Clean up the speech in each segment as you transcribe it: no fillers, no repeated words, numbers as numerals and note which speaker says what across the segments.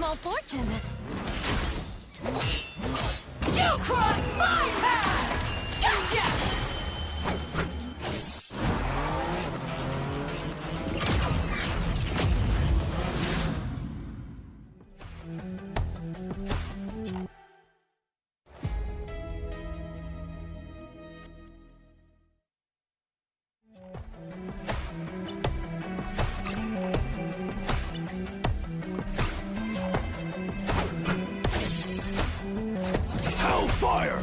Speaker 1: small fortune. You crossed my path! Gotcha!
Speaker 2: Hellfire!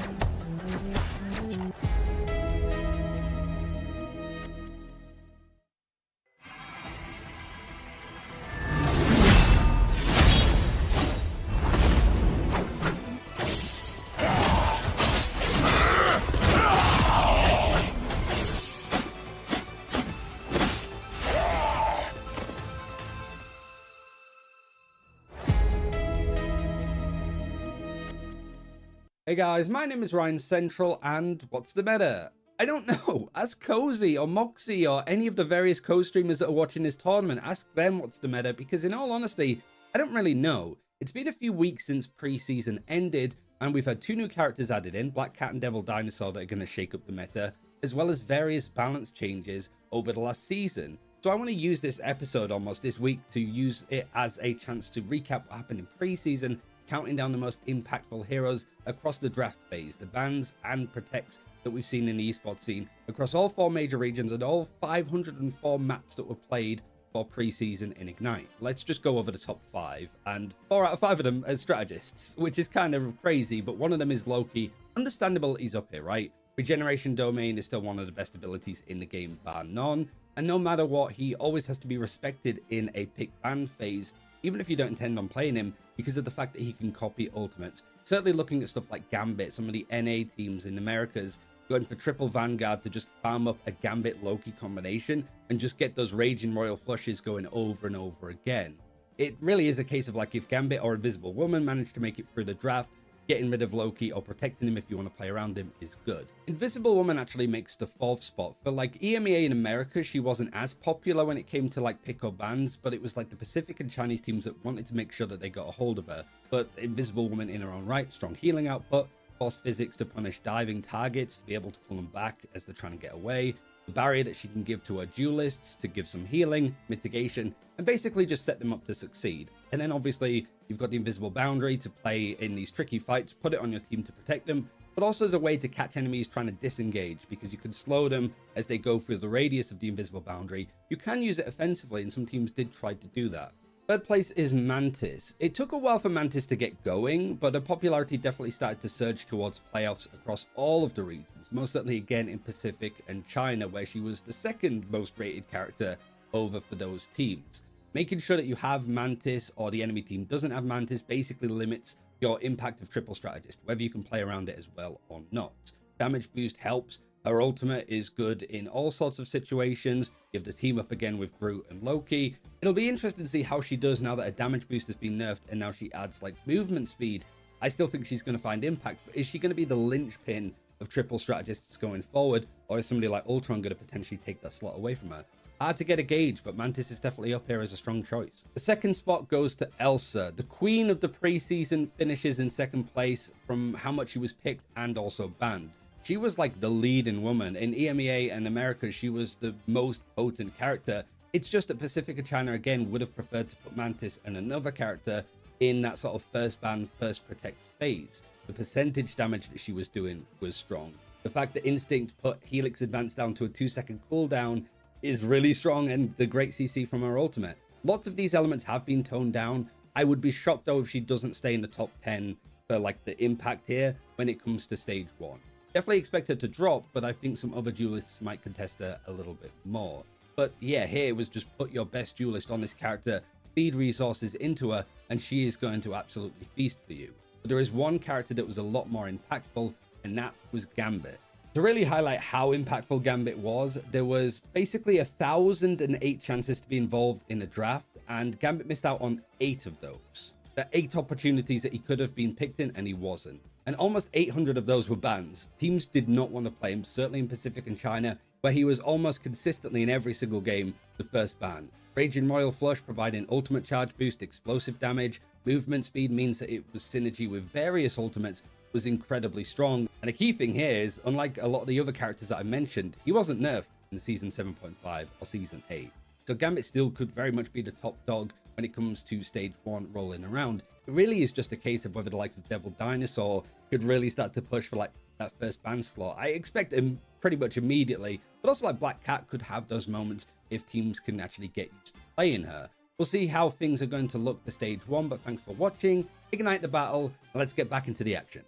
Speaker 3: Hey guys, my name is Ryan Central, and what's the meta? I don't know. Ask Cozy or Moxie or any of the various co-streamers that are watching this tournament. Ask them what's the meta, because in all honesty, I don't really know. It's been a few weeks since preseason ended, and we've had two new characters added in, Black Cat and Devil Dinosaur, that are going to shake up the meta, as well as various balance changes over the last season. So I want to use this episode almost this week to use it as a chance to recap what happened in preseason, counting down the most impactful heroes across the draft phase, the bans and protects that we've seen in the esports scene across all 4 major regions and all 504 maps that were played for preseason in Ignite. Let's just go over the top 5, and 4 out of 5 of them as strategists, which is kind of crazy, but one of them is Loki. Understandable, he's up here, right? Regeneration Domain is still one of the best abilities in the game, bar none, and no matter what, he always has to be respected in a pick ban phase, even if you don't intend on playing him, because of the fact that he can copy ultimates. Certainly looking at stuff like Gambit, some of the NA teams in Americas going for triple Vanguard to just farm up a Gambit Loki combination and just get those Raging Royal Flushes going over and over again. It really is a case of like if Gambit or Invisible Woman manage to make it through the draft, getting rid of Loki or protecting him if you want to play around him is good. Invisible Woman actually makes the 4th spot. For like EMEA in America, she wasn't as popular when it came to like pick or bans, but it was like the Pacific and Chinese teams that wanted to make sure that they got a hold of her. But Invisible Woman in her own right, strong healing output, force physics to punish diving targets, to be able to pull them back as they're trying to get away, the barrier that she can give to her duelists to give some healing, mitigation, and basically just set them up to succeed. And then obviously you've got the invisible boundary to play in these tricky fights, put it on your team to protect them, but also as a way to catch enemies trying to disengage, because you can slow them as they go through the radius of the invisible boundary. You can use it offensively, and some teams did try to do that. 3rd place is Mantis. It took a while for Mantis to get going, but her popularity definitely started to surge towards playoffs across all of the regions, most certainly again in Pacific and China, where she was the 2nd most rated character over for those teams. Making sure that you have Mantis or the enemy team doesn't have Mantis basically limits your impact of triple strategist, whether you can play around it as well or not. Damage boost helps. Her ultimate is good in all sorts of situations. You have the team up again with Groot and Loki. It'll be interesting to see how she does now that her damage boost has been nerfed and now she adds like movement speed. I still think she's going to find impact, but is she going to be the linchpin of triple strategists going forward, or is somebody like Ultron going to potentially take that slot away from her? Hard to get a gauge, but Mantis is definitely up here as a strong choice. The 2nd spot goes to Elsa. The queen of the preseason finishes in 2nd place from how much she was picked and also banned. She was like the leading woman. In EMEA and America, she was the most potent character. It's just that Pacific and China, again, would have preferred to put Mantis and another character in that sort of first ban, first protect phase. The percentage damage that she was doing was strong. The fact that Instinct put Helix Advance down to a 2-second cooldown is really strong, and the great CC from her ultimate. Lots of these elements have been toned down. I would be shocked though if she doesn't stay in the top 10 for like the impact here when it comes to stage 1. Definitely expect her to drop, but I think some other duelists might contest her a little bit more. But yeah, here it was just put your best duelist on this character, feed resources into her, and she is going to absolutely feast for you. But there is one character that was a lot more impactful, and that was Gambit. To really highlight how impactful Gambit was, there was basically 1,008 chances to be involved in a draft, and Gambit missed out on 8 of those. There are 8 opportunities that he could have been picked in, and he wasn't. And almost 800 of those were bans. Teams did not want to play him, certainly in Pacific and China, where he was almost consistently in every single game the first ban. Raging Royal Flush providing ultimate charge boost, explosive damage, movement speed means that it was synergy with various ultimates was incredibly strong. And a key thing here is, unlike a lot of the other characters that I mentioned, he wasn't nerfed in Season 7.5 or Season 8. So Gambit still could very much be the top dog when it comes to Stage 1 rolling around. It really is just a case of whether the likes of Devil Dinosaur could really start to push for like that first ban slot. I expect him pretty much immediately, but also like Black Cat could have those moments if teams can actually get used to playing her. We'll see how things are going to look for Stage 1, but thanks for watching. Ignite the battle, and let's get back into the action.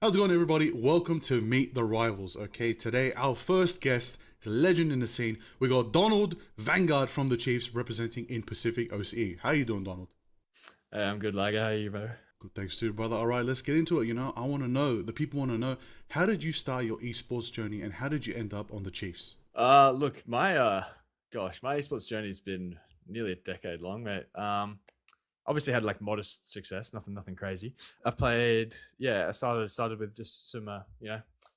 Speaker 2: How's it going, everybody? Welcome to Meet the Rivals. Okay, today our first guest is a legend in the scene. We got Donald Vanguard from the Chiefs representing in Pacific OCE. How you doing, Donald?
Speaker 4: Hey, I'm good, Lager. How are you, bro?
Speaker 2: Good, thanks too, brother. All right, let's get into it. You know, I want to know, the people want to know, how did you start your esports journey and how did you end up on the Chiefs?
Speaker 4: Look, my my esports journey's been nearly a decade long, mate. Obviously had like modest success, nothing crazy. I've played, I started with just some,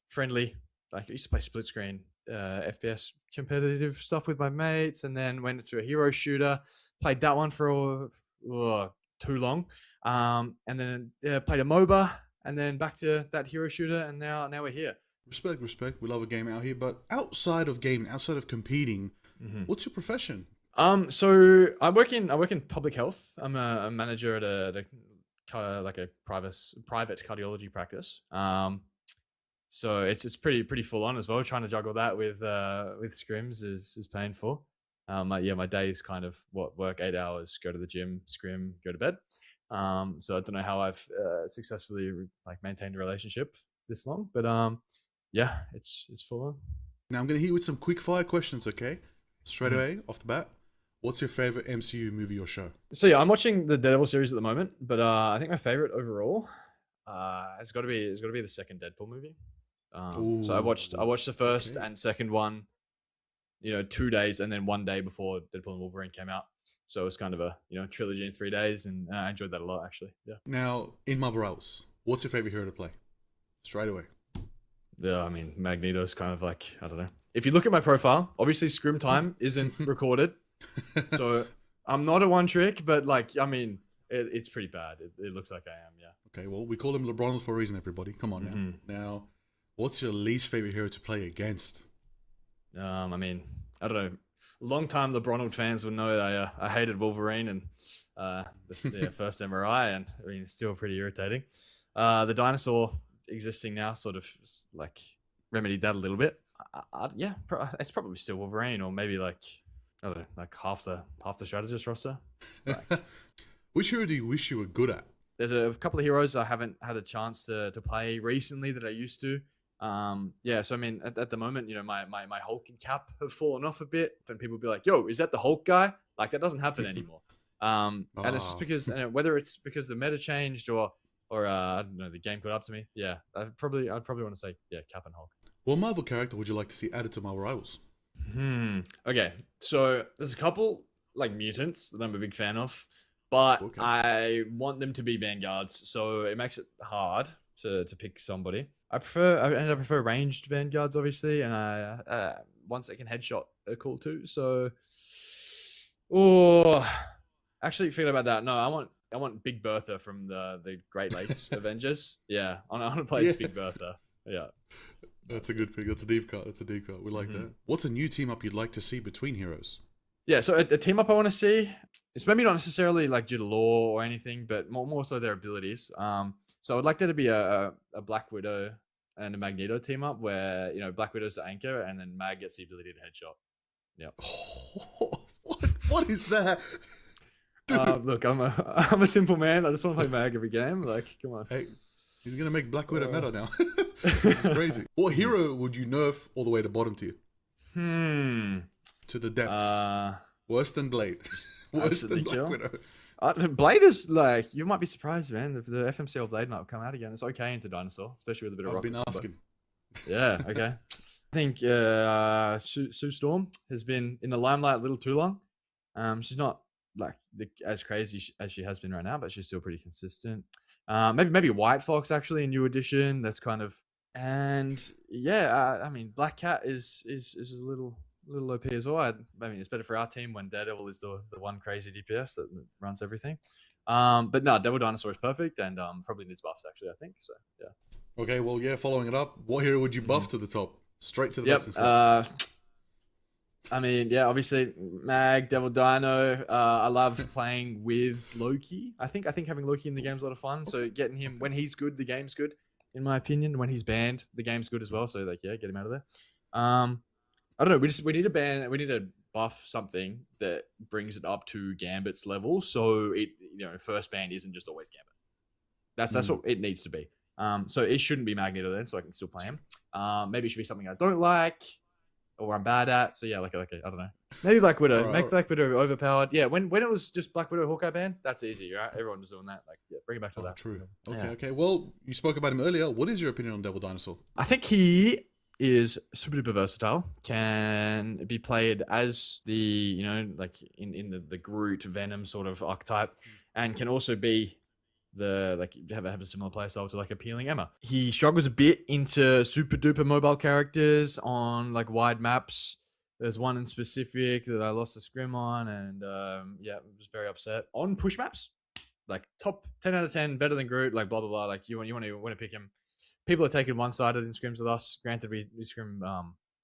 Speaker 4: friendly, like I used to play split screen, FPS competitive stuff with my mates, and then went into a hero shooter, played that one for too long, and then played a MOBA, and then back to that hero shooter, and now we're here.
Speaker 2: Respect. We love a game out here, but outside of gaming, outside of competing, what's your profession?
Speaker 4: So I work in public health. I'm a manager at a private cardiology practice. So it's pretty full on as well. Trying to juggle that with scrims is painful. My day is kind of work 8 hours, go to the gym, scrim, go to bed. So I don't know how I've successfully maintained a relationship this long, but it's full on.
Speaker 2: Now I'm gonna hit you with some quick fire questions, okay? Straight away off the bat. What's your favorite MCU movie or show?
Speaker 4: So yeah, I'm watching the Daredevil series at the moment, but I think my favorite overall has got to be the second Deadpool movie. So I watched the first and second one, 2 days, and then 1 day before Deadpool and Wolverine came out. So it's kind of a trilogy in 3 days, and I enjoyed that a lot actually. Yeah.
Speaker 2: Now in Marvel Rivals, what's your favorite hero to play? Straight away.
Speaker 4: Yeah, I mean Magneto's kind of like, I don't know. If you look at my profile, obviously scrim time isn't recorded. So I'm not a one trick, but it's pretty bad. It looks like I am, yeah.
Speaker 2: Okay, well, we call him LeBron for a reason, everybody. Come on now. Now, what's your least favorite hero to play against?
Speaker 4: I don't know. Long-time LeBron fans will know that I hated Wolverine and the first MRI, and it's still pretty irritating. The dinosaur existing now sort of remedied that a little bit. It's probably still Wolverine, or maybe I don't know, half the strategist roster.
Speaker 2: Which hero do you wish you were good at?
Speaker 4: There's a couple of heroes I haven't had a chance to play recently that I used to. So at the moment, my Hulk and Cap have fallen off a bit, and people be like, "Yo, is that the Hulk guy?" Like that doesn't happen anymore. And it's just because whether it's because the meta changed or I don't know, the game caught up to me. Yeah, I'd probably want to say Cap and Hulk.
Speaker 2: What Marvel character would you like to see added to Marvel Rivals?
Speaker 4: Okay, so there's a couple mutants that I'm a big fan of, but
Speaker 2: Okay.
Speaker 4: I want them to be vanguards, so it makes it hard to pick somebody. I prefer ranged vanguards, obviously, and ones that can headshot are cool too. So, actually, thinking about that, no, I want Big Bertha from the Great Lakes Avengers. Yeah, I want to play as Big Bertha. Yeah.
Speaker 2: That's a good pick. That's a deep cut. We like that. What's a new team up you'd like to see between heroes?
Speaker 4: Yeah, so a team up I want to see, it's maybe not necessarily due to lore or anything, but more so their abilities. So I'd like there to be a Black Widow and a Magneto team up where, Black Widow's the anchor and then Mag gets the ability to headshot. Yeah.
Speaker 2: What is that?
Speaker 4: Look, I'm a simple man. I just want to play Mag every game. Come on.
Speaker 2: Hey, he's going to make Black Widow meta now. This is crazy. What hero would you nerf all the way to bottom tier? To the depths. Worse than Blade. Worse than Black Widow.
Speaker 4: Blade is you might be surprised, man. The FMCL Blade might come out again. It's okay into Dinosaur, especially with a bit of rock.
Speaker 2: I've been asking.
Speaker 4: Yeah, okay. I think Sue Storm has been in the limelight a little too long. She's not as crazy as she has been right now, but she's still pretty consistent. Maybe White Fox actually, a new addition. That's kind of And yeah, I mean, Black Cat is a little OP as well. I mean, it's better for our team when Daredevil is the one crazy DPS that runs everything. But no, Devil Dinosaur is perfect, and probably needs buffs actually. I think so. Yeah.
Speaker 2: Okay, well, yeah, following it up, what hero would you buff to the top? Straight to the
Speaker 4: Yep.
Speaker 2: best in slot.
Speaker 4: I mean, yeah, obviously Mag, Devil Dino. I love playing with Loki. I think having Loki in the game's a lot of fun. So getting him when he's good, the game's good. In my opinion, when he's banned, the game's good as well. So like, yeah, get him out of there. I don't know. We need to ban. We need to buff something that brings it up to Gambit's level. So it first ban isn't just always Gambit. That's what it needs to be. So it shouldn't be Magneto then, so I can still play him. Maybe it should be something I don't like or I'm bad at. So yeah, like I don't know. Maybe Black Widow.
Speaker 2: Alright.
Speaker 4: Make Black Widow overpowered. Yeah, when it was just Black Widow Hawkeye ban, that's easy, right? Everyone was doing that. Like, yeah, bring it back to
Speaker 2: Oh,
Speaker 4: that.
Speaker 2: true. Okay,
Speaker 4: Yeah.
Speaker 2: okay. Well, you spoke about him earlier. What is your opinion on Devil Dinosaur?
Speaker 4: I think he is super duper versatile. Can be played as the like in the Groot Venom sort of archetype, and can also be the like have a similar playstyle to like appealing Emma. He struggles a bit into super duper mobile characters on like wide maps. There's one in specific that I lost a scrim on, and yeah, I was very upset on push maps. Like top 10 out of 10, better than Groot. Like blah blah blah. Like you want to pick him. People are taking one-sided in scrims with us. Granted, we scrim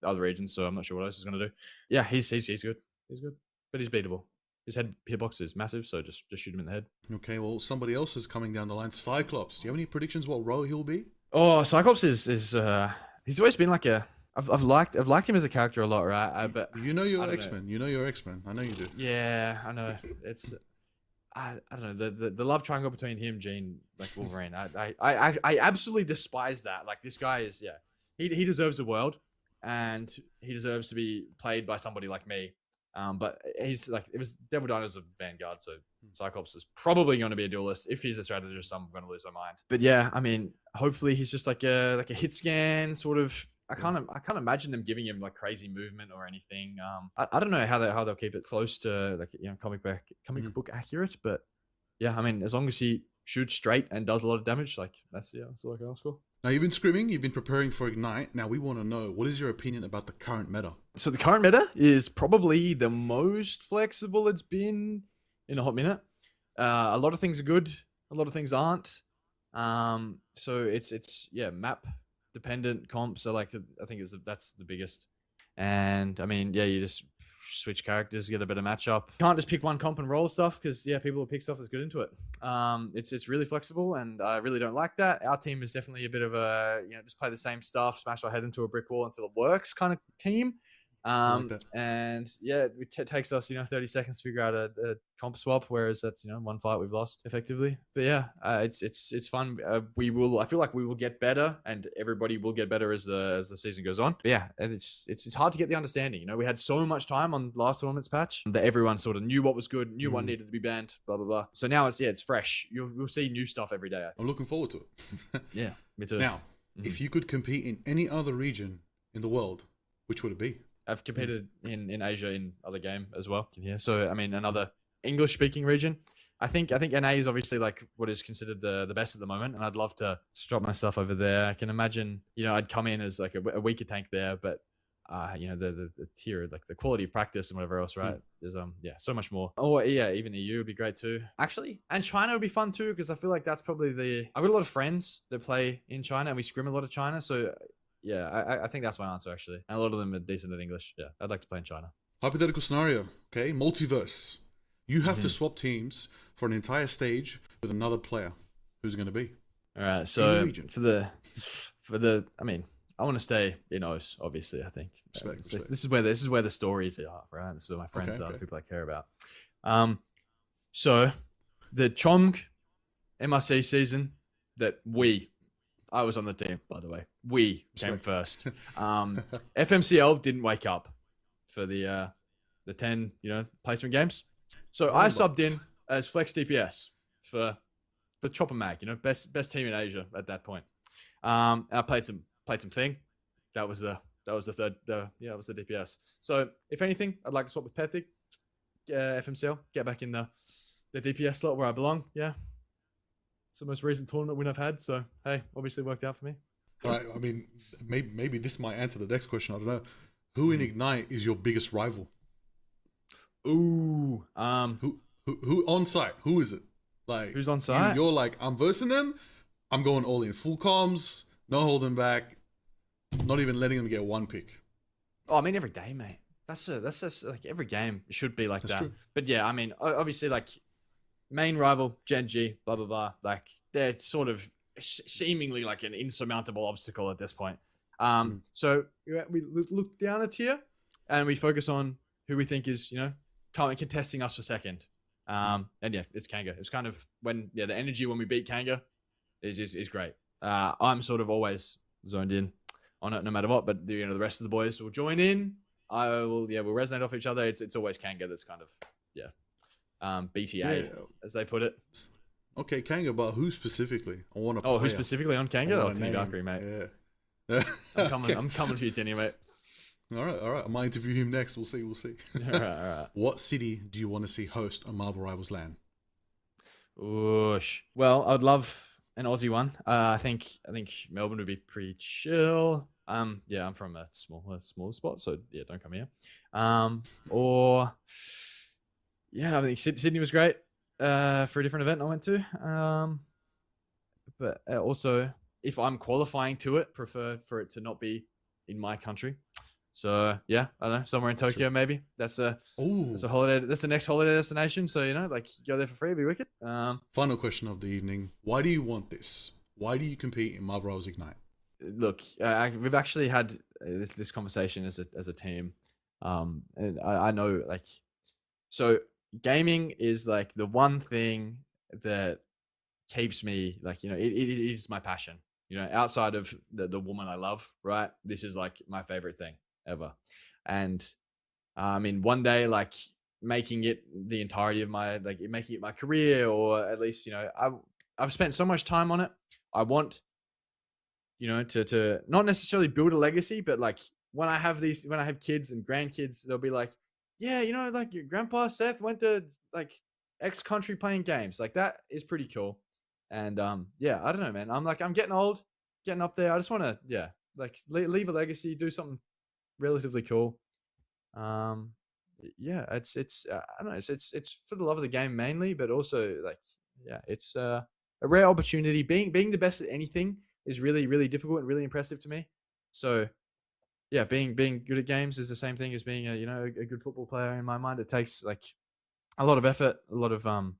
Speaker 4: other regions, so I'm not sure what else he's gonna do. Yeah, he's good. He's good, but he's beatable. His hitbox is massive, so just shoot him in the head.
Speaker 2: Okay, well, somebody else is coming down the line. Cyclops. Do you have any predictions what role he'll be?
Speaker 4: Oh, Cyclops is he's always been like a I've liked him as a character a lot, right? But
Speaker 2: You know
Speaker 4: I
Speaker 2: your
Speaker 4: don't know.
Speaker 2: X-Men. You know your X-Men. I know you do.
Speaker 4: Yeah, I know. It's I don't know the love triangle between him, Jean, like Wolverine. I absolutely despise that. Like this guy is he deserves the world, and he deserves to be played by somebody like me. But he's like it was Devil Dino's a Vanguard, so Cyclops is probably going to be a duelist. If he's a strategist, I'm going to lose my mind. But yeah, I mean, hopefully he's just like a hit scan sort of. I can't imagine them giving him like crazy movement or anything. I don't know how they'll keep it close to like comic book accurate, but yeah, I mean as long as he shoots straight and does a lot of damage, like that's all I can ask for.
Speaker 2: Now, you've been scrimming. You've been preparing for Ignite. Now, we want to know, what is your opinion about the current meta?
Speaker 4: So the current meta is probably the most flexible it's been in a hot minute. A lot of things are good, a lot of things aren't. So it's map dependent comps. So I think that's the biggest. And I mean, yeah, you just switch characters, get a better matchup. Can't just pick one comp and roll stuff because people will pick stuff that's good into it. It's really flexible, and I really don't like that. Our team is definitely a bit of a just play the same stuff, smash our head into a brick wall until it works kind of team.
Speaker 2: like that.
Speaker 4: And yeah, it takes us 30 seconds to figure out a comp swap, whereas that's one fight we've lost effectively. But yeah, it's fun. I feel like we will get better, and everybody will get better as the season goes on. But yeah, and it's hard to get the understanding. We had so much time on last tournament's patch that everyone sort of knew what was good, knew what needed to be banned, blah blah blah. So now it's fresh. You'll see new stuff every day.
Speaker 2: I'm looking forward to it.
Speaker 4: Yeah, me too.
Speaker 2: Now, if you could compete in any other region in the world, which would it be?
Speaker 4: I've competed in Asia in other game as well. Yeah. So I mean, another English speaking region. I think NA is obviously like what is considered the best at the moment, and I'd love to drop my stuff over there. I can imagine, I'd come in as like a weaker tank there, but the tier, like the quality of practice and whatever else, right? There's so much more. Oh yeah, even EU would be great too. Actually, and China would be fun too, because I feel like that's probably I've got a lot of friends that play in China, and we scrim a lot of China, so. Yeah, I think that's my answer, actually. And a lot of them are decent at English. Yeah, I'd like to play in China.
Speaker 2: Hypothetical scenario, okay? Multiverse. You have to swap teams for an entire stage with another player. Who's it going to be?
Speaker 4: All right,
Speaker 2: In the
Speaker 4: so
Speaker 2: region.
Speaker 4: for the, I mean, I want to stay in OS, obviously, I think.
Speaker 2: Respect.
Speaker 4: This is where the stories are, right? This is where my friends are, the people I care about. So the Chomg MRC season that I was on the team, by the way. We came first. FMCL didn't wake up for the 10 placement games, so I subbed in as flex DPS for Chopper Mag, best team in Asia at that point. I played some thing. That was the third. It was the DPS. So if anything, I'd like to swap with Pethic, FMCL, get back in the DPS slot where I belong. Yeah. It's the most recent tournament win I've had, so hey, obviously worked out for me.
Speaker 2: All right. I mean, maybe this might answer the next question. I don't know. Who in Ignite is your biggest rival?
Speaker 4: Ooh.
Speaker 2: Who on site? Who is it? Like,
Speaker 4: Who's on site?
Speaker 2: You're like, I'm versing them. I'm going all in, full comms, no holding back, not even letting them get one pick.
Speaker 4: Oh, I mean, every day, mate. That's just like every game should be like
Speaker 2: That's
Speaker 4: that.
Speaker 2: true.
Speaker 4: But yeah, I mean, obviously, like main rival Gen G, blah blah blah. Like they're sort of seemingly like an insurmountable obstacle at this point. So we look down a tier and we focus on who we think is contesting us for second. And yeah, it's Kanga. It's kind of the energy when we beat Kanga is great. I'm sort of always zoned in on it no matter what, but the rest of the boys will join in. We'll resonate off each other. It's always Kanga that's kind of BTA as they put it.
Speaker 2: Okay, Kanga, but who specifically? I want to.
Speaker 4: Oh, who specifically on Kanga? Oh,
Speaker 2: Timmy
Speaker 4: Valkyrie, mate.
Speaker 2: Yeah.
Speaker 4: I'm coming for you, Tinny, mate.
Speaker 2: All right. I might interview him next. We'll see.
Speaker 4: All right.
Speaker 2: What city do you want to see host a Marvel Rivals LAN?
Speaker 4: Oosh. Well, I'd love an Aussie one. I think Melbourne would be pretty chill. Yeah, I'm from a smaller spot, so yeah, don't come here. Or yeah, I think Sydney was great for a different event I went to. But also, if I'm qualifying to it, prefer for it to not be in my country. So yeah, I don't know, somewhere in Tokyo maybe. That's a holiday. That's the next holiday destination. So like go there for free, it'd be wicked.
Speaker 2: Final question of the evening: why do you want this? Why do you compete in Marvel Rivals Ignite?
Speaker 4: Look, we've actually had this conversation as a team, and I know so gaming is like the one thing that keeps me it is my passion. Outside of the woman I love, right? This is like my favorite thing ever. And I mean, one day, making it the entirety of making it my career, or at least, I've spent so much time on it. I want, to not necessarily build a legacy, but when I have kids and grandkids, they'll be like, yeah, your grandpa Seth went to X country playing games. That is pretty cool. And yeah, I don't know, man. I'm getting old, getting up there. I just want to, leave a legacy, do something relatively cool. Yeah, it's I don't know, it's for the love of the game mainly, but also it's a rare opportunity. Being the best at anything is really, really difficult and really impressive to me. So yeah, being good at games is the same thing as being a good football player in my mind. It takes a lot of effort, a lot of talent,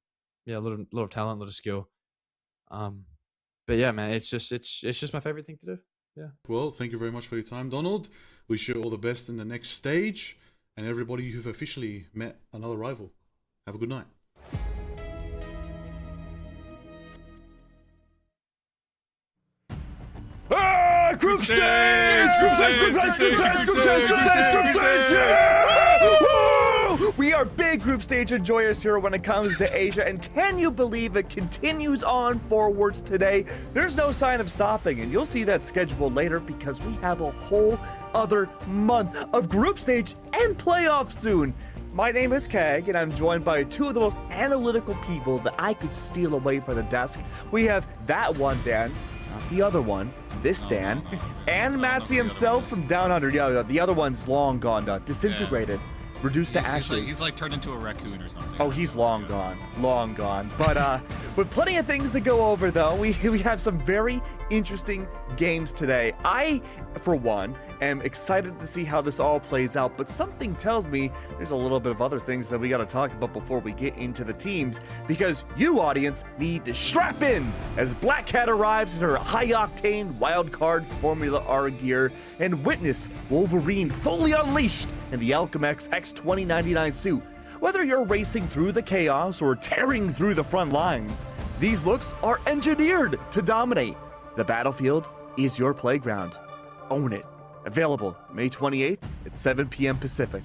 Speaker 4: a lot of skill. But yeah, man, it's just my favorite thing to do. Yeah.
Speaker 2: Well, thank you very much for your time, Donald. Wish you all the best in the next stage, and everybody who've officially met another rival. Have a good night.
Speaker 5: Group stage! We are big group stage enjoyers here when it comes to Asia, and can you believe it continues on forwards today? There's no sign of stopping, and you'll see that schedule later because we have a whole other month of group stage and playoffs soon. My name is Kag, and I'm joined by two of the most analytical people that I could steal away from the desk. We have that one Dan, not the other one, this Dan, and Matsy himself from Down Under. Yeah, the other one's long gone, disintegrated. Reduced to ashes.
Speaker 6: He's turned into a raccoon or something.
Speaker 5: Oh, he's long gone. But with plenty of things to go over, though, we have some very interesting games today. I, for one, am excited to see how this all plays out, but something tells me there's a little bit of other things that we got to talk about before we get into the teams, because you, audience, need to strap in as Black Cat arrives in her high-octane wildcard Formula R gear and witness Wolverine fully unleashed in the Alchemex X2099 suit. Whether you're racing through the chaos or tearing through the front lines, these looks are engineered to dominate. The battlefield is your playground. Own it. Available May 28th at 7 p.m. Pacific.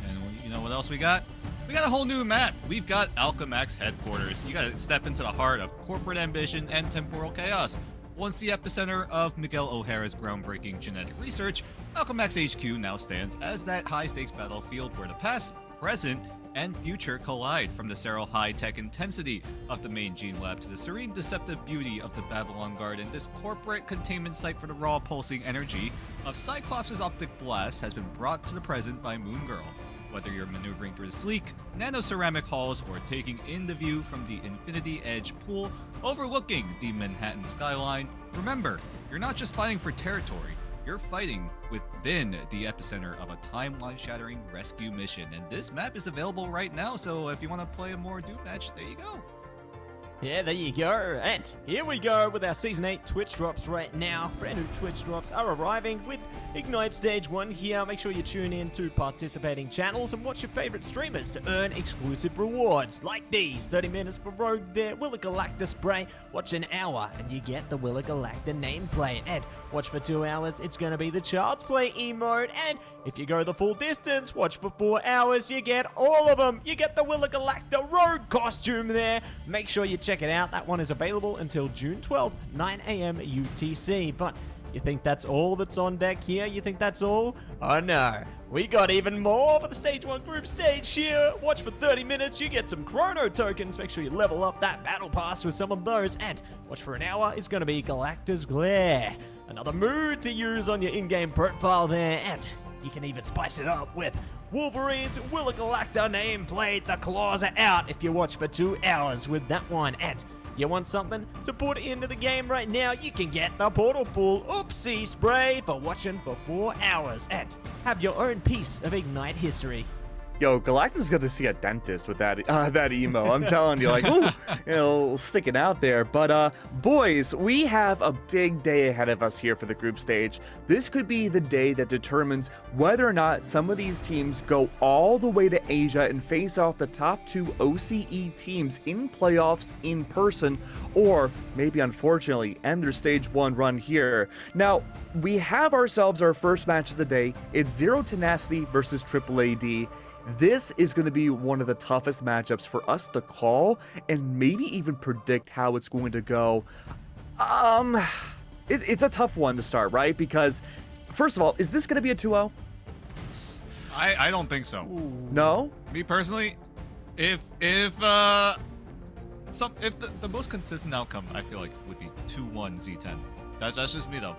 Speaker 6: And you know what else we got? We got a whole new map. We've got Alchemax headquarters. You gotta step into the heart of corporate ambition and temporal chaos. Once the epicenter of Miguel O'Hara's groundbreaking genetic research, Alchemax HQ now stands as that high-stakes battlefield where the past, present, and future collide, from the sterile high-tech intensity of the main Gene Lab to the serene deceptive beauty of the Babylon Garden. This corporate containment site for the raw pulsing energy of Cyclops' optic blast has been brought to the present by Moon Girl. Whether you're maneuvering through the sleek, nano-ceramic halls or taking in the view from the Infinity Edge pool overlooking the Manhattan skyline, remember, you're not just fighting for territory, you're fighting within the epicenter of a timeline-shattering rescue mission. And this map is available right now, so if you want to play a more Doom match, there you go.
Speaker 7: Yeah, there you go. And here we go with our Season 8 Twitch drops right now. Brand new Twitch drops are arriving with Ignite Stage 1 here. Make sure you tune in to participating channels and watch your favorite streamers to earn exclusive rewards like these. 30 minutes for Rogue there, Willa Galacta spray. Watch an hour and you get the Willa Galacta nameplate. And watch for 2 hours, it's going to be the Child's Play emote. And if you go the full distance, watch for 4 hours, you get all of them. You get the Willa Galacta Rogue costume there. Make sure you check it out. That one is available until June 12th, 9 a.m. UTC. But you think that's all that's on deck here? You think that's all? Oh no. We got even more for the Stage 1 group stage here. Watch for 30 minutes, you get some chrono tokens. Make sure you level up that battle pass with some of those. And watch for an hour, it's going to be Galacta's Glare. Another mood to use on your in-game profile there. And you can even spice it up with Wolverine's Willa Galacta nameplate. The claws are out if you watch for 2 hours with that one. And you want something to put into the game right now? You can get the Portal Pool Oopsie Spray for watching for 4 hours and have your own piece of Ignite history.
Speaker 5: Yo, Galacta's gonna see a dentist with that that emo. I'm telling you, like, ooh, sticking out there. But boys, we have a big day ahead of us here for the group stage. This could be the day that determines whether or not some of these teams go all the way to Asia and face off the top 2 OCE teams in playoffs in person, or maybe unfortunately end their stage 1 run here. Now, we have ourselves our first match of the day. It's Zero Tenacity versus Triple AD. This is going to be one of the toughest matchups for us to call and maybe even predict how it's going to go. It's a tough one to start, right? Because, first of all, is this going to be a 2-0?
Speaker 6: I don't think so.
Speaker 5: No?
Speaker 6: Me personally, if the most consistent outcome, I feel like, would be 2-1 Z10. That's just me though.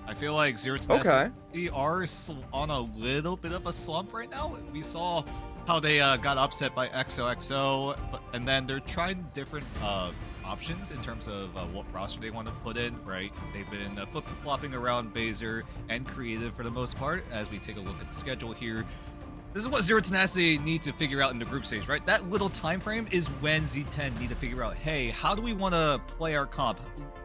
Speaker 6: I feel like Zero Tenacity are on a little bit of a slump right now. We saw how they got upset by XOXO, and then they're trying different options in terms of what roster they want to put in, right? They've been flip-flopping around Baser and Creative for the most part. As we take a look at the schedule here, this is what Zero Tenacity need to figure out in the group stage, right? That little time frame is when Z10 need to figure out, hey, how do we want to play our comp?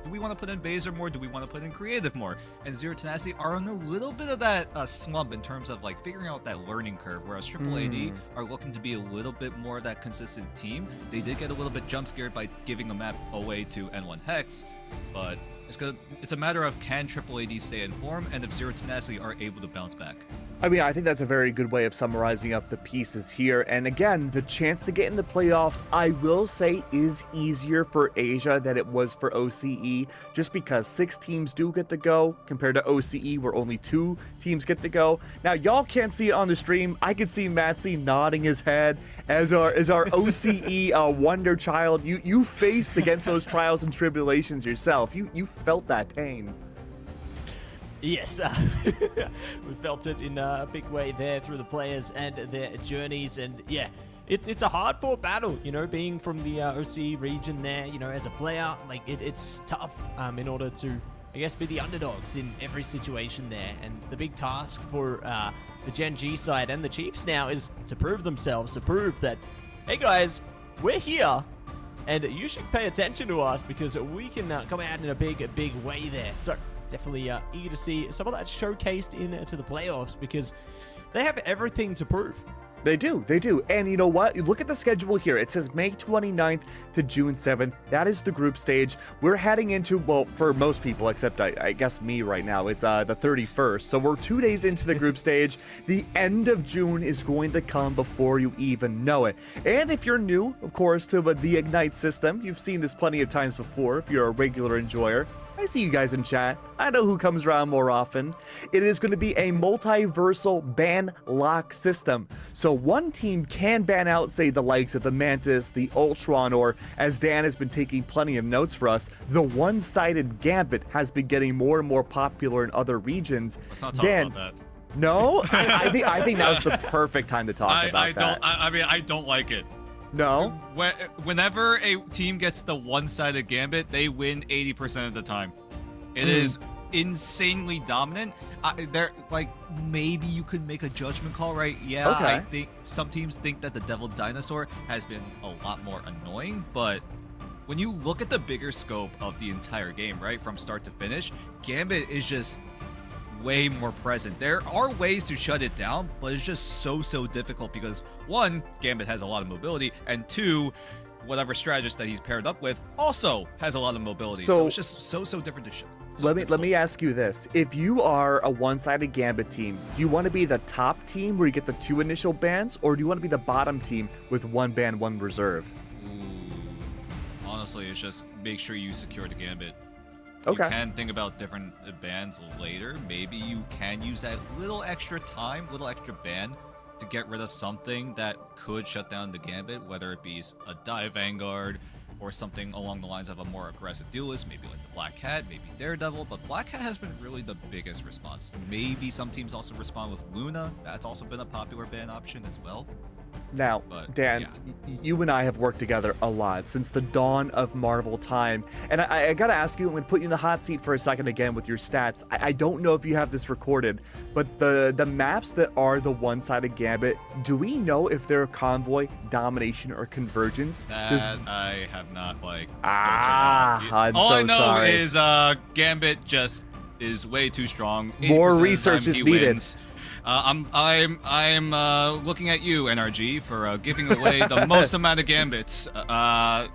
Speaker 6: Do we want to put in Baser more? Do we want to put in Creative more? And Zero Tenacity are on a little bit of that slump in terms of like figuring out that learning curve, whereas Triple AD are looking to be a little bit more of that consistent team. They did get a little bit jump scared by giving a map away to N1 Hex, but it's a matter of can Triple AD stay in form and if Zero Tenacity are able to bounce back.
Speaker 5: I mean, I think that's a very good way of summarizing up the pieces here. And again, the chance to get in the playoffs, I will say, is easier for Asia than it was for OCE, just because 6 teams do get to go compared to OCE where only 2 teams get to go. Now, y'all can't see it on the stream. I can see Matsy nodding his head as our OCE wonder child. You faced against those trials and tribulations yourself. You felt that pain.
Speaker 7: Yes, we felt it in a big way there through the players and their journeys, and yeah, it's a hard-fought battle, you know, being from the OCE region there, you know, as a player, like it's tough in order to, I guess, be the underdogs in every situation there, and the big task for the Gen G side and the Chiefs now is to prove themselves, to prove that, hey guys, we're here, and you should pay attention to us because we can come out in a big way there. So definitely eager to see some of that showcased into the playoffs because they have everything to prove.
Speaker 5: They do. And you know what? You look at the schedule here. It says May 29th to June 7th. That is the group stage. We're heading into, well, for most people, except I guess me right now, it's the 31st. So we're 2 days into the group stage. The end of June is going to come before you even know it. And if you're new, of course, to the Ignite system, you've seen this plenty of times before if you're a regular enjoyer. I see you guys in chat. I know who comes around more often. It is going to be a multiversal ban lock system. So one team can ban out, say, the likes of the Mantis, the Ultron, or as Dan has been taking plenty of notes for us, the one-sided Gambit has been getting more and more popular in other regions.
Speaker 6: Let's not talk about that.
Speaker 5: No, I think now's the perfect time to talk about that.
Speaker 6: I don't like it.
Speaker 5: No?
Speaker 6: Whenever a team gets the one-sided Gambit, they win 80% of the time. It is insanely dominant. Maybe you could make a judgment call, right? Yeah,
Speaker 5: Okay.
Speaker 6: I think some teams think that the Devil Dinosaur has been a lot more annoying, but when you look at the bigger scope of the entire game, right, from start to finish, Gambit is just way more present. There are ways to shut it down, but it's just so difficult because one, Gambit has a lot of mobility, and two, whatever strategist that he's paired up with also has a lot of mobility. So it's just so different to shut.
Speaker 5: Let me ask you this. If you are a one-sided Gambit team, do you want to be the top team where you get the 2 initial bans, or do you want to be the bottom team with 1 ban, 1 reserve?
Speaker 6: Honestly, it's just make sure you secure the Gambit.
Speaker 5: Okay.
Speaker 6: You can think about different bans later. Maybe you can use that little extra time, little extra ban to get rid of something that could shut down the Gambit, whether it be a Dive Vanguard or something along the lines of a more aggressive duelist, maybe like the Black Cat, maybe Daredevil, but Black Cat has been really the biggest response. Maybe some teams also respond with Luna. That's also been a popular ban option as well.
Speaker 5: Now,
Speaker 6: But,
Speaker 5: Dan, you and I have worked together a lot since the dawn of Marvel time. And I gotta ask you, I'm gonna put you in the hot seat for a second again with your stats. I don't know if you have this recorded, but the maps that are the one-sided Gambit, do we know if they're Convoy, Domination, or Convergence?
Speaker 6: That I have not,
Speaker 5: I'm
Speaker 6: all
Speaker 5: so
Speaker 6: I know
Speaker 5: sorry.
Speaker 6: is Gambit just is way too strong. 80%
Speaker 5: More
Speaker 6: of the
Speaker 5: research
Speaker 6: time
Speaker 5: is
Speaker 6: he
Speaker 5: needed.
Speaker 6: wins. I'm looking at you, NRG, for giving away the most amount of Gambits. How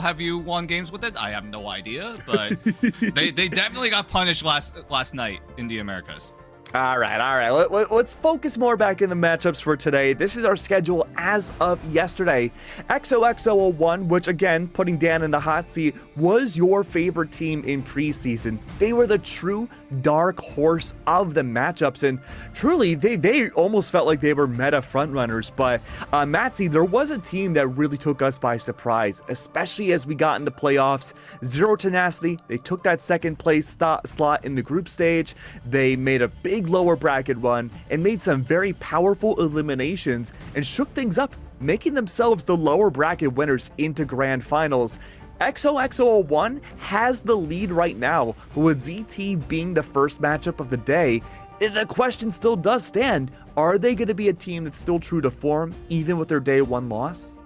Speaker 6: have you won games with it? I have no idea, but they definitely got punished last night in the Americas.
Speaker 5: All right. Let's focus more back in the matchups for today. This is our schedule as of yesterday. XOXO01, which again, putting Dan in the hot seat, was your favorite team in preseason. They were the true dark horse of the matchups, and truly, they almost felt like they were meta frontrunners. But Matsy, there was a team that really took us by surprise, especially as we got into playoffs. Zero Tenacity, they took that second place slot in the group stage. They made a big lower bracket run and made some very powerful eliminations and shook things up, making themselves the lower bracket winners into grand finals. XOXO01 has the lead right now, but with ZT being the first matchup of the day, the question still does stand. Are they going to be a team that's still true to form, even with their day 1 loss?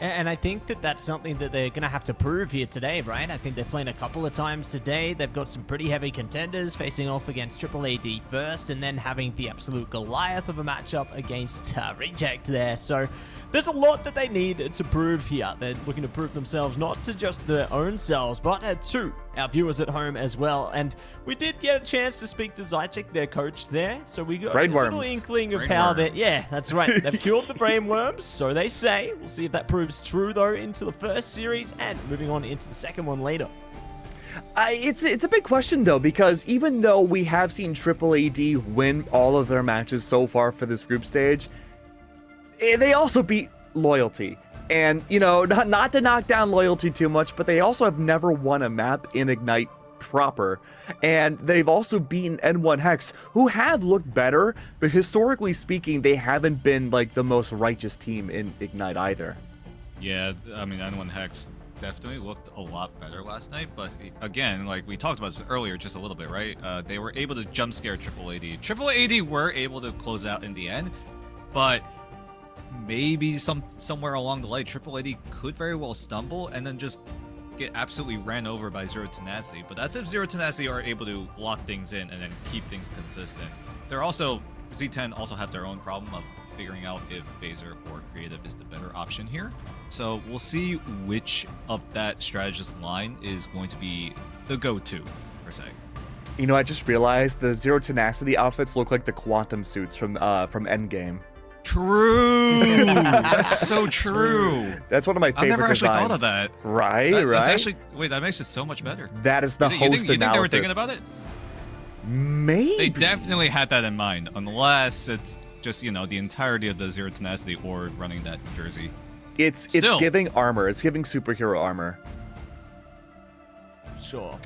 Speaker 7: And I think that that's something that they're going to have to prove here today, right? I think they're playing a couple of times today. They've got some pretty heavy contenders facing off against Triple AD first, and then having the absolute Goliath of a matchup against Reject there. So there's a lot that they need to prove here. They're looking to prove themselves not to just their own selves, but to our viewers at home as well. And we did get a chance to speak to Zychik, their coach there. So we got a little inkling of how they... Yeah, that's right. They've killed the brainworms, so they say. We'll see if that proves true, though, into the first series and moving on into the second one later.
Speaker 5: It's a big question, though, because even though we have seen Triple AD win all of their matches so far for this group stage, they also beat Loyalty. And, you know, not to knock down Loyalty too much, but they also have never won a map in Ignite proper. And they've also beaten N1 Hex, who have looked better, but historically speaking, they haven't been, like, the most righteous team in Ignite either.
Speaker 6: Yeah, I mean, N1 Hex definitely looked a lot better last night, but again, like we talked about this earlier just a little bit, right? They were able to jump scare Triple AD. Triple AD were able to close out in the end, but maybe somewhere along the line, Triple AD could very well stumble and then just get absolutely ran over by Zero Tenacity. But that's if Zero Tenacity are able to lock things in and then keep things consistent. They're also, Z10 also have their own problem of figuring out if Phaser or Creative is the better option here. So we'll see which of that strategist line is going to be the go-to, per se.
Speaker 5: You know, I just realized the Zero Tenacity outfits look like the Quantum suits from Endgame.
Speaker 6: True. That's so true.
Speaker 5: That's one of my favorite
Speaker 6: I've never actually
Speaker 5: designs.
Speaker 6: thought of that.
Speaker 5: Right,
Speaker 6: That's
Speaker 5: right.
Speaker 6: actually wait. That makes it so much better.
Speaker 5: That is the
Speaker 6: You
Speaker 5: host
Speaker 6: think they were
Speaker 5: analysis.
Speaker 6: thinking about it?
Speaker 5: Maybe.
Speaker 6: They definitely had that in mind, unless it's just the entirety of the Zero Tenacity or running that jersey.
Speaker 5: It's
Speaker 6: Still.
Speaker 5: giving armor. It's giving superhero armor.
Speaker 7: Sure.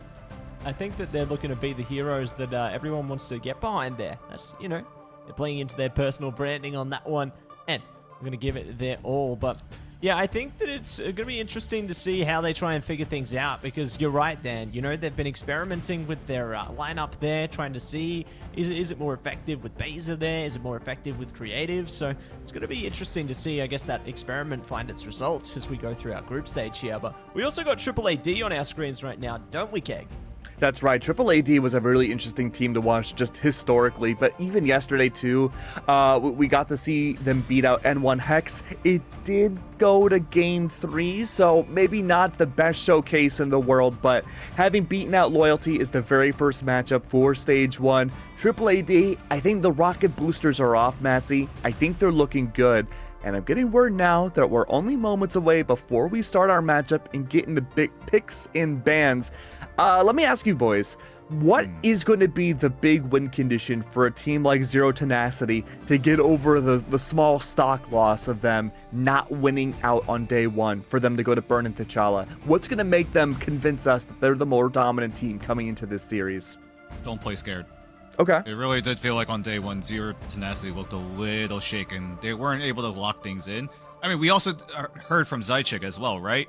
Speaker 7: I think that they're looking to be the heroes that everyone wants to get behind there. That's, they're playing into their personal branding on that one, and I'm going to give it their all. But, yeah, I think that it's going to be interesting to see how they try and figure things out, because you're right, Dan. They've been experimenting with their lineup there, trying to see, is it more effective with Beza there? Is it more effective with creative? So it's going to be interesting to see, I guess, that experiment find its results as we go through our group stage here. But we also got Triple AD on our screens right now, don't we, Keg?
Speaker 5: That's right. Triple AD was a really interesting team to watch just historically, but even yesterday too, we got to see them beat out N1 Hex. It did go to Game 3, so maybe not the best showcase in the world, but having beaten out Loyalty is the very first matchup for Stage 1. Triple AD, I think the rocket boosters are off, Matsy. I think they're looking good. And I'm getting word now that we're only moments away before we start our matchup and get into big picks and bans. Let me ask you boys, what is going to be the big win condition for a team like Zero Tenacity to get over the small stock loss of them not winning out on day one, for them to go to Burn and T'Challa? What's going to make them convince us that they're the more dominant team coming into this series?
Speaker 6: Don't play scared.
Speaker 5: Okay.
Speaker 6: It really did feel like on day one, Zero Tenacity looked a little shaken. They weren't able to lock things in. I mean, we also heard from Zychik as well, right?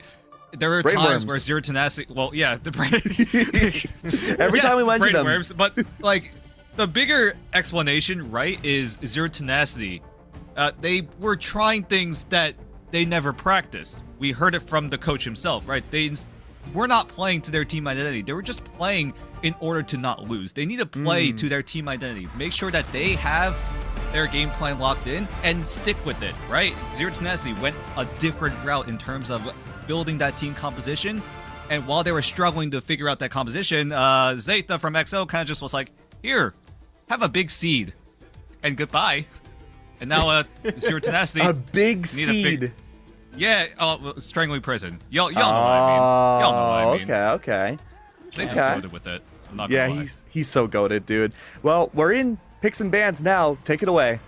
Speaker 6: There were times
Speaker 5: Brainworms.
Speaker 6: where Zero Tenacity, well, yeah, the brain.
Speaker 5: Every time we mention them.
Speaker 6: Brainworms, but like the bigger explanation, right, is Zero Tenacity. They were trying things that they never practiced. We heard it from the coach himself, right? They were not playing to their team identity. They were just playing in order to not lose. They need to play to their team identity. Make sure that they have their game plan locked in and stick with it, right? Zero Tenacity went a different route in terms of building that team composition. And while they were struggling to figure out that composition, Zeta from XO kind of just was like, here, have a big seed and goodbye. And now Zero Tenacity.
Speaker 5: A big
Speaker 6: need to
Speaker 5: seed.
Speaker 6: Yeah, Strangling Prison. Y'all know what I mean. Y'all know what I mean.
Speaker 5: Okay.
Speaker 6: They just goaded with it. I'm not
Speaker 5: Yeah,
Speaker 6: gonna lie.
Speaker 5: he's so goated, dude. Well, we're in picks and bans now. Take it away.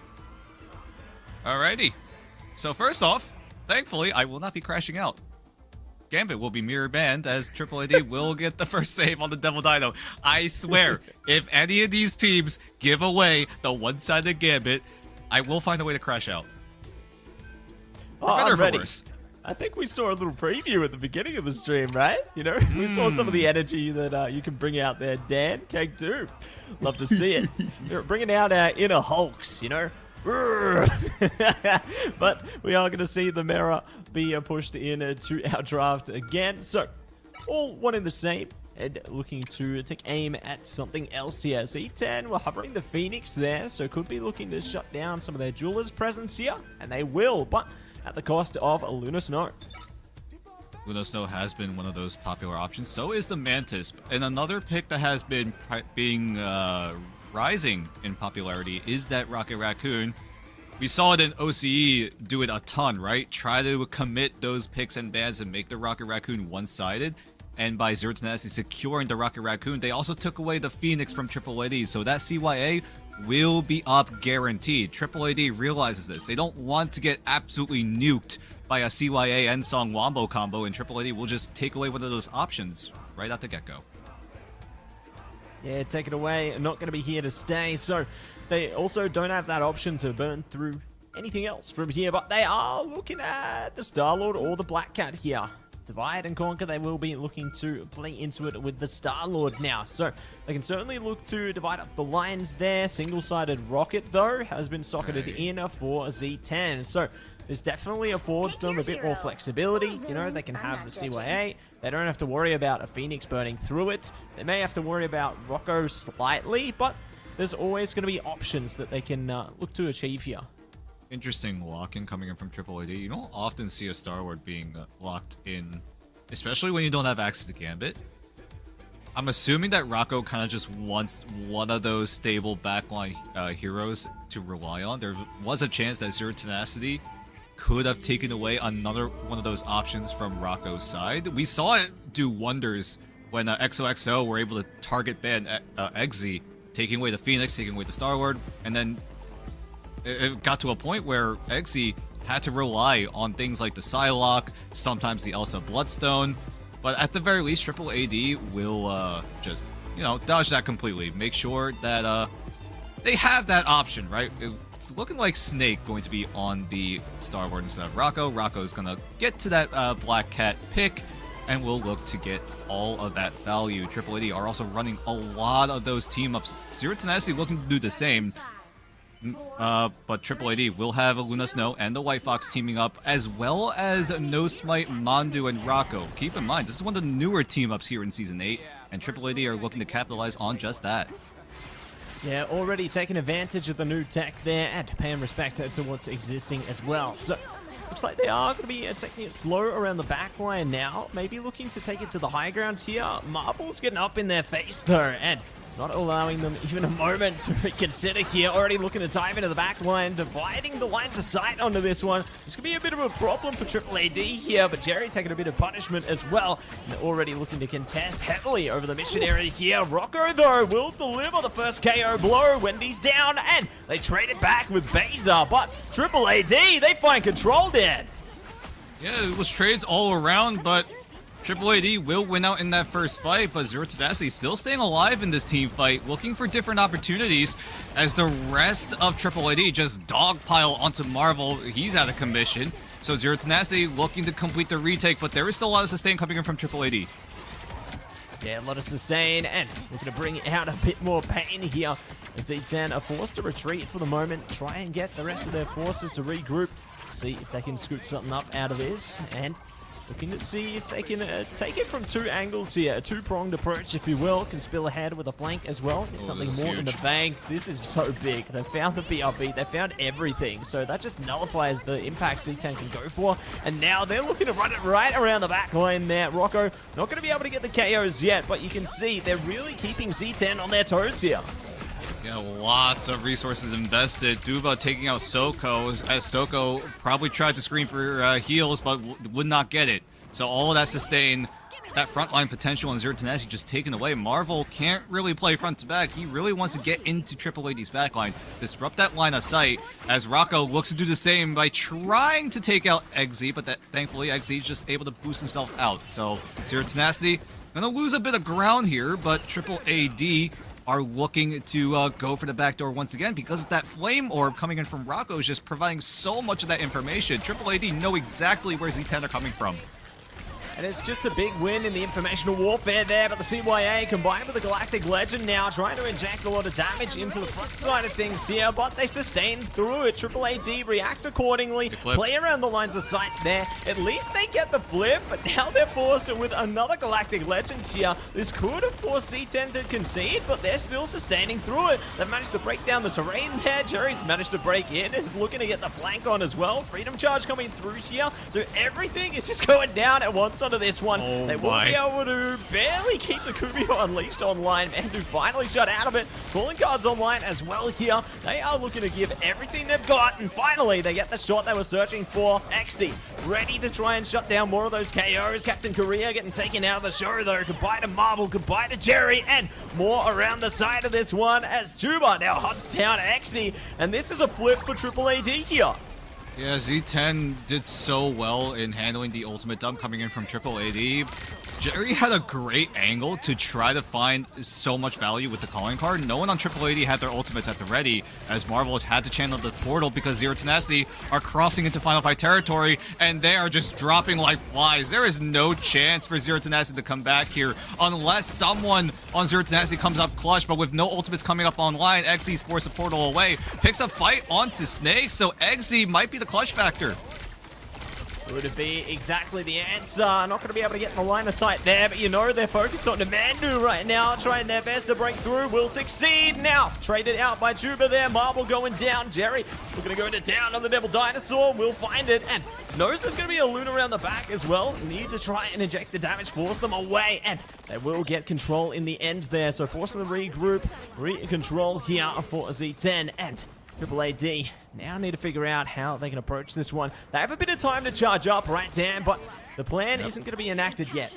Speaker 6: Alrighty. So first off, thankfully, I will not be crashing out. Gambit will be mirror banned, as Triple AD will get the first save on the Devil Dino. I swear, if any of these teams give away the one-sided Gambit, I will find a way to crash out. For better or
Speaker 7: I'm
Speaker 6: for
Speaker 7: ready.
Speaker 6: worse.
Speaker 7: I think we saw a little preview at the beginning of the stream, right? We saw some of the energy that you can bring out there, Dan. Keg too. Love to see it. You're bringing out our inner Hulks, But we are going to see the mirror be pushed in to our draft again. So, all one in the same. And looking to take aim at something else here. C10 were hovering the Phoenix there, so could be looking to shut down some of their Jewelers' presence here. And they will, but at the cost of Luna Snow.
Speaker 6: Luna Snow has been one of those popular options. So is the Mantis. And another pick that has been rising in popularity is that Rocket Raccoon. We saw it in OCE do it a ton, right? Try to commit those picks and bans and make the Rocket Raccoon one-sided. And by Zero Tenacity securing the Rocket Raccoon, they also took away the Phoenix from Triple AD. So that CYA will be up guaranteed. Triple AD realizes this. They don't want to get absolutely nuked by a CYA and Song Wombo combo, and Triple AD will just take away one of those options right at the get-go.
Speaker 7: Yeah, take it away. Not going to be here to stay. So they also don't have that option to burn through anything else from here, but they are looking at the Star-Lord or the Black Cat here. Divide and conquer, they will be looking to play into it with the Star-Lord now. So they can certainly look to divide up the lines there. Single-sided rocket, though, has been socketed in for Z10. So this definitely affords them a bit more flexibility. They can have the CYA. They don't have to worry about a Phoenix burning through it. They may have to worry about Rocco slightly, but there's always going to be options that they can look to achieve here.
Speaker 6: Interesting lock-in coming in from Triple AD. You don't often see a Star-Lord being locked in, especially when you don't have access to Gambit. I'm assuming that Rocco kind of just wants one of those stable backline heroes to rely on. There was a chance that Zero Tenacity could have taken away another one of those options from Rocco's side. We saw it do wonders when XOXO were able to target ban Eggsy, taking away the Phoenix, taking away the Star-Lord, and then it got to a point where Eggsy had to rely on things like the Psylocke, sometimes the Elsa Bloodstone, but at the very least, Triple AD will just, dodge that completely. Make sure that they have that option, right? It's looking like Snake going to be on the Star-Lord instead of Rocco. Rocco's going to get to that Black Cat pick, and we'll look to get all of that value. Triple AD are also running a lot of those team-ups. Zero Tenacity looking to do the same. But Triple AD will have a Luna Snow and the White Fox teaming up, as well as No Smite, Mandu, and Rocco. Keep in mind, this is one of the newer team-ups here in Season 8, and Triple AD are looking to capitalize on just that.
Speaker 7: Yeah, already taking advantage of the new tech there and paying respect to what's existing as well. So, looks like they are going to be taking it slow around the back line now. Maybe looking to take it to the high ground here. Marvel's getting up in their face though, and not allowing them even a moment to reconsider here. Already looking to dive into the back line, dividing the lines of sight onto this one. This could be a bit of a problem for Triple AD here, but Jerry taking a bit of punishment as well. And they're already looking to contest heavily over the missionary here. Rocco, though, will deliver the first KO blow. Wendy's down, and they trade it back with Beza, but Triple AD, they find control there.
Speaker 6: Yeah, it was trades all around, but Triple AD will win out in that first fight, but Zero Tenacity still staying alive in this team fight, looking for different opportunities as the rest of Triple AD just dogpile onto Marvel. He's out of commission. So Zero Tenacity looking to complete the retake, but there is still a lot of sustain coming in from Triple AD.
Speaker 7: Yeah, a lot of sustain, and looking to bring out a bit more pain here. Z10 are forced to retreat for the moment, try and get the rest of their forces to regroup, see if they can scoop something up out of this, and looking to see if they can take it from two angles here. A two-pronged approach, if you will. Can spill ahead with a flank as well. Get something more in the bank. This is so big. They found the BRB. They found everything. So that just nullifies the impact Z10 can go for. And now they're looking to run it right around the back line there. Rocco not going to be able to get the KOs yet, but you can see they're really keeping Z10 on their toes here.
Speaker 6: Yeah, lots of resources invested. Duba taking out Soko, as Soko probably tried to scream for heals, but would not get it. So all of that sustain, that frontline potential, and Zero Tenacity just taken away. Marvel can't really play front to back. He really wants to get into Triple AD's backline, disrupt that line of sight, as Rocco looks to do the same by trying to take out Eggsy, but thankfully Eggsy's just able to boost himself out. So Zero Tenacity gonna lose a bit of ground here, but Triple AD are looking to go for the back door once again, because that flame orb coming in from Rocco is just providing so much of that information. Triple AD know exactly where Z10 are coming from.
Speaker 7: And it's just a big win in the informational warfare there, but the CYA combined with the Galactic Legend now trying to inject a lot of damage into the front side of things here, but they sustain through it. Triple AD react accordingly, play around the lines of sight there. At least they get the flip, but now they're forced with another Galactic Legend here. This could have forced C10 to concede, but they're still sustaining through it. They've managed to break down the terrain there. Jerry's managed to break in, is looking to get the flank on as well. Freedom Charge coming through here, so everything is just going down at once onto this one. They will be able to barely keep the Kubio Unleashed online, and to finally shut out of it. Calling cards online as well here. They are looking to give everything they've got, and finally they get the shot they were searching for. Exy ready to try and shut down more of those KOs. Captain Korea getting taken out of the show though. Goodbye to Marvel, goodbye to Jerry, and more around the side of this one as Juba now hunts down Exy, and this is a flip for Triple AD here.
Speaker 6: Yeah, Z10 did so well in handling the ultimate dump coming in from Triple AD. Jerry had a great angle to try to find so much value with the calling card. No one on Triple AD had their ultimates at the ready, as Marvel had to channel the portal because Zero Tenacity are crossing into Final Fight territory, and they are just dropping like flies. There is no chance for Zero Tenacity to come back here unless someone on Zero Tenacity comes up clutch, but with no ultimates coming up online, Eggsy's forced a portal away, picks a fight onto Snake, so Eggsy might be the clutch factor.
Speaker 7: Would be exactly the answer. Not going to be able to get in the line of sight there, but you know they're focused on Demandu right now, trying their best to break through. Will succeed now. Traded out by Chuba there. Marble going down. Jerry looking to go to town on the Devil Dinosaur. Will find it and knows there's going to be a Luna around the back as well. Need to try and inject the damage, force them away, and they will get control in the end there. So force them to regroup, re-control here for Z10 and Triple AD. Now need to figure out how they can approach this one. They have a bit of time to charge up, right, Dan? But the plan isn't going to be enacted yet.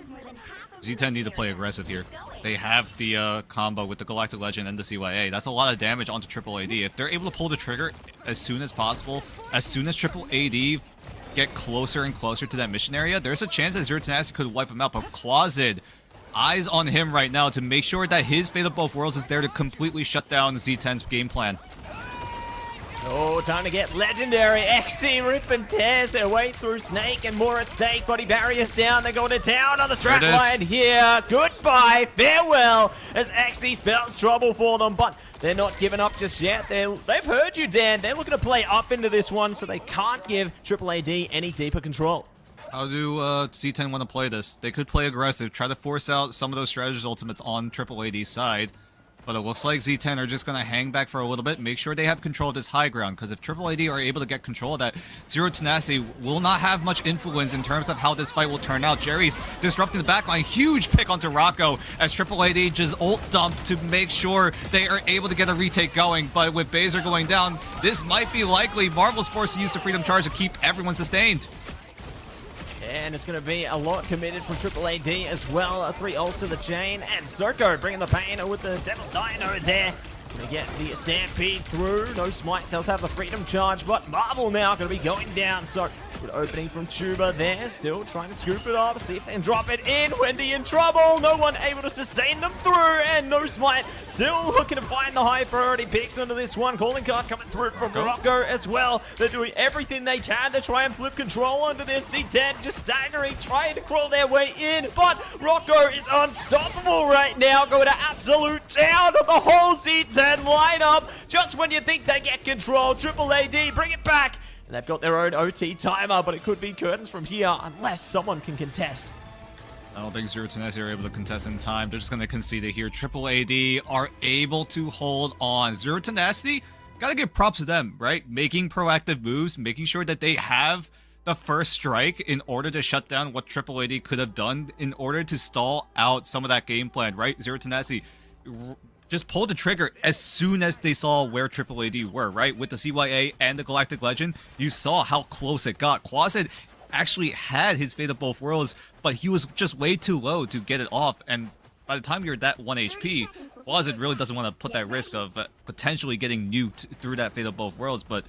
Speaker 6: Z10 need to play aggressive here. They have the combo with the Galactic Legend and the CYA. That's a lot of damage onto Triple AD. If they're able to pull the trigger as soon as possible, as soon as Triple AD get closer and closer to that mission area, there's a chance that Zero Tenacity could wipe him out. But Closet, eyes on him right now to make sure that his Fate of Both Worlds is there to completely shut down Z10's game plan.
Speaker 7: Oh, time to get legendary. XC rip and tears their way through Snake and more at stake. Body barriers down. They're going to town on the strap line here. Goodbye. Farewell as XC spells trouble for them, but they're not giving up just yet. They've heard you, Dan. They're looking to play up into this one, so they can't give Triple AD any deeper control.
Speaker 6: How do Z10 want to play this? They could play aggressive, try to force out some of those strategies ultimates on Triple AD's side. But it looks like Z10 are just going to hang back for a little bit, make sure they have control of this high ground, because if Triple AD are able to get control of that, Zero Tenacity will not have much influence in terms of how this fight will turn out. Jerry's disrupting the backline, huge pick onto Rocco as Triple AD just ult dump to make sure they are able to get a retake going, but with Baser going down, this might be likely. Marvel's forced to use the Freedom Charge to keep everyone sustained.
Speaker 7: And it's going to be a lot committed from Triple AD as well. A 3 ult to the chain. And Zerko bringing the pain with the Devil Dino there. Going to get the Stampede through. No Smite does have the Freedom Charge, but Marvel now going to be going down. So good opening from Chuba there. Still trying to scoop it up. See if they can drop it in. Wendy in trouble. No one able to sustain them through. And no Smite. Still looking to find the high priority picks onto this one. Calling card coming through from Rocco as well. They're doing everything they can to try and flip control onto this. C10 just staggering, trying to crawl their way in. But Rocco is unstoppable right now. Going to absolute town of the whole C10 lineup. Just when you think they get control, Triple AD bring it back. And they've got their own OT timer, but it could be curtains from here unless someone can contest.
Speaker 6: I don't think Zero Tenacity are able to contest in time. They're just going to concede it here. Triple AD are able to hold on. Zero Tenacity, gotta give props to them, right? Making proactive moves, making sure that they have the first strike in order to shut down what Triple AD could have done in order to stall out some of that game plan, right? Zero Tenacity just pulled the trigger as soon as they saw where Triple AD were, right? With the CYA and the Galactic Legend, you saw how close it got. Quasit actually had his Fate of Both Worlds, but he was just way too low to get it off, and by the time you're at that 1 HP, Quasit really doesn't want to put that risk of potentially getting nuked through that Fate of Both Worlds, but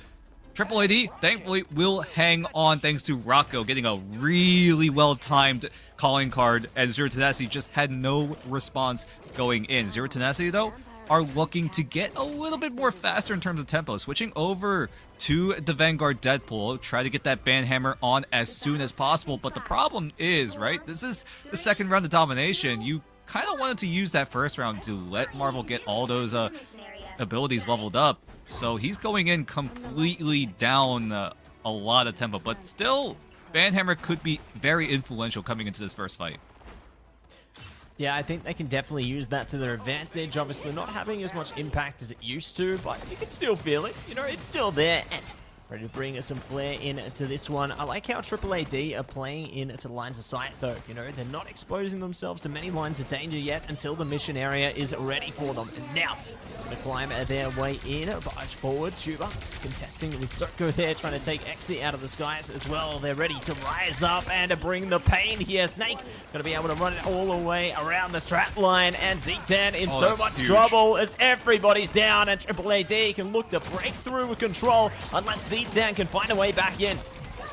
Speaker 6: Triple AD, thankfully, will hang on thanks to Rocco getting a really well-timed calling card, and Zero Tenacity just had no response going in. Zero Tenacity, though, are looking to get a little bit more faster in terms of tempo, switching over to the Vanguard Deadpool, try to get that Banhammer on as soon as possible, but the problem is, right, this is the second round of domination. You kind of wanted to use that first round to let Marvel get all those abilities leveled up, so he's going in completely down a lot of tempo, but still, Banhammer could be very influential coming into this first fight.
Speaker 7: Yeah, I think they can definitely use that to their advantage. Obviously not having as much impact as it used to, but you can still feel it. You know, it's still there. And ready to bring some flair into this one. I like how Triple AD are playing into lines of sight, though. You know, they're not exposing themselves to many lines of danger yet until the mission area is ready for them. And now, going to climb their way in, barge forward. Chuba contesting with Zerko there, trying to take Exi out of the skies as well. They're ready to rise up and to bring the pain here. Snake going to be able to run it all the way around the strap line, and Z10 in so much trouble as everybody's down, and Triple AD can look to break through with control unless Z10 can find a way back in.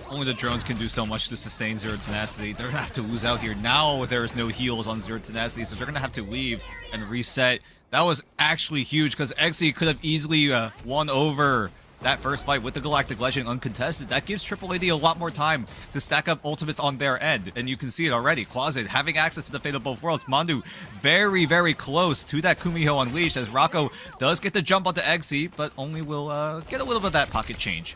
Speaker 6: Only the drones can do so much to sustain Zero Tenacity. They're gonna have to lose out here. Now there is no heals on Zero Tenacity, so they're gonna have to leave and reset. That was actually huge because Exi could have easily won over that first fight with the Galactic Legend uncontested. That gives Triple AD a lot more time to stack up ultimates on their end, and you can see it already. Quasit having access to the Fate of Both Worlds. Mandu very, very close to that Kumiho Unleashed as Rocco does get the jump onto Exi, but only will get a little bit of that pocket change.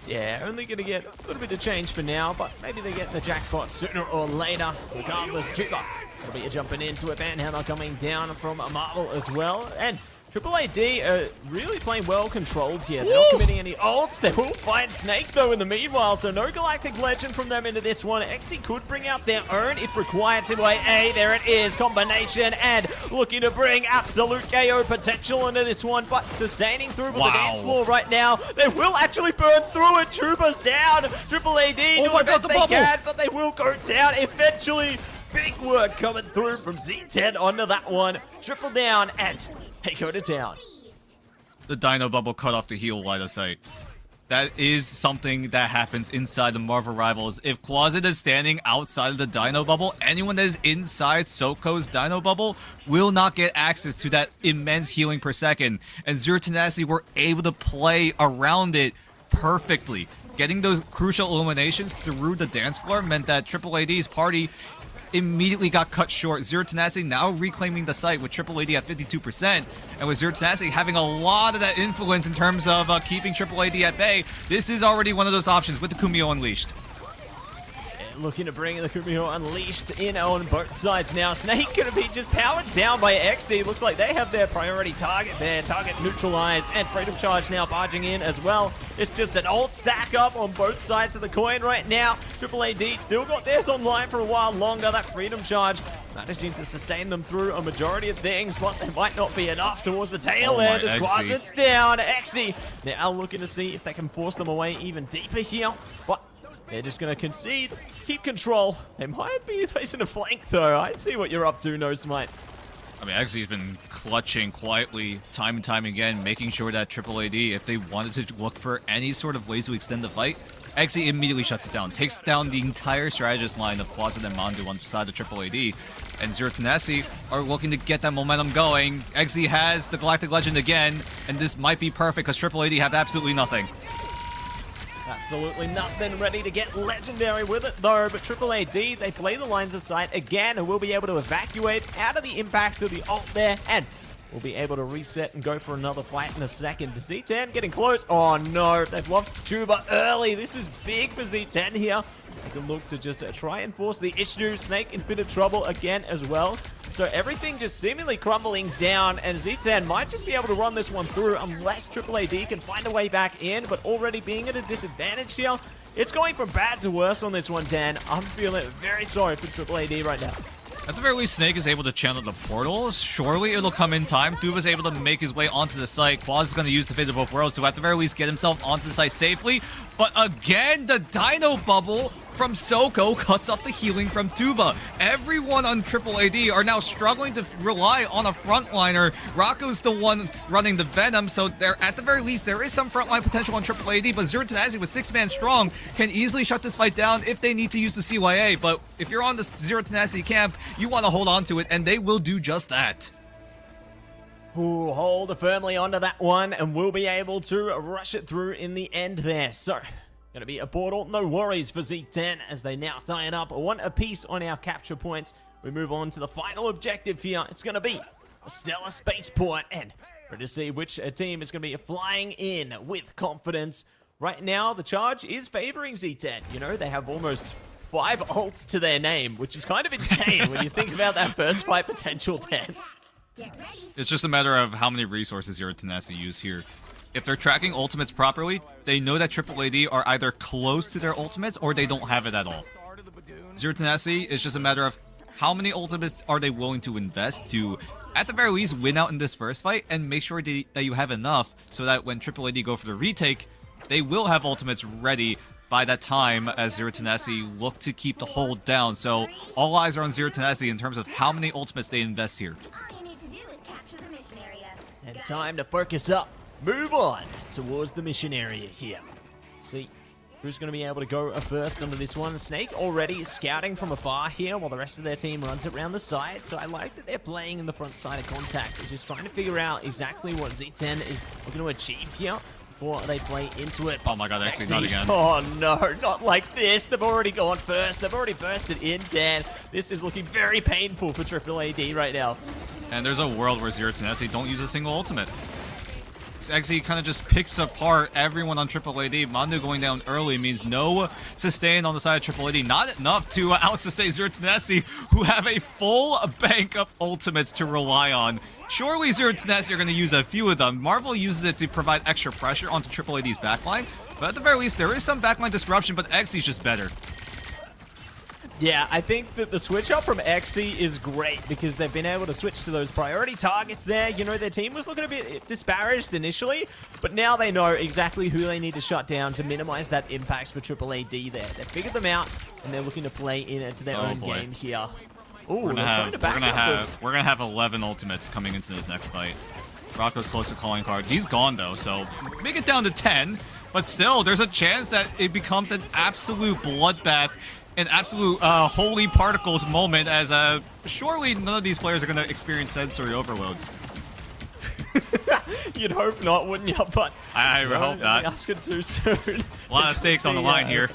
Speaker 7: Yeah, only going to get a little bit of change for now, but maybe they get the jackpot sooner or later. Regardless, Juba will be jumping into it. Banhammer coming down from Marvel as well. And Triple AD are really playing well controlled here. They're not committing any ults. They will find Snake though in the meanwhile, so no Galactic Legend from them into this one. XC could bring out their own if required. CYA, there it is. Combination and looking to bring absolute KO potential into this one, but sustaining through with the dance floor right now. They will actually burn through it. Chuba's down. Triple AD doing
Speaker 6: my
Speaker 7: the best
Speaker 6: God, the
Speaker 7: they
Speaker 6: bubble.
Speaker 7: can, but they will go down eventually. Big work coming through from Z10 onto that one. Triple down and they go to town.
Speaker 6: The Dino Bubble cut off the heal line of sight. That is something that happens inside the Marvel Rivals. If Quasit is standing outside of the Dino Bubble, anyone that is inside Soko's Dino Bubble will not get access to that immense healing per second. And Zero Tenacity were able to play around it perfectly. Getting those crucial eliminations through the dance floor meant that Triple AD's party immediately got cut short. Zero Tenacity now reclaiming the site with Triple AD at 52%, and with Zero Tenacity having a lot of that influence in terms of keeping Triple AD at bay, this is already one of those options with the Kumio Unleashed.
Speaker 7: Looking to bring the Kumio Unleashed in on both sides now. Snake going to be just powered down by XC. Looks like they have their priority target there. Target neutralized, and Freedom Charge now barging in as well. It's just an ult stack up on both sides of the coin right now. Triple AD still got theirs online for a while longer. That Freedom Charge managing to sustain them through a majority of things, but there might not be enough towards the tail end. As Quasit's down. XC now looking to see if they can force them away even deeper here, but they're just going to concede, keep control. They might be facing a flank, though. I see what you're up to, No Smite.
Speaker 6: I mean, XC's been clutching quietly time and time again, making sure that Triple AD, if they wanted to look for any sort of ways to extend the fight, XC immediately shuts it down, takes down the entire strategist line of Quasit and Mandu on the side of Triple AD, and Zero Tenacity are looking to get that momentum going. XC has the Galactic Legend again, and this might be perfect because Triple AD have absolutely nothing.
Speaker 7: Absolutely nothing ready to get legendary with it, though. But Triple AD, they play the lines of sight again and will be able to evacuate out of the impact of the ult there. And we'll be able to reset and go for another fight in a second. Z10 getting close. Oh, no. They've lost Chuba early. This is big for Z10 here. They can look to just try and force the issue. Snake in a bit of trouble again as well. So everything just seemingly crumbling down, and Z10 might just be able to run this one through unless Triple AD can find a way back in, but already being at a disadvantage here. It's going from bad to worse on this one, Dan. I'm feeling very sorry for Triple AD right now.
Speaker 6: At the very least, Snake is able to channel the portals. Surely it'll come in time. Duva's able to make his way onto the site. Quaz is going to use the Fate of Both Worlds to at the very least get himself onto the site safely. But again, the Dino Bubble from Soko cuts off the healing from Tuba. Everyone on Triple AD are now struggling to rely on a frontliner. Rocco's the one running the Venom, so there, at the very least, there is some frontline potential on Triple AD, but Zero Tenacity with 6-man strong can easily shut this fight down if they need to use the CYA. But if you're on the Zero Tenacity camp, you want to hold on to it, and they will do just that.
Speaker 7: Ooh, hold firmly onto that one, and we'll be able to rush it through in the end there. So, gonna be a portal, no worries for Z10 as they now tie it up one apiece on our capture points. We move on to the final objective here. It's gonna be a stellar spaceport, and we're to see which team is gonna be flying in with confidence. Right now, the charge is favoring Z10. You know, they have almost 5 ults to their name, which is kind of insane when you think about that first fight potential, Dan.
Speaker 6: It's just a matter of how many resources Zero Tenacity use here. If they're tracking ultimates properly, they know that Triple AD are either close to their ultimates or they don't have it at all. Zero Tenacity is just a matter of how many ultimates are they willing to invest to, at the very least, win out in this first fight and make sure that you have enough so that when Triple AD go for the retake, they will have ultimates ready by that time as Zero Tenacity look to keep the hold down. So all eyes are on Zero Tenacity in terms of how many ultimates they invest here.
Speaker 7: And time to focus up. Move on towards the mission area here. See who's going to be able to go first onto this one. Snake already scouting from afar here while the rest of their team runs around the side. So I like that they're playing in the front side of contact. They're just trying to figure out exactly what Z10 is looking to achieve here before they play into it.
Speaker 6: Oh my god, actually not again.
Speaker 7: Oh no, not like this. They've already gone first. They've already bursted in, Dan. This is looking very painful for Triple AD right now.
Speaker 6: And there's a world where Zero Tenacity don't use a single ultimate. Exi kind of just picks apart everyone on Triple AD. Mandu going down early means no sustain on the side of Triple AD. Not enough to out-sustain Zero Tenacity, who have a full bank of ultimates to rely on. Surely Zero Tenacity are going to use a few of them. Marvel uses it to provide extra pressure onto Triple AD's backline. But at the very least, there is some backline disruption, but Exi's just better.
Speaker 7: Yeah, I think that the switch up from Exi is great because they've been able to switch to those priority targets there. You know, their team was looking a bit disparaged initially, but now they know exactly who they need to shut down to minimize that impact for Triple AD there. They've figured them out, and they're looking to play into their own game here. Ooh,
Speaker 6: We're gonna have 11 ultimates coming into this next fight. Rocco's close to calling card. He's gone though, so make it down to 10. But still, there's a chance that it becomes an absolute bloodbath, an absolute holy particles moment, as surely none of these players are going to experience sensory overload.
Speaker 7: You'd hope not, wouldn't you? But
Speaker 6: I hope not.
Speaker 7: Asking too soon.
Speaker 6: A lot of stakes on the line here.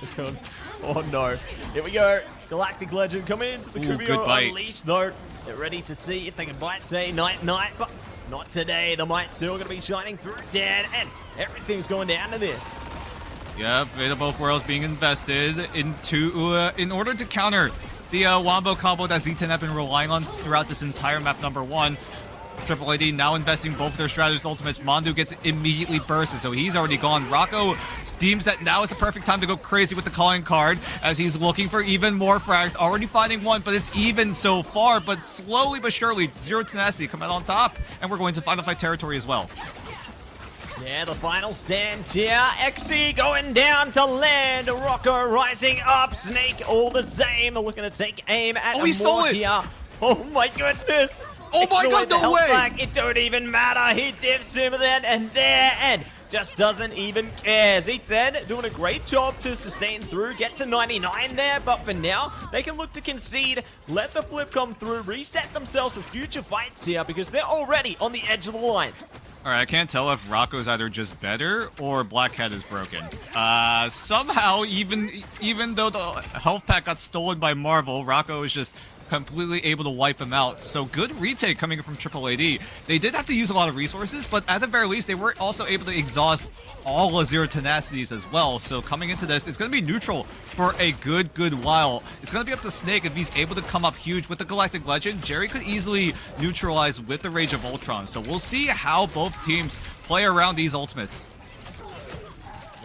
Speaker 7: Oh no. Here we go. Galactic Legend coming into the
Speaker 6: Good
Speaker 7: Kubio
Speaker 6: bite.
Speaker 7: Unleashed though. They're ready to see if they can bite, say night, but not today. The Might's still going to be shining through dead, and everything's going down to this.
Speaker 6: Yeah, Fate of Both Worlds being invested into in order to counter the Wombo combo that Z10 have been relying on throughout this entire map number 1. Triple AD now investing both their strategist ultimates. Mandu gets immediately bursted, so he's already gone. Rocco deems that now is the perfect time to go crazy with the calling card as he's looking for even more frags. Already finding one, but it's even so far. But slowly but surely, Zero Tenacity come out on top, and we're going to Final Fight territory as well.
Speaker 7: Yeah, the final stand here. Exi going down to land. Rocco rising up. Snake all the same. Looking to take aim at
Speaker 6: he stole it.
Speaker 7: here. Oh my goodness.
Speaker 6: Oh my
Speaker 7: Ignore
Speaker 6: God,
Speaker 7: the
Speaker 6: no
Speaker 7: health
Speaker 6: way.
Speaker 7: pack. It don't even matter. He dips him then and there and just doesn't even care. Z10 doing a great job to sustain through, get to 99 there, but for now, they can look to concede, let the flip come through, reset themselves for future fights here because they're already on the edge of the line.
Speaker 6: Alright, I can't tell if Rocco's either just better or Black Cat is broken. Somehow, even though the health pack got stolen by Marvel, Rocco is just completely able to wipe him out. So good retake coming from Triple AD. They did have to use a lot of resources, but at the very least, they were also able to exhaust all of Zero Tenacities as well. So coming into this, it's going to be neutral for a good while. It's going to be up to Snake if he's able to come up huge with the Galactic Legend. Jerry could easily neutralize with the Rage of Ultron. So we'll see how both teams play around these ultimates.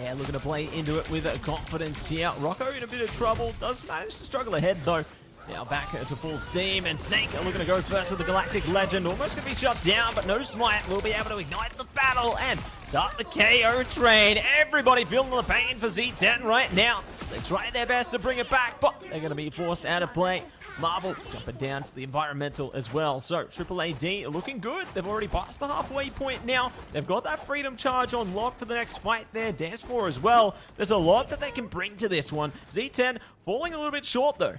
Speaker 7: Yeah, looking to play into it with confidence here. Rocco in a bit of trouble, does manage to struggle ahead though. Now back to full steam, and Snake are looking to go first with the Galactic Legend. Almost going to be shut down, but no Smite will be able to ignite the battle and start the KO train. Everybody feeling the pain for Z10 right now. They try their best to bring it back, but they're going to be forced out of play. Marvel jumping down to the environmental as well. So Triple AD looking good. They've already passed the halfway point now. They've got that freedom charge on lock for the next fight there. Dance Floor as well. There's a lot that they can bring to this one. Z10 falling a little bit short though.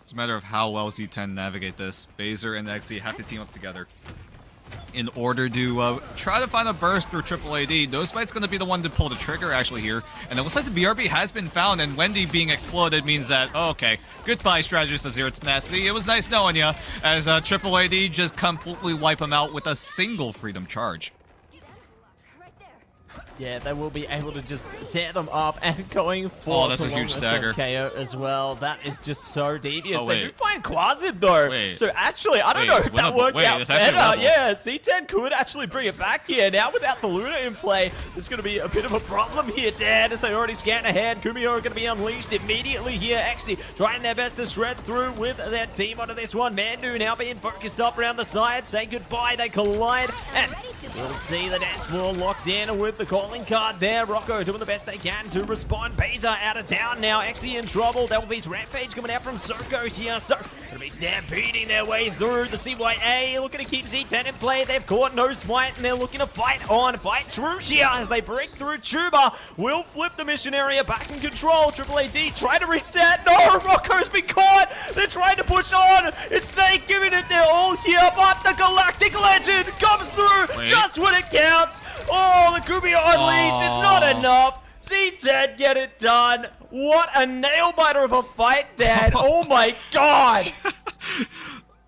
Speaker 6: It's a matter of how well Z10 navigate this. Baser and Exi have to team up together in order to try to find a burst through Triple AD. Nosebite's going to be the one to pull the trigger actually here. And it looks like the BRB has been found, and Wendy being exploded means that, oh, okay, goodbye strategist of Zero Tenacity. It was nice knowing ya, as Triple AD just completely wipe him out with a single freedom charge.
Speaker 7: Yeah, they will be able to just tear them up and going for
Speaker 6: Oh, that's a huge stagger.
Speaker 7: KO as well. That is just so devious.
Speaker 6: Oh,
Speaker 7: They do
Speaker 6: wait.
Speaker 7: find Quasid though.
Speaker 6: Wait.
Speaker 7: So actually, I don't
Speaker 6: Wait,
Speaker 7: know
Speaker 6: it's
Speaker 7: if that
Speaker 6: winnable.
Speaker 7: worked
Speaker 6: Wait,
Speaker 7: out
Speaker 6: it's actually
Speaker 7: better.
Speaker 6: winnable.
Speaker 7: Yeah, C10 could actually bring it back here. Now without the Luna in play, there's going to be a bit of a problem here, Dad, as they already scan ahead. Kumio are going to be unleashed immediately here. Actually trying their best to shred through with their team onto this one. Mandu now being focused up around the side. Say goodbye. They collide, and we'll see the dance floor locked in with the calling card there. Rocco doing the best they can to respond. Beza out of town now. Actually in trouble. That will be Rampage coming out from Soko here. So gonna be stampeding their way through the CYA. Looking to keep Z10 in play. They've caught no Smite, and they're looking to fight true here as they break through. Tuba will flip the mission area back in control. Triple AD try to reset. No, Rocco's been caught. They're trying to push on. It's Snake giving it their all here, but the Galactic Legend comes through just when it counts. Oh, the Kubio Unleashed is not enough. Z10 get it done. What a nail biter of a fight, Dad. Oh my god.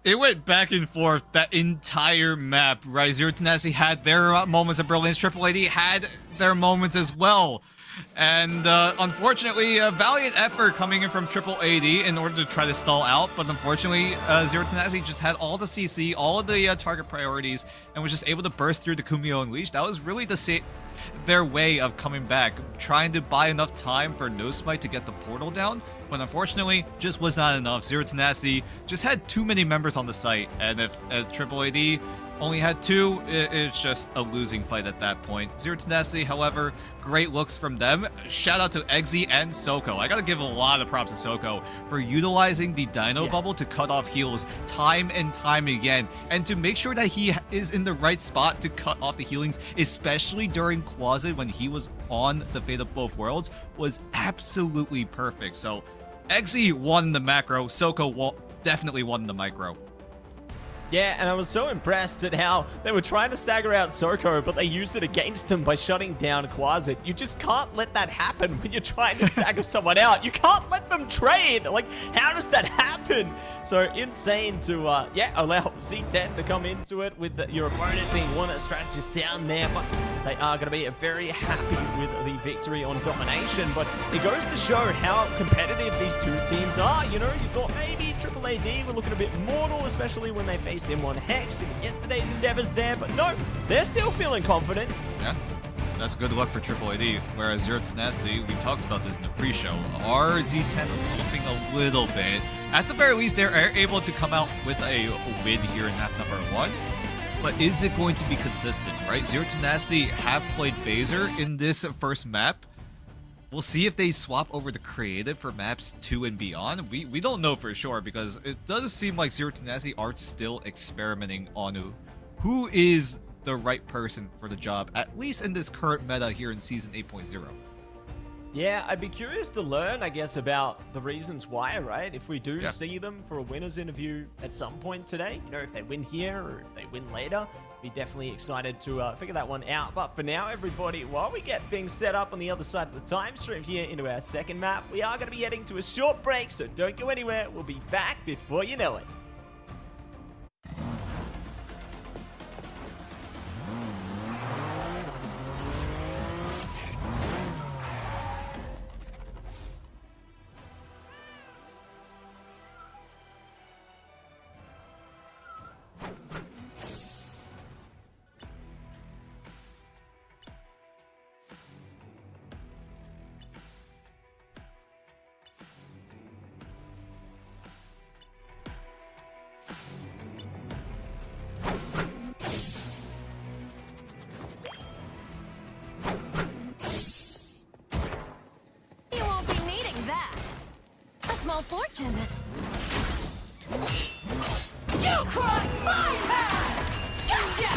Speaker 6: It went back and forth that entire map, right? Zero Tenacity had their moments of brilliance. Triple AD had their moments as well. And unfortunately, a valiant effort coming in from Triple AD in order to try to stall out. But unfortunately, Zero Tenacity just had all the CC, all of the target priorities, and was just able to burst through the Kumio Unleashed. That was really their way of coming back, trying to buy enough time for No Smite to get the portal down. But unfortunately, just was not enough. Zero Tenacity just had too many members on the site. And if Triple AD only had 2, it's just a losing fight at that point. Zero Tenacity, however, great looks from them. Shout out to Eggsy and Soko. I gotta give a lot of props to Soko for utilizing the Dino Bubble to cut off heals time and time again, and to make sure that he is in the right spot to cut off the healings, especially during Quasit when he was on the Fate of Both Worlds, was absolutely perfect. So Eggsy won the macro, Soko definitely won the micro.
Speaker 7: Yeah, and I was so impressed at how they were trying to stagger out Soko, but they used it against them by shutting down Quasit. You just can't let that happen when you're trying to stagger someone out. You can't let them trade. Like, how does that happen? So insane to, allow Z10 to come into it with your opponent being one strategist down there, but they are going to be very happy with the victory on domination. But it goes to show how competitive these two teams are. You know, you thought maybe Triple AD were looking a bit mortal, especially when they faced M1 Hex in yesterday's endeavors there, but no, they're still feeling confident.
Speaker 6: Yeah, that's good luck for Triple AD, whereas Zero Tenacity, we talked about this in the pre-show, RZ10 slipping a little bit. At the very least, they're able to come out with a win here in map number 1, but is it going to be consistent, right? Zero Tenacity have played Baser in this first map. We'll see if they swap over to creative for maps 2 and beyond. We don't know for sure, because it does seem like Zero Tenacity are still experimenting on who is the right person for the job, at least in this current meta here in Season 8.0.
Speaker 7: Yeah, I'd be curious to learn, I guess, about the reasons why, right? If we do see them for a winner's interview at some point today, you know, if they win here or if they win later, be definitely excited to figure that one out. But for now, everybody, while we get things set up on the other side of the time stream here into our second map, we are going to be heading to a short break, so don't go anywhere. We'll be back before you know it.
Speaker 1: Fortune. You crossed my path! Gotcha!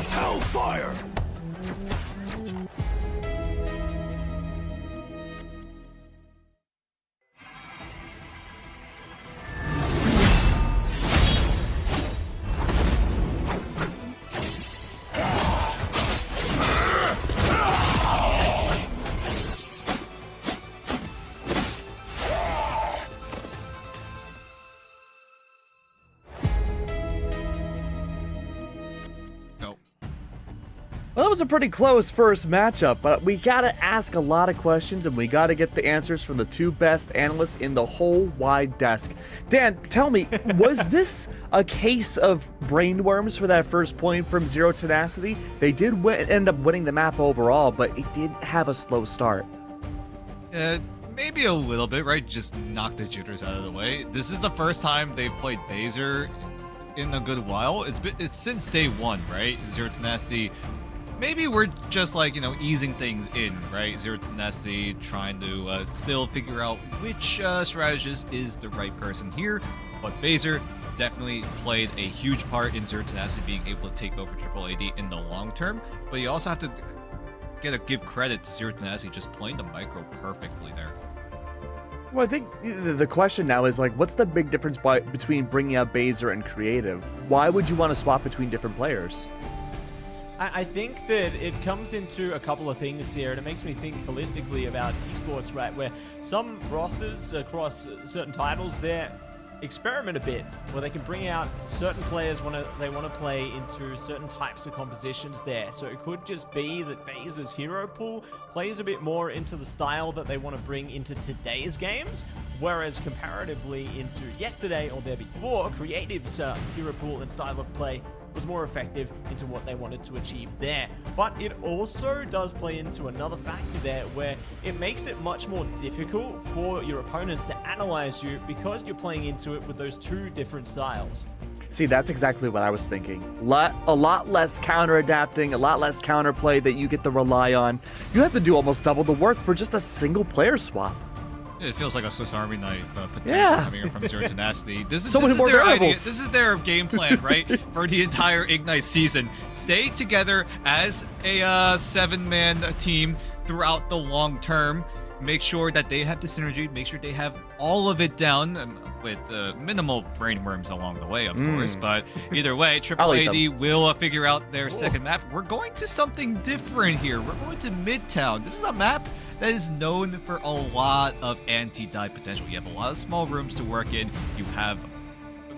Speaker 8: Hellfire!
Speaker 5: Well, that was a pretty close first matchup, but we gotta ask a lot of questions and we gotta get the answers from the two best analysts in the whole wide desk. Dan, tell me, was this a case of brainworms for that first point from Zero Tenacity? They did end up winning the map overall, but it did have a slow start.
Speaker 6: Maybe a little bit, right? Just knock the jitters out of the way. This is the first time they've played Baser in a good while. It's since day 1, right? Zero Tenacity. Maybe we're just like, you know, easing things in, right? Zero Tenacity trying to still figure out which strategist is the right person here. But Baser, definitely played a huge part in Zero Tenacity being able to take over Triple AD in the long term, but you also have to give credit to Zero Tenacity just playing the micro perfectly there.
Speaker 5: Well, I think the question now is like, what's the big difference between bringing out Baser and Creative? Why would you want to swap between different players?
Speaker 7: I think that it comes into a couple of things here, and it makes me think holistically about esports, right? Where some rosters across certain titles, they experiment a bit, where they can bring out certain players they want to play into certain types of compositions there. So it could just be that Baser's hero pool plays a bit more into the style that they want to bring into today's games, whereas comparatively into yesterday or there before, Creative's hero pool and style of play was more effective into what they wanted to achieve there. But it also does play into another factor there where it makes it much more difficult for your opponents to analyze you because you're playing into it with those two different styles.
Speaker 5: See, that's exactly what I was thinking. A lot less counter-adapting, a lot less counterplay that you get to rely on. You have to do almost double the work for just a single player swap.
Speaker 6: It feels like a Swiss Army knife potential coming from Zero Tenacity. This is
Speaker 5: So many more
Speaker 6: their idea.
Speaker 5: variables.
Speaker 6: This is their game plan, right? For the entire Ignite season. Stay together as a 7-man team throughout the long term. Make sure that they have the synergy. Make sure they have all of it down with minimal brain worms along the way, of course. But either way, Triple
Speaker 5: I'll eat
Speaker 6: AD will figure out their second map. We're going to something different here. We're going to Midtown. This is a map that is known for a lot of anti-dive potential. You have a lot of small rooms to work in. You have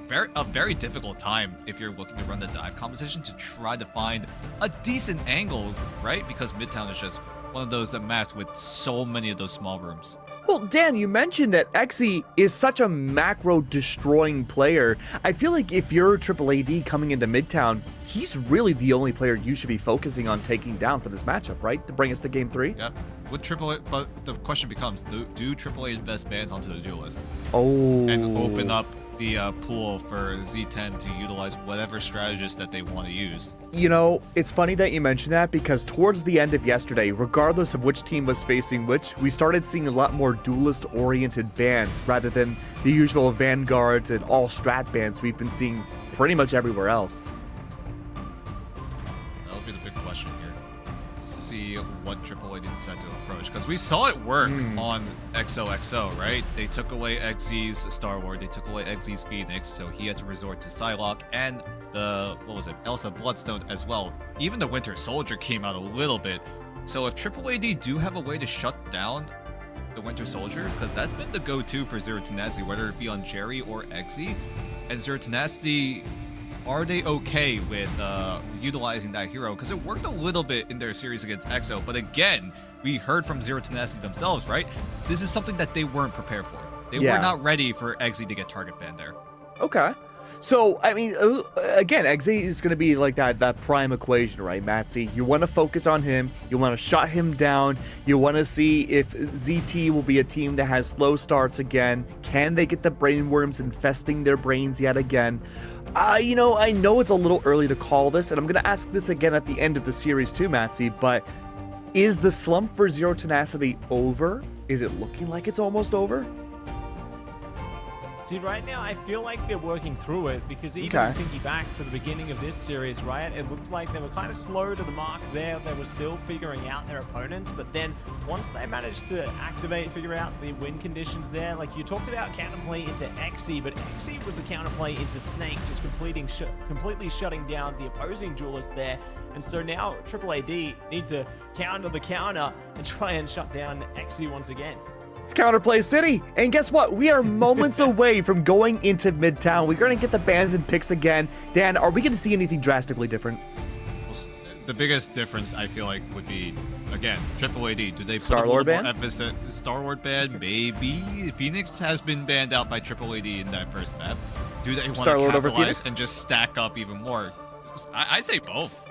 Speaker 6: a very difficult time if you're looking to run the dive competition to try to find a decent angle, right? Because Midtown is just one of those maps with so many of those small rooms.
Speaker 5: Well, Dan, you mentioned that Xe is such a macro-destroying player. I feel like if you're Triple AD coming into Midtown, he's really the only player you should be focusing on taking down for this matchup, right? To bring us to Game 3?
Speaker 6: Yep. With AAA, but the question becomes, do AAA invest bans onto the duelist
Speaker 5: Oh.
Speaker 6: and open up the pool for Z10 to utilize whatever strategist that they want to use?
Speaker 5: You know, it's funny that you mentioned that because towards the end of yesterday, regardless of which team was facing which, we started seeing a lot more duelist-oriented bans rather than the usual Vanguards and all strat bans we've been seeing pretty much everywhere else.
Speaker 6: That'll be the big question here. We'll see what AAA decide to approach, because we saw it work on XOXO, right? They took away XZ's Star-Lord, they took away XZ's Phoenix, so he had to resort to Psylocke and the, Elsa Bloodstone as well. Even the Winter Soldier came out a little bit. So if AAAD do have a way to shut down the Winter Soldier, because that's been the go-to for Zero Tenacity, whether it be on Jerry or XZ, and Zero Tenacity, are they okay with utilizing that hero? Because it worked a little bit in their series against EXO, but again, we heard from Zero Tenacity themselves, right? This is something that they weren't prepared for. They were not ready for XZ to get target banned there.
Speaker 5: Okay. So, I mean, again, XZ is going to be like that prime equation, right, Matsy? You want to focus on him. You want to shut him down. You want to see if ZT will be a team that has slow starts again. Can they get the brainworms infesting their brains yet again? You know, I know it's a little early to call this, and I'm going to ask this again at the end of the series too, Matsy, but is the slump for Zero Tenacity over? Is it looking like it's almost over?
Speaker 7: See, right now, I feel like they're working through it because even thinking back to the beginning of this series, right, it looked like they were kind of slow to the mark there. They were still figuring out their opponents, but then once they managed to figure out the win conditions there, like you talked about counterplay into Xe, but Xe was the counterplay into Snake, just completely shutting down the opposing duelist there. And so now AAAD need to counter the counter and try and shut down Xe once again.
Speaker 5: It's Counterplay City, and guess what? We are moments away from going into Midtown. We're going to get the bans and picks again. Dan, are we going to see anything drastically different?
Speaker 6: Well, the biggest difference, I feel like, would be, again, AAAD. Do they put
Speaker 5: Star-Lord
Speaker 6: a little
Speaker 5: ban?
Speaker 6: more emphasis? Star-Lord ban? Maybe. Phoenix has been banned out by AAAD in that first map. Do they want to
Speaker 5: Star-Lord over
Speaker 6: capitalize
Speaker 5: Phoenix?
Speaker 6: and just stack up even more? I'd say both.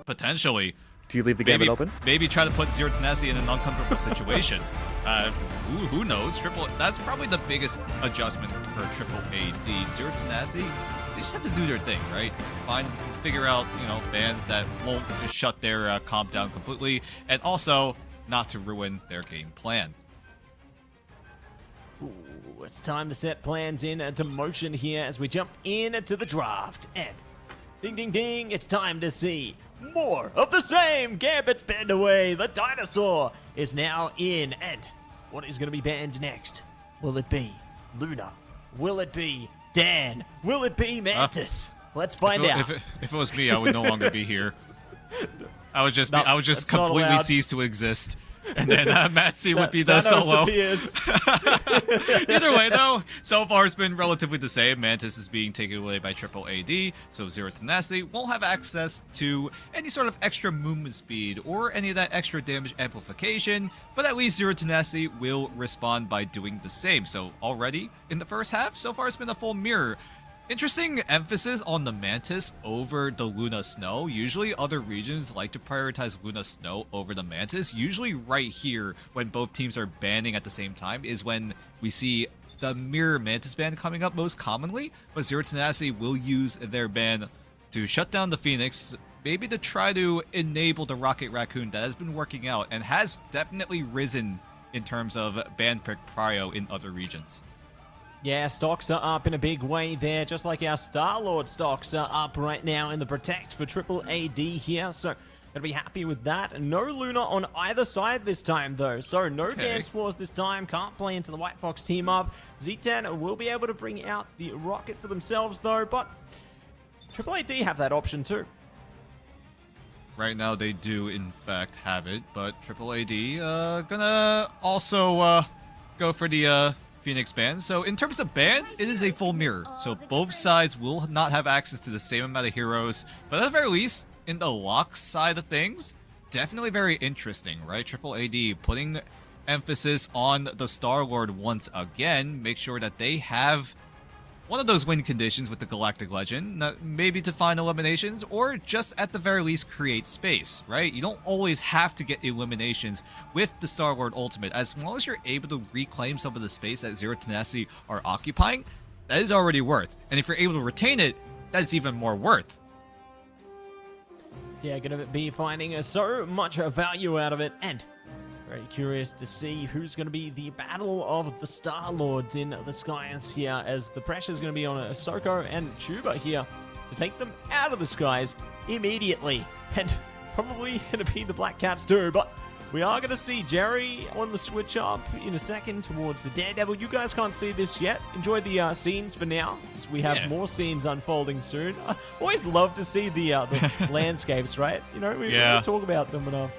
Speaker 6: Potentially.
Speaker 5: Do you leave the gambit open?
Speaker 6: Maybe try to put Zero Tenacity in an uncomfortable situation. Who knows? That's probably the biggest adjustment for AAAD. Zero Tenacity, they just have to do their thing, right? Figure out, bans that won't shut their comp down completely, and also not to ruin their game plan.
Speaker 7: it's time to set plans into motion here as we jump into the draft. And ding, ding, ding, it's time to see more of the same. Gambit's banned away. The dinosaur is now in. And what is going to be banned next? Will it be Luna? Will it be Dan? Will it be Mantis? Let's find out.
Speaker 6: If it was me, I would no longer be here. I would just
Speaker 7: No,
Speaker 6: I would just
Speaker 7: that's not
Speaker 6: completely
Speaker 7: allowed.
Speaker 6: cease to exist. And then Matsy would be the
Speaker 7: Thanos
Speaker 6: solo.
Speaker 7: appears.
Speaker 6: Either way, though, so far it's been relatively the same. Mantis is being taken away by Triple AD, so Zero Tenacity won't have access to any sort of extra movement speed or any of that extra damage amplification, but at least Zero Tenacity will respond by doing the same. So already in the first half, so far it's been a full mirror. Interesting emphasis on the Mantis over the Luna Snow. Usually other regions like to prioritize Luna Snow over the Mantis. Usually right here, when both teams are banning at the same time, is when we see the Mirror Mantis ban coming up most commonly. But Zero Tenacity will use their ban to shut down the Phoenix, maybe to try to enable the Rocket Raccoon that has been working out and has definitely risen in terms of ban pick prio in other regions.
Speaker 7: Yeah, stocks are up in a big way there, just like our Star-Lord stocks are up right now in the Protect for Triple AD here, so gonna be happy with that. No Luna on either side this time, though, so no dance floors this time. Can't play into the White Fox team up. Z10 will be able to bring out the rocket for themselves, though, but Triple AD have that option, too.
Speaker 6: Right now they do in fact have it, but Triple AD gonna also go for the Phoenix ban. So in terms of bans, it is a full mirror. So both sides will not have access to the same amount of heroes, but at the very least, in the lock side of things, definitely very interesting, right? Triple AD putting emphasis on the Star-Lord once again, make sure that they have one of those win conditions with the Galactic Legend, maybe to find eliminations, or just at the very least create space, right? You don't always have to get eliminations with the Star-Lord Ultimate. As long as you're able to reclaim some of the space that Zero Tenacity are occupying, that is already worth. And if you're able to retain it, that is even more worth.
Speaker 7: Yeah, gonna be finding so much value out of it, and very curious to see who's going to be the battle of the Star-Lords in the skies here, as the pressure is going to be on Ahsoka and Chuba here to take them out of the skies immediately. And probably going to be the Black Cats too, but we are going to see Jerry on the switch up in a second towards the Daredevil. You guys can't see this yet. Enjoy the scenes for now, as we have more scenes unfolding soon. I always love to see the landscapes, right? You know, we talk about them enough.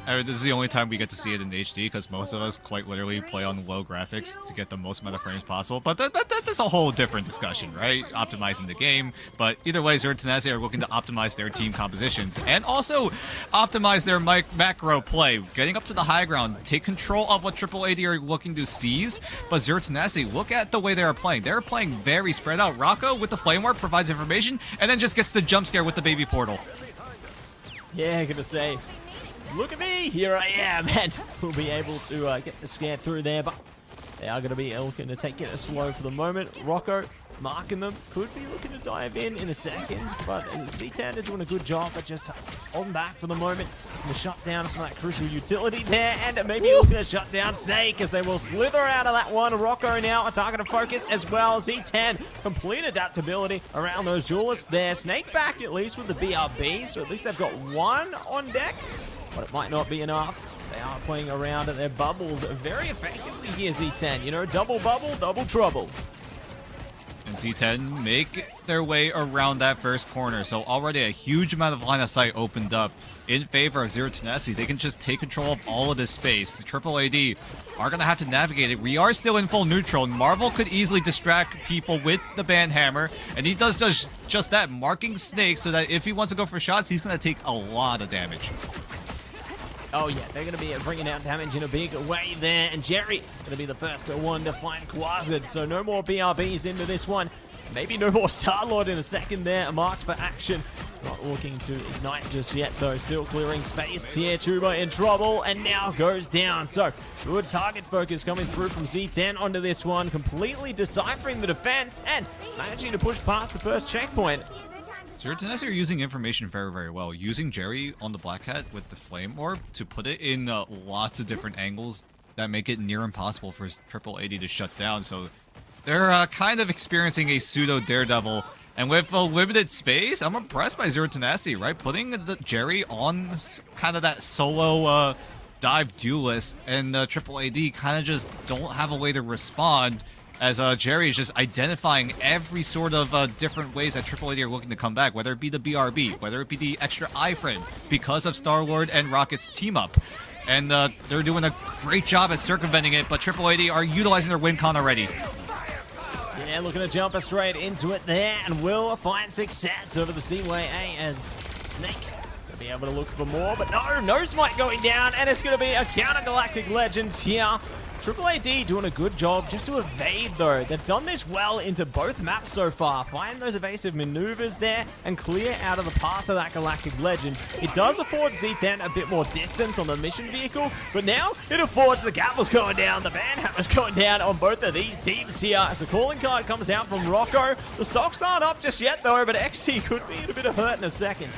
Speaker 6: This is the only time we get to see it in HD, because most of us quite literally play on low graphics to get the most amount of frames possible. But that's a whole different discussion, right? Optimizing the game. But either way, Zero Tenacity are looking to optimize their team compositions and also optimize their macro play. Getting up to the high ground, take control of what Triple AD are looking to seize. But Zero Tenacity, look at the way they are playing. They're playing very spread out. Rocco with the Flame Warp provides information and then just gets the jump scare with the baby portal.
Speaker 7: Yeah, gonna say, look at me, here I am, and we'll be able to get the scan through there, but they are going to be looking to take it slow for the moment. Rocco marking them, could be looking to dive in a second, but Z10 are doing a good job at just holding back for the moment. And the shutdown some of that crucial utility there, and maybe looking to shut down Snake as they will slither out of that one. Rocco now a target of focus as well. Z10, complete adaptability around those duelists there. Snake back at least with the BRB, so at least they've got one on deck. But it might not be enough. They are playing around at their bubbles very effectively here, Z10. You know, double bubble, double trouble.
Speaker 6: And Z10 make their way around that first corner. So already a huge amount of line of sight opened up in favor of Zero Tenacity. They can just take control of all of this space. The Triple AD are going to have to navigate it. We are still in full neutral. Marvel could easily distract people with the Band Hammer. And he does just that, marking Snake so that if he wants to go for shots, he's going to take a lot of damage.
Speaker 7: Oh yeah, they're going to be bringing out damage in a big way there, and Jerry going to be the first one to find Quasad, so no more BRBs into this one. Maybe no more Star-Lord in a second there, marked for action. Not looking to ignite just yet though, still clearing space here. Chuba in trouble, and now goes down. So, good target focus coming through from Z10 onto this one, completely deciphering the defense, and managing to push past the first checkpoint.
Speaker 6: Zero Tenacity are using information very, very well. Using Jerry on the Black Hat with the Flame Orb to put it in lots of different angles that make it near impossible for Triple AD to shut down. So they're kind of experiencing a pseudo Daredevil. And with a limited space, I'm impressed by Zero Tenacity, right? Putting the Jerry on kind of that solo dive duelist, and Triple AD kind of just don't have a way to respond, as Jerry is just identifying every sort of different ways that Triple AD are looking to come back, whether it be the BRB, whether it be the extra iframe, because of Star-Lord and Rocket's team up. And they're doing a great job at circumventing it, but Triple AD are utilizing their win con already.
Speaker 7: Yeah, looking to jump us straight into it there, and will find success over the Seaway A, and Snake gonna be able to look for more, but no Smite going down, and it's gonna be a Counter-Galactic Legend here. Triple AD doing a good job just to evade, though. They've done this well into both maps so far. Find those evasive maneuvers there and clear out of the path of that Galactic Legend. It does afford Z10 a bit more distance on the mission vehicle, but now it affords the Gatlas going down, the Banhammer's going down on both of these teams here as the calling card comes out from Rocco. The stocks aren't up just yet, though, but XC could be in a bit of hurt in a second.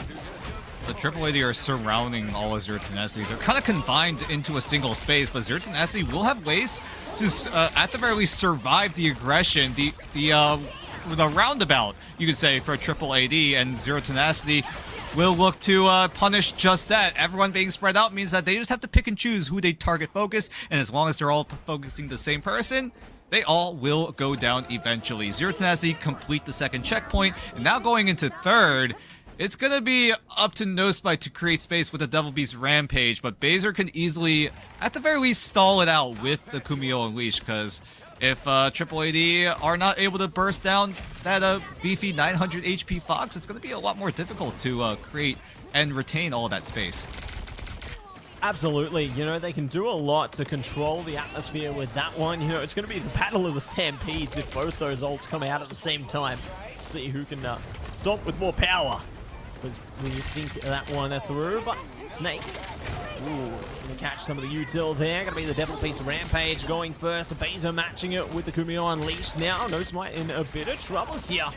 Speaker 6: The Triple AD are surrounding all of Zero Tenacity. They're kind of confined into a single space, but Zero Tenacity will have ways to, at the very least, survive the aggression, the roundabout, you could say, for Triple AD, and Zero Tenacity will look to punish just that. Everyone being spread out means that they just have to pick and choose who they target focus, and as long as they're all focusing the same person, they all will go down eventually. Zero Tenacity complete the second checkpoint, and now going into third, it's going to be up to Nospite to create space with the Devil Beast Rampage, but Baser can easily, at the very least, stall it out with the Kumiho Unleash, because if Triple AD are not able to burst down that beefy 900 HP Fox, it's going to be a lot more difficult to create and retain all of that space.
Speaker 7: Absolutely, you know, they can do a lot to control the atmosphere with that one. You know, it's going to be the battle of the Stampedes if both those ults come out at the same time. See who can stomp with more power. Because when you think that one through, but Snake, gonna catch some of the util there. Gonna be the Devil Beast Rampage going first. Baser matching it with the Kumiho Unleashed now. No Smite in a bit of trouble here.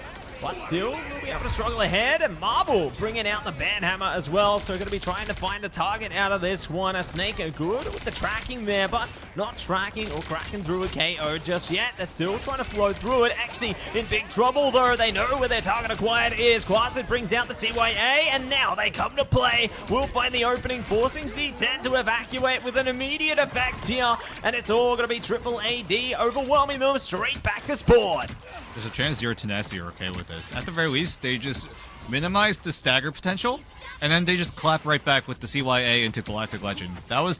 Speaker 7: But still, we'll be able to struggle ahead. And Marble bringing out the Banhammer as well. So going to be trying to find a target out of this one. A Snake good with the tracking there, but not tracking or cracking through a KO just yet. They're still trying to flow through it. Exi in big trouble, though. They know where their target acquired is. Quasit brings out the CYA, and now they come to play. We'll find the opening, forcing Z10 to evacuate with an immediate effect here. And it's all going to be Triple AD overwhelming them straight back to spawn.
Speaker 6: There's a chance Zero Tenacity are okay with this. At the very least, they just minimize the stagger potential, and then they just clap right back with the CYA into Galactic Legend. That has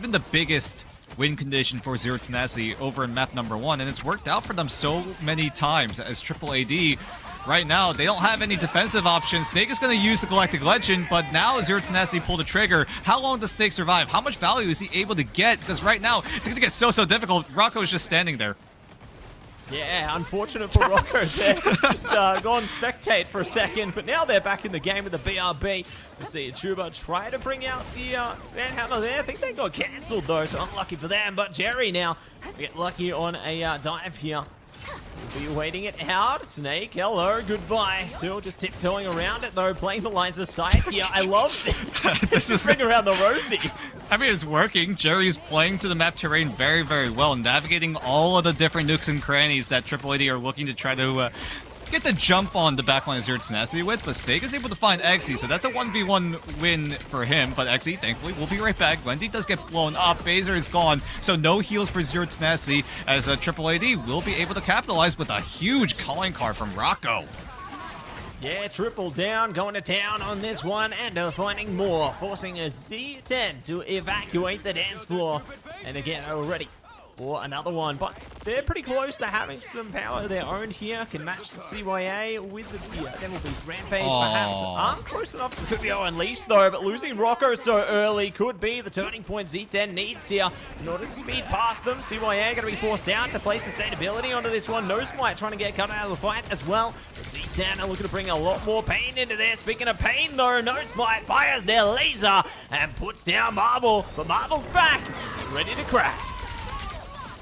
Speaker 6: been the biggest win condition for Zero Tenacity over in map number 1, and it's worked out for them so many times as Triple AD. Right now, they don't have any defensive options. Snake is going to use the Galactic Legend, but now Zero Tenacity pulled the trigger. How long does Snake survive? How much value is he able to get? Because right now, it's going to get so difficult. Rocco is just standing there.
Speaker 7: Yeah, unfortunate for Rocco there. Just gone spectate for a second, but now they're back in the game with the BRB. You see Chuba try to bring out the Banhammer there. I think they got cancelled though, so unlucky for them. But Jerry now get lucky on a dive here. We'll be waiting it out. Snake, hello, goodbye. Still just tiptoeing around it though, playing the lines of sight here. I love this.
Speaker 6: This is
Speaker 7: bring around the Rosie.
Speaker 6: I mean, it's working. Jerry's playing to the map terrain very, very well, navigating all of the different nooks and crannies that Triple AD are looking to try to get the jump on the backline of Zero Tenacity with, but Snake is able to find Exi, so that's a 1v1 win for him, but Exi, thankfully, will be right back. Wendy does get blown up, Phaser is gone, so no heals for Zero Tenacity, as Triple AD will be able to capitalize with a huge calling card from Rocco.
Speaker 7: Yeah, triple down, going to town on this one, and finding more, forcing a Z10 to evacuate the dance floor. And again, already for another one, but they're pretty close to having some power of their own here. Can match the CYA with the Devil Beast Rampage, perhaps. Aren't close enough to Kumiho Unleashed though, but losing Rocco so early could be the turning point Z10 needs here in order to speed past them. CYA going to be forced out to play sustainability onto this one. No Smite trying to get cut out of the fight as well. But Z10 are looking to bring a lot more pain into there. Speaking of pain though, No Smite fires their laser and puts down Marble, but Marble's back and ready to crack.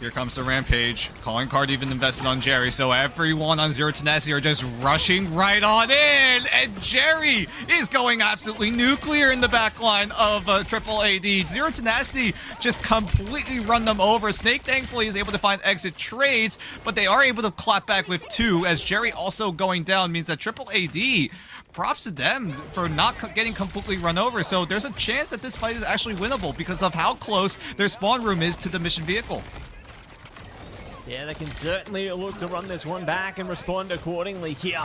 Speaker 6: Here comes the Rampage. Calling card even invested on Jerry, so everyone on Zero Tenacity are just rushing right on in, and Jerry is going absolutely nuclear in the back line of Triple AD. Zero Tenacity just completely run them over. Snake thankfully is able to find exit trades, but they are able to clap back with 2, as Jerry also going down means that Triple AD, props to them for not getting completely run over. So there's a chance that this fight is actually winnable because of how close their spawn room is to the mission vehicle.
Speaker 7: Yeah, they can certainly look to run this one back and respond accordingly here.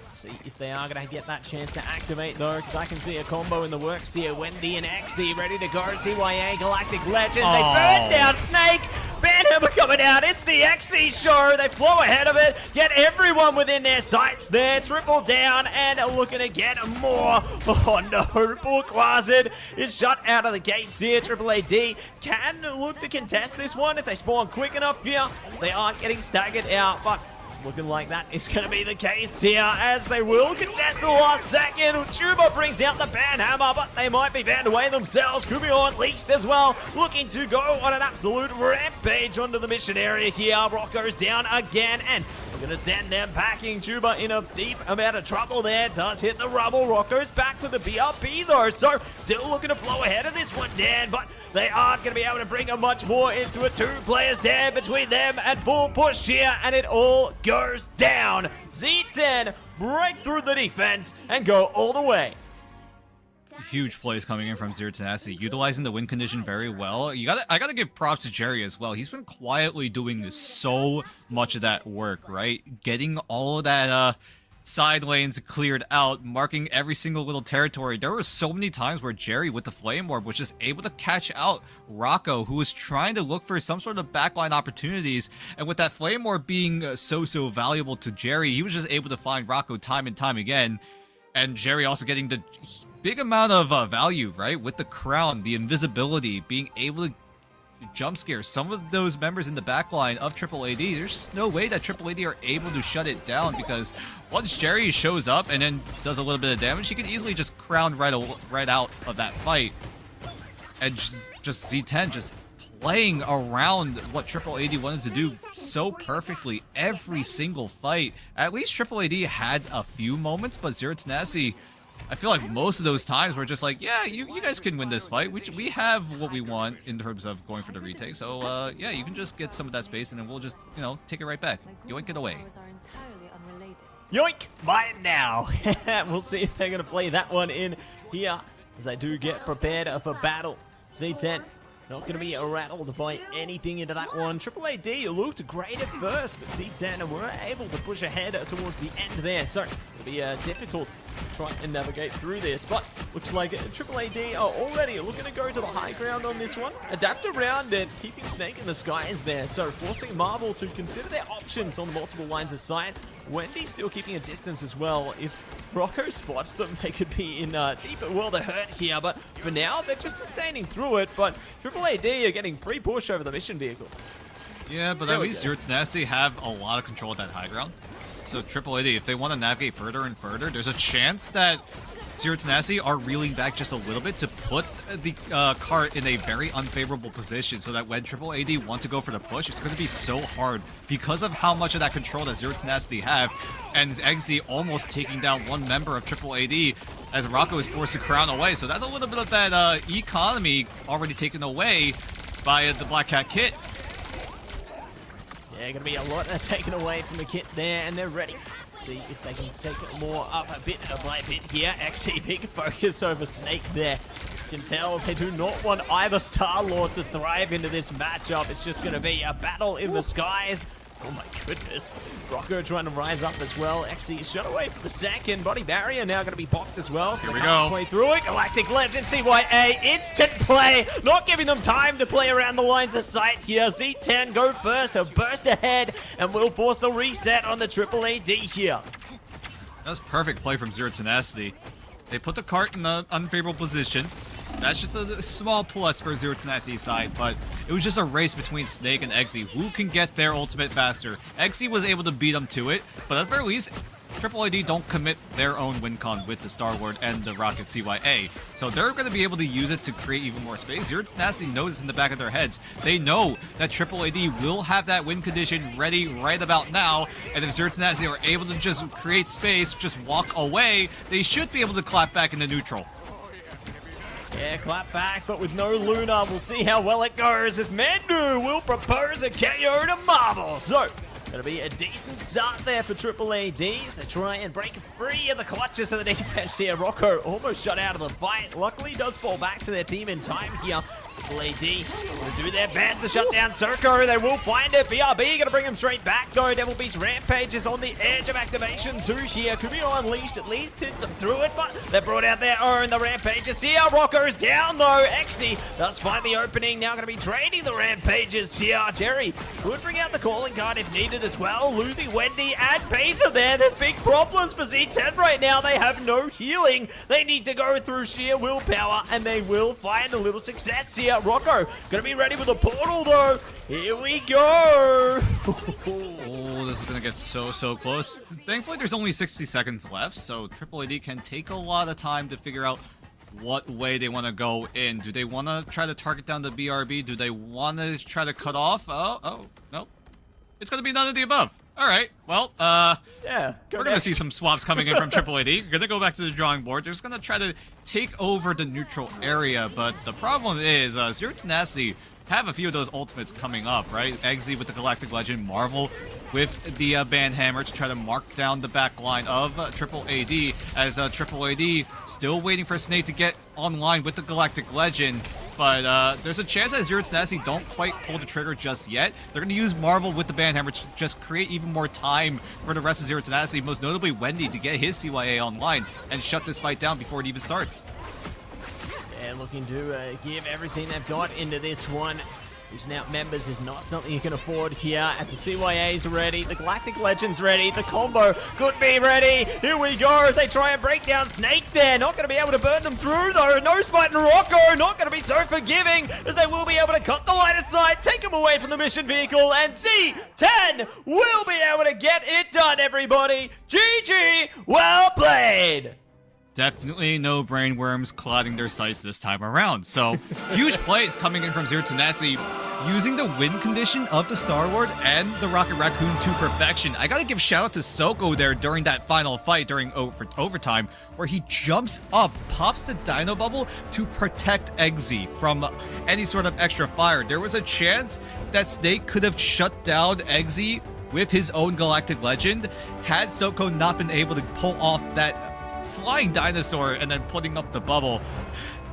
Speaker 7: See if they are going to get that chance to activate, though, because I can see a combo in the works here. Wendy and Xe ready to go. CYA, Galactic Legend. They burn down Snake. Banhammer coming out. It's the Xe show. They flow ahead of it. Get everyone within their sights there. Triple down and looking to get more. Oh, no. Bourgeoisin is shut out of the gates here. Triple AD can look to contest this one if they spawn quick enough here. They aren't getting staggered out, but it's looking like that is going to be the case here, as they will contest the last second. Chuba brings out the Banhammer, but they might be banned away themselves. Kubio unleashed as well, looking to go on an absolute rampage onto the mission area here. Rocco's down again, and we're going to send them packing. Chuba in a deep amount of trouble there. Does hit the rubble. Rocco's back with the BRP though, so still looking to flow ahead of this one, Dan, but they aren't going to be able to bring a much more into a 2-player stand between them and full push here, and it all goes down. Z10 break through the defense and go all the way.
Speaker 6: Huge plays coming in from Zero Tenacity, utilizing the win condition very well. I gotta give props to Jerry as well. He's been quietly doing so much of that work, right? Getting all of that side lanes cleared out, marking every single little territory. There were so many times where Jerry with the Flame Orb was just able to catch out Rocco, who was trying to look for some sort of backline opportunities, and with that Flame Orb being so valuable to Jerry, he was just able to find Rocco time and time again, and Jerry also getting the big amount of value, right, with the crown, the invisibility, being able to jump scare some of those members in the backline of Triple AD. There's no way that Triple AD are able to shut it down, because once Jerry shows up and then does a little bit of damage, he could easily just crown right out of that fight. And just Z10 just playing around what Triple AD wanted to do so perfectly every single fight. At least Triple AD had a few moments, but Zero Tenacity, I feel like most of those times we're just like, yeah, you guys can win this fight. We have what we want in terms of going for the retake. So, yeah, you can just get some of that space and then we'll just, you know, take it right back. Yoink it away.
Speaker 7: Yoink! Buy it now! We'll see if they're going to play that one in here, as they do get prepared for battle. Z10 not going to be rattled by anything into that one. Triple AD looked great at first, but Z10 were able to push ahead towards the end there. So it'll be difficult to try and navigate through this. But looks like Triple AD are already looking to go to the high ground on this one. Adapt around it, keeping Snake in the skies there. So forcing Marvel to consider their options on the multiple lines of sight. Wendy still keeping a distance as well. If Rocco spots them, they could be in deep world of hurt here, but for now they're just sustaining through it. But Triple AD are getting free push over the mission vehicle.
Speaker 6: Yeah, but at least Zero Tenacity have a lot of control at that high ground. So Triple AD, if they want to navigate further and further, there's a chance that Zero Tenacity are reeling back just a little bit to put the cart in a very unfavorable position, so that when Triple AD want to go for the push, it's going to be so hard because of how much of that control that Zero Tenacity have, and Xe almost taking down one member of Triple AD as Rocco is forced to crown away. So that's a little bit of that economy already taken away by the Black Cat kit.
Speaker 7: Yeah, going to be a lot taken away from the kit there, and they're ready. See if they can take more up a bit by bit here. Xe big focus over Snake there. You can tell they do not want either Star-Lord to thrive into this matchup. It's just going to be a battle in the skies. Oh my goodness. Rocco trying to rise up as well. Xe shot away for the second. Body barrier now going to be blocked as well. So
Speaker 6: here we go.
Speaker 7: Play through it. Galactic Legend, CYA, instant play. Not giving them time to play around the lines of sight here. Z10 go first to burst ahead and will force the reset on the Triple AD here.
Speaker 6: That was perfect play from Zero Tenacity. They put the cart in an unfavorable position. That's just a small plus for Zero Tenacity's side, but it was just a race between Snake and Eggsy. Who can get their ultimate faster? Eggsy was able to beat him to it, but at the very least, Triple AD don't commit their own win con with the Star Ward and the Rocket CYA. So they're going to be able to use it to create even more space. Zero Tenacity knows in the back of their heads. They know that Triple AD will have that win condition ready right about now. And if Zero Tenacity are able to just create space, just walk away, they should be able to clap back into neutral.
Speaker 7: Yeah, clap back, but with no Luna. We'll see how well it goes as Mandu will propose a KO to Marvel. So, it'll be a decent start there for Triple AD as they try and break free of the clutches of the defense here. Rocco almost shut out of the fight. Luckily, does fall back to their team in time here. Triple AD will do their best to shut down Circo. They will find it. BRB gonna bring him straight back though. Devil Beast Rampage is on the edge of activation too here. Kumino Unleashed at least hits them through it, but they brought out their own. The Rampages here. Rocco's down though. Exy does find the opening. Now gonna be trading the Rampages here. Jerry could bring out the calling card if needed as well. Losing Wendy and Pacer there. There's big problems for Z10 right now. They have no healing. They need to go through sheer willpower, and they will find a little success here. Rocco gonna be ready with a portal though. Here we go.
Speaker 6: Oh, this is gonna get so close. Thankfully, there's only 60 seconds left, so Triple AD can take a lot of time to figure out what way they want to go in. Do they want to try to target down the BRB? Do they want to try to cut off? Oh, nope. It's gonna be none of the above. All right, well,
Speaker 7: Yeah,
Speaker 6: we're gonna see some swaps coming in from Triple AD. We're gonna go back to the drawing board. They're just gonna try to take over the neutral area, but the problem is Zero Tenacity have a few of those ultimates coming up, right? Eggsy with the Galactic Legend, Marvel with the Band Hammer to try to mark down the back line of Triple AD, as Triple AD still waiting for Snake to get online with the Galactic Legend. But there's a chance that Zero Tenacity don't quite pull the trigger just yet. They're going to use Marvel with the Band Hammer to just create even more time for the rest of Zero Tenacity, most notably Wendy, to get his CYA online and shut this fight down before it even starts.
Speaker 7: Yeah, looking to give everything they've got into this one. Using out members is not something you can afford here, as the CYA's ready, the Galactic Legend's ready, the combo could be ready. Here we go. They try and break down Snake there. Not going to be able to burn them through though. No Smite and Rocco not going to be so forgiving, as they will be able to cut the line of sight, take them away from the mission vehicle, and Z10 will be able to get it done, everybody. GG, well played.
Speaker 6: Definitely no brainworms clouding their sights this time around. So, huge plays coming in from Zero Tenacity, using the win condition of the Star Ward and the Rocket Raccoon to perfection. I gotta give shout out to Soko there during that final fight during overtime, where he jumps up, pops the Dino Bubble to protect Eggsy from any sort of extra fire. There was a chance that Snake could have shut down Eggsy with his own Galactic Legend had Soko not been able to pull off that flying dinosaur and then putting up the bubble.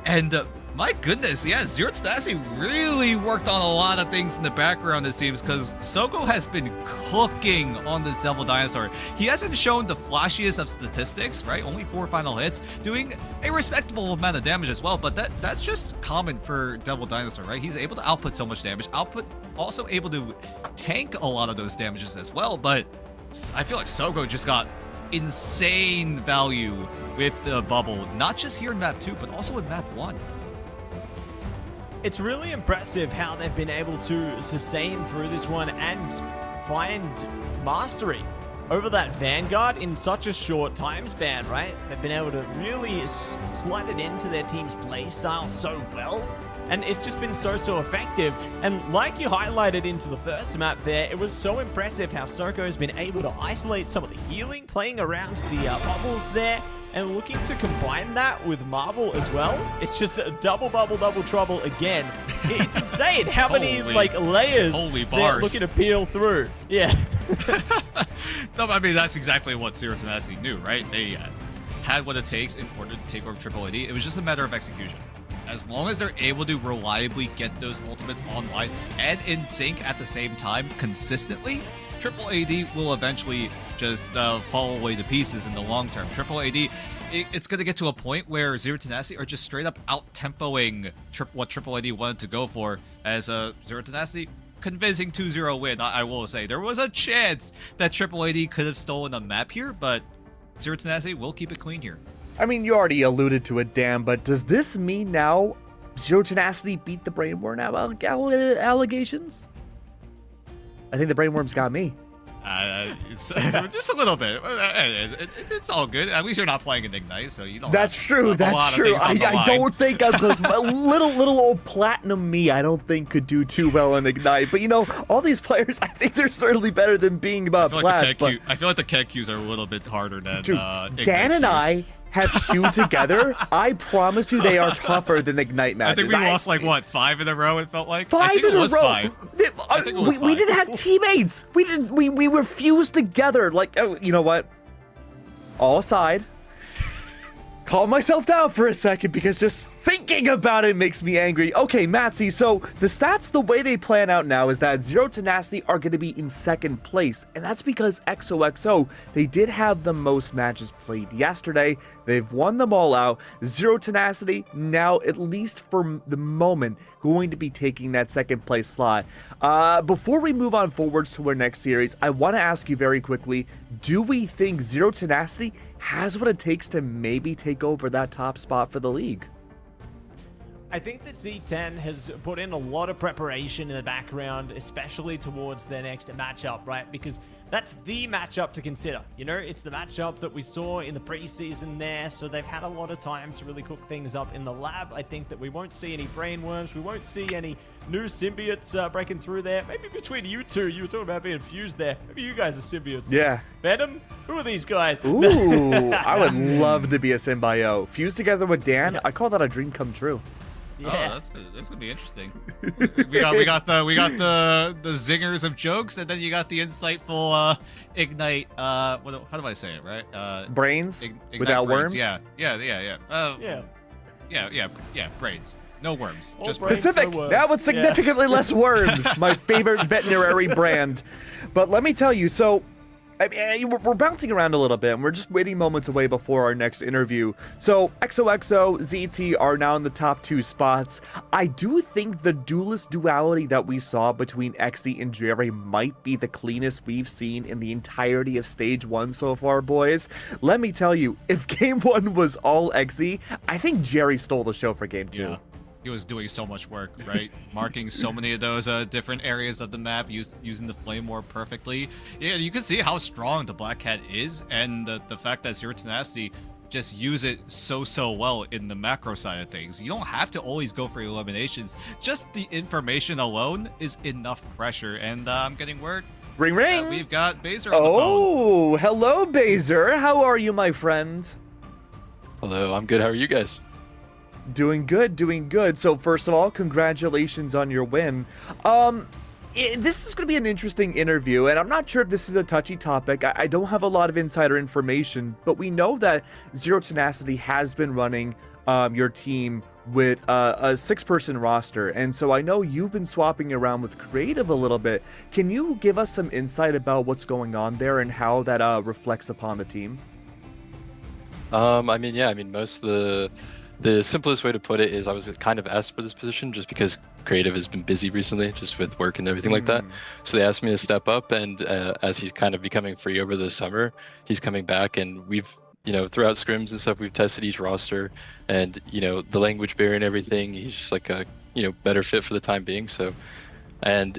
Speaker 6: And my goodness, yeah, Zero Tenacity really worked on a lot of things in the background, it seems, because Soko has been cooking on this Devil Dinosaur. He hasn't shown the flashiest of statistics, right? Only 4 final hits, doing a respectable amount of damage as well, but that's just common for Devil Dinosaur, right? He's able to output so much damage, also able to tank a lot of those damages as well, but I feel like Soko just got insane value with the bubble, not just here in map 2, but also in map 1.
Speaker 7: It's really impressive how they've been able to sustain through this one and find mastery over that Vanguard in such a short time span, right? They've been able to really slide it into their team's play style so well. And it's just been so effective. And like you highlighted into the first map there, it was so impressive how Soko has been able to isolate some of the healing, playing around the bubbles there, and looking to combine that with Marvel as well. It's just a double bubble, double trouble again. It's insane how many layers they're looking to peel through. Yeah.
Speaker 6: No, I mean, that's exactly what Zero Tenacity knew, right? They had what it takes in order to take over Triple AD. It was just a matter of execution. As long as they're able to reliably get those ultimates online and in sync at the same time consistently, Triple AD will eventually just fall away to pieces in the long term. Triple AD, it's going to get to a point where Zero Tenacity are just straight up out-tempoing what Triple AD wanted to go for, as Zero Tenacity convincing 2-0 win. I will say there was a chance that Triple AD could have stolen a map here, but Zero Tenacity will keep it clean here.
Speaker 5: I mean, you already alluded to it, Dan, but does this mean now Zero Tenacity beat the Brainworm allegations? I think the Brainworm's got me.
Speaker 6: It's just a little bit. It's all good. At least you're not playing in Ignite, so you don't.
Speaker 5: That's
Speaker 6: have
Speaker 5: true.
Speaker 6: a lot
Speaker 5: That's
Speaker 6: of
Speaker 5: true.
Speaker 6: things on the
Speaker 5: I
Speaker 6: line.
Speaker 5: don't think a little old platinum me. I don't think could do too well in Ignite. But you know, all these players, I think they're certainly better than being
Speaker 6: I feel
Speaker 5: plat.
Speaker 6: like the KED queues are a little bit harder than
Speaker 5: Dude,
Speaker 6: Ignite
Speaker 5: Dan and
Speaker 6: queues.
Speaker 5: I have queued together. I promise you, they are tougher than Ignite matches.
Speaker 6: I think we lost like what 5 in a row. It felt like
Speaker 5: Five
Speaker 6: I think
Speaker 5: in
Speaker 6: it
Speaker 5: a
Speaker 6: was
Speaker 5: row.
Speaker 6: 5. I think it was
Speaker 5: we
Speaker 6: 5.
Speaker 5: didn't have teammates. We were fused together. Like, oh, you know what? All aside, calm myself down for a second because just thinking about it makes me angry. Okay, Matsy, so the stats, the way they plan out now is that Zero Tenacity are going to be in second place, and that's because XOXO, they did have the most matches played yesterday. They've won them all out. Zero Tenacity now, at least for the moment, going to be taking that second place slot. Before we move on forwards to our next series, I want to ask you very quickly, do we think Zero Tenacity has what it takes to maybe take over that top spot for the league?
Speaker 7: I think that Z10 has put in a lot of preparation in the background, especially towards their next matchup, right? Because that's the matchup to consider. You know, it's the matchup that we saw in the preseason there, so they've had a lot of time to really cook things up in the lab. I think that we won't see any Brainworms, we won't see any new symbiotes breaking through there. Maybe between you two, you were talking about being fused there. Maybe you guys are symbiotes.
Speaker 5: Yeah.
Speaker 7: Venom? Who are these guys?
Speaker 5: Ooh, I would love to be a symbiote. Fused together with Dan, I call that a dream come true.
Speaker 7: Yeah.
Speaker 6: Oh, that's gonna be interesting. we got the zingers of jokes, and then you got the insightful Ignite. How do I say it? Right?
Speaker 5: Brains
Speaker 6: Ignite
Speaker 5: without
Speaker 6: brains.
Speaker 5: worms?
Speaker 6: Yeah.
Speaker 7: Yeah.
Speaker 6: Brains. No worms.
Speaker 7: All
Speaker 6: Just
Speaker 7: brains.
Speaker 5: Pacific,
Speaker 7: no worms.
Speaker 5: that was
Speaker 7: Yeah.
Speaker 5: significantly less worms. My favorite veterinary brand. But let me tell you, so I mean, we're bouncing around a little bit, and we're just waiting moments away before our next interview. So XOXO, ZT are now in the top 2 spots. I do think the duelist duality that we saw between Xe and Jerry might be the cleanest we've seen in the entirety of Stage 1 so far, boys. Let me tell you, if Game 1 was all Xe, I think Jerry stole the show for Game 2.
Speaker 6: Yeah. He was doing so much work, right? Marking so many of those different areas of the map, using the Flame Orb perfectly. Yeah, you can see how strong the Black Cat is, and the fact that Zero Tenacity just use it so well in the macro side of things. You don't have to always go for eliminations. Just the information alone is enough pressure, and I'm getting word.
Speaker 5: Ring ring!
Speaker 6: We've got Baser on the phone.
Speaker 5: Oh, hello, Baser. How are you, my friend?
Speaker 8: Hello, I'm good. How are you guys?
Speaker 5: Doing good, doing good. So first of all, congratulations on your win. This is going to be an interesting interview, and I'm not sure if this is a touchy topic. I don't have a lot of insider information, but we know that Zero Tenacity has been running your team with a 6-person roster, and so I know you've been swapping around with Creative a little bit. Can you give us some insight about what's going on there and how that reflects upon the team?
Speaker 8: I mean, most of the simplest way to put it is I was kind of asked for this position just because Creative has been busy recently, just with work and everything like that. So they asked me to step up, and as he's kind of becoming free over the summer, he's coming back, and we've, throughout scrims and stuff, we've tested each roster, and the language barrier and everything. He's just like a better fit for the time being. So, and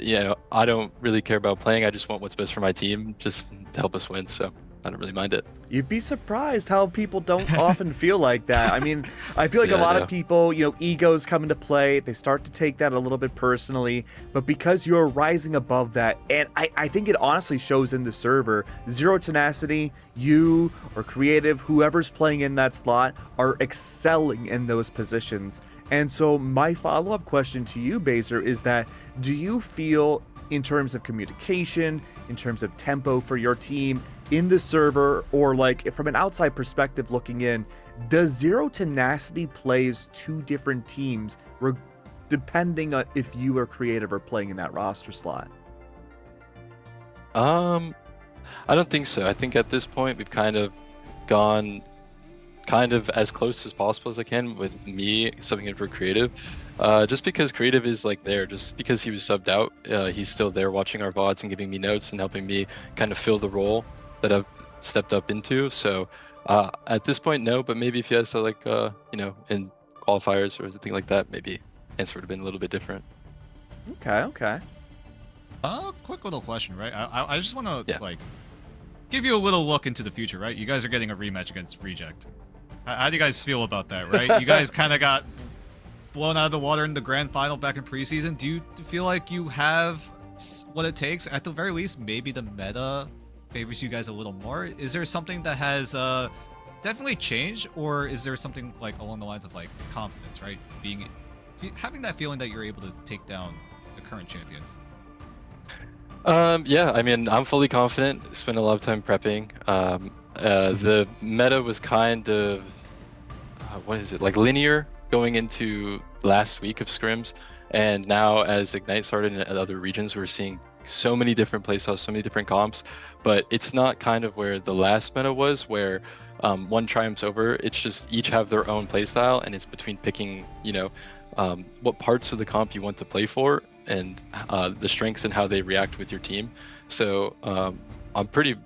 Speaker 8: I don't really care about playing. I just want what's best for my team, just to help us win. So I don't really mind it.
Speaker 5: You'd be surprised how people don't often feel like that. I mean, I feel like
Speaker 8: Yeah,
Speaker 5: a lot
Speaker 8: I know.
Speaker 5: of people, egos come into play. They start to take that a little bit personally. But because you're rising above that, and I think it honestly shows in the server, Zero Tenacity, you or Creative, whoever's playing in that slot, are excelling in those positions. And so my follow-up question to you, Baser, is that do you feel, in terms of communication, in terms of tempo for your team in the server, or like from an outside perspective looking in, does Zero Tenacity plays 2 different teams depending on if you or Creative are playing in that roster slot?
Speaker 8: I don't think so. I think at this point we've kind of gone as close as possible as I can with me subbing in for Creative. Just because Creative is there, just because he was subbed out, he's still there watching our VODs and giving me notes and helping me kind of fill the role that I've stepped up into. So At this point, no, but maybe if you had to like in qualifiers or something like that, maybe answer would have been a little bit different.
Speaker 5: Okay.
Speaker 6: Quick little question, right? I just want to
Speaker 8: Yeah.
Speaker 6: like give you a little look into the future, right? You guys are getting a rematch against Reject. How do you guys feel about that, right? You guys kind of got blown out of the water in the grand final back in preseason. Do you feel like you have what it takes? At the very least, maybe the meta favors you guys a little more. Is there something that has definitely changed, or is there something like along the lines of like confidence, right? Having that feeling that you're able to take down the current champions.
Speaker 8: Yeah, I mean, I'm fully confident. Spent a lot of time prepping. The meta was kind of like linear going into last week of scrims, and now as Ignite started in other regions, we're seeing so many different playstyles, so many different comps, but it's not kind of where the last meta was, where one triumphs over. It's just each have their own playstyle, and it's between picking, what parts of the comp you want to play for, and the strengths and how they react with your team. So I'm pretty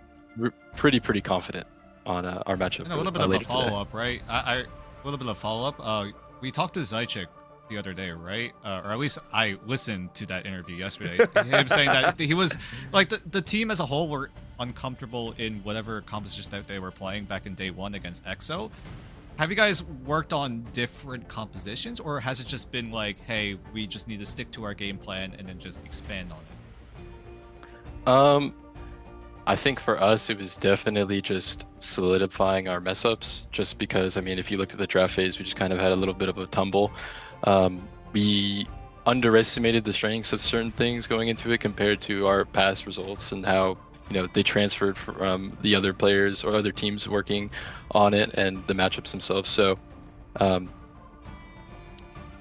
Speaker 8: confident on our matchup.
Speaker 6: And a little bit of a
Speaker 8: later today.
Speaker 6: follow-up, right? A little bit of follow-up. We talked to Zychik the other day, right? Or at least I listened to that interview yesterday. Him saying that he was like the team as a whole were uncomfortable in whatever composition that they were playing back in day one against EXO. Have you guys worked on different compositions, or has it just been like, hey, we just need to stick to our game plan and then just expand on it?
Speaker 8: I think for us, it was definitely just solidifying our mess ups, just because, I mean, if you looked at the draft phase, we just kind of had a little bit of a tumble. We underestimated the strengths of certain things going into it compared to our past results, and how, they transferred from the other players or other teams working on it and the matchups themselves. So,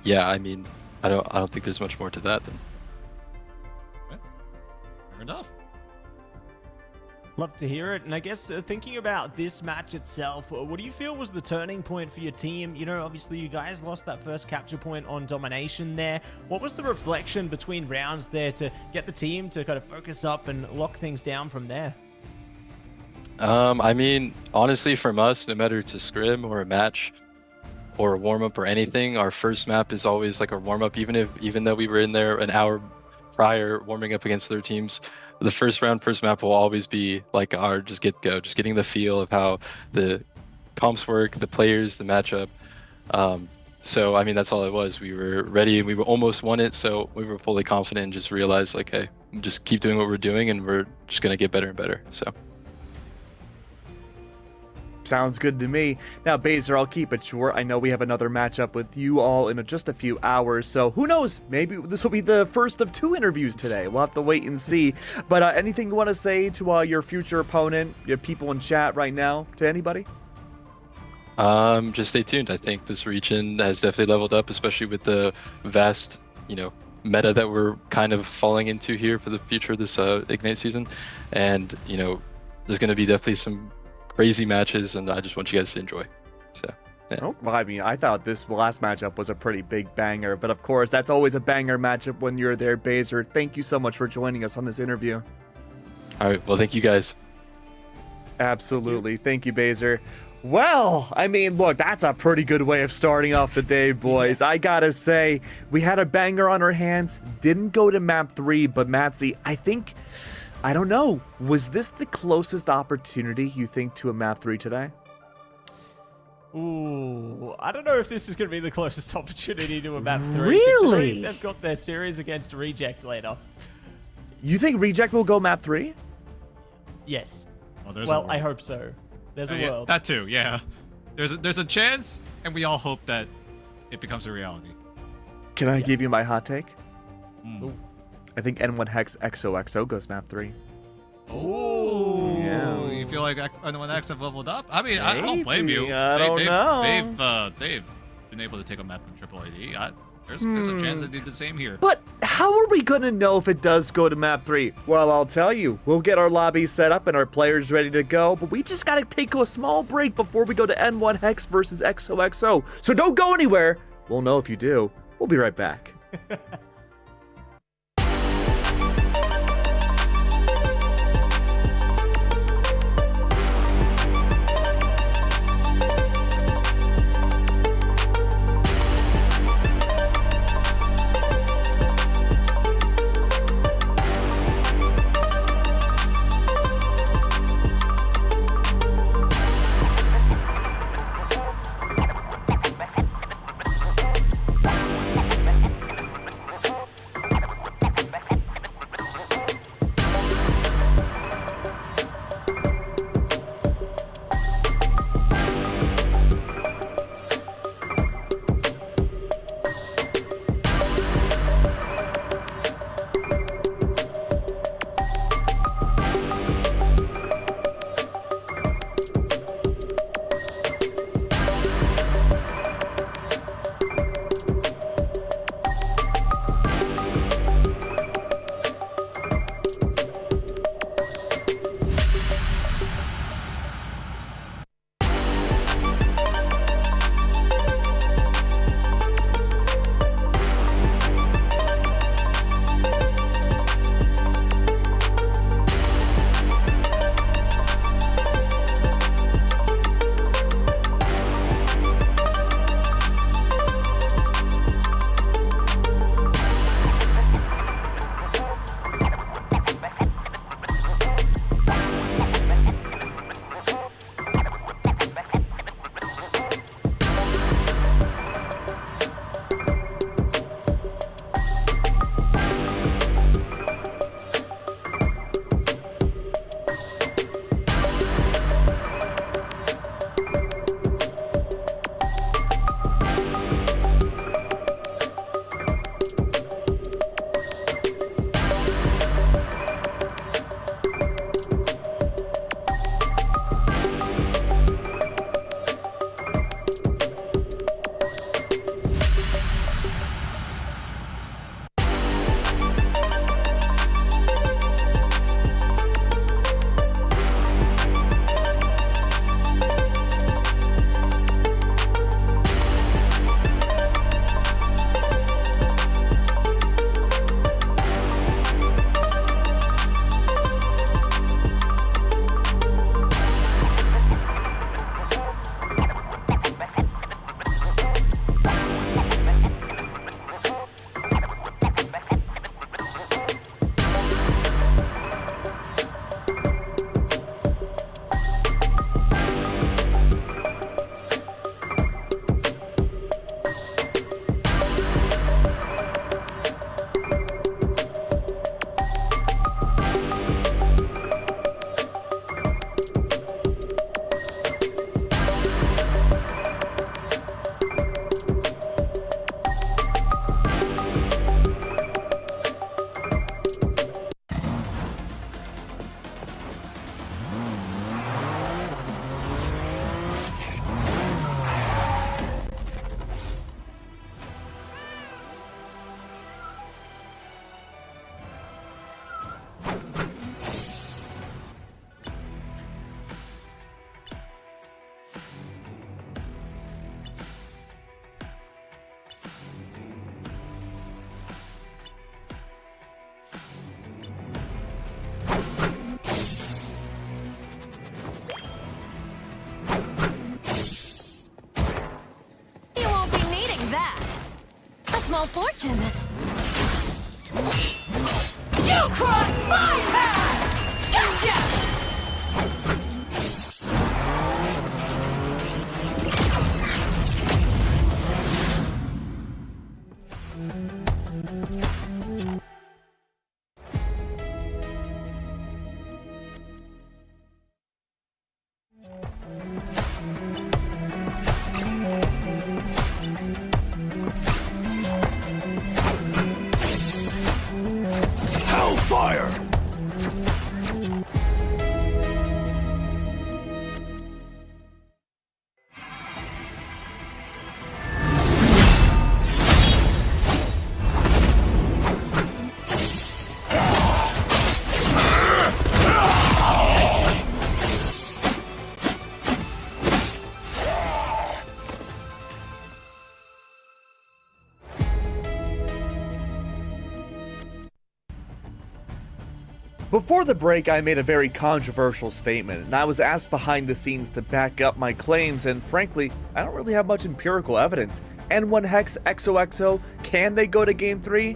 Speaker 8: yeah, I mean, I don't think there's much more to that than.
Speaker 6: Fair enough.
Speaker 7: Love to hear it. And I guess thinking about this match itself, what do you feel was the turning point for your team? Obviously you guys lost that first capture point on domination there. What was the reflection between rounds there to get the team to kind of focus up and lock things down from there?
Speaker 8: I mean, honestly, from us, no matter it's a scrim or a match or a warm-up or anything, our first map is always like a warm-up, even though we were in there an hour prior warming up against other teams. The first map will always be like our just getting the feel of how the comps work, the players, the matchup. So I mean, that's all it was. We were ready, and we almost won it, so we were fully confident and just realized like, hey, just keep doing what we're doing, and we're just gonna get better and better. So.
Speaker 5: Sounds good to me. Now, Baser, I'll keep it short. I know we have another matchup with you all in just a few hours, so who knows? Maybe this will be the first of 2 interviews today. We'll have to wait and see. But anything you want to say to your future opponent, your people in chat right now, to anybody?
Speaker 8: Just stay tuned. I think this region has definitely leveled up, especially with the vast, meta that we're kind of falling into here for the future of this Ignite season. And, there's going to be definitely some crazy matches, and I just want you guys to enjoy. So, yeah.
Speaker 5: Oh, well, I mean, I thought this last matchup was a pretty big banger, but of course, that's always a banger matchup when you're there, Baser. Thank you so much for joining us on this interview.
Speaker 8: All right. Well, thank you guys.
Speaker 5: Absolutely. Thank you, Baser. Well, I mean, look, that's a pretty good way of starting off the day, boys. I gotta say, we had a banger on our hands. Didn't go to map 3, but Matsy, I don't know. Was this the closest opportunity, you think, to a map 3 today?
Speaker 7: Ooh, I don't know if this is going to be the closest opportunity to a map 3.
Speaker 5: Really?
Speaker 7: considering they've got their series against Reject later.
Speaker 5: You think Reject will go map 3?
Speaker 7: Yes.
Speaker 6: Oh, there's
Speaker 7: Well, I hope so. There's a
Speaker 6: yeah,
Speaker 7: world.
Speaker 6: that too, yeah. There's a chance, and we all hope that it becomes a reality.
Speaker 5: Can I give you my hot take?
Speaker 6: Mm.
Speaker 5: I think N1 Hex XOXO goes map 3.
Speaker 6: Oh,
Speaker 5: Yeah.
Speaker 6: You feel like N1X have leveled up? I mean, I don't blame you.
Speaker 5: Maybe. I don't know.
Speaker 6: They've been able to take a map from Triple AD. There's a chance they did the same here.
Speaker 5: But how are we going to know if it does go to map 3? Well, I'll tell you. We'll get our lobby set up and our players ready to go, but we just got to take a small break before we go to N1 Hex versus XOXO. So don't go anywhere. We'll know if you do. We'll be right back.
Speaker 1: fortune. You crossed my path! Gotcha!
Speaker 9: Hellfire!
Speaker 5: Before the break, I made a very controversial statement, and I was asked behind the scenes to back up my claims, and frankly, I don't really have much empirical evidence. N1 Hex, XOXO, can they go to Game 3?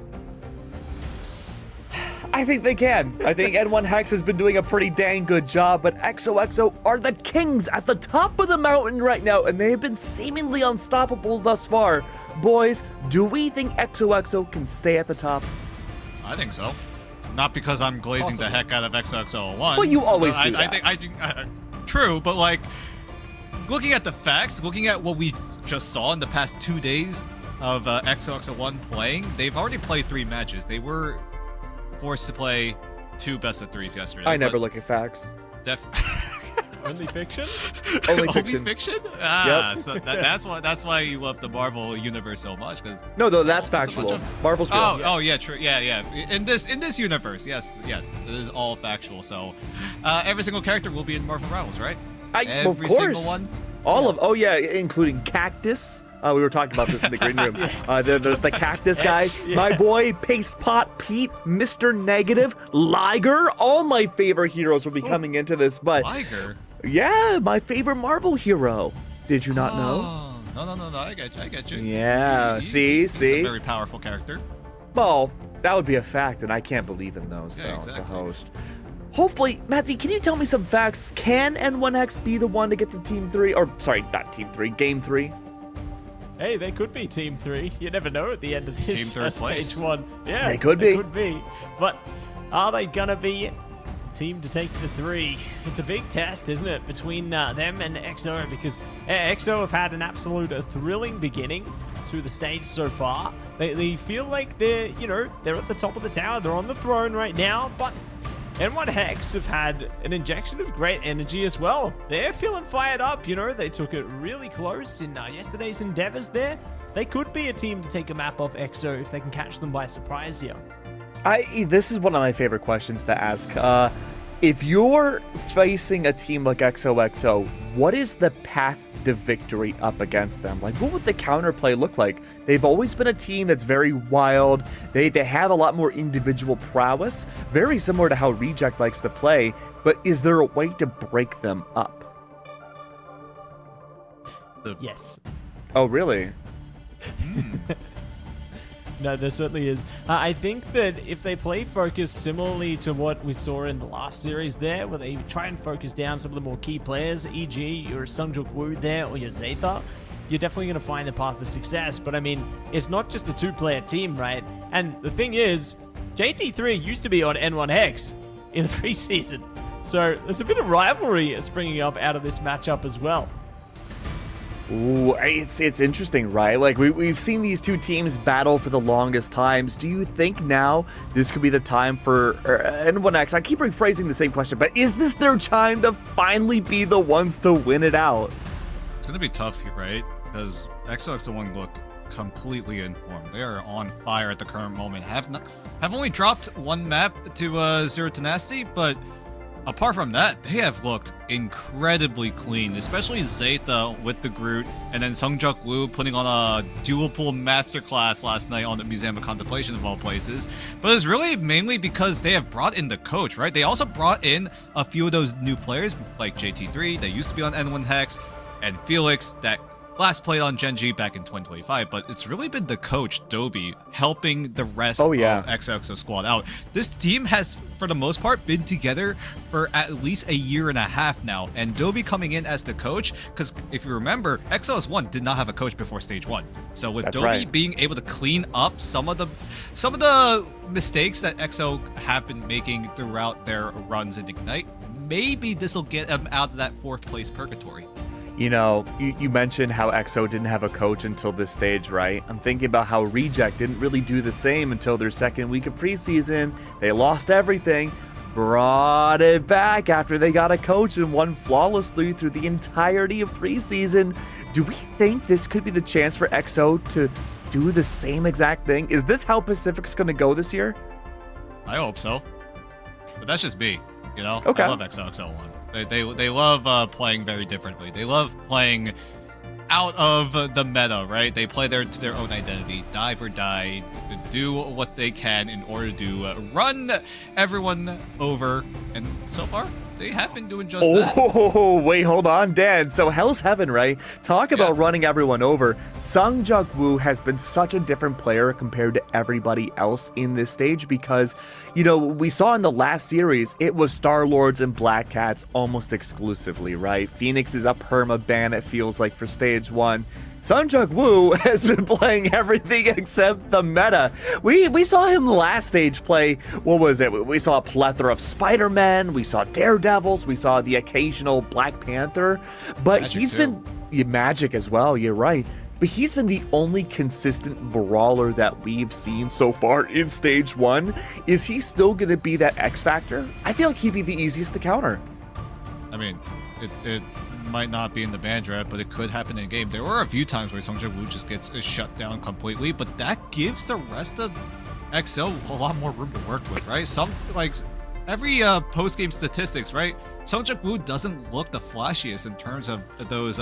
Speaker 5: I think they can. I think N1 Hex has been doing a pretty dang good job, but XOXO are the kings at the top of the mountain right now, and they have been seemingly unstoppable thus far. Boys, do we think XOXO can stay at the top?
Speaker 6: I think so. Not because I'm glazing the heck out of XOXO1.
Speaker 5: Well, you always do
Speaker 6: I
Speaker 5: that.
Speaker 6: think true, but like looking at the facts, looking at what we just saw in the past 2 days of XOXO1 playing, they've already played 3 matches. They were forced to play 2 best-of-3s yesterday.
Speaker 5: I never look at facts.
Speaker 7: Only fiction?
Speaker 5: Only
Speaker 6: Only
Speaker 5: fiction.
Speaker 6: fiction? Ah,
Speaker 5: Yep.
Speaker 6: so that's why you love the Marvel universe so much, because
Speaker 5: No, though, that's
Speaker 6: it's a bunch
Speaker 5: factual.
Speaker 6: of-
Speaker 5: Marvel's real.
Speaker 6: Oh, yeah, true. Yeah. In this universe, yes, it is all factual. So, every single character will be in Marvel Rivals, right?
Speaker 5: Of
Speaker 6: Every
Speaker 5: course.
Speaker 6: single one.
Speaker 5: All of, oh yeah, including Cactus. We were talking about this in the green room. There's the Cactus guy, my boy, Paste Pot Pete, Mr. Negative, Liger. All my favorite heroes will be coming into this, but
Speaker 6: Liger.
Speaker 5: yeah, my favorite Marvel hero. Did you not know?
Speaker 6: Oh, no. I get you.
Speaker 5: Yeah,
Speaker 6: He's
Speaker 5: see?
Speaker 6: a very powerful character.
Speaker 5: Well, that would be a fact, and I can't believe in those,
Speaker 6: Yeah,
Speaker 5: though, as the
Speaker 6: exactly.
Speaker 5: host. Hopefully, Matty, can you tell me some facts? Can N1X be the one to get to Team 3? Or, sorry, not Team 3, Game 3?
Speaker 7: Hey, they could be Team 3. You never know at the end of this
Speaker 6: Team third place.
Speaker 7: stage 1. Yeah,
Speaker 5: They could
Speaker 7: they
Speaker 5: be.
Speaker 7: could be. But are they gonna be team to take the 3? It's a big test, isn't it, between them and EXO, because EXO have had an absolute thrilling beginning to the stage so far. They feel like they're at the top of the tower. They're on the throne right now, but N1 Hex have had an injection of great energy as well. They're feeling fired up, They took it really close in yesterday's endeavors there. They could be a team to take a map off EXO if they can catch them by surprise here.
Speaker 5: This is one of my favorite questions to ask. If you're facing a team like XOXO, what is the path to victory up against them? Like, what would the counterplay look like? They've always been a team that's very wild. They have a lot more individual prowess, very similar to how Reject likes to play, but is there a way to break them up?
Speaker 7: Yes.
Speaker 5: Oh, really?
Speaker 7: No, there certainly is. I think that if they play focus similarly to what we saw in the last series there, where they try and focus down some of the more key players, e.g. your Sungjok Woo there or your Zeta, you're definitely going to find the path of success. But I mean, it's not just a 2-player team, right? And the thing is, JT3 used to be on N1 Hex in the preseason. So there's a bit of rivalry springing up out of this matchup as well.
Speaker 5: Ooh, it's interesting, right? Like, we've seen these two teams battle for the longest times. Do you think now this could be the time for N1X? I keep rephrasing the same question, but is this their time to finally be the ones to win it out?
Speaker 6: It's gonna be tough, right? Because XOXO1 look completely informed. They are on fire at the current moment. Have only dropped 1 map to Zero Tenacity, but apart from that, they have looked incredibly clean, especially Zeta with the Groot, and then Sungjok Woo putting on a dual pool masterclass last night on the Museum of Contemplation of all places. But it's really mainly because they have brought in the coach, right? They also brought in a few of those new players like JT3 that used to be on N1 Hex, and Felix that last played on Gen G back in 2025, but it's really been the coach, Dobie, helping the rest
Speaker 5: Oh, yeah.
Speaker 6: of XOXO squad out. This team has, for the most part, been together for at least a year and a half now, and Dobie coming in as the coach, because if you remember, XOS1 did not have a coach before Stage 1. So with
Speaker 5: That's
Speaker 6: Dobie
Speaker 5: right.
Speaker 6: being able to clean up some of the mistakes that XO have been making throughout their runs in Ignite, maybe this will get them out of that 4th place purgatory.
Speaker 5: You know, you mentioned how EXO didn't have a coach until this stage, right? I'm thinking about how Reject didn't really do the same until their 2nd week of preseason. They lost everything, brought it back after they got a coach and won flawlessly through the entirety of preseason. Do we think this could be the chance for EXO to do the same exact thing? Is this how Pacific's going to go this year?
Speaker 6: I hope so. But that's just me, you know?
Speaker 5: Okay.
Speaker 6: I love XOXO1. They love playing very differently. They love playing out of the meta, right? They play their own identity, dive or die, do what they can in order to run everyone over. And so far, they have been doing just that.
Speaker 5: Oh, wait, hold on, Dan. So Hell's Heaven, right? Talk about running everyone over. Sungjuk Woo has been such a different player compared to everybody else in this stage because, you know, we saw in the last series, it was Star-Lords and Black Cats almost exclusively, right? Phoenix is a perma-ban, it feels like, for Stage 1. Sungjuk Woo has been playing everything except the meta. We saw him last stage play, what was it? We saw a plethora of Spider-Man, we saw Daredevils, we saw the occasional Black Panther, but
Speaker 6: Magic
Speaker 5: he's
Speaker 6: too.
Speaker 5: been Magic as well, you're right. But he's been the only consistent brawler that we've seen so far in Stage 1. Is he still going to be that X Factor? I feel like he'd be the easiest to counter.
Speaker 6: I mean, it might not be in the ban draft, but it could happen in game. There were a few times where Sungjuk Woo just gets shut down completely, but that gives the rest of XO a lot more room to work with, right? Every post-game statistics, right? Sungjuk Woo doesn't look the flashiest in terms of those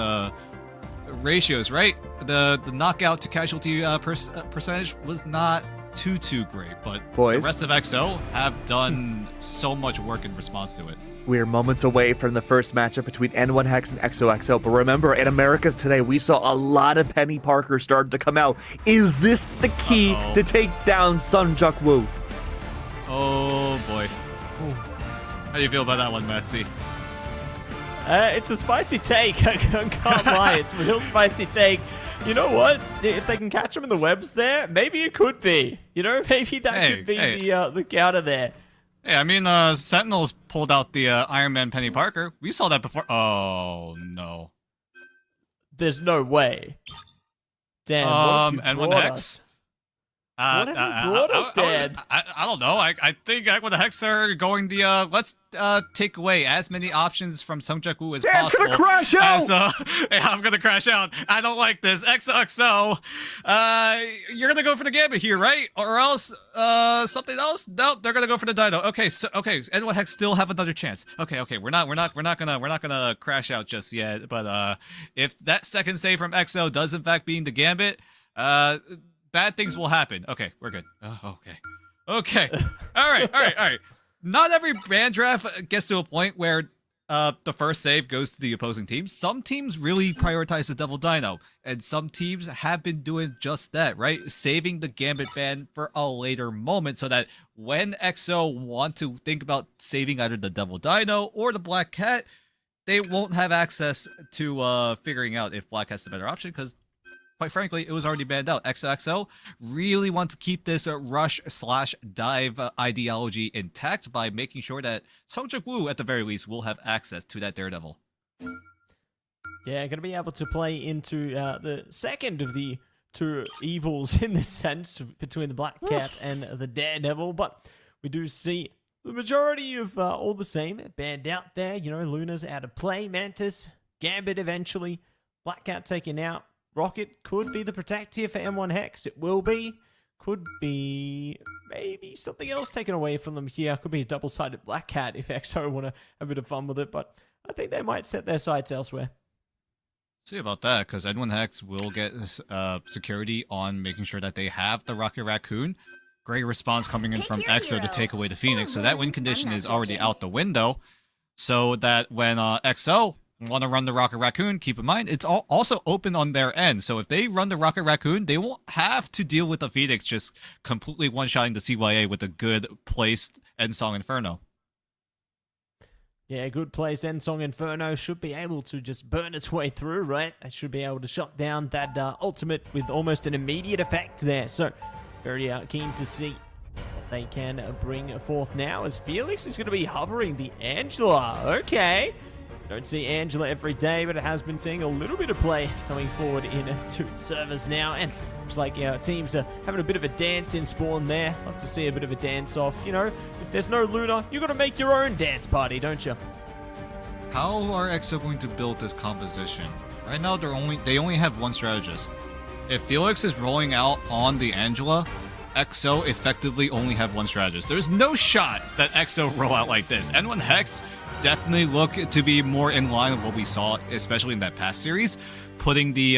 Speaker 6: ratios, right? The knockout to casualty percentage was not too great, but
Speaker 5: Boys.
Speaker 6: the rest of XO have done so much work in response to it.
Speaker 5: We're moments away from the first matchup between N1 Hex and XOXO, but remember, in Americas today, we saw a lot of Penny Parker start to come out. Is this the key to take down Sungjuk Woo?
Speaker 6: Oh boy. How do you feel about that one, Matsy?
Speaker 7: It's a spicy take. I can't lie. It's a real spicy take. You know what? If they can catch him in the webs there, maybe it could be. You know, maybe that could be the counter there.
Speaker 6: Hey, I mean, Sentinels pulled out the Iron Man Penny Parker. We saw that before. Oh, no.
Speaker 7: There's no way. Damn.
Speaker 6: N1
Speaker 7: what
Speaker 6: Hex?
Speaker 7: What have you brought us, Dan?
Speaker 6: I don't know. I think N1 Hex are going the, let's take away as many options from Sungjuk Woo as
Speaker 5: Dan's
Speaker 6: possible.
Speaker 5: gonna crash out!
Speaker 6: Yeah, I'm gonna crash out. I don't like this. XOXO, you're gonna go for the Gambit here, right? Or else, something else? Nope, they're gonna go for the Dino. Okay, N1 Hex still have another chance. Okay, we're not gonna crash out just yet. But if that second save from XO does in fact being the Gambit, bad things will happen. Okay, we're good. Okay. All right. Not every ban draft gets to a point where the first save goes to the opposing team. Some teams really prioritize the Devil Dino, and some teams have been doing just that, right? Saving the Gambit ban for a later moment so that when XO want to think about saving either the Devil Dino or the Black Cat, they won't have access to figuring out if Black Cat's the better option, because quite frankly, it was already banned out. XOXO really want to keep this rush/dive ideology intact by making sure that Sungjuk Woo, at the very least, will have access to that Daredevil.
Speaker 7: Yeah, going to be able to play into the second of the two evils in this sense between the Black Cat and the Daredevil, but we do see the majority of all the same banned out there. You know, Luna's out of play, Mantis, Gambit eventually, Black Cat taken out. Rocket could be the protect here for N1 Hex. It will be. Could be maybe something else taken away from them here. Could be a double-sided Black Cat if XO want to have a bit of fun with it, but I think they might set their sights elsewhere.
Speaker 6: See about that, because N1 Hex will get security on making sure that they have the Rocket Raccoon. Great response coming in from XO to take away the Phoenix, so that win condition is already out the window. So that when XO want to run the Rocket Raccoon, keep in mind it's also open on their end. So if they run the Rocket Raccoon, they won't have to deal with the Phoenix just completely one-shotting the CYA with a good placed Endsong Inferno.
Speaker 7: Yeah, good place. Endsong Inferno should be able to just burn its way through, right? They should be able to shut down that ultimate with almost an immediate effect there. So, very keen to see what they can bring forth now, as Felix is going to be hovering the Angela. Okay. Don't see Angela every day, but it has been seeing a little bit of play coming forward into the servers now. And looks like our teams are having a bit of a dance in spawn there. Love to see a bit of a dance off. You know, if there's no Luna, you got to make your own dance party, don't you?
Speaker 6: How are EXO going to build this composition? Right now, they only have one strategist. If Felix is rolling out on the Angela, EXO effectively only have one strategist. There's no shot that EXO roll out like this. N1 Hex definitely look to be more in line with what we saw, especially in that past series, putting the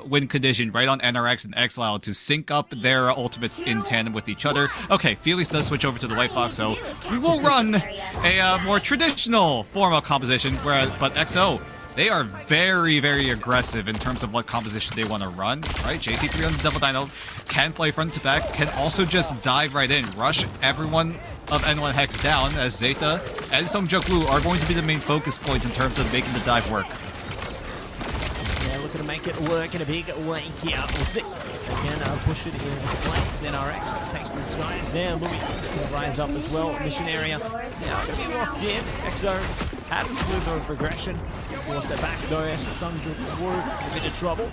Speaker 6: win condition right on NRX and Exile to sync up their ultimates in tandem with each other. Okay, Felix does switch over to the White Fox, so we will run a more traditional form of composition, but EXO, they are very, very aggressive in terms of what composition they want to run, right? JT3 on the Double Dino can play front to back, can also just dive right in, rush everyone of N1 Hex down, as Zeta and Songjuk Woo are going to be the main focus points in terms of making the dive work.
Speaker 7: Yeah, looking to make it work in a big way here. We'll see. Can push it in flames. NRX takes to the skies there. Louis can rise up as well. Mission area now going to be locked in. EXO had a slither of progression. Forced it back though. Songjuk Woo in a bit of trouble.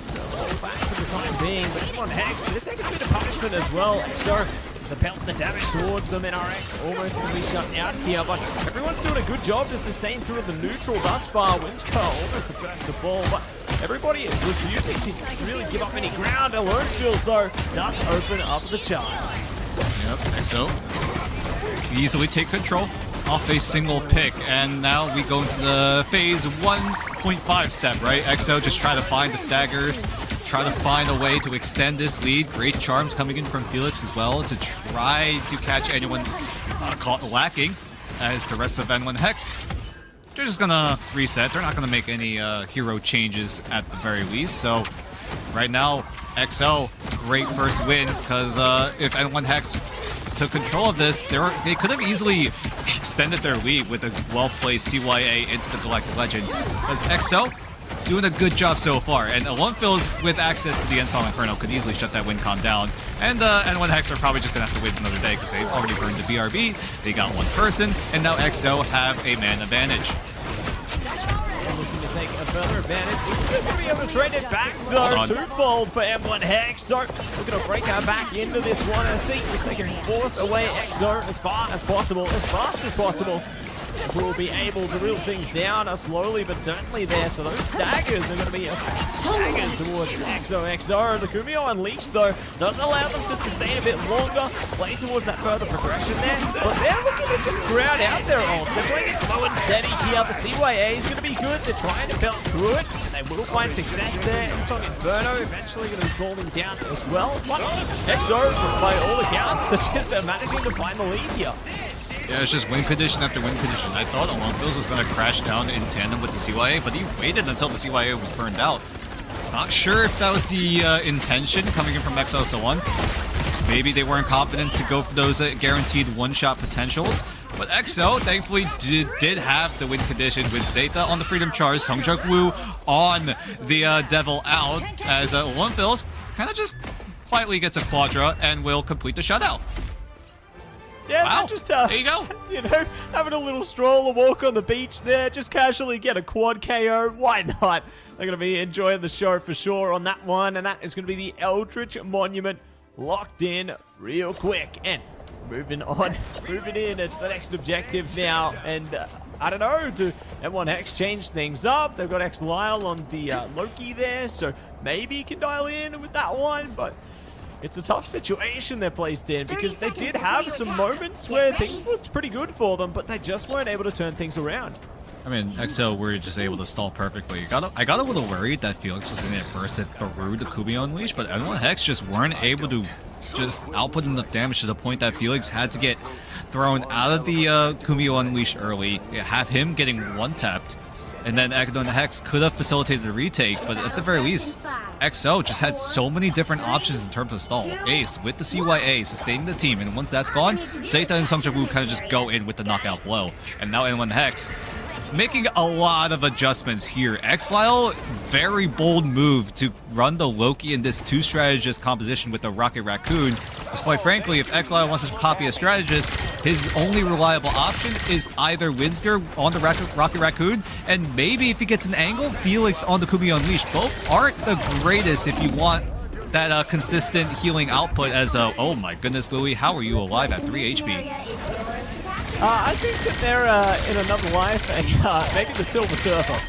Speaker 7: So hold back for the time being. But N1 Hex, they're taking a bit of punishment as well. EXO, the pelt, the damage towards them. NRX almost going to be shut out here, but everyone's doing a good job to sustain through the neutral thus far. Winsco almost the first to fall, but everybody is refusing to really give up any ground. Alone Skills, though, does open up the charge.
Speaker 6: Yep, EXO easily take control off a single pick, and now we go into the phase 1.5 step, right? EXO just try to find the staggers, try to find a way to extend this lead. Great charms coming in from Felix as well to try to catch anyone caught lacking, as the rest of N1 Hex, they're just gonna reset. They're not gonna make any hero changes at the very least. So right now, EXO, great first win, because if N1 Hex took control of this, they could have easily extended their lead with a well-placed CYA into the Galactic Legend. Because EXO doing a good job so far, and Alone Fills with access to the Endsong Inferno could easily shut that win con down. And N1 Hex are probably just gonna have to wait another day because they've already burned the BRB. They got one person, and now EXO have a man advantage.
Speaker 7: Looking to take a further advantage. He's going to be able to trade it back, though. Twofold for N1 Hex. So we're going to break her back into this one. And see if they can force away EXO as far as possible, as fast as possible. We'll be able to reel things down slowly but certainly there. So those staggers are going to be staggers towards EXO. The Kumio Unleashed, though, does allow them to sustain a bit longer, play towards that further progression there. But they're looking to just drown out their ult. They're playing it slow and steady here. The CYA is going to be good. They're trying to belt through it. They will find success there. Endsong Inferno eventually going to be falling down as well. But EXO, by all accounts, are just managing to find the lead here.
Speaker 6: Yeah, it's just win condition after win condition. I thought Alone Fills was going to crash down in tandem with the CYA, but he waited until the CYA was burned out. Not sure if that was the intention coming in from XO1. Maybe they weren't confident to go for those guaranteed one-shot potentials. But EXO thankfully did have the win condition with Zeta on the Freedom Charge, Songjuk Woo on the Devil Out, as Alone Fills kind of just quietly gets a Quadra and will complete the shutout.
Speaker 7: Yeah,
Speaker 6: wow.
Speaker 7: Just,
Speaker 6: there you go.
Speaker 7: You know, having a little stroll or walk on the beach there, just casually get a quad KO. Why not? They're going to be enjoying the show for sure on that one, and that is going to be the Eldritch Monument locked in real quick. And moving on, moving in to the next objective now, and I don't know, do N1 Hex change things up? They've got X-Lyle on the Loki there, so maybe you can dial in with that one, but it's a tough situation they're placed in because they did have some moments where things looked pretty good for them, but they just weren't able to turn things around.
Speaker 6: I mean, EXO were just able to stall perfectly. I got a little worried that Felix was going to burst it through the Kumio Unleash, but N1 Hex just weren't able to just output enough damage to the point that Felix had to get thrown out of the Kumio Unleash early, have him getting one-tapped, And then Aghaddon Hex could have facilitated the retake, but at the very least, XO just had so many different options in terms of stall. Ace with the CYA sustaining the team, and once that's gone, Zeta and Sungjae kind of just go in with the knockout blow. And now N1 Hex making a lot of adjustments here. Exile, very bold move to run the Loki in this two strategist composition with the Rocket Raccoon. Because quite frankly, if Exile wants to copy a strategist, his only reliable option is either Windsger on the Rocket Raccoon, and maybe if he gets an angle, Felix on the Kumi Unleash. Both aren't the greatest if you want that consistent healing output as oh my goodness, Louis, how are you alive at 3 HP?
Speaker 7: I think that they're in another life, and maybe the Silver Surfer.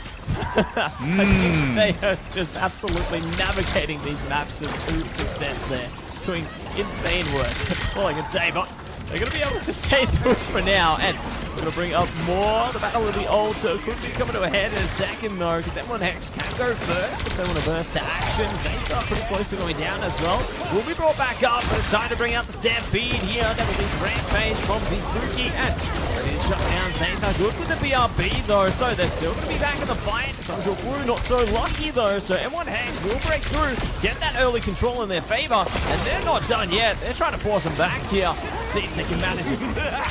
Speaker 7: I think they are just absolutely navigating these maps to success there. Doing insane work. That's all I can say, but they're going to be able to sustain through for now, and we're going to bring up more. The battle of the Alto could be coming to a head in a second, though, because N1 Hex can go first if they want to burst to action. Zeta pretty close to going down as well. Will be brought back up, but it's time to bring out the Stampede here. That will be Rampage from the Spooky, and ready to shut down Zeta. Good with the BRB, though, so they're still going to be back in the fight. Sungjae Woo not so lucky, though, so N1 Hex will break through, get that early control in their favor, and they're not done yet. They're trying to force them back here. See if they can manage it.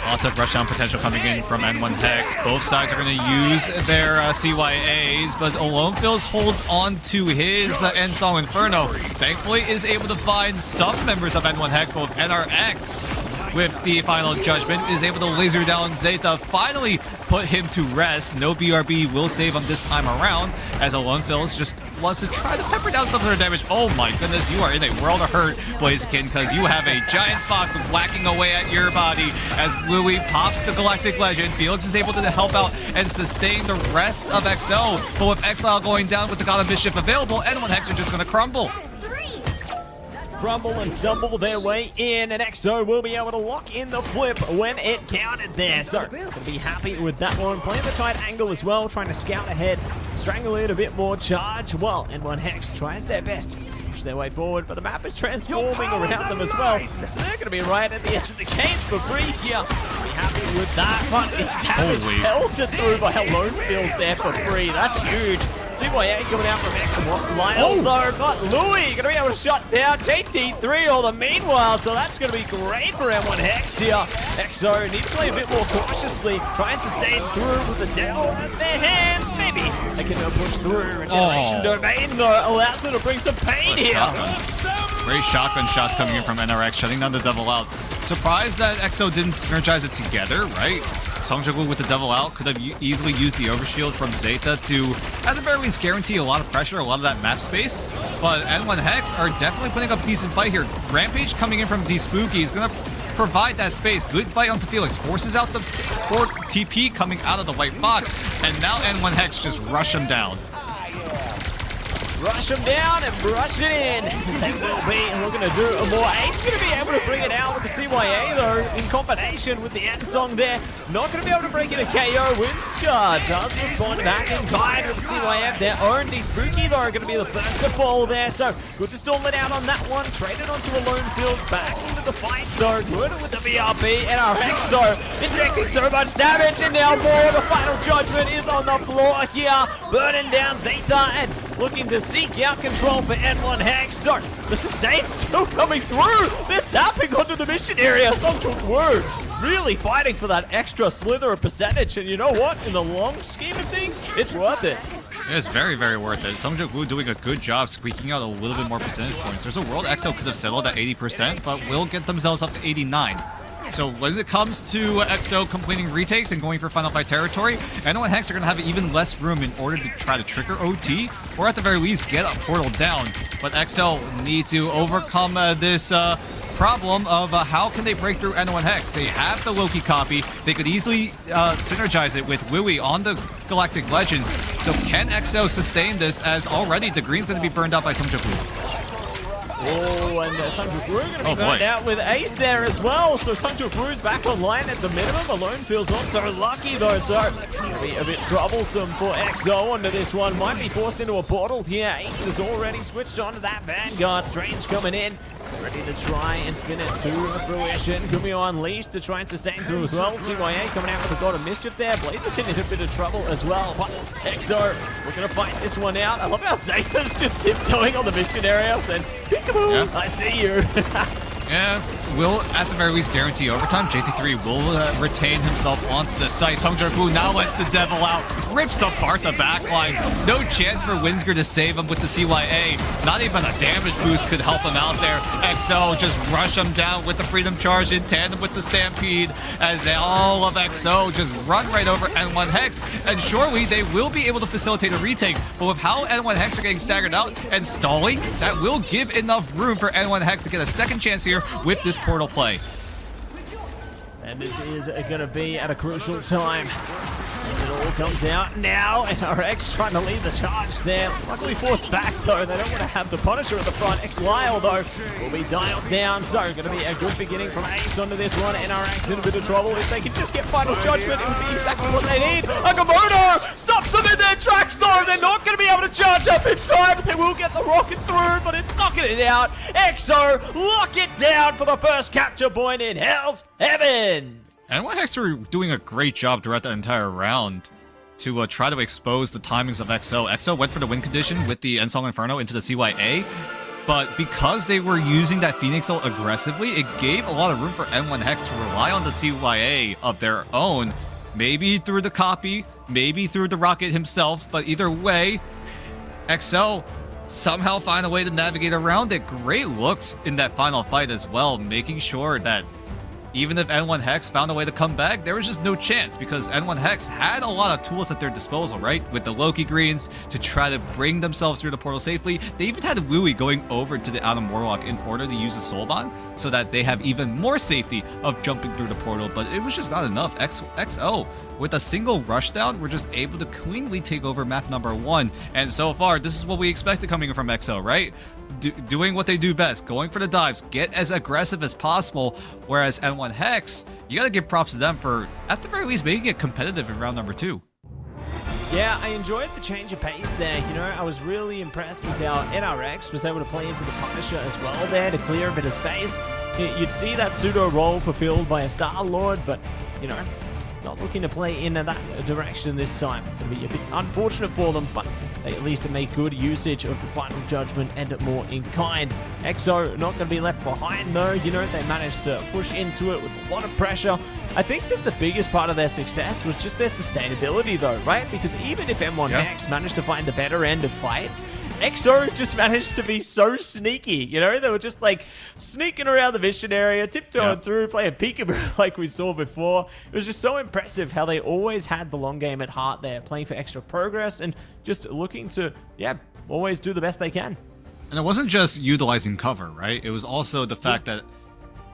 Speaker 6: Lots of rushdown potential coming in from N1 Hex. Both sides are going to use their CYAs, but Alonefils holds on to his Ensong Inferno. Thankfully is able to find some members of N1 Hex, both NRX with the final judgment, is able to laser down Zeta, finally put him to rest. No BRB will save him this time around, as Alonefils just wants to try to pepper down some of their damage. Oh my goodness, you are in a world of hurt, Blaziken, because you have a giant fox whacking away at your body as Louis pops the Galactic Legend. Felix is able to help out and sustain the rest of XO, but with Exile going down with the God of Mischief available, N1 Hex are just going to crumble.
Speaker 7: Crumble and stumble their way in, and XO will be able to lock in the flip when it counted there. So, gonna be happy with that one. Playing the tight angle as well, trying to scout ahead, strangle it a bit more charge, while N1 Hex tries their best to push their way forward, but the map is transforming around them as well. So they're gonna be right at the edge of the cage for free here. Be happy with that, but it's damage pelted through by Alonefils there for free. That's huge. CYA coming out from X and Lionel, though, but Louis going to be able to shut down JT3 all the meanwhile, so that's going to be great for N1 Hex here. XO need to play a bit more cautiously, try and sustain through with the Devil in their hands. Maybe they can push through. Regeneration Domain, though, allows them to bring some pain here.
Speaker 6: Great shotgun shots coming in from NRX, shutting down the Devil out. Surprised that XO didn't synergize it together, right? Sungjae Woo with the Devil out could have easily used the overshield from Zeta to, at the very least, guarantee a lot of pressure, a lot of that map space. But N1 Hex are definitely putting up a decent fight here. Rampage coming in from D-Spooky is going to provide that space. Good fight onto Felix. Forces out the TP coming out of the white box. And now N1 Hex just rush him down.
Speaker 7: Rush him down and brush it in. They will be looking to do a more. Ace going to be able to bring it out with the CYA, though, in combination with the Ensong there. Not going to be able to break in a KO. Windscar does respond back in kind with the CYF. Their own D-Spooky, though, are going to be the first to fall there. So good to stall it out on that one. Traded onto Alonefils. Back into the fight, though. Good with the BRB. NRX, though, injecting so much damage. And now more. The final judgment is on the floor here. Burning down Zeta and looking to seek out control for N1 Hex. So the sustain's still coming through. They're tapping onto the mission area. Sungjae Woo really fighting for that extra slither of percentage. And you know what? In the long scheme of things, it's worth it.
Speaker 6: It's very, very worth it. Sungjae Woo doing a good job squeaking out a little bit more percentage points. There's a world XO could have settled at 80%, but will get themselves up to 89. So when it comes to XO completing retakes and going for Final Fight territory, N1 Hex are going to have even less room in order to try to trigger OT, or at the very least get a portal down. But XO need to overcome this problem of how can they break through N1 Hex. They have the Loki copy. They could easily synergize it with Louis on the Galactic Legend. So can XO sustain this, as already the green's going to be burned out by Sungjae Woo?
Speaker 7: Oh, and Sungjae Woo going to be burned out with Ace there as well. So Sungjae Woo's back online at the minimum. Alonefils not so lucky though, so it'll be a bit troublesome for XO onto this one. Might be forced into a portal here. Ace has already switched onto that Vanguard. Strange coming in. ready to try and spin it to fruition. Gumiho unleashed to try and sustain through as well. CYA coming out with a God of Mischief there. Blaziken in a bit of trouble as well. But Exo, we're going to fight this one out. I love how Zathan's just tiptoeing on the mission area saying, peekaboo,
Speaker 6: Yeah.
Speaker 7: I see you.
Speaker 6: Yeah, will at the very least guarantee overtime. JT3 will retain himself onto the site. Sungjar-Fu now lets the devil out, rips apart the backline. No chance for Winsger to save him with the CYA. Not even a damage boost could help him out there. XO just rush him down with the Freedom Charge in tandem with the Stampede as all of XO just run right over N1 Hex. And surely they will be able to facilitate a retake. But with how N1 Hex are getting staggered out and stalling, that will give enough room for N1 Hex to get a second chance here with this portal play.
Speaker 7: And this is going to be at a crucial time. As it all comes out now, NRX trying to lead the charge there. Luckily forced back though. They don't want to have the Punisher at the front. X-Lyle though will be dialed down. So going to be a good beginning from Ace onto this one. NRX in a bit of trouble. If they can just get Final Judgment, it would be exactly what they need. Agamotto stops them in their tracks though. They're not going to be able to charge up in time, but they will get the rocket through, but it's knocking it out. EXO lock it down for the first capture point in Hell's Heaven.
Speaker 6: And N1 Hex are doing a great job throughout the entire round to try to expose the timings of XO. XO went for the win condition with the Ensong Inferno into the CYA, but because they were using that Phoenix ult aggressively, it gave a lot of room for N1 Hex to rely on the CYA of their own. Maybe through the copy, maybe through the rocket himself, but either way, XO somehow find a way to navigate around it. Great looks in that final fight as well, making sure that even if N1 Hex found a way to come back, there was just no chance because N1 Hex had a lot of tools at their disposal, right? With the Loki Greens to try to bring themselves through the portal safely. They even had Wooey going over to the Adam Warlock in order to use the Soul Bond so that they have even more safety of jumping through the portal, but it was just not enough. XO, with a single rushdown, we're just able to cleanly take over map number 1. And so far, this is what we expected coming from XO, right? Doing what they do best, going for the dives, get as aggressive as possible, whereas N1 Hex, you gotta give props to them for, at the very least, making it competitive in round number 2.
Speaker 7: Yeah, I enjoyed the change of pace there. You know, I was really impressed with how NRX was able to play into the Punisher as well there to clear a bit of space. You'd see that pseudo role fulfilled by a Star-Lord, but, you know, not looking to play in that direction this time. It'll be a bit unfortunate for them, but they at least make good usage of the Final Judgment and more in kind. EXO not going to be left behind though. You know, they managed to push into it with a lot of pressure. I think that the biggest part of their success was just their sustainability though, right? Because even if M1 Hex managed to find the better end of fights, EXO just managed to be so sneaky, you know? They were just like sneaking around the mission area, tiptoeing through, playing peekaboo like we saw before. It was just so impressive how they always had the long game at heart there, playing for extra progress and just looking to, always do the best they can.
Speaker 6: And it wasn't just utilizing cover, right? It was also the fact that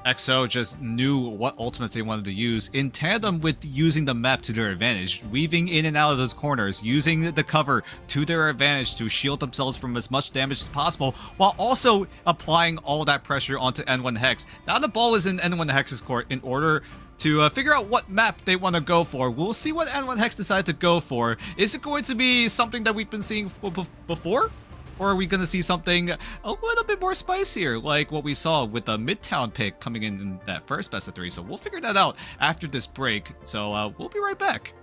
Speaker 6: XO just knew what ultimates they wanted to use in tandem with using the map to their advantage, weaving in and out of those corners, using the cover to their advantage to shield themselves from as much damage as possible, while also applying all that pressure onto N1 Hex. Now the ball is in N1 Hex's court in order to figure out what map they want to go for. We'll see what N1 Hex decide to go for. Is it going to be something that we've been seeing before? Or are we going to see something a little bit more spicier, like what we saw with the Midtown pick coming in that first best of 3? So we'll figure that out after this break. So we'll be right back.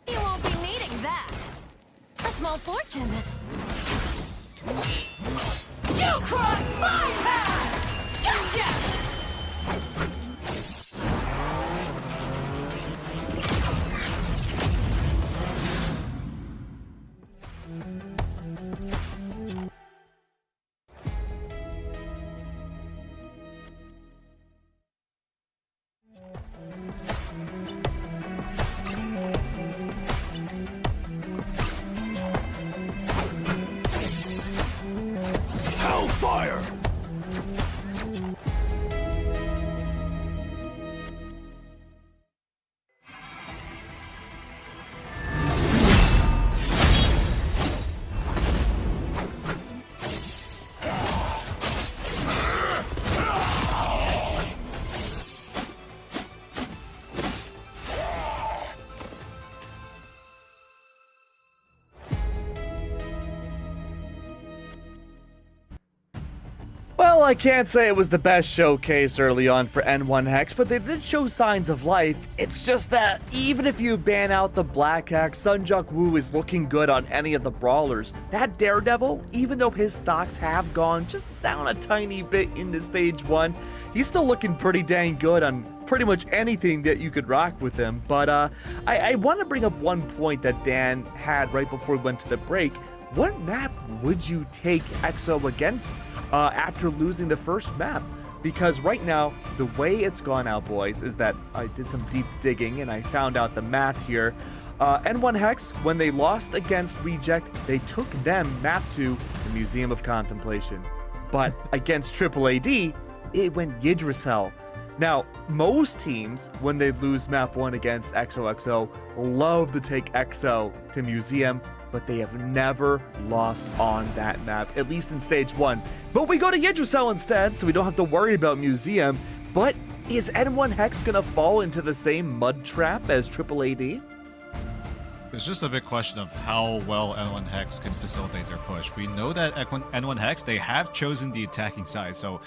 Speaker 1: You won't be needing that. A small fortune. You crossed my path! Gotcha!
Speaker 5: Well, I can't say it was the best showcase early on for N1 Hex, but they did show signs of life. It's just that even if you ban out the Black Hack, Sunjuk Woo is looking good on any of the brawlers. That Daredevil, even though his stocks have gone just down a tiny bit into stage 1, he's still looking pretty dang good on pretty much anything that you could rock with him. But I want to bring up one point that Dan had right before we went to the break. What map would you take EXO against after losing the first map? Because right now, the way it's gone out, boys, is that I did some deep digging and I found out the math here. N1 Hex, when they lost against Reject, they took them, map 2, the Museum of Contemplation. But against Triple AD, it went Yggdrasil. Now, most teams, when they lose map 1 against XOXO, love to take EXO to Museum, but they have never lost on that map, at least in stage 1. But we go to Yggdrasil instead, so we don't have to worry about Museum. But is N1 Hex gonna fall into the same mud trap as Triple AD?
Speaker 6: It's just a big question of how well N1 Hex can facilitate their push. We know that N1 Hex, they have chosen the attacking side, so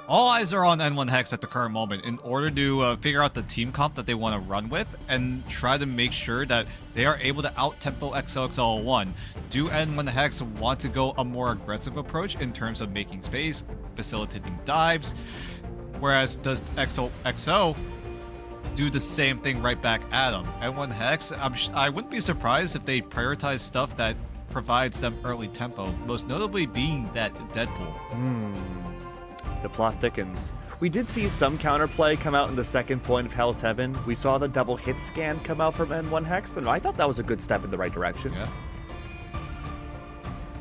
Speaker 6: all eyes are on N1 Hex at the current moment in order to figure out the team comp that they want to run with and try to make sure that they are able to out-tempo XOXO1. Do N1 Hex want to go a more aggressive approach in terms of making space, facilitating dives, whereas does XOXO do the same thing right back at them? N1 Hex, I wouldn't be surprised if they prioritize stuff that provides them early tempo, most notably being that Deadpool.
Speaker 5: The plot thickens. We did see some counterplay come out in the second point of Hell's Heaven. We saw the double hit scan come out from N1 Hex, and I thought that was a good step in the right direction.
Speaker 6: Yeah.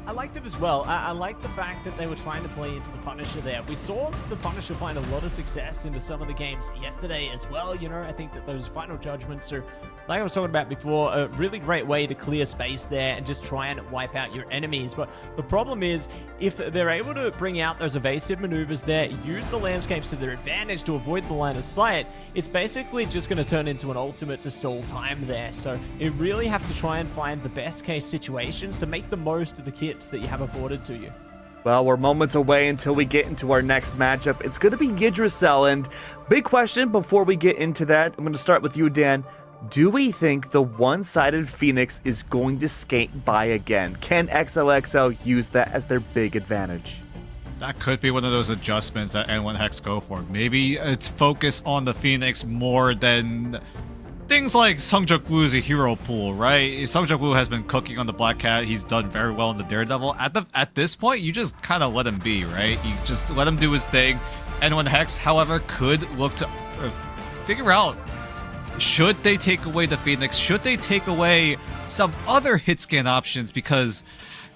Speaker 7: I liked it as well. I liked the fact that they were trying to play into the Punisher there. We saw the Punisher find a lot of success into some of the games yesterday as well. You know, I think that those final judgments are, like I was talking about before, a really great way to clear space there and just try and wipe out your enemies. But the problem is, if they're able to bring out those evasive maneuvers there, use the landscapes to their advantage to avoid the line of sight, it's basically just going to turn into an ultimate to stall time there. So you really have to try and find the best case situations to make the most of the kits that you have afforded to you.
Speaker 5: Well, we're moments away until we get into our next matchup. It's going to be Yggdrasil, and big question before we get into that, I'm going to start with you, Dan. Do we think the one-sided Phoenix is going to skate by again? Can XOXO use that as their big advantage?
Speaker 6: That could be one of those adjustments that N1 Hex go for. Maybe it's focus on the Phoenix more than things like Sunjuk Woo's a hero pool, right? Sunjuk Woo has been cooking on the Black Cat. He's done very well in the Daredevil. At this point, you just kind of let him be, right? You just let him do his thing. N1 Hex, however, could look to figure out, should they take away the Phoenix? Should they take away some other hit scan options? Because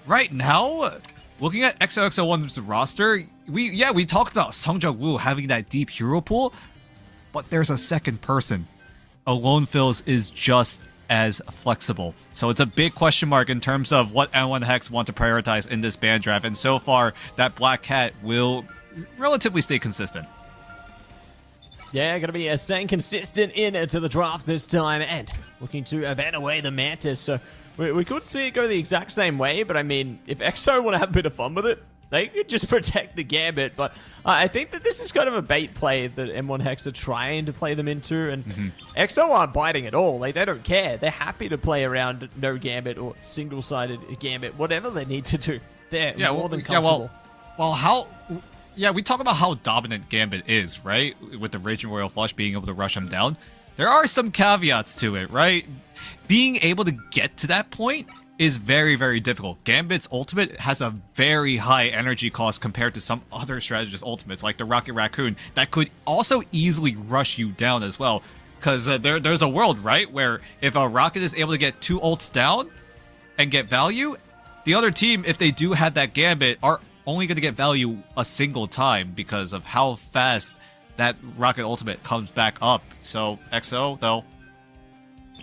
Speaker 6: right now, looking at XOXO1's roster, we talked about Sunjuk Woo having that deep hero pool, but there's a second person. Alone Fills is just as flexible. So it's a big question mark in terms of what N1 Hex want to prioritize in this ban draft. And so far, that Black Cat will relatively stay consistent.
Speaker 7: Yeah, going to be staying consistent into the draft this time and looking to ban away the Mantis. So we could see it go the exact same way, but I mean, if EXO want to have a bit of fun with it, they could just protect the Gambit. But I think that this is kind of a bait play that N1 Hex are trying to play them into, and EXO aren't biting at all. Like, they don't care. They're happy to play around no Gambit or single-sided Gambit, whatever they need to do. They're more than comfortable.
Speaker 6: We talk about how dominant Gambit is, right? With the Raging Royal Flush being able to rush him down. There are some caveats to it, right? Being able to get to that point is very, very difficult. Gambit's ultimate has a very high energy cost compared to some other strategist ultimates, like the Rocket Raccoon, that could also easily rush you down as well. Because there's a world, right, where if a Rocket is able to get 2 ults down and get value, the other team, if they do have that Gambit, are only going to get value a single time because of how fast that Rocket ultimate comes back up. So EXO, though,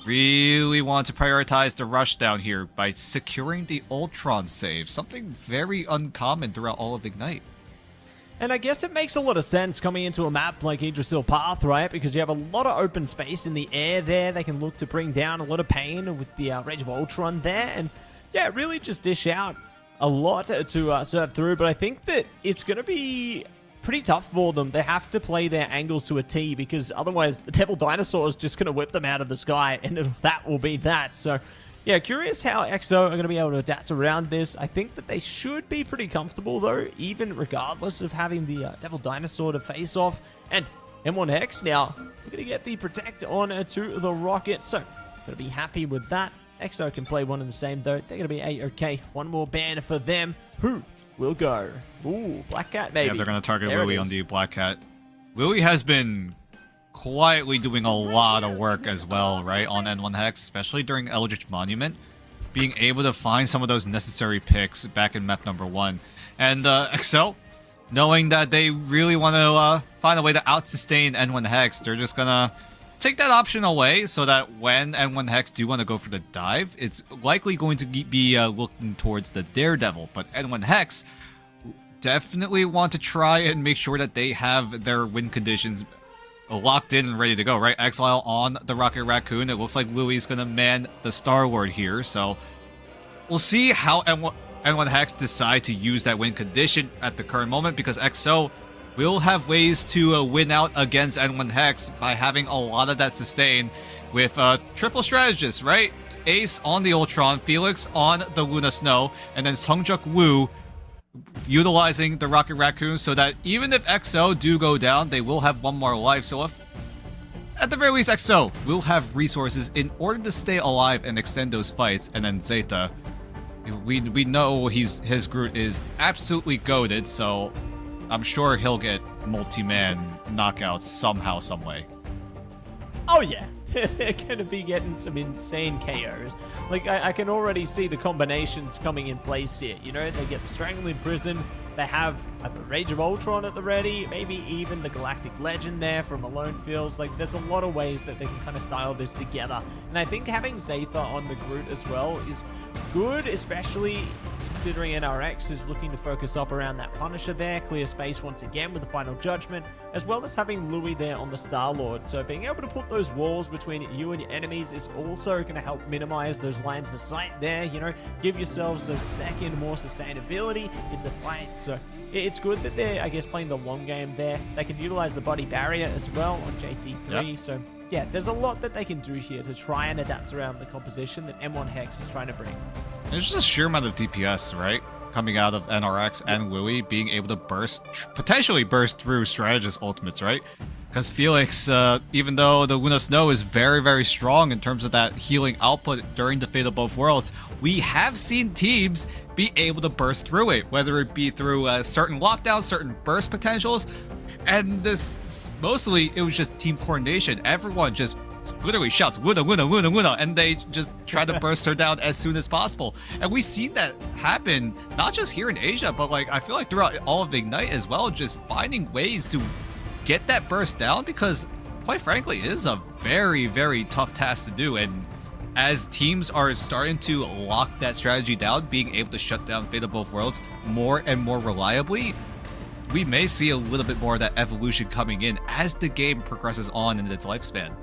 Speaker 6: really want to prioritize the rush down here by securing the Ultron save, something very uncommon throughout all of Ignite.
Speaker 7: And I guess it makes a lot of sense coming into a map like Yggdrasil Path, right? Because you have a lot of open space in the air there. They can look to bring down a lot of pain with the Rage of Ultron there. And yeah, really just dish out a lot to serve through, but I think that it's going to be pretty tough for them. They have to play their angles to a T, because otherwise the Devil Dinosaur is just going to whip them out of the sky, and that will be that. So yeah, curious how EXO are going to be able to adapt around this. I think that they should be pretty comfortable though, even regardless of having the Devil Dinosaur to face off. And M1 Hex now, we're going to get the Protect on to the Rocket, so going to be happy with that. EXO can play one and the same though. They're going to be A-OK. One more ban for them. Who will go? Ooh, Black Cat maybe.
Speaker 6: Yeah, they're going to target
Speaker 7: There it
Speaker 6: Louis
Speaker 7: is.
Speaker 6: on the Black Cat. Louis has been quietly doing a lot of work as well, right, on N1 Hex, especially during Eldritch Monument, being able to find some of those necessary picks back in map number 1. And Excel, knowing that they really want to find a way to out-sustain N1 Hex, they're just going to take that option away so that when N1 Hex do want to go for the dive, it's likely going to be looking towards the Daredevil. But N1 Hex definitely want to try and make sure that they have their win conditions locked in and ready to go, right? Exile on the Rocket Raccoon. It looks like Louis is going to man the Star-Lord here, so we'll see how N1 Hex decide to use that win condition at the current moment, because XO will have ways to win out against N1 Hex by having a lot of that sustain with triple strategists, right? Ace on the Ultron, Felix on the Luna Snow, and then Sungjuk Woo utilizing the Rocket Raccoon, so that even if XO do go down, they will have one more life. So if, at the very least, XO will have resources in order to stay alive and extend those fights. And then Zeta, we know his Groot is absolutely goated, so I'm sure he'll get multi-man knockouts somehow, some way.
Speaker 7: Oh yeah, they're going to be getting some insane KOs. Like, I can already see the combinations coming in place here. You know, they get Strangling Prison, they have the Rage of Ultron at the ready, maybe even the Galactic Legend there from Alone Fields. Like, there's a lot of ways that they can kind of style this together. And I think having Zeta on the Groot as well is good, especially considering NRX is looking to focus up around that Punisher there, clear space once again with the Final Judgment, as well as having Louis there on the Star-Lord. So being able to put those walls between you and your enemies is also going to help minimize those lines of sight there, you know, give yourselves those second more sustainability into fights. So it's good that they're, I guess, playing the long game there. They can utilize the body barrier as well on JT3,
Speaker 6: Yep.
Speaker 7: so yeah, there's a lot that they can do here to try and adapt around the composition that M1 Hex is trying to bring.
Speaker 6: There's just a sheer amount of DPS, right? Coming out of NRX and Louis being able to potentially burst through strategist ultimates, right? Because Felix, even though the Luna Snow is very, very strong in terms of that healing output during the Fate of Both Worlds, we have seen teams be able to burst through it, whether it be through certain lockdowns, certain burst potentials, and this mostly it was just team coordination. Everyone just literally shouts Luna, Luna, Luna, Luna, and they just try to burst her down as soon as possible. And we've seen that happen not just here in Asia, but like I feel like throughout all of Ignite as well, just finding ways to get that burst down, because quite frankly it is a very, very tough task to do. And as teams are starting to lock that strategy down, being able to shut down Fate of Both Worlds more and more reliably, we may see a little bit more of that evolution coming in as the game progresses on in its lifespan.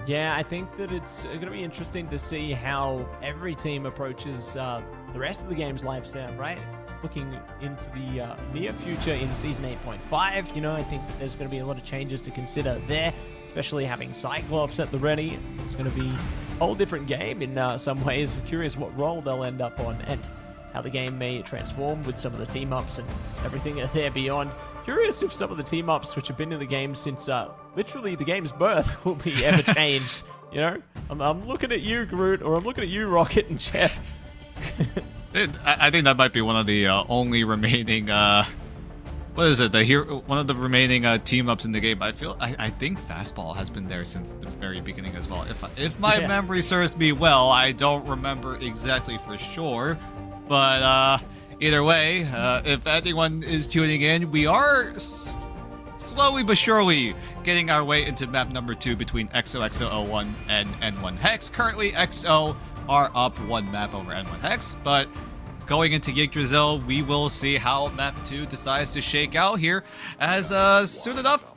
Speaker 7: Yeah, I think that it's going to be interesting to see how every team approaches the rest of the game's lifespan, right? Looking into the near future in Season 8.5, you know, I think that there's going to be a lot of changes to consider there, especially having Cyclops at the ready. It's going to be a whole different game in some ways. I'm curious what role they'll end up on and how the game may transform with some of the team-ups and everything there beyond. Curious if some of the team-ups which have been in the game since literally the game's birth will be ever changed. You know, I'm looking at you, Groot, or I'm looking at you, Rocket and Jeff.
Speaker 6: I think that might be one of the only remaining what is it? One of the remaining team-ups in the game. I think Fastball has been there since the very beginning as well. If my memory serves me well, I don't remember exactly for sure, but either way, if anyone is tuning in, we are slowly but surely getting our way into map number 2 between XOXO01 and N1 Hex. Currently, XO are up 1 map over N1 Hex, but going into Yggdrasil, we will see how map 2 decides to shake out here, as soon enough,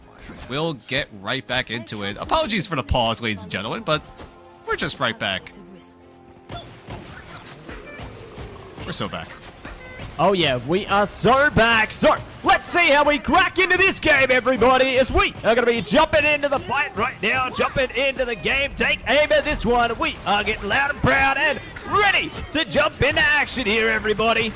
Speaker 6: we'll get right back into it. Apologies for the pause, ladies and gentlemen, but we're just right back. We're so back.
Speaker 7: Oh yeah, we are so back. So let's see how we crack into this game, everybody, as we are going to be jumping into the fight right now, jumping into the game. Take aim at this one. We are getting loud and proud and ready to jump into action here, everybody.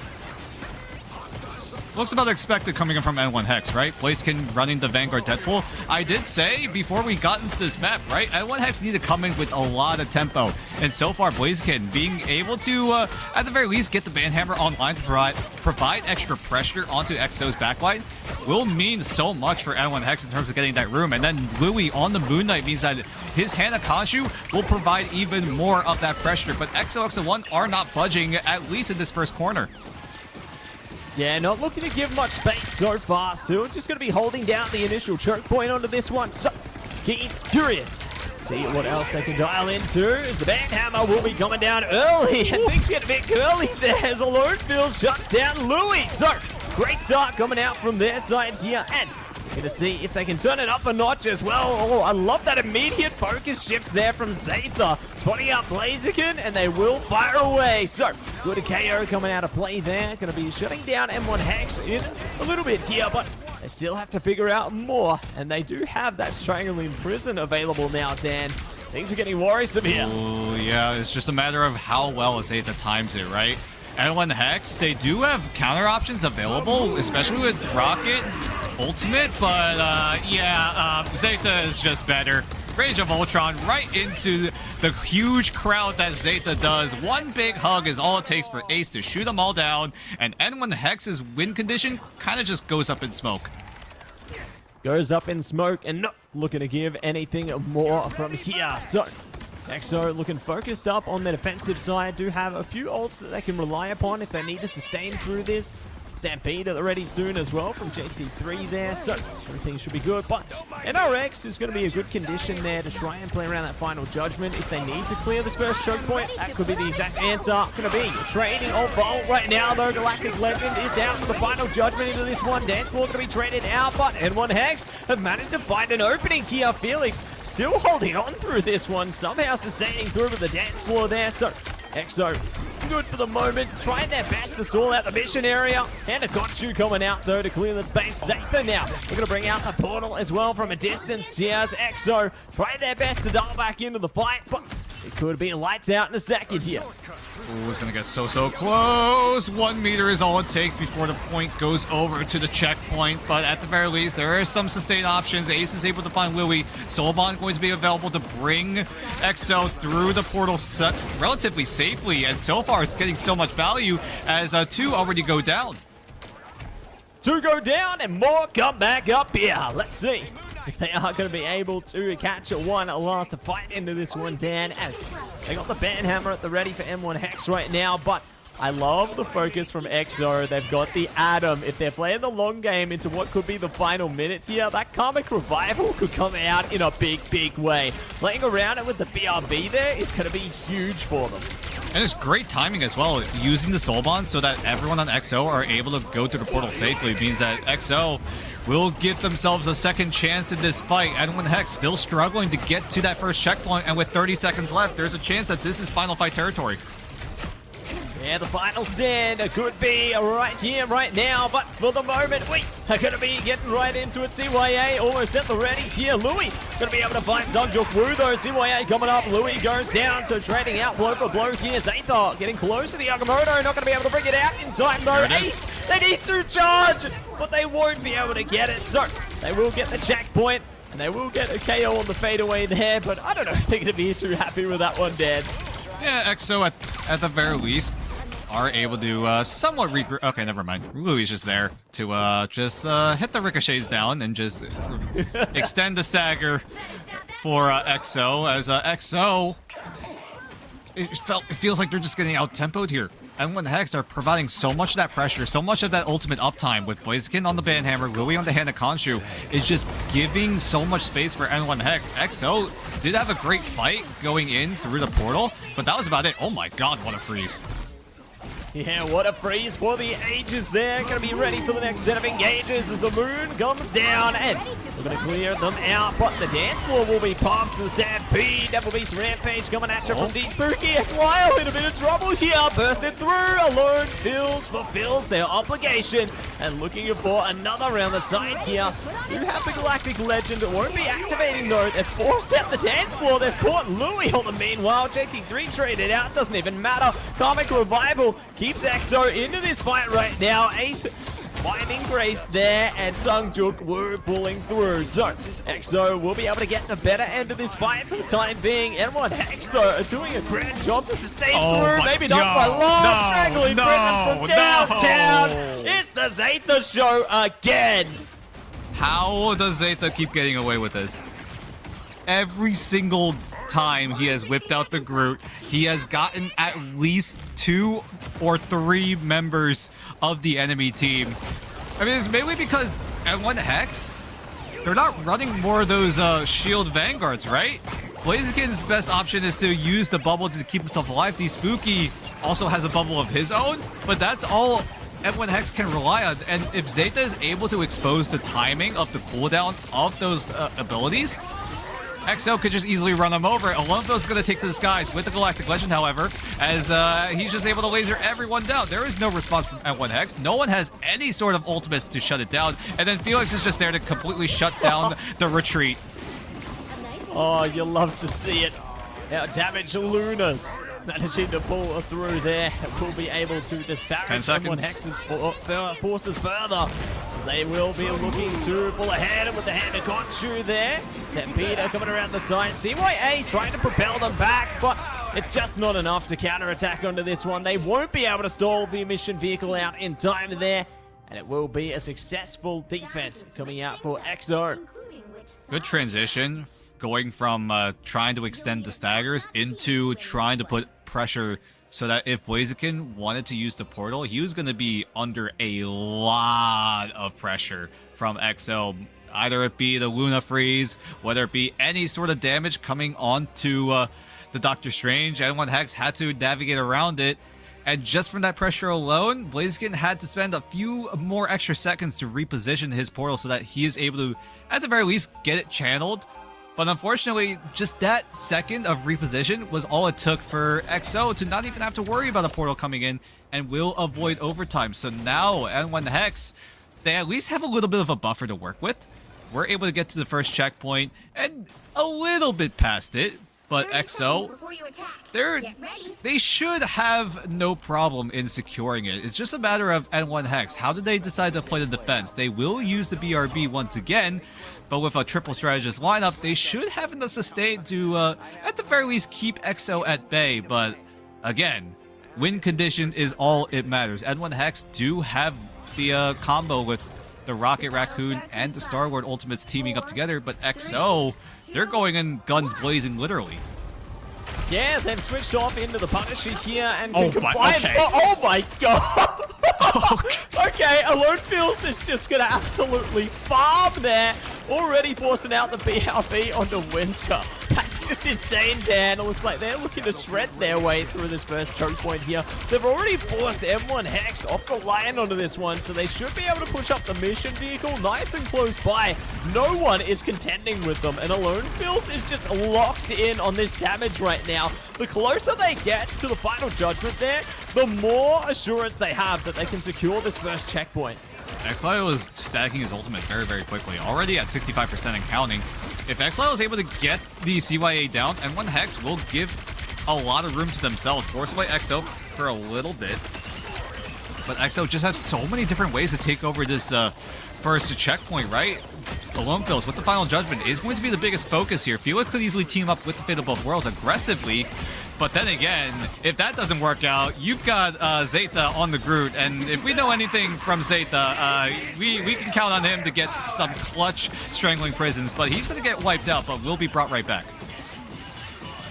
Speaker 6: Looks about expected coming in from N1 Hex, right? Blaziken running the Vanguard Deadpool. I did say before we got into this map, right? N1 Hex need to come in with a lot of tempo. And so far, Blaziken being able to, at the very least, get the Banhammer online to provide extra pressure onto XO's backline will mean so much for N1 Hex in terms of getting that room. And then Louis on the Moon Knight means that his Hana Khonshu will provide even more of that pressure. But XO1 are not budging, at least in this first corner.
Speaker 7: Yeah, not looking to give much space so far. Still just going to be holding down the initial choke point onto this one. So, keen, curious. See what else they can dial into. As the Banhammer will be coming down early. And things get a bit curly there as Alone Field shuts down Louis. So, great start coming out from their side here. And going to see if they can turn it up a notch as well. Oh, I love that immediate focus shift there from Zaytha. Spotting out Blaziken, and they will fire away. So, good KO coming out of play there. Going to be shutting down N1 Hex in a little bit here, but they still have to figure out more. And they do have that Strangling Prison available now, Dan. Things are getting worrisome here.
Speaker 6: Oh, yeah, it's just a matter of how well Zaytha times it, right? N1 Hex, they do have counter options available, especially with Rocket Ultimate, but Zaytha is just better. Rage of Ultron right into the huge crowd that Zaytha does. One big hug is all it takes for Ace to shoot them all down, and N1 Hex's win condition kind of just goes up in smoke.
Speaker 7: Goes up in smoke and not looking to give anything more from here. So, XO looking focused up on the defensive side. Do have a few ults that they can rely upon if they need to sustain through this. Stampede at the ready soon as well from JT3 there, so everything should be good. But NRX is going to be a good condition there to try and play around that final judgment. If they need to clear this first choke point, that could be the exact answer. Going to be trading ult for ult right now, though. Galactic Legend is out for the final judgment into this one. Dance Floor going to be traded out, but N1 Hex have managed to find an opening here. Felix still holding on through this one, somehow sustaining through with the Dance Floor there. So XO good for the moment, trying their best to stall out the mission area. And a Khonshu coming out though to clear the space. Zaytha now, they're going to bring out the portal as well from a distance. Here's XO trying their best to dial back into the fight, but it could be lights out in a second here.
Speaker 6: Ooh, it's going to get so close. 1 meter is all it takes before the point goes over to the checkpoint. But at the very least, there are some sustained options. Ace is able to find Louis. Soulbond going to be available to bring XO through the portal set relatively safely. And so far, it's getting so much value as 2 already go down.
Speaker 7: 2 go down and more come back up here. Let's see if they are going to be able to catch one last fight into this one, Dan, as they got the Banhammer at the ready for N1 Hex right now. But I love the focus from XO. They've got the Atom. If they're playing the long game into what could be the final minute here, that Karmic Revival could come out in a big way. Playing around it with the BRB there is going to be huge for them.
Speaker 6: And it's great timing as well, using the Soul Bond so that everyone on XO are able to go to the portal safely. It means that XO will give themselves a second chance in this fight. N1 Hex still struggling to get to that first checkpoint, and with 30 seconds left, there's a chance that this is final fight territory.
Speaker 7: Yeah, the final stand could be right here, right now, but for the moment, we are going to be getting right into it. CYA almost at the ready here. Louis going to be able to find Sungjok Woo, though. CYA coming up. Louis goes down, so trading out blow for blow here. Zaytha getting close to the Agamotto. Not going to be able to bring it out in time, though. Ace, they need to charge, but they won't be able to get it. So they will get the checkpoint, and they will get a KO on the fadeaway there, but I don't know if they're going to be too happy with that one, Dan.
Speaker 6: Yeah, XO at the very least are able to somewhat regroup. Okay, never mind. Louis is just there to just hit the ricochets down and just extend the stagger for XO, as XO, it feels like they're just getting out-tempoed here. N1 Hex are providing so much of that pressure, so much of that ultimate uptime with Blaziken on the Banhammer, Louis on the Hana Khonshu, is just giving so much space for N1 Hex. XO did have a great fight going in through the portal, but that was about it. Oh my god, what a freeze.
Speaker 7: Yeah, what a freeze for the ages there. Gonna be ready for the next set of engages as the moon comes down, and we're gonna clear them out, but the dance floor will be pumped for the Stampede. Devil Beast Rampage coming at you from D Spooky. X-Lyle in a bit of trouble here, bursted through. Alone fulfills their obligation, and looking for another round the side here. You have the Galactic Legend, it won't be activating though. They're forced out the dance floor. They've caught Louis on the meanwhile. JT3 traded out, doesn't even matter. Karmic Revival keeps EXO into this fight right now. Ace finding Grace there, and Sungjuk were pulling through. So EXO will be able to get the better end of this fight for the time being. N1 Hex though are doing a great job to sustain through. Maybe not by long. Straggling Brennan from downtown. It's the Zeta show again.
Speaker 6: How does Zeta keep getting away with this? Every single time he has whipped out the Groot, he has gotten at least 2 or 3 members of the enemy team. I mean, it's mainly because N1 Hex, they're not running more of those shield vanguards, right? Blaziken's best option is to use the bubble to keep himself alive. D Spooky also has a bubble of his own, but that's all N1 Hex can rely on. And if Zeta is able to expose the timing of the cooldown of those abilities, EXO could just easily run them over. Alonfo's going to take to the skies with the Galactic Legend, however, as he's just able to laser everyone down. There is no response from N1 Hex. No one has any sort of ultimates to shut it down. And then Felix is just there to completely shut down the retreat.
Speaker 7: Oh, you love to see it. Now, Damage Lunas managing to pull through there. Will be able to disparage
Speaker 6: 10 seconds.
Speaker 7: N1 Hex's forces further. They will be looking to pull ahead with the hand of Khonshu there. Stampede coming around the side. CYA trying to propel them back, but it's just not enough to counterattack onto this one. They won't be able to stall the mission vehicle out in time there, and it will be a successful defense coming out for EXO.
Speaker 6: Good transition, going from trying to extend the staggers into trying to put pressure so that if Blaziken wanted to use the portal, he was going to be under a lot of pressure from EXO. Either it be the Luna Freeze, whether it be any sort of damage coming onto the Doctor Strange. N1 Hex had to navigate around it. And just from that pressure alone, Blaziken had to spend a few more extra seconds to reposition his portal so that he is able to, at the very least, get it channeled. But unfortunately, just that second of reposition was all it took for EXO to not even have to worry about a portal coming in and will avoid overtime. So now, N1 Hex, they at least have a little bit of a buffer to work with. We're able to get to the first checkpoint and a little bit past it. But EXO, they should have no problem in securing it. It's just a matter of N1 Hex. How did they decide to play the defense? They will use the BRB once again, but with a triple strategist lineup, they should have enough sustain to, at the very least, keep EXO at bay. But again, win condition is all it matters. N1 Hex do have the combo with the Rocket Raccoon and the Star-Lord ultimates teaming up together, but EXO, they're going in guns blazing, literally.
Speaker 7: Yeah, they've switched off into the Punisher here and
Speaker 6: Oh
Speaker 7: can
Speaker 6: my-
Speaker 7: combine.
Speaker 6: okay.
Speaker 7: Oh my god! Okay, Alone Fields is just gonna absolutely farm there. Already forcing out the BRB onto Winter. That's just insane, Dan. It looks like they're looking to shred their way through this first choke point here. They've already forced M1 Hex off the line onto this one, so they should be able to push up the mission vehicle nice and close by. No one is contending with them, and Alone Fields is just locked in on this damage right now. The closer they get to the final judgment there, the more assurance they have that they can secure this first checkpoint.
Speaker 6: Exile is stacking his ultimate very, very quickly, already at 65% and counting. If Exile is able to get the CYA down, N1 Hex will give a lot of room to themselves. Force away EXO for a little bit. But EXO just has so many different ways to take over this first checkpoint, right? Alone Fields with the final judgment is going to be the biggest focus here. Felix could easily team up with the Fate of Both Worlds aggressively, but then again, if that doesn't work out, you've got Zeta on the Groot, and if we know anything from Zeta, we can count on him to get some clutch strangling prisons, but he's going to get wiped out, but will be brought right back.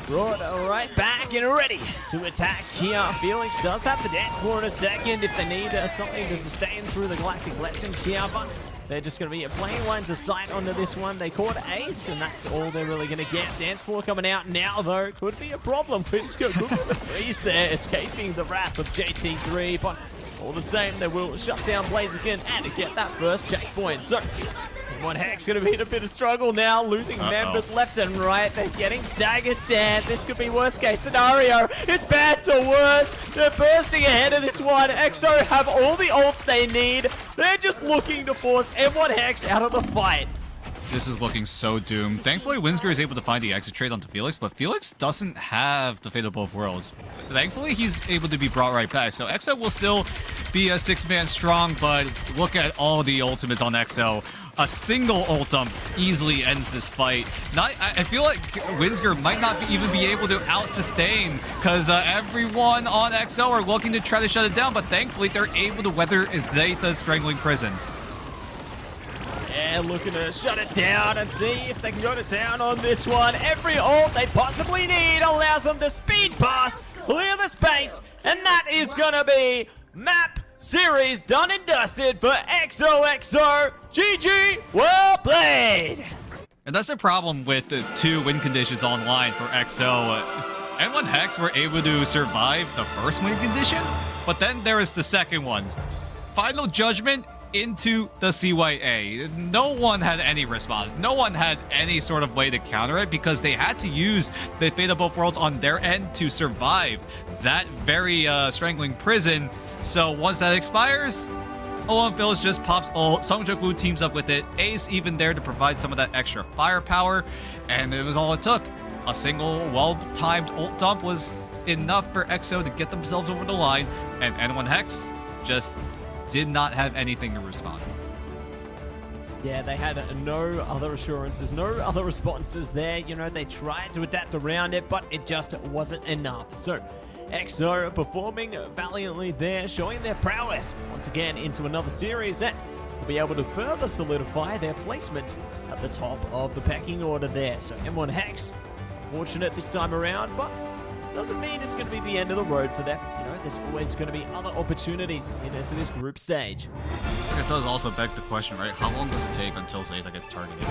Speaker 7: Brought right back and ready to attack here. Felix does have the dance for in a second if they need something to sustain through the Galactic Legends here, but they're just going to be playing lines of sight onto this one. They caught Ace, and that's all they're really going to get. Dance Floor coming out now, though. Could be a problem. Quinsko good with the freeze there, escaping the wrath of JT3, but all the same, they will shut down Blaziken and get that first checkpoint. So, One Hex going to be in a bit of struggle now, losing members left and right. They're getting staggered dead. This could be worst case scenario. It's bad to worse. They're bursting ahead of this one. EXO have all the ults they need. They're just looking to force M1 Hex out of the fight.
Speaker 6: This is looking so doomed. Thankfully, Windsor is able to find the exit trade onto Felix, but Felix doesn't have the Fate of Both Worlds. Thankfully, he's able to be brought right back. So EXO will still be a 6-man strong, but look at all the ultimates on EXO. A single ultim easily ends this fight. I feel like Windsor might not even be able to out-sustain because everyone on EXO are looking to try to shut it down, but thankfully they're able to weather Zeta's Strangling Prison.
Speaker 7: Yeah, looking to shut it down and see if they can go to town on this one. Every ult they possibly need allows them to speed past, clear the space, and that is gonna be map series done and dusted for XOXO. GG, well played!
Speaker 6: And that's the problem with the 2 win conditions online for EXO. M1 Hex were able to survive the first win condition, but then there is the second ones. Final Judgment into the CYA. No one had any response. No one had any sort of way to counter it because they had to use the Fate of Both Worlds on their end to survive that very strangling prison. So once that expires, Alone Phils just pops ult. Songjok-woo teams up with it. Ace even there to provide some of that extra firepower, and it was all it took. A single well-timed ult dump was enough for EXO to get themselves over the line, and N1 Hex just did not have anything to respond.
Speaker 7: Yeah, they had no other assurances, no other responses there. You know, they tried to adapt around it, but it just wasn't enough. So, EXO performing valiantly there, showing their prowess once again into another series that will be able to further solidify their placement at the top of the pecking order there. So, M1 Hex, fortunate this time around, but doesn't mean it's going to be the end of the road for them. You know, there's always going to be other opportunities into this group stage.
Speaker 6: It does also beg the question, right? How long does it take until Zeta gets targeted?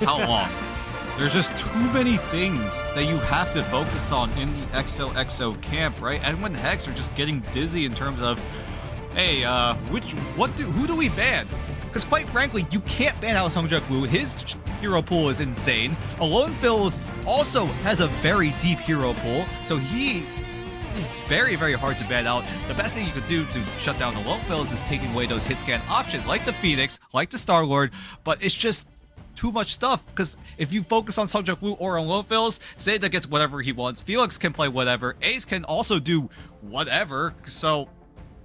Speaker 6: How long? There's just too many things that you have to focus on in the XOXO camp, right? And when Hex are just getting dizzy in terms of, hey, who do we ban? Because quite frankly, you can't ban out Songjok-woo. His hero pool is insane. Alone Phils also has a very deep hero pool, so he is very, very hard to ban out. The best thing you could do to shut down Alone Phils is taking away those hit scan options, like the Phoenix, like the Star-Lord, but it's just too much stuff, because if you focus on Songjok-woo or on Alone Phils, Zeta gets whatever he wants, Felix can play whatever, Ace can also do whatever, so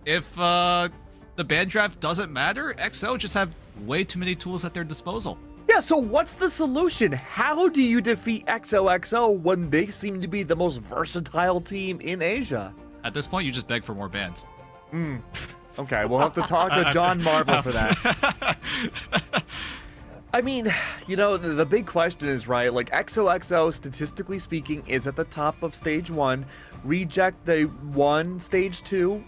Speaker 6: if the ban draft doesn't matter, EXO just have way too many tools at their disposal.
Speaker 5: Yeah, so what's the solution? How do you defeat XOXO when they seem to be the most versatile team in Asia?
Speaker 6: At this point, you just beg for more bans.
Speaker 5: Okay, we'll have to talk to John Marvel for that. I mean, you know, the big question is, right, like, XOXO, statistically speaking, is at the top of Stage 1. Reject, they won Stage 2.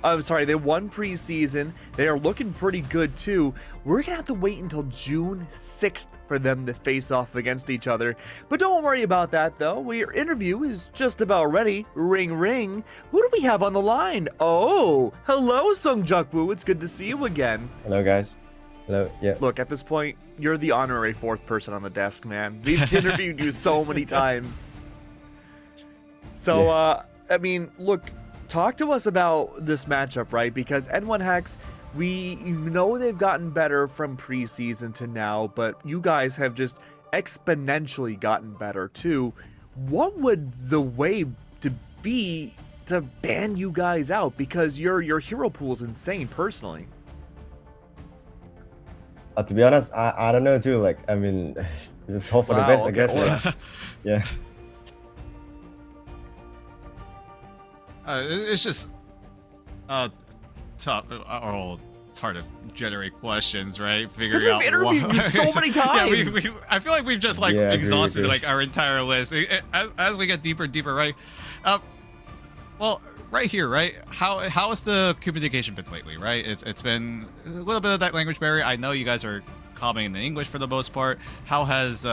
Speaker 5: They won preseason. They are looking pretty good, too. We're gonna have to wait until June 6th for them to face off against each other. But don't worry about that, though. Your interview is just about ready. Ring, ring. Who do we have on the line? Oh, hello, Songjok-woo. It's good to see you again.
Speaker 9: Hello, guys. Hello, yeah.
Speaker 5: Look, at this point, you're the honorary 4th person on the desk, man. We've interviewed you so many times. So, I mean, look, talk to us about this matchup, right? Because N1 Hex, we know they've gotten better from preseason to now, but you guys have just exponentially gotten better, too. What would the way to be to ban you guys out? Because your hero pool is insane, personally.
Speaker 9: To be honest, I don't know too. Like, I mean, just hope for the best, I guess. Like, yeah.
Speaker 6: It's just tough. It's hard to generate questions, right? Figuring out.
Speaker 5: We've interviewed you so many times.
Speaker 6: Yeah, I feel like we've just like exhausted like our entire list as we get deeper and deeper, right? Well, right here, right? How has the communication been lately, right? It's been a little bit of that language barrier. I know you guys are commenting in English for the most part. How has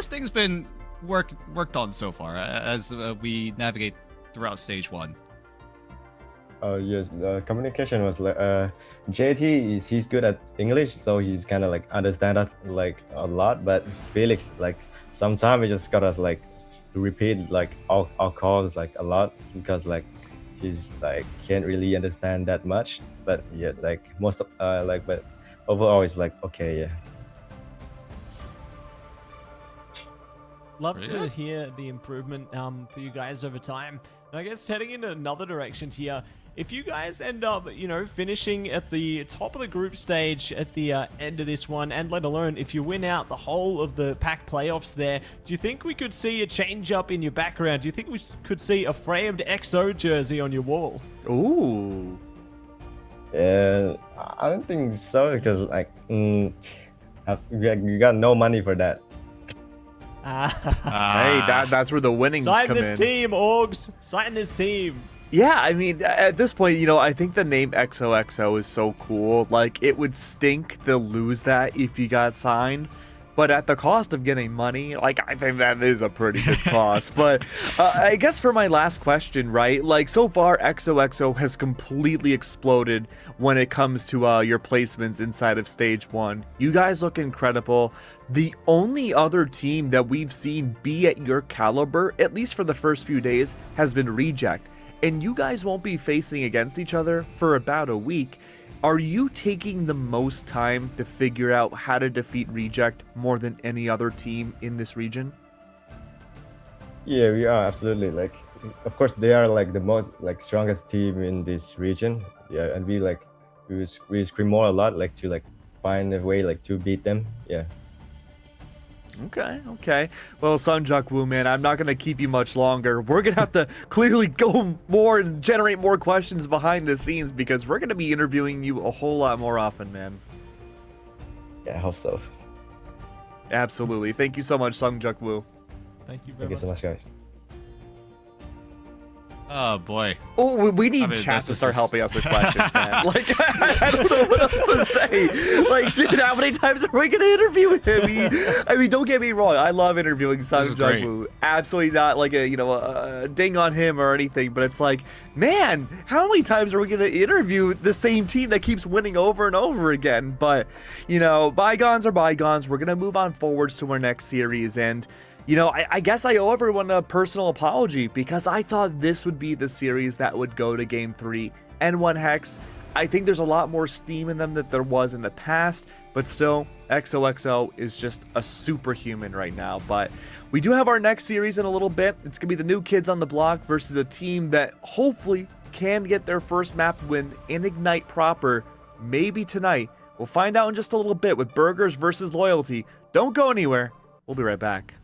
Speaker 6: things been worked on so far as we navigate throughout stage 1?
Speaker 9: Yes, the communication was like JT he's good at English, so he's kind of like understand us like a lot. But Felix, like sometimes we just gotta like repeat like our calls like a lot because like he's like can't really understand that much. But yeah, like most of but overall it's like okay, yeah.
Speaker 7: Love to hear the improvement for you guys over time. And I guess heading in another direction here, if you guys end up, finishing at the top of the group stage at the end of this one, and let alone if you win out the whole of the pack playoffs there, do you think we could see a change up in your background? Do you think we could see a framed XO jersey on your wall?
Speaker 5: Ooh.
Speaker 9: Yeah, I don't think so because like you got no money for that.
Speaker 5: Hey, that's where the winnings
Speaker 7: Sign
Speaker 5: come in.
Speaker 7: this team, Orgs. Sign this team.
Speaker 5: Yeah, I mean, at this point, I think the name XOXO is so cool. Like, it would stink to lose that if you got signed. But at the cost of getting money, like, I think that is a pretty good cost. But I guess for my last question, right? Like, so far, XOXO has completely exploded when it comes to your placements inside of Stage 1. You guys look incredible. The only other team that we've seen be at your caliber, at least for the first few days, has been Reject. And you guys won't be facing against each other for about a week. Are you taking the most time to figure out how to defeat Reject more than any other team in this region?
Speaker 9: Yeah, we are absolutely. Like, of course, they are like the most like strongest team in this region. Yeah, and we scream more a lot, like to like find a way like to beat them. Yeah.
Speaker 5: Okay. Well, Sunjuk Woo, man, I'm not going to keep you much longer. We're going to have to clearly go more and generate more questions behind the scenes because we're going to be interviewing you a whole lot more often, man.
Speaker 9: Yeah, I hope so.
Speaker 5: Absolutely. Thank you so much, Sunjuk Woo.
Speaker 7: Thank you very
Speaker 9: Thank you so much, guys.
Speaker 6: Oh boy.
Speaker 5: Oh, we need chat to start helping us with questions, man. Like, I don't know what else to say. Like, dude, how many times are we gonna interview him? I mean, don't get me wrong. I love interviewing Sung Jung-woo. Absolutely not like a ding on him or anything. But it's like, man, how many times are we gonna interview the same team that keeps winning over and over again? But bygones are bygones. We're gonna move on forwards to our next series and. I guess I owe everyone a personal apology because I thought this would be the series that would go to Game 3. N1 Hex, I think there's a lot more steam in them than there was in the past, but still, XOXO is just a superhuman right now. But we do have our next series in a little bit. It's going to be the New Kids on the Block versus a team that hopefully can get their first map win in Ignite proper, maybe tonight. We'll find out in just a little bit with Burgers versus Loyalty. Don't go anywhere. We'll be right back.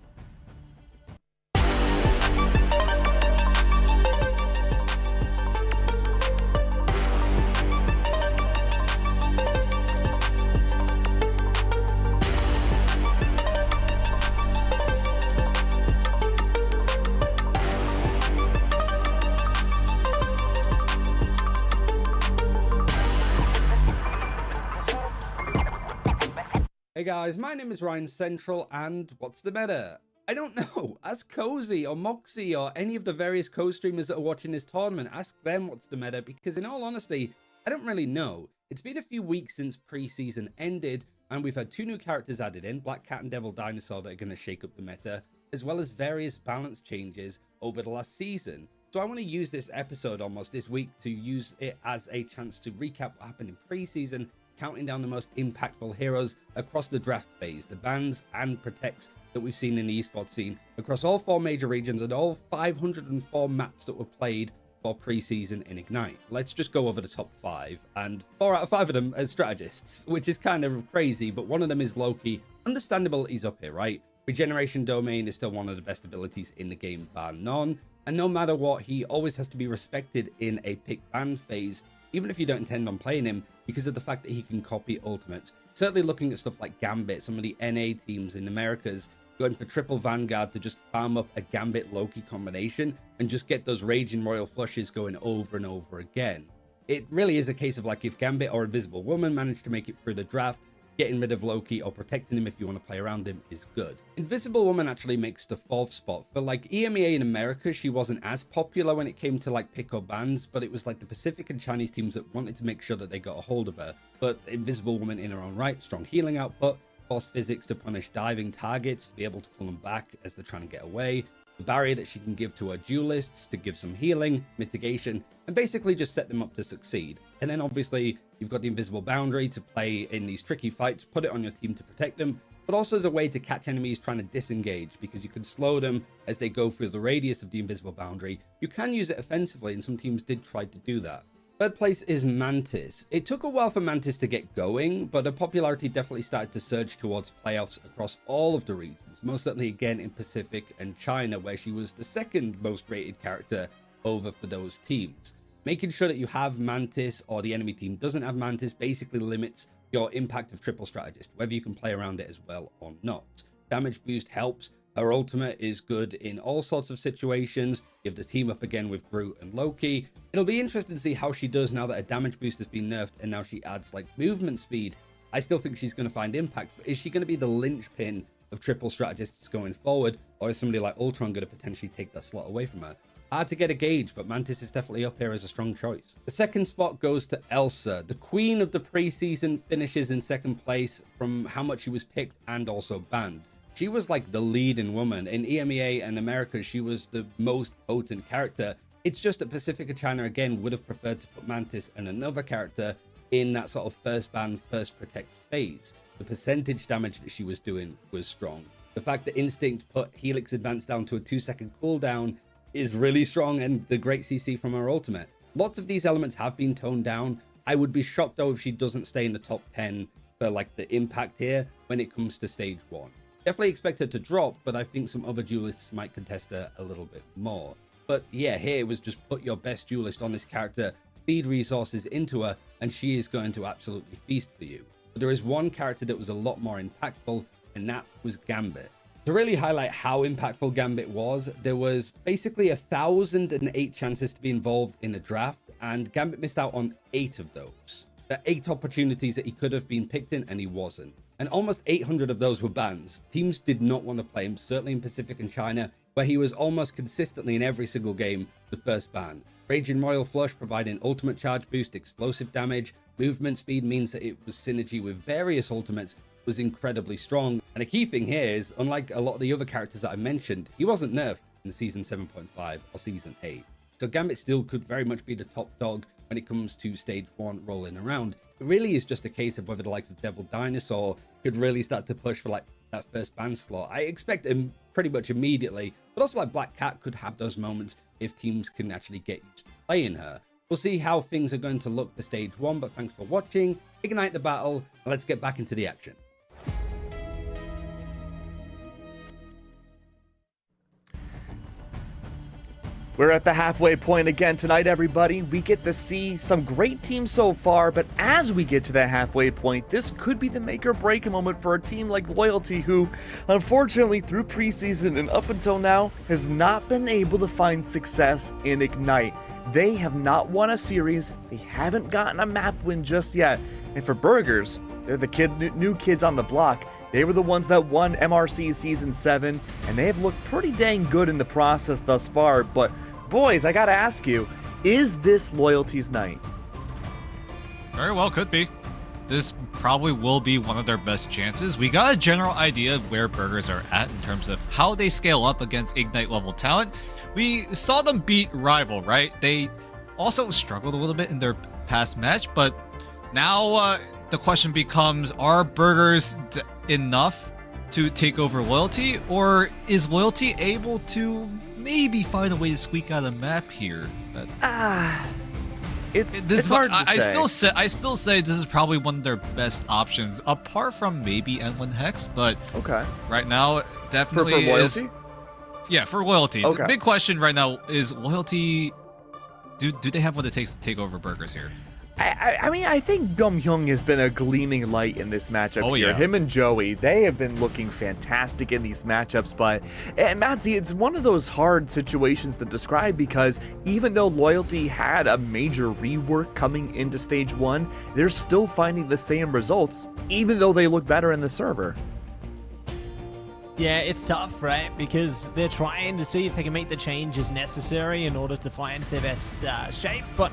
Speaker 3: Hey guys, my name is Ryan Central, and what's the meta? I don't know. Ask Cozy or Moxie or any of the various co-streamers that are watching this tournament. Ask them what's the meta, because in all honesty, I don't really know. It's been a few weeks since preseason ended, and we've had 2 new characters added in, Black Cat and Devil Dinosaur, that are going to shake up the meta, as well as various balance changes over the last season. So I want to use this episode almost this week to use it as a chance to recap what happened in preseason, counting down the most impactful heroes across the draft phase, the bans and protects that we've seen in the esports scene across all 4 major regions and all 504 maps that were played for preseason in Ignite. Let's just go over the top 5, and 4 out of 5 of them are strategists, which is kind of crazy, but one of them is Loki. Understandable, he's up here, right? Regeneration Domain is still one of the best abilities in the game, bar none, and no matter what, he always has to be respected in a pick ban phase, even if you don't intend on playing him, because of the fact that he can copy ultimates. Certainly looking at stuff like Gambit, some of the NA teams in Americas, going for triple Vanguard to just farm up a Gambit Loki combination and just get those Raging Royal Flushes going over and over again. It really is a case of like if Gambit or Invisible Woman manage to make it through the draft, getting rid of Loki or protecting him if you want to play around him is good. Invisible Woman actually makes the 4th spot. For like EMEA in America, she wasn't as popular when it came to like pick or bans, but it was like the Pacific and Chinese teams that wanted to make sure that they got a hold of her. But Invisible Woman in her own right, strong healing output, force physics to punish diving targets, to be able to pull them back as they're trying to get away, the barrier that she can give to her duelists to give some healing, mitigation, and basically just set them up to succeed. And then obviously you've got the invisible boundary to play in these tricky fights, put it on your team to protect them, but also as a way to catch enemies trying to disengage, because you can slow them as they go through the radius of the invisible boundary. You can use it offensively, and some teams did try to do that. Third place is Mantis. It took a while for Mantis to get going, but her popularity definitely started to surge towards playoffs across all of the regions, most certainly again in Pacific and China, where she was the 2nd most rated character over for those teams. Making sure that you have Mantis or the enemy team doesn't have Mantis basically limits your impact of Triple Strategist, whether you can play around it as well or not. Damage boost helps. Her ultimate is good in all sorts of situations. You have the team up again with Groot and Loki. It'll be interesting to see how she does now that her damage boost has been nerfed and now she adds like movement speed. I still think she's going to find impact, but is she going to be the linchpin of Triple Strategists going forward, or is somebody like Ultron going to potentially take that slot away from her? Hard to get a gauge, but Mantis is definitely up here as a strong choice. The 2nd spot goes to Elsa. The queen of the preseason finishes in 2nd place from how much she was picked and also banned. She was like the leading woman. In EMEA and America, she was the most potent character. It's just that Pacifica China, again, would have preferred to put Mantis and another character in that sort of first ban, first protect phase. The percentage damage that she was doing was strong. The fact that Instinct put Helix Advance down to a 2-second cooldown is really strong, and the great CC from her ultimate. Lots of these elements have been toned down. I would be shocked though if she doesn't stay in the top 10 for like the impact here when it comes to stage 1. Definitely expect her to drop, but I think some other duelists might contest her a little bit more. But yeah, here it was just put your best duelist on this character, feed resources into her, and she is going to absolutely feast for you. But there is one character that was a lot more impactful, and that was Gambit. To really highlight how impactful Gambit was, there was basically 1,008 chances to be involved in a draft, and Gambit missed out on 8 of those. There are 8 opportunities that he could have been picked in, and he wasn't. And almost 800 of those were bans. Teams did not want to play him, certainly in Pacific and China, where he was almost consistently in every single game the first ban. Raging Royal Flush providing ultimate charge boost, explosive damage, movement speed means that it was synergy with various ultimates, was incredibly strong. And a key thing here is, unlike a lot of the other characters that I mentioned, he wasn't nerfed in Season 7.5 or Season 8. So Gambit still could very much be the top dog when it comes to stage 1 rolling around. It really is just a case of whether the likes of Devil Dinosaur could really start to push for like that first ban slot. I expect him pretty much immediately, but also like Black Cat could have those moments if teams can actually get used to playing her. We'll see how things are going to look for stage 1, but thanks for watching. Ignite the battle, and let's get back into the action.
Speaker 5: We're at the halfway point again tonight, everybody. We get to see some great teams so far, but as we get to that halfway point, this could be the make or break moment for a team like Loyalty, who, unfortunately, through preseason and up until now, has not been able to find success in Ignite. They have not won a series, they haven't gotten a map win just yet, and for Burgers, they're the new kids on the block. They were the ones that won MRC Season 7, and they have looked pretty dang good in the process thus far, but boys, I gotta ask you, is this Loyalty's night?
Speaker 6: Very well, could be. This probably will be one of their best chances. We got a general idea of where Burgers are at in terms of how they scale up against Ignite level talent. We saw them beat Rival, right? They also struggled a little bit in their past match, but now the question becomes, are Burgers enough to take over Loyalty, or is Loyalty able to maybe find a way to squeak out a map here?
Speaker 5: It's hard to say.
Speaker 6: I still say this is probably one of their best options, apart from maybe N1 Hex, but
Speaker 5: okay.
Speaker 6: Right now, definitely
Speaker 5: for Loyalty?
Speaker 6: Yeah, for Loyalty.
Speaker 5: Okay.
Speaker 6: The big question right now is Loyalty, do they have what it takes to take over Burgers here?
Speaker 5: I mean, I think Gum Hyung has been a gleaming light in this matchup
Speaker 6: Oh,
Speaker 5: here.
Speaker 6: yeah.
Speaker 5: Him and Joey, they have been looking fantastic in these matchups, but Matsy, it's one of those hard situations to describe because even though Loyalty had a major rework coming into stage 1, they're still finding the same results, even though they look better in the server.
Speaker 7: Yeah, it's tough, right? Because they're trying to see if they can make the changes necessary in order to find their best shape, but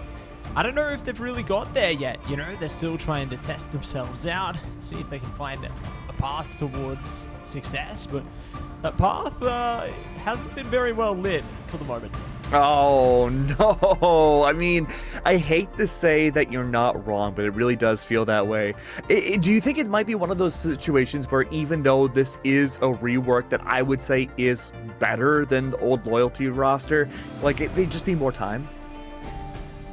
Speaker 7: I don't know if they've really got there yet. You know, they're still trying to test themselves out, see if they can find a path towards success, but that path hasn't been very well lit for the moment.
Speaker 5: Oh, no. I mean, I hate to say that you're not wrong, but it really does feel that way. Do you think it might be one of those situations where even though this is a rework that I would say is better than the old Loyalty roster, like, they just need more time?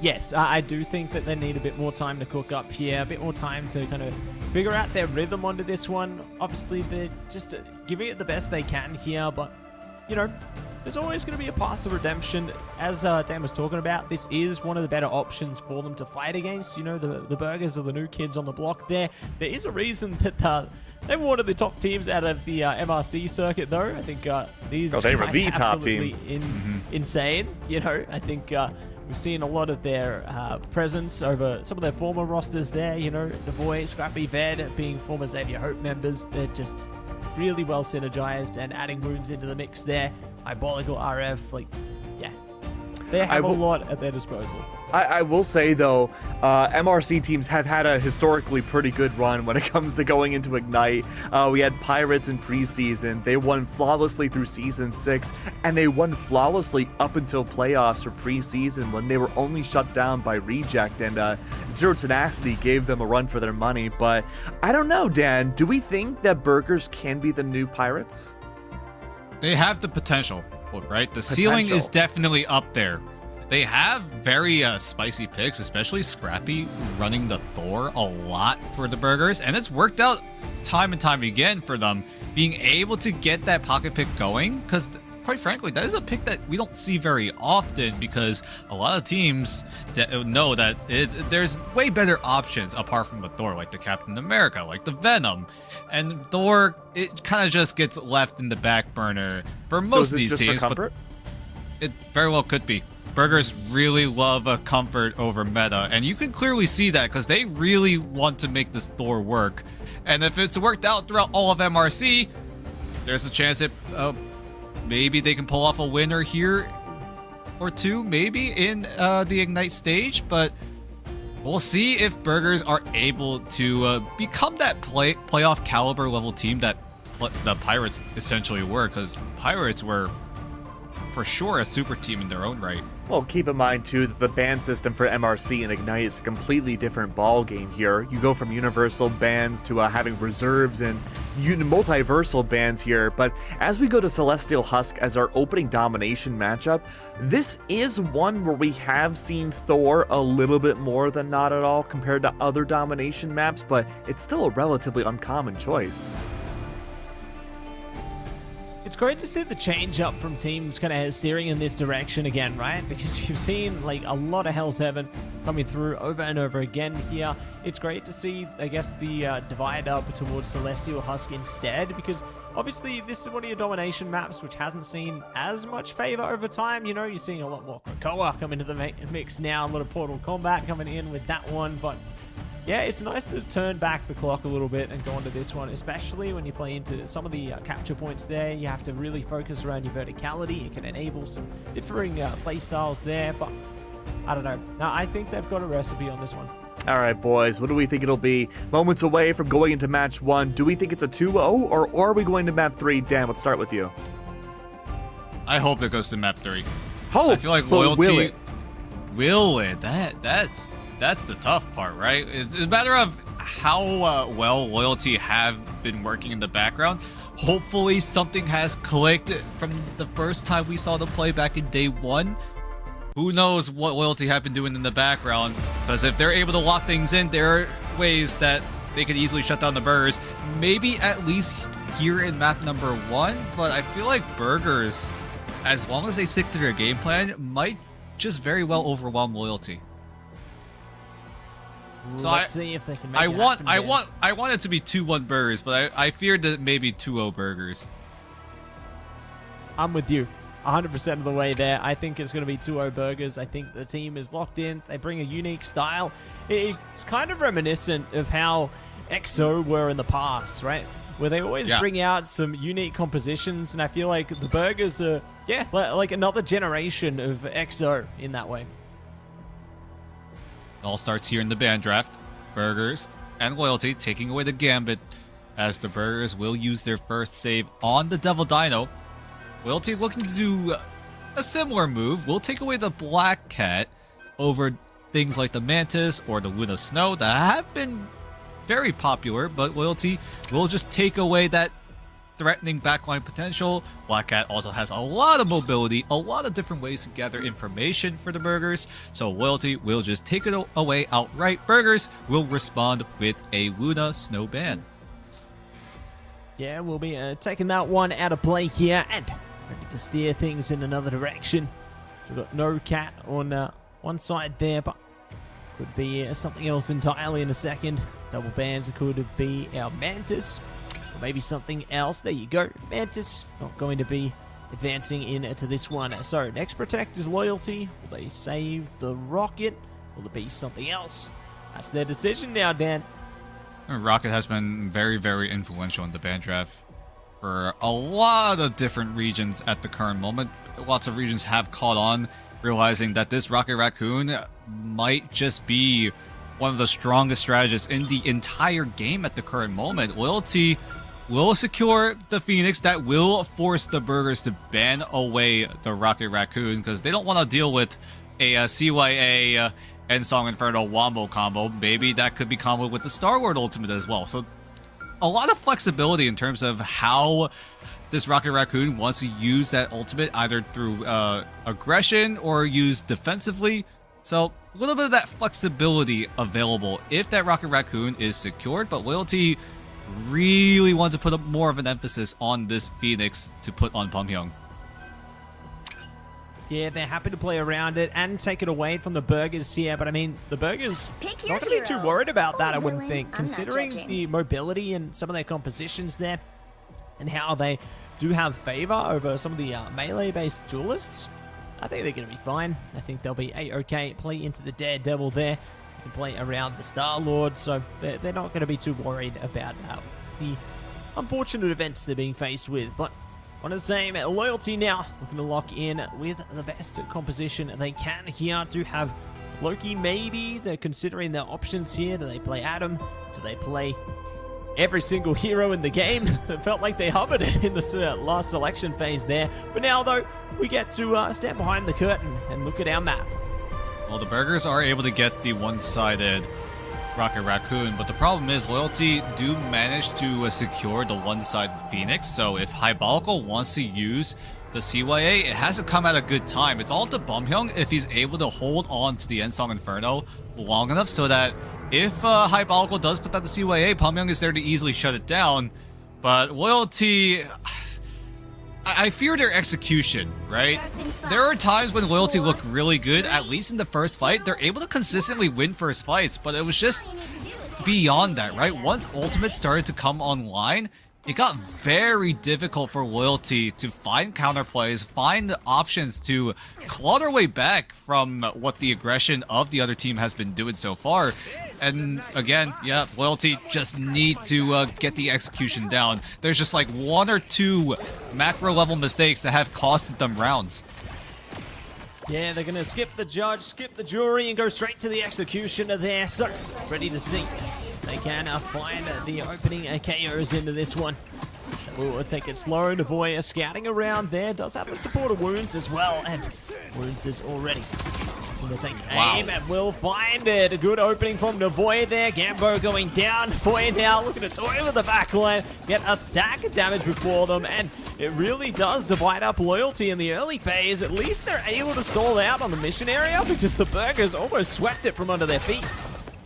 Speaker 7: Yes, I do think that they need a bit more time to cook up here, a bit more time to kind of figure out their rhythm onto this one. Obviously, they're just giving it the best they can here, but, you know, there's always going to be a path to redemption. As Dan was talking about, this is one of the better options for them to fight against. You know, the Burgers are the new kids on the block there. There is a reason that they were one of the top teams out of the MRC circuit, though. I think these
Speaker 5: they were
Speaker 7: guys
Speaker 5: the
Speaker 7: are
Speaker 5: top
Speaker 7: absolutely
Speaker 5: team.
Speaker 7: insane. You know, I think we've seen a lot of their presence over some of their former rosters there. You know, the boy, Scrappy, Ved being former Xavier Hope members. They're just really well synergized, and adding Moons into the mix there. Diabolical RF, like, yeah. They have a lot at their disposal.
Speaker 5: I will say, though, MRC teams have had a historically pretty good run when it comes to going into Ignite. We had Pirates in preseason. They won flawlessly through Season 6, and they won flawlessly up until playoffs for preseason when they were only shut down by Reject, and Zero Tenacity gave them a run for their money. But I don't know, Dan. Do we think that Burgers can be the new Pirates?
Speaker 6: They have the potential, right? The ceiling is definitely up there. They have very spicy picks, especially Scrappy running the Thor a lot for the Burgers, and it's worked out time and time again for them being able to get that pocket pick going, because quite frankly, that is a pick that we don't see very often, because a lot of teams know that there's way better options apart from the Thor, like the Captain America, like the Venom, and Thor, it kind of just gets left in the back burner for most of these teams, but it very well could be. Burgers really love a comfort over meta, and you can clearly see that because they really want to make this Thor work. And if it's worked out throughout all of MRC, there's a chance that maybe they can pull off a winner here or two, maybe in the Ignite stage. But we'll see if Burgers are able to become that playoff caliber level team that the Pirates essentially were, because Pirates were for sure a super team in their own right.
Speaker 5: Well, keep in mind, too, that the ban system for MRC and Ignite is a completely different ball game here. You go from universal bans to having reserves and multiversal bans here. But as we go to Celestial Husk as our opening domination matchup, this is one where we have seen Thor a little bit more than not at all compared to other domination maps, but it's still a relatively uncommon choice.
Speaker 7: It's great to see the change up from teams kind of steering in this direction again, right? Because you've seen like a lot of Hell's Heaven coming through over and over again here. It's great to see, I guess, the divide up towards Celestial Husk instead, because obviously this is one of your domination maps which hasn't seen as much favor over time. You know, you're seeing a lot more Krakoa come into the mix now, a lot of Portal Combat coming in with that one, but yeah, it's nice to turn back the clock a little bit and go onto this one, especially when you play into some of the capture points there. You have to really focus around your verticality. It can enable some differing play styles there, but I don't know. No, I think they've got a recipe on this one.
Speaker 5: All right, boys, what do we think it'll be? Moments away from going into match 1. Do we think it's a 2-0, or are we going to map 3? Dan, let's start with you.
Speaker 6: I hope it goes to map 3.
Speaker 5: Hope,
Speaker 6: I feel like Loyalty... Will it? That's the tough part, right? It's a matter of how well Loyalty have been working in the background. Hopefully something has clicked from the first time we saw them play back in day 1. Who knows what Loyalty have been doing in the background, because if they're able to lock things in, there are ways that they could easily shut down the Burgers. Maybe at least here in map number 1, but I feel like Burgers, as long as they stick to their game plan, might just very well overwhelm Loyalty. So
Speaker 7: Let's see if they can make
Speaker 6: I
Speaker 7: it
Speaker 6: want
Speaker 7: happen, Dan.
Speaker 6: I want it to be 2-1 burgers, but I feared that maybe 2-0 burgers.
Speaker 7: I'm with you 100% of the way there. I think it's going to be 2-0 burgers. I think the team is locked in. They bring a unique style. It's kind of reminiscent of how EXO were in the past, right? Where they always bring out some unique compositions, and I feel like the burgers are, like another generation of EXO in that way.
Speaker 6: It all starts here in the band draft. Burgers and Loyalty taking away the Gambit, as the Burgers will use their first save on the Devil Dino. Loyalty looking to do a similar move. We'll take away the Black Cat over things like the Mantis or the Luna Snow that have been very popular, but Loyalty will just take away that threatening backline potential. Black Cat also has a lot of mobility, a lot of different ways to gather information for the Burgers, so Loyalty will just take it away outright. Burgers will respond with a Luna Snow ban.
Speaker 7: Yeah, we'll be taking that one out of play here and ready to steer things in another direction. We've got no cat on one side there, but could be something else entirely in a second. Double bans, it could be our Mantis, or maybe something else. There you go, Mantis not going to be advancing into this one. So next protect is Loyalty. Will they save the Rocket? Will it be something else? That's their decision now, Dan.
Speaker 6: Rocket has been very, very influential in the band draft for a lot of different regions at the current moment. Lots of regions have caught on, realizing that this Rocket Raccoon might just be one of the strongest strategists in the entire game at the current moment. Loyalty will secure the Phoenix. That will force the Burgers to ban away the Rocket Raccoon, because they don't want to deal with a CYA Ensong Inferno Wombo combo. Maybe that could be comboed with the Star-Lord ultimate as well. So a lot of flexibility in terms of how this Rocket Raccoon wants to use that ultimate, either through aggression or use defensively. So a little bit of that flexibility available if that Rocket Raccoon is secured, but Loyalty really wants to put up more of an emphasis on this Phoenix to put on Pumhyung.
Speaker 7: Yeah, they're happy to play around it and take it away from the Burgers here, but I mean, the Burgers not going to be too worried about that, I wouldn't think, considering the mobility and some of their compositions there, and how they do have favor over some of the melee-based duelists. I think they're going to be fine. I think they'll be A-okay. Play into the Daredevil there. You can play around the Star-Lord, so they're not going to be too worried about the unfortunate events they're being faced with, but one of the same, Loyalty now looking to lock in with the best composition they can here. Do have Loki, maybe. They're considering their options here. Do they play Adam? Do they play every single hero in the game? It felt like they hovered it in the last selection phase there. But now, though, we get to stand behind the curtain and look at our map.
Speaker 6: Well, the Burgers are able to get the one-sided Rocket Raccoon, but the problem is Loyalty do manage to secure the one-sided Phoenix, so if Hybalco wants to use the CYA, it has to come at a good time. It's all up to Bumhyung if he's able to hold on to the Ensong Inferno long enough so that if Hybalco does put out the CYA, Bumhyung is there to easily shut it down. But Loyalty, I fear their execution, right? There are times when Loyalty look really good, at least in the first fight. They're able to consistently win first fights, but it was just beyond that, right? Once Ultimate started to come online, it got very difficult for Loyalty to find counterplays, find options to claw their way back from what the aggression of the other team has been doing so far. And again, yeah, Loyalty just need to get the execution down. There's just like one or two macro level mistakes that have costed them rounds.
Speaker 7: Yeah, they're going to skip the judge, skip the jury, and go straight to the executioner there. So, ready to see they can find the opening KOs into this one. So we'll take it slow. Navoya scouting around there. Does have the support of Wounds as well. And Wounds is already going to take aim and will find it. A good opening from Navoya there. Gambo going down. Navoya now looking to toy with the backline. Get a stack of damage before them. And it really does divide up Loyalty in the early phase. At least they're able to stall out on the mission area because the Burgers almost swept it from under their feet.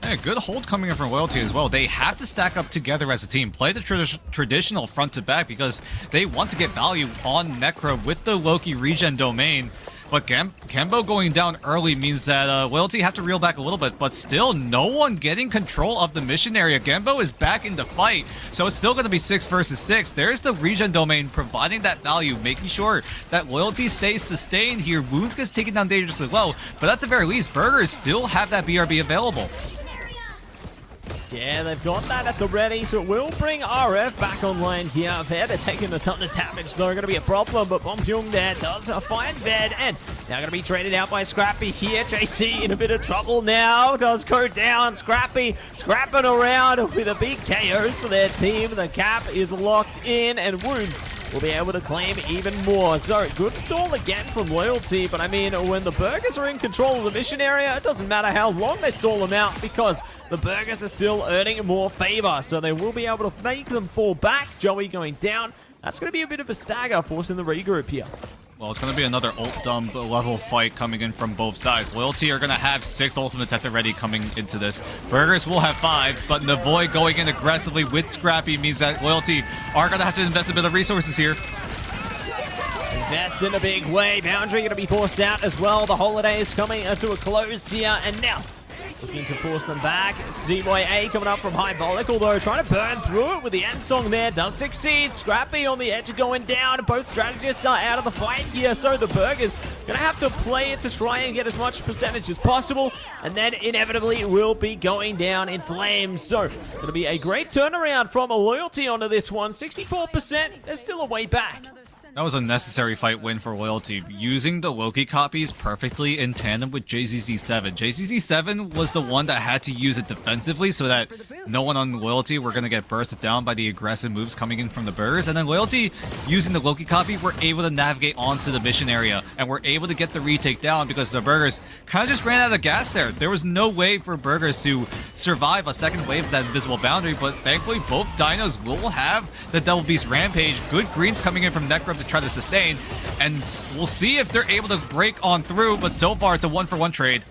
Speaker 6: Yeah, good hold coming in from Loyalty as well. They have to stack up together as a team, play the traditional front to back because they want to get value on Necro with the Loki regen domain. But Gambo going down early means that Loyalty have to reel back a little bit, but still no one getting control of the mission area. Gambo is back in the fight, so it's still going to be 6 versus 6. There's the regen domain providing that value, making sure that Loyalty stays sustained here. Wounds gets taken down dangerously low, but at the very least, Burgers still have that BRB available.
Speaker 7: Yeah, they've got that at the ready, so it will bring RF back online here. They're taking a ton of damage, though, going to be a problem, but Bompyung there does find Ved, and now going to be traded out by Scrappy here. JC in a bit of trouble now, does go down. Scrappy scrapping around with a big KO for their team. The cap is locked in, and Wounds will be able to claim even more. So, good stall again from Loyalty, but I mean, when the Burgers are in control of the mission area, it doesn't matter how long they stall them out, because the Burgers are still earning more favor, so they will be able to make them fall back. Joey going down. That's going to be a bit of a stagger, forcing the regroup here.
Speaker 6: Well, it's going to be another ult dump level fight coming in from both sides. Loyalty are going to have 6 ultimates at the ready coming into this. Burgers will have 5, but Navoy going in aggressively with Scrappy means that Loyalty are going to have to invest a bit of resources here.
Speaker 7: Invest in a big way. Boundary going to be forced out as well. The holiday is coming to a close here, and now looking to force them back. CYA coming up from Hyperbolic, although trying to burn through it with the end song there. Does succeed. Scrappy on the edge of going down. Both strategists are out of the fight here, so the Burgers going to have to play it to try and get as much percentage as possible, and then inevitably will be going down in flames. So, going to be a great turnaround from a Loyalty onto this one. 64%. There's still a way back.
Speaker 6: That was a necessary fight win for Loyalty, using the Loki copies perfectly in tandem with JZZ7. JZZ7 was the one that had to use it defensively so that no one on Loyalty were going to get bursted down by the aggressive moves coming in from the Burgers. And then Loyalty, using the Loki copy, were able to navigate onto the mission area and were able to get the retake down because the Burgers kind of just ran out of gas there. There was no way for Burgers to survive a second wave of that invisible boundary, but thankfully both dinos will have the Double Beast Rampage. Good greens coming in from Necrub to try to sustain, and we'll see if they're able to break on through, but so far it's a 1-for-1 trade.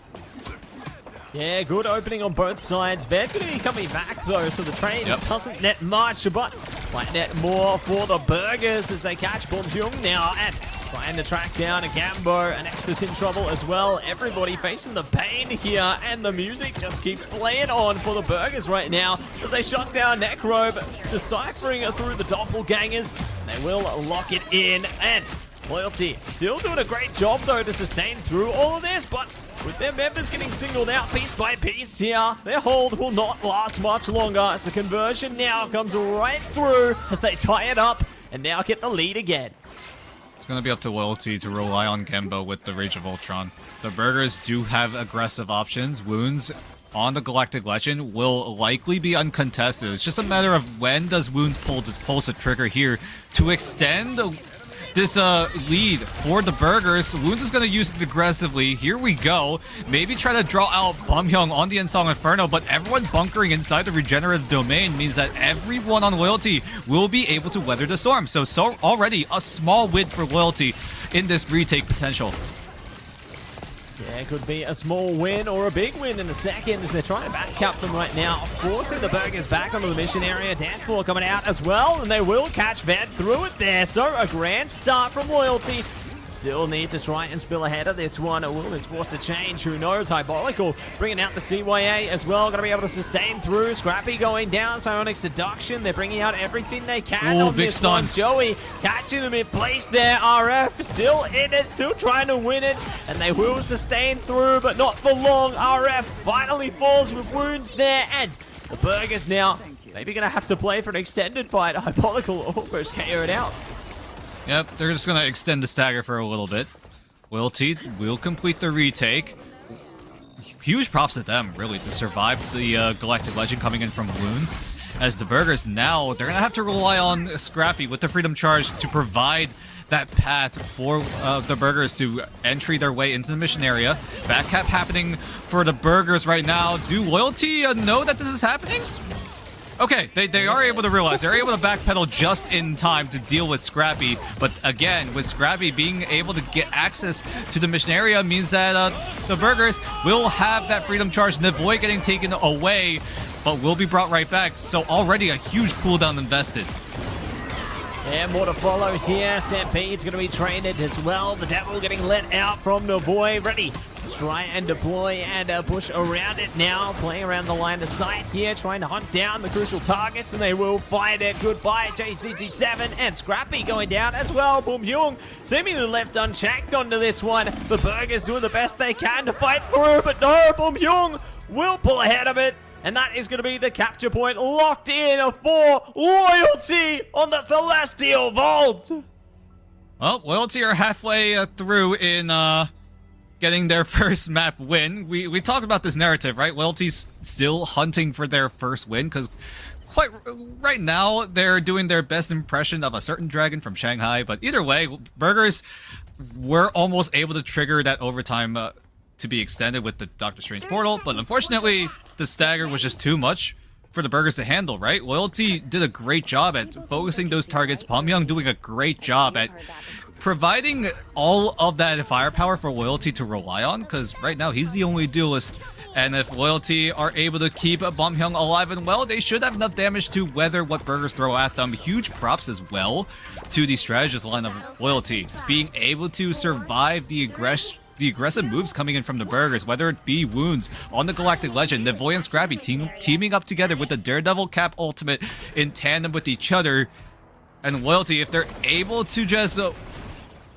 Speaker 7: Yeah, good opening on both sides. Ved going to be coming back though, so the trade doesn't net much, but might net more for the Burgers as they catch Bompyung now and trying to track down a Gambo. And Nexus in trouble as well. Everybody facing the pain here, and the music just keeps playing on for the Burgers right now as they shut down Necrobe, deciphering through the doppelgangers. They will lock it in, and Loyalty still doing a great job though to sustain through all of this, but with their members getting singled out piece by piece here, their hold will not last much longer as the conversion now comes right through as they tie it up and now get the lead again.
Speaker 6: It's going to be up to Loyalty to rely on Gembo with the Rage of Ultron. The Burgers do have aggressive options. Wounds on the Galactic Legend will likely be uncontested. It's just a matter of when does Wounds pulse a trigger here to extend this lead for the Burgers. Wounds is going to use it aggressively. Here we go. Maybe try to draw out Bompyung on the Ensong Inferno, but everyone bunkering inside the regenerative domain means that everyone on Loyalty will be able to weather the storm. So already a small win for Loyalty in this retake potential.
Speaker 7: Yeah, it could be a small win or a big win in a second as they're trying to back up them right now, forcing the Burgers back onto the mission area. Dance floor coming out as well, and they will catch Ved through it there. So a grand start from Loyalty. Still need to try and spill ahead of this one. Will this force a change? Who knows? Hyperbolical bringing out the CYA as well. Going to be able to sustain through. Scrappy going down. Psionic Seduction. They're bringing out everything they can on
Speaker 6: big
Speaker 7: this
Speaker 6: stun.
Speaker 7: one. Joey catching them in place there. RF still in it. Still trying to win it. And they will sustain through, but not for long. RF finally falls with Wounds there. And the Burgers now maybe going to have to play for an extended fight. Hyperbolical almost KO'd out.
Speaker 6: Yep, they're just going to extend the stagger for a little bit. Loyalty will complete the retake. Huge props to them, really, to survive the Galactic Legend coming in from Wounds. As the Burgers now, they're going to have to rely on Scrappy with the Freedom Charge to provide that path for the Burgers to entry their way into the mission area. Backcap happening for the Burgers right now. Do Loyalty know that this is happening? Okay, they are able to realize, they're able to backpedal just in time to deal with Scrappy, but again, with Scrappy being able to get access to the mission area means that the Burgers will have that Freedom Charge, Navoy getting taken away, but will be brought right back, so already a huge cooldown invested.
Speaker 7: And more to follow here. Stampede's going to be traded as well. The Devil getting let out from Navoy. Ready to try and deploy and push around it now. Playing around the line of sight here. Trying to hunt down the crucial targets. And they will find it. Goodbye, JCT7. And Scrappy going down as well. Boom Hyung seemingly left unchecked onto this one. The Burgers doing the best they can to fight through. But no, Boom Hyung will pull ahead of it. And that is going to be the capture point locked in for Loyalty on the Celestial Vault.
Speaker 6: Well, Loyalty are halfway through in getting their first map win. We talked about this narrative, right? Loyalty's still hunting for their first win because quite right now they're doing their best impression of a certain dragon from Shanghai. But either way, Burgers were almost able to trigger that overtime to be extended with the Doctor Strange portal, but unfortunately the stagger was just too much for the Burgers to handle, right? Loyalty did a great job at focusing those targets. Bamyang doing a great job at providing all of that firepower for Loyalty to rely on, because right now he's the only duelist, and if Loyalty are able to keep Bamyang alive and well, they should have enough damage to weather what Burgers throw at them. Huge props as well to the strategist line of Loyalty, being able to survive the aggressive moves coming in from the Burgers, whether it be wounds on the Galactic Legend, Navoy and Scrappy teaming up together with the Daredevil Cap ultimate in tandem with each other, and Loyalty, if they're able to just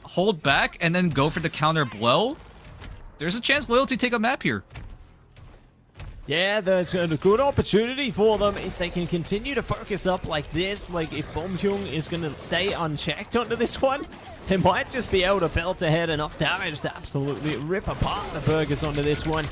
Speaker 6: hold back and then go for the counter blow, there's a chance Loyalty take a map here.
Speaker 7: Yeah, there's a good opportunity for them if they can continue to focus up like this. Like, if Boom Hyung is going to stay unchecked onto this one, they might just be able to belt ahead enough damage to absolutely rip apart the Burgers onto this one.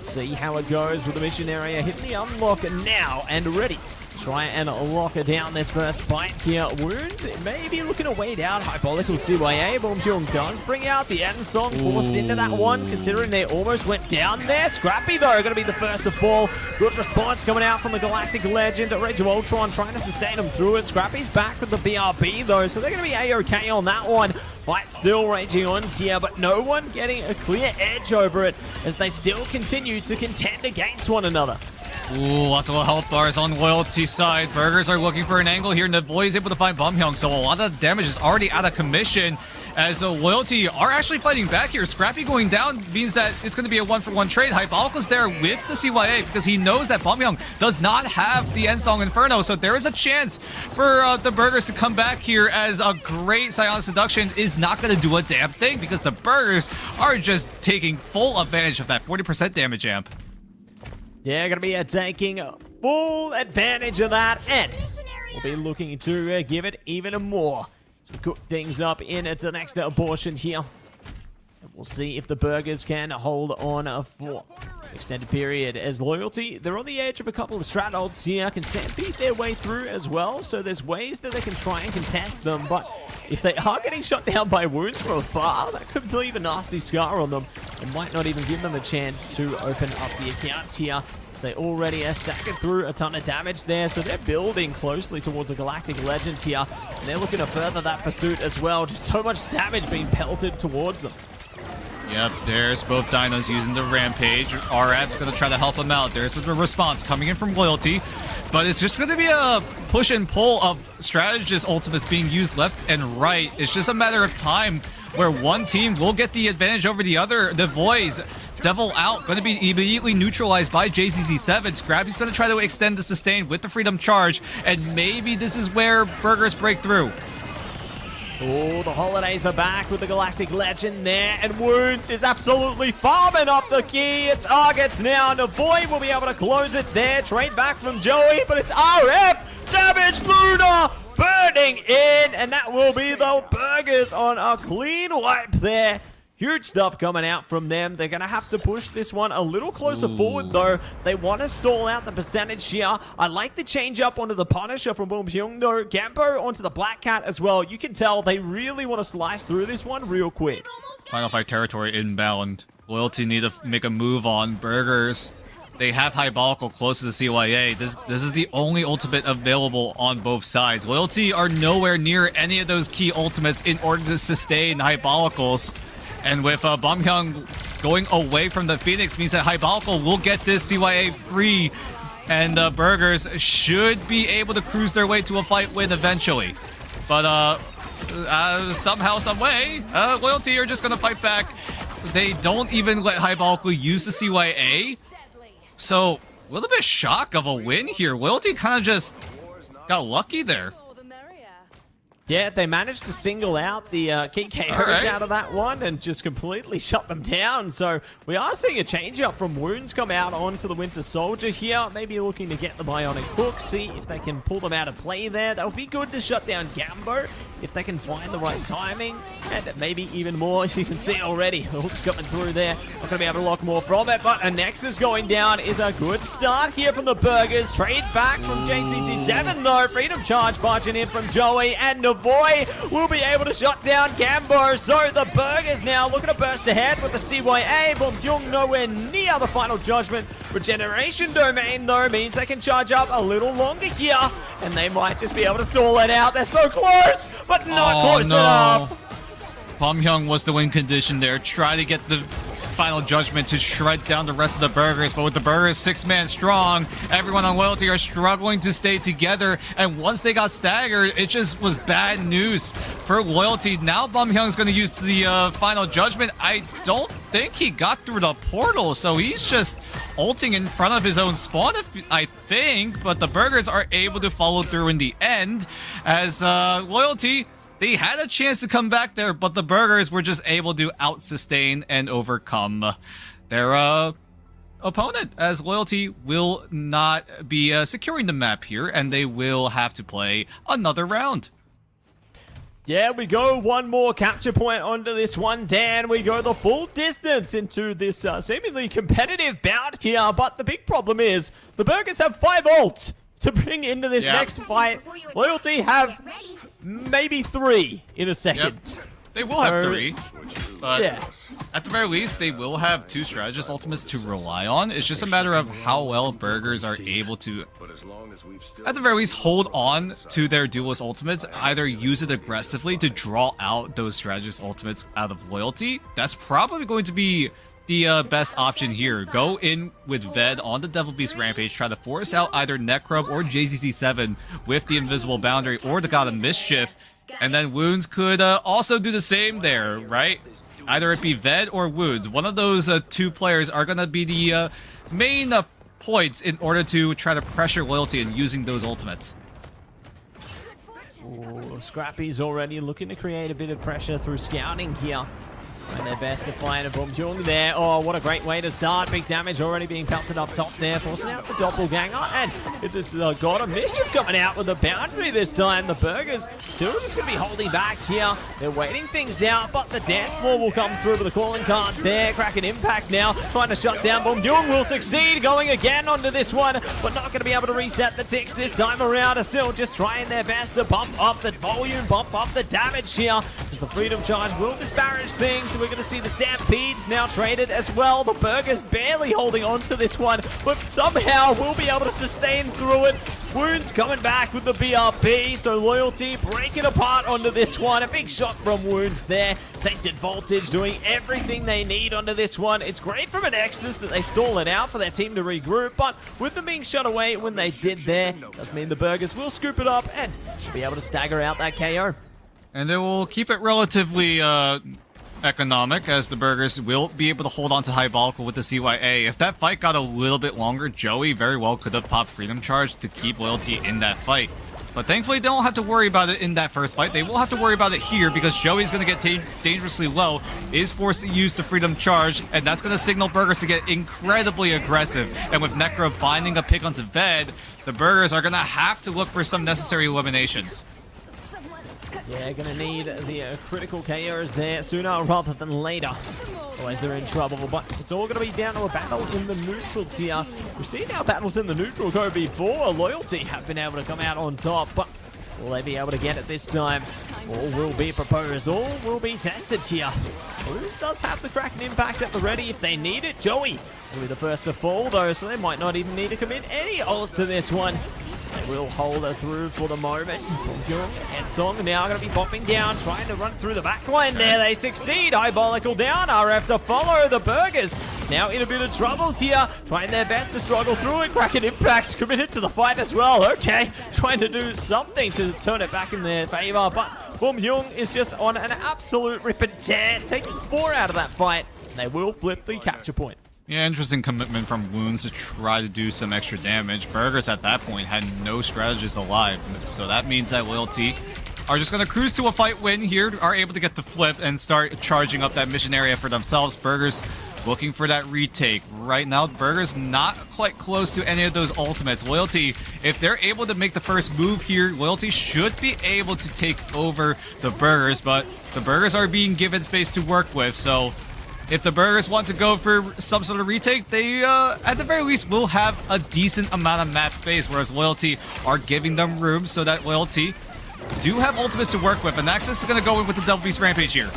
Speaker 7: See how it goes with the mission area hitting the unlock now and ready. Try and lock her down this first fight here. Wounds may be looking to wait out Hypolical CYA. Boom Hyung does bring out the end song, forced into that one, considering they almost went down there. Scrappy, though, going to be the first to fall. Good response coming out from the Galactic Legend. Rage of Ultron trying to sustain him through it. Scrappy's back with the BRB, though, so they're going to be A-OK on that one. Fight still raging on here, but no one getting a clear edge over it as they still continue to contend against one another.
Speaker 6: Ooh, lots of health bars on Loyalty side. Burgers are looking for an angle here. Navoy is able to find Bamyang, so a lot of the damage is already out of commission as the Loyalty are actually fighting back here. Scrappy going down means that it's going to be a one-for-one trade. Hypolical's there with the CYA because he knows that Bamyang does not have the End Song Inferno, so there is a chance for the Burgers to come back here as a great Psionic Seduction is not going to do a damn thing because the Burgers are just taking full advantage of that 40% damage amp.
Speaker 7: Yeah, going to be taking full advantage of that, and we'll be looking to give it even more. So cook things up into the next portion here. And we'll see if the Burgers can hold on for extended period as Loyalty. They're on the edge of a couple of strat here, can stampede their way through as well, so there's ways that they can try and contest them, but if they are getting shot down by wounds from afar, that could leave a nasty scar on them. It might not even give them a chance to open up the account here, as they already are stacking through a ton of damage there, so they're building closely towards a Galactic Legend here, and they're looking to further that pursuit as well. Just so much damage being pelted towards them.
Speaker 6: Yep, there's both Dinos using the Rampage. RF's going to try to help them out. There's a response coming in from Loyalty, but it's just going to be a push and pull of strategist ultimates being used left and right. It's just a matter of time where one team will get the advantage over the other. The Voice, Devil out, going to be immediately neutralized by JCC7. Scrappy's going to try to extend the sustain with the Freedom Charge, and maybe this is where Burgers break through.
Speaker 7: Oh, the Holidays are back with the Galactic Legend there, and Wounds is absolutely farming up the key targets now. Navoy will be able to close it there. Trade back from Joey, but it's RF. Damage Luna burning in, and that will be the Burgers on a clean wipe there. Huge stuff coming out from them. They're going to have to push this one a little closer forward, though. They want to stall out the percentage here. I like the change up onto the Punisher from Boom Hyung, though. Gambo onto the Black Cat as well. You can tell they really want to slice through this one real quick.
Speaker 6: Final Fight territory inbound. Loyalty need to make a move on Burgers. They have Hypolical close to the CYA. This is the only ultimate available on both sides. Loyalty are nowhere near any of those key ultimates in order to sustain Hypolicals. And with Bamyang going away from the Phoenix means that Hypolical will get this CYA free and the Burgers should be able to cruise their way to a fight win eventually. But somehow, some way, Loyalty are just gonna fight back. They don't even let Hybalco use the CYA. So, a little bit shock of a win here. Loyalty kind of just got lucky there.
Speaker 7: Yeah, they managed to single out the key KOs out of that one and just completely shut them down. So we are seeing a change up from Wounds come out onto the Winter Soldier here. Maybe looking to get the Bionic Hook, see if they can pull them out of play there. That would be good to shut down Gambo if they can find the right timing. And maybe even more, you can see already. The Hook's coming through there. Not going to be able to lock more from it, but a Nexus going down is a good start here from the Burgers. Trade back from JTT7 though. Freedom Charge barging in from Joey, and Boy will be able to shut down Gambo. So the Burgers now looking to burst ahead with the CYA. Bombyung nowhere near the final judgment. Regeneration domain though means they can charge up a little longer here, and they might just be able to stall it out. They're so close, but not close enough.
Speaker 6: Bombyung was the win condition there. Try to get the final judgment to shred down the rest of the Burgers, but with the Burgers 6-man strong, everyone on Loyalty are struggling to stay together, and once they got staggered, it just was bad news for Loyalty. Now Bombyung's going to use the final judgment. I don't think he got through the portal, so he's just ulting in front of his own spawn, I think, but the Burgers are able to follow through in the end, as Loyalty, they had a chance to come back there, but the Burgers were just able to out-sustain and overcome their opponent, as Loyalty will not be securing the map here, and they will have to play another round.
Speaker 7: Yeah, we go one more capture point onto this one, Dan. We go the full distance into this seemingly competitive bout here, but the big problem is the Burgers have 5 ults to bring into this next fight. Loyalty have maybe 3 in a second.
Speaker 6: Yep. They will have 3, but at the very least, they will have 2 strategist ultimates to rely on. It's just a matter of how well Burgers are able to, at the very least, hold on to their duelist ultimates, either use it aggressively to draw out those strategist ultimates out of Loyalty. That's probably going to be the best option here. Go in with Ved on the Devil Beast Rampage, try to force out either Necrobe or JZZ7 with the Invisible Boundary or the God of Mischief, and then Wounds could also do the same there, right? Either it be Ved or Wounds. One of those 2 players are going to be the main points in order to try to pressure Loyalty in using those ultimates.
Speaker 7: Ooh, Scrappy's already looking to create a bit of pressure through scouting here. And their best to find a Bombyung there. Oh, what a great way to start. Big damage already being pelted up top there, forcing out the Doppelganger. And it is the God of Mischief coming out with the boundary this time. The Burgers still just going to be holding back here. They're waiting things out, but the dance floor will come through with a calling card there. Kraken Impact now, trying to shut down. Bombyung will succeed, going again onto this one, but not going to be able to reset the ticks this time around. Are still just trying their best to bump up the volume, bump up the damage here, because the Freedom Charge will disparage things. So we're going to see the Stampedes now traded as well. The Burgers barely holding on to this one, but somehow will be able to sustain through it. Wounds coming back with the BRP, so Loyalty breaking apart onto this one. A big shot from Wounds there. Tainted Voltage doing everything they need onto this one. It's great from an Nexus that they stall it out for their team to regroup, but with them being shut away when they did there, does mean the Burgers will scoop it up and be able to stagger out that KO.
Speaker 6: And it will keep it relatively economic, as the Burgers will be able to hold on to Hybalco with the CYA. If that fight got a little bit longer, Joey very well could have popped Freedom Charge to keep Loyalty in that fight. But thankfully, they don't have to worry about it in that first fight. They will have to worry about it here, because Joey's going to get dangerously low, is forced to use the Freedom Charge, and that's going to signal Burgers to get incredibly aggressive. And with Necro finding a pick onto Ved, the Burgers are going to have to look for some necessary eliminations.
Speaker 7: Yeah, gonna need the critical KOs there sooner rather than later. Otherwise they're in trouble, but it's all gonna be down to a battle in the neutral here. We've seen how battles in the neutral go before. Loyalty have been able to come out on top, but will they be able to get it this time? All will be proposed, all will be tested here. Blues does have the Kraken Impact at the ready if they need it. Joey will be the first to fall though, so they might not even need to commit any ults to this one. They will hold it through for the moment. And Song now going to be popping down, trying to run through the back line there. They succeed. Eyebolical down. RF to follow. The Burgers now in a bit of trouble here, trying their best to struggle through it. Kraken Impact committed to the fight as well. Okay, trying to do something to turn it back in their favor, but Bum Hyung is just on an absolute rip and tear, taking 4 out of that fight. They will flip the capture point.
Speaker 6: Yeah, interesting commitment from Wounds to try to do some extra damage. Burgers at that point had no strategists alive, so that means that Loyalty are just going to cruise to a fight win here, are able to get the flip and start charging up that mission area for themselves. Burgers looking for that retake. Right now, Burgers not quite close to any of those ultimates. Loyalty, if they're able to make the first move here, Loyalty should be able to take over the Burgers, but the Burgers are being given space to work with, so if the Burgers want to go for some sort of retake, they, at the very least, will have a decent amount of map space, whereas Loyalty are giving them room so that Loyalty do have ultimates to work with, and Axis is going to go in with the Devil Beast Rampage here.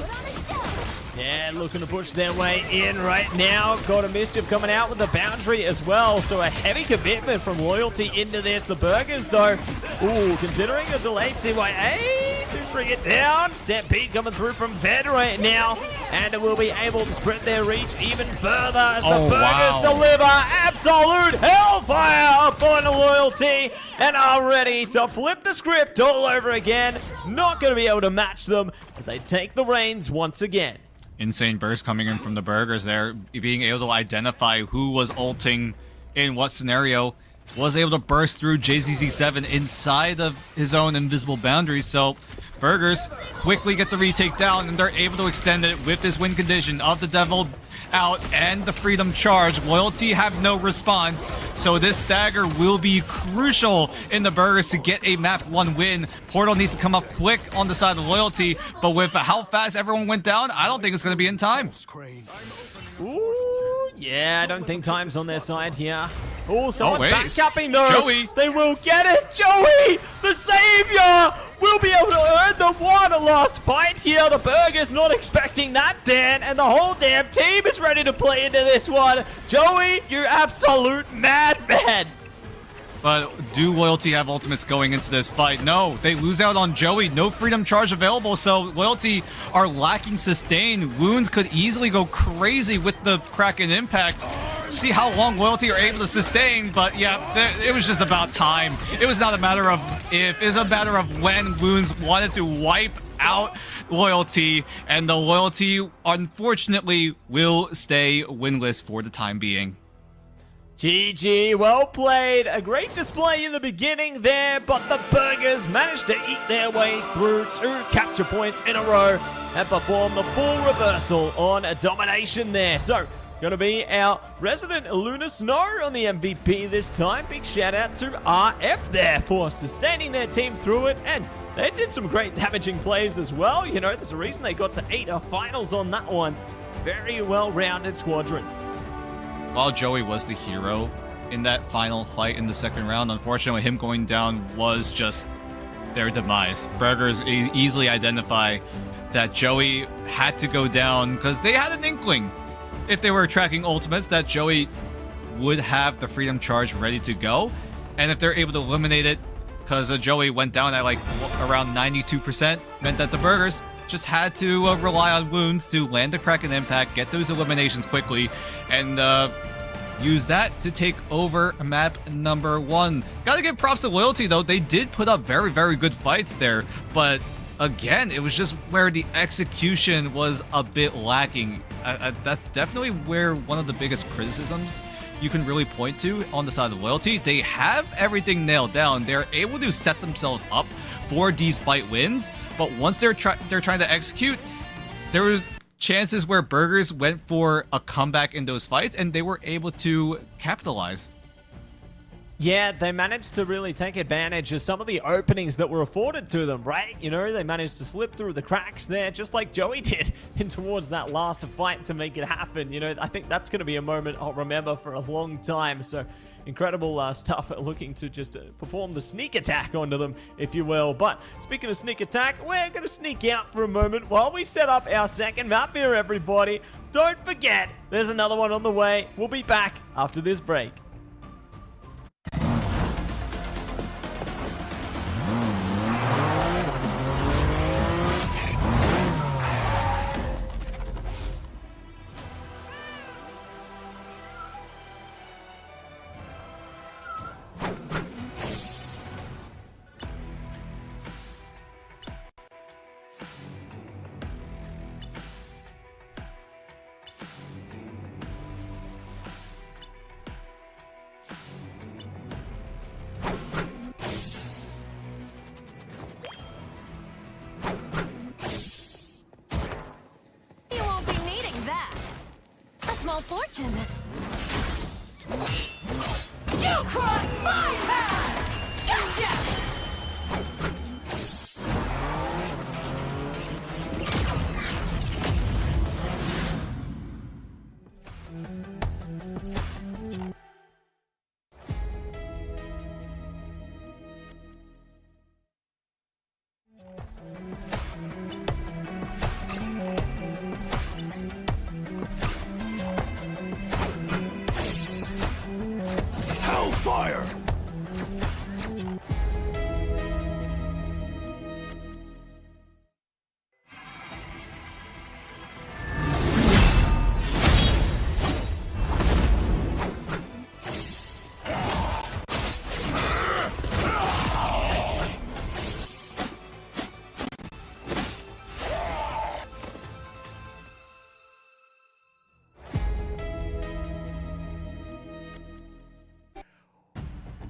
Speaker 7: Yeah, looking to push their way in right now. Got a Mischief coming out with the boundary as well, so a heavy commitment from Loyalty into this. The Burgers, though, ooh, considering a delayed CYA to bring it down. Stampede coming through from Ved right now, and it will be able to spread their reach even further as the Burgers deliver absolute hellfire upon Loyalty and are ready to flip the script all over again. Not going to be able to match them as they take the reins once again.
Speaker 6: Insane burst coming in from the Burgers there, being able to identify who was ulting in what scenario, was able to burst through JZZ7 inside of his own invisible boundaries, so Burgers quickly get the retake down, and they're able to extend it with this win condition of the Devil out and the Freedom Charge. Loyalty have no response, so this stagger will be crucial in the Burgers to get a map 1 win. Portal needs to come up quick on the side of Loyalty, but with how fast everyone went down, I don't think it's going to be in time.
Speaker 7: Ooh, yeah, I don't think time's on their side here. Oh, someone's back-capping though.
Speaker 6: Joey.
Speaker 7: They will get it. Joey, the savior, will be able to earn the one last fight here. The Burgers not expecting that, Dan, and the whole damn team is ready to play into this one. Joey, you absolute madman.
Speaker 6: But do Loyalty have ultimates going into this fight? No, they lose out on Joey. No Freedom Charge available, so Loyalty are lacking sustain. Wounds could easily go crazy with the Kraken Impact. See how long Loyalty are able to sustain, but yeah, it was just about time. It was not a matter of if, it was a matter of when Wounds wanted to wipe out Loyalty, and the Loyalty, unfortunately, will stay winless for the time being.
Speaker 7: GG, well played. A great display in the beginning there, but the Burgers managed to eat their way through 2 capture points in a row and perform the full reversal on a domination there. So, going to be our resident Luna Snow on the MVP this time. Big shout out to RF there for sustaining their team through it, and they did some great damaging plays as well. You know, there's a reason they got to 8 finals on that one. Very well-rounded squadron.
Speaker 6: While Joey was the hero in that final fight in the second round, unfortunately, him going down was just their demise. Burgers easily identify that Joey had to go down because they had an inkling, if they were tracking ultimates, that Joey would have the Freedom Charge ready to go. And if they're able to eliminate it, because Joey went down at like around 92%, meant that the Burgers just had to rely on Wounds to land the Kraken Impact, get those eliminations quickly, and use that to take over map number 1. Gotta give props to Loyalty, though. They did put up very, very good fights there, but again, it was just where the execution was a bit lacking. That's definitely where one of the biggest criticisms you can really point to on the side of Loyalty. They have everything nailed down. They're able to set themselves up for these fight wins, but once they're trying to execute, there was chances where Burgers went for a comeback in those fights, and they were able to capitalize.
Speaker 7: Yeah, they managed to really take advantage of some of the openings that were afforded to them, right? You know, they managed to slip through the cracks there, just like Joey did, in towards that last fight to make it happen. You know, I think that's going to be a moment I'll remember for a long time. So, incredible stuff, looking to just perform the sneak attack onto them, if you will. But speaking of sneak attack, we're going to sneak out for a moment while we set up our second map here, everybody. Don't forget, there's another one on the way. We'll be back after this break.
Speaker 1: small fortune. You crossed my path! Gotcha!
Speaker 10: Hellfire!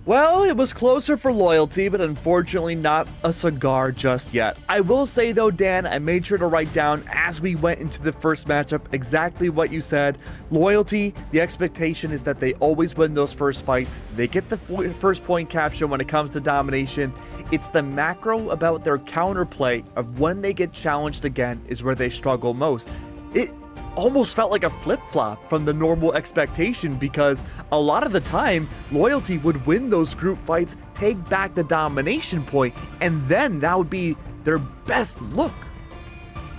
Speaker 5: Well, it was closer for loyalty, but unfortunately not a cigar just yet. I will say though, Dan, I made sure to write down as we went into the first matchup exactly what you said. Loyalty, the expectation is that they always win those first fights. They get the first point capture when it comes to domination. It's the macro about their counterplay of when they get challenged again is where they struggle most. It almost felt like a flip-flop from the normal expectation because a lot of the time, loyalty would win those group fights, take back the domination point, and then that would be their best look.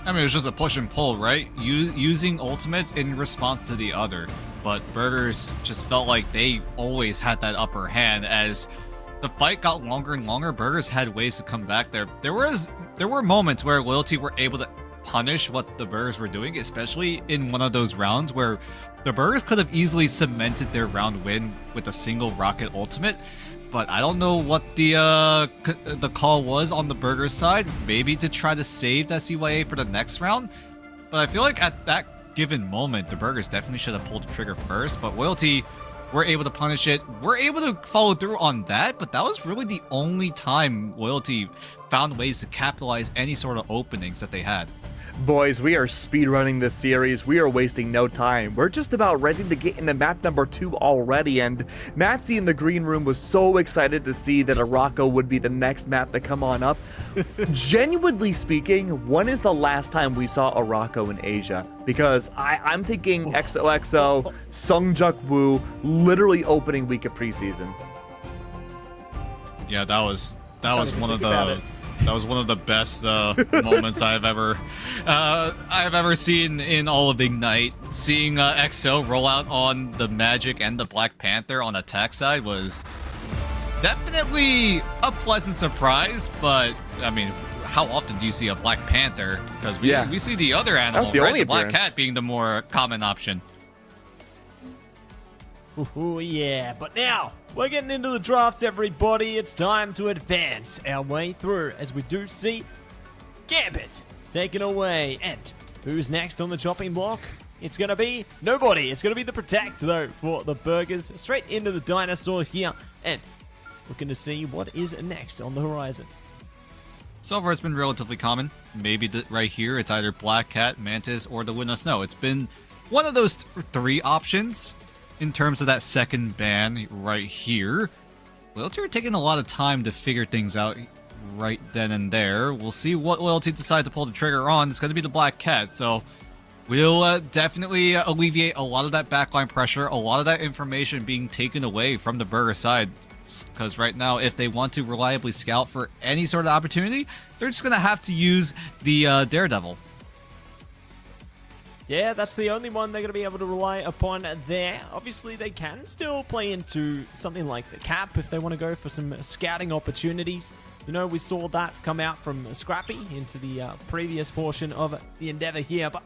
Speaker 6: I mean, it was just a push and pull, right? Using ultimates in response to the other. But Burgers just felt like they always had that upper hand as the fight got longer and longer. Burgers had ways to come back there. There were moments where loyalty were able to punish what the Burgers were doing, especially in one of those rounds where the Burgers could have easily cemented their round win with a single rocket ultimate. But I don't know what the call was on the Burgers side. Maybe to try to save that CYA for the next round. But I feel like at that given moment, the Burgers definitely should have pulled the trigger first. But loyalty were able to punish it. We're able to follow through on that. But that was really the only time loyalty found ways to capitalize any sort of openings that they had.
Speaker 5: Boys, we are speedrunning this series. We are wasting no time. We're just about ready to get into map number 2 already, and Matsy in the green room was so excited to see that Araco would be the next map to come on up. Genuinely speaking, when is the last time we saw Araco in Asia? Because I'm thinking XOXO, Sungjuk Woo, literally opening week of preseason.
Speaker 6: Yeah, that was one of the... That was one of the best moments I've ever seen in all of Ignite. Seeing XO roll out on the Magic and the Black Panther on attack side was definitely a pleasant surprise. But I mean, how often do you see a Black Panther? Because we see the other animal, right? The Black Cat being the more common option.
Speaker 7: Ooh, yeah, but now we're getting into the draft, everybody. It's time to advance our way through as we do see Gambit taken away. And who's next on the chopping block? It's going to be nobody. It's going to be the Protect, though, for the Burgers. Straight into the Dinosaur here. And looking to see what is next on the horizon.
Speaker 6: So far, it's been relatively common. Maybe right here, it's either Black Cat, Mantis, or the Wind of Snow. It's been one of those 3 options. In terms of that second ban right here, Loyalty are taking a lot of time to figure things out right then and there. We'll see what Loyalty decide to pull the trigger on. It's going to be the Black Cat, so we'll definitely alleviate a lot of that backline pressure, a lot of that information being taken away from the Burger side. Because right now, if they want to reliably scout for any sort of opportunity, they're just going to have to use the Daredevil.
Speaker 7: Yeah, that's the only one they're going to be able to rely upon there. Obviously, they can still play into something like the Cap if they want to go for some scouting opportunities. You know, we saw that come out from Scrappy into the previous portion of the Endeavor here. But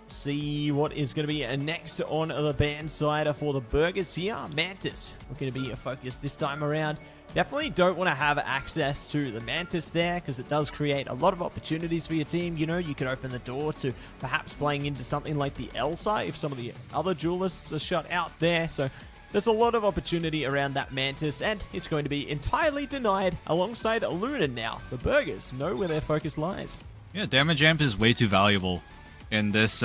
Speaker 7: see what is going to be next on the band side for the Burgers here. Mantis looking to be focused this time around. Definitely don't want to have access to the Mantis there because it does create a lot of opportunities for your team. You know, you could open the door to perhaps playing into something like the Elsa if some of the other duelists are shut out there. So there's a lot of opportunity around that Mantis, and it's going to be entirely denied alongside Luna now. The Burgers know where their focus lies.
Speaker 6: Yeah, Damage Amp is way too valuable in this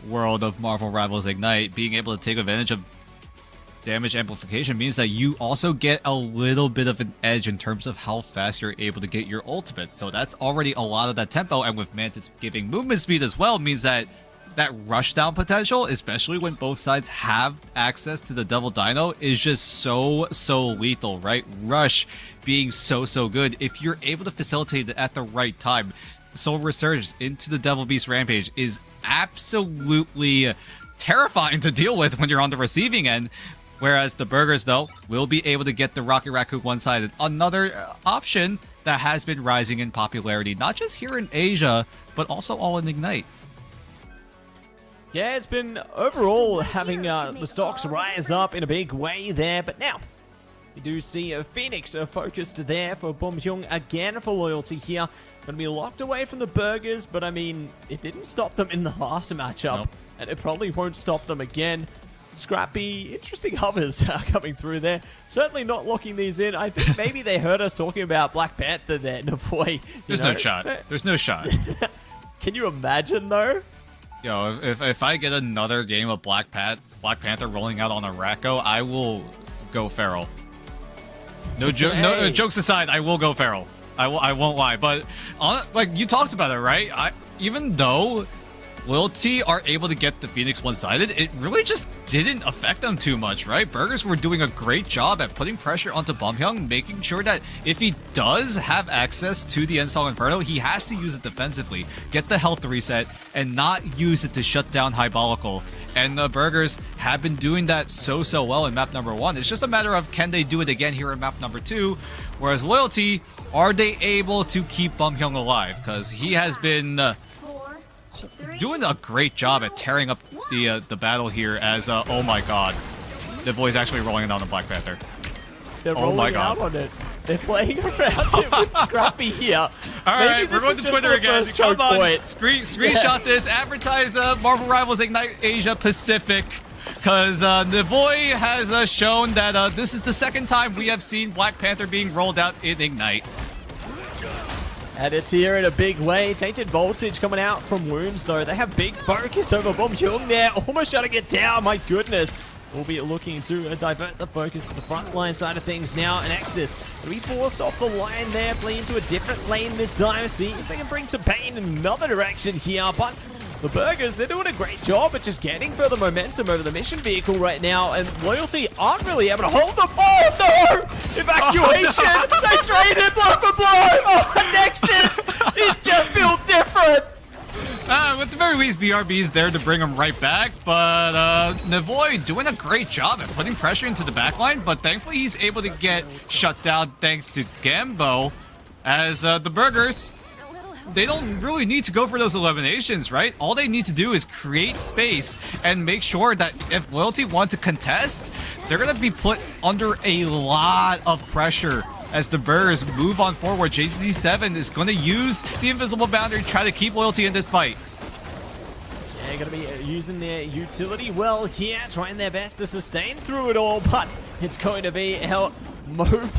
Speaker 6: world of Marvel Rivals Ignite, being able to take advantage of damage amplification means that you also get a little bit of an edge in terms of how fast you're able to get your ultimate. So that's already a lot of that tempo, and with Mantis giving movement speed as well, means that rush down potential, especially when both sides have access to the Devil Dino, is just so lethal, right? Rush being so good. If you're able to facilitate it at the right time, Soul Resurgence into the Devil Beast Rampage is absolutely terrifying to deal with when you're on the receiving end. Whereas the Burgers, though, will be able to get the Rocket Raccoon one-sided. Another option that has been rising in popularity, not just here in Asia, but also all in Ignite.
Speaker 7: Yeah, it's been overall having the stocks rise up in a big way there, but now you do see Phoenix focused there for Bombyung again for loyalty here. Going to be locked away from the Burgers, but I mean, it didn't stop them in the last matchup,
Speaker 6: Nope.
Speaker 7: and it probably won't stop them again. Scrappy, interesting hovers coming through there. Certainly not locking these in. I think maybe they heard us talking about Black Panther there, Navoy.
Speaker 6: There's no shot. There's no shot.
Speaker 7: Can you imagine, though?
Speaker 6: Yo, if I get another game of Black Panther rolling out on a Racco, I will go feral. No jokes aside, I will go feral. I won't lie. But like you talked about it, right? Even though Loyalty are able to get the Phoenix one-sided, it really just didn't affect them too much, right? Burgers were doing a great job at putting pressure onto Bombyung, making sure that if he does have access to the End Song Inferno, he has to use it defensively, get the health reset, and not use it to shut down Hibolical. And the Burgers have been doing that so well in map number 1. It's just a matter of can they do it again here in map number 2, whereas Loyalty, are they able to keep Bombyung alive? Because he has been doing a great job at tearing up the battle here as, oh my god, the boy's actually rolling it on the Black Panther.
Speaker 7: They're
Speaker 6: Oh my
Speaker 7: rolling
Speaker 6: God.
Speaker 7: out on it. They're playing around it with Scrappy here.
Speaker 6: Alright, we're going to Twitter again. Come on,
Speaker 7: Point.
Speaker 6: screenshot this, advertise the Marvel Rivals Ignite Asia Pacific. Because Navoy has shown that this is the second time we have seen Black Panther being rolled out in Ignite.
Speaker 7: And it's here in a big way. Tainted Voltage coming out from Wounds, though. They have big focus over Bombyung there. Almost shutting it down. My goodness. We'll be looking to divert the focus to the front line side of things now. And Exodus will be forced off the line there. Play into a different lane this time. See if they can bring some pain in another direction here. But the Burgers, they're doing a great job at just getting further momentum over the mission vehicle right now. And Loyalty aren't really able to hold them. Oh, no! Evacuation!
Speaker 6: Oh, no.
Speaker 7: They traded blow for blow! Oh, Nexus is just built different!
Speaker 6: With the very least, BRB's there to bring him right back, but Navoy doing a great job at putting pressure into the backline, but thankfully he's able to get shut down thanks to Gambo, as the Burgers, they don't really need to go for those eliminations, right? All they need to do is create space and make sure that if Loyalty want to contest, they're going to be put under a lot of pressure. As the Burgers move on forward, JCC7 is going to use the invisible boundary to try to keep Loyalty in this fight.
Speaker 7: They're going to be using their utility well here, trying their best to sustain through it all, but it's going to be our mobile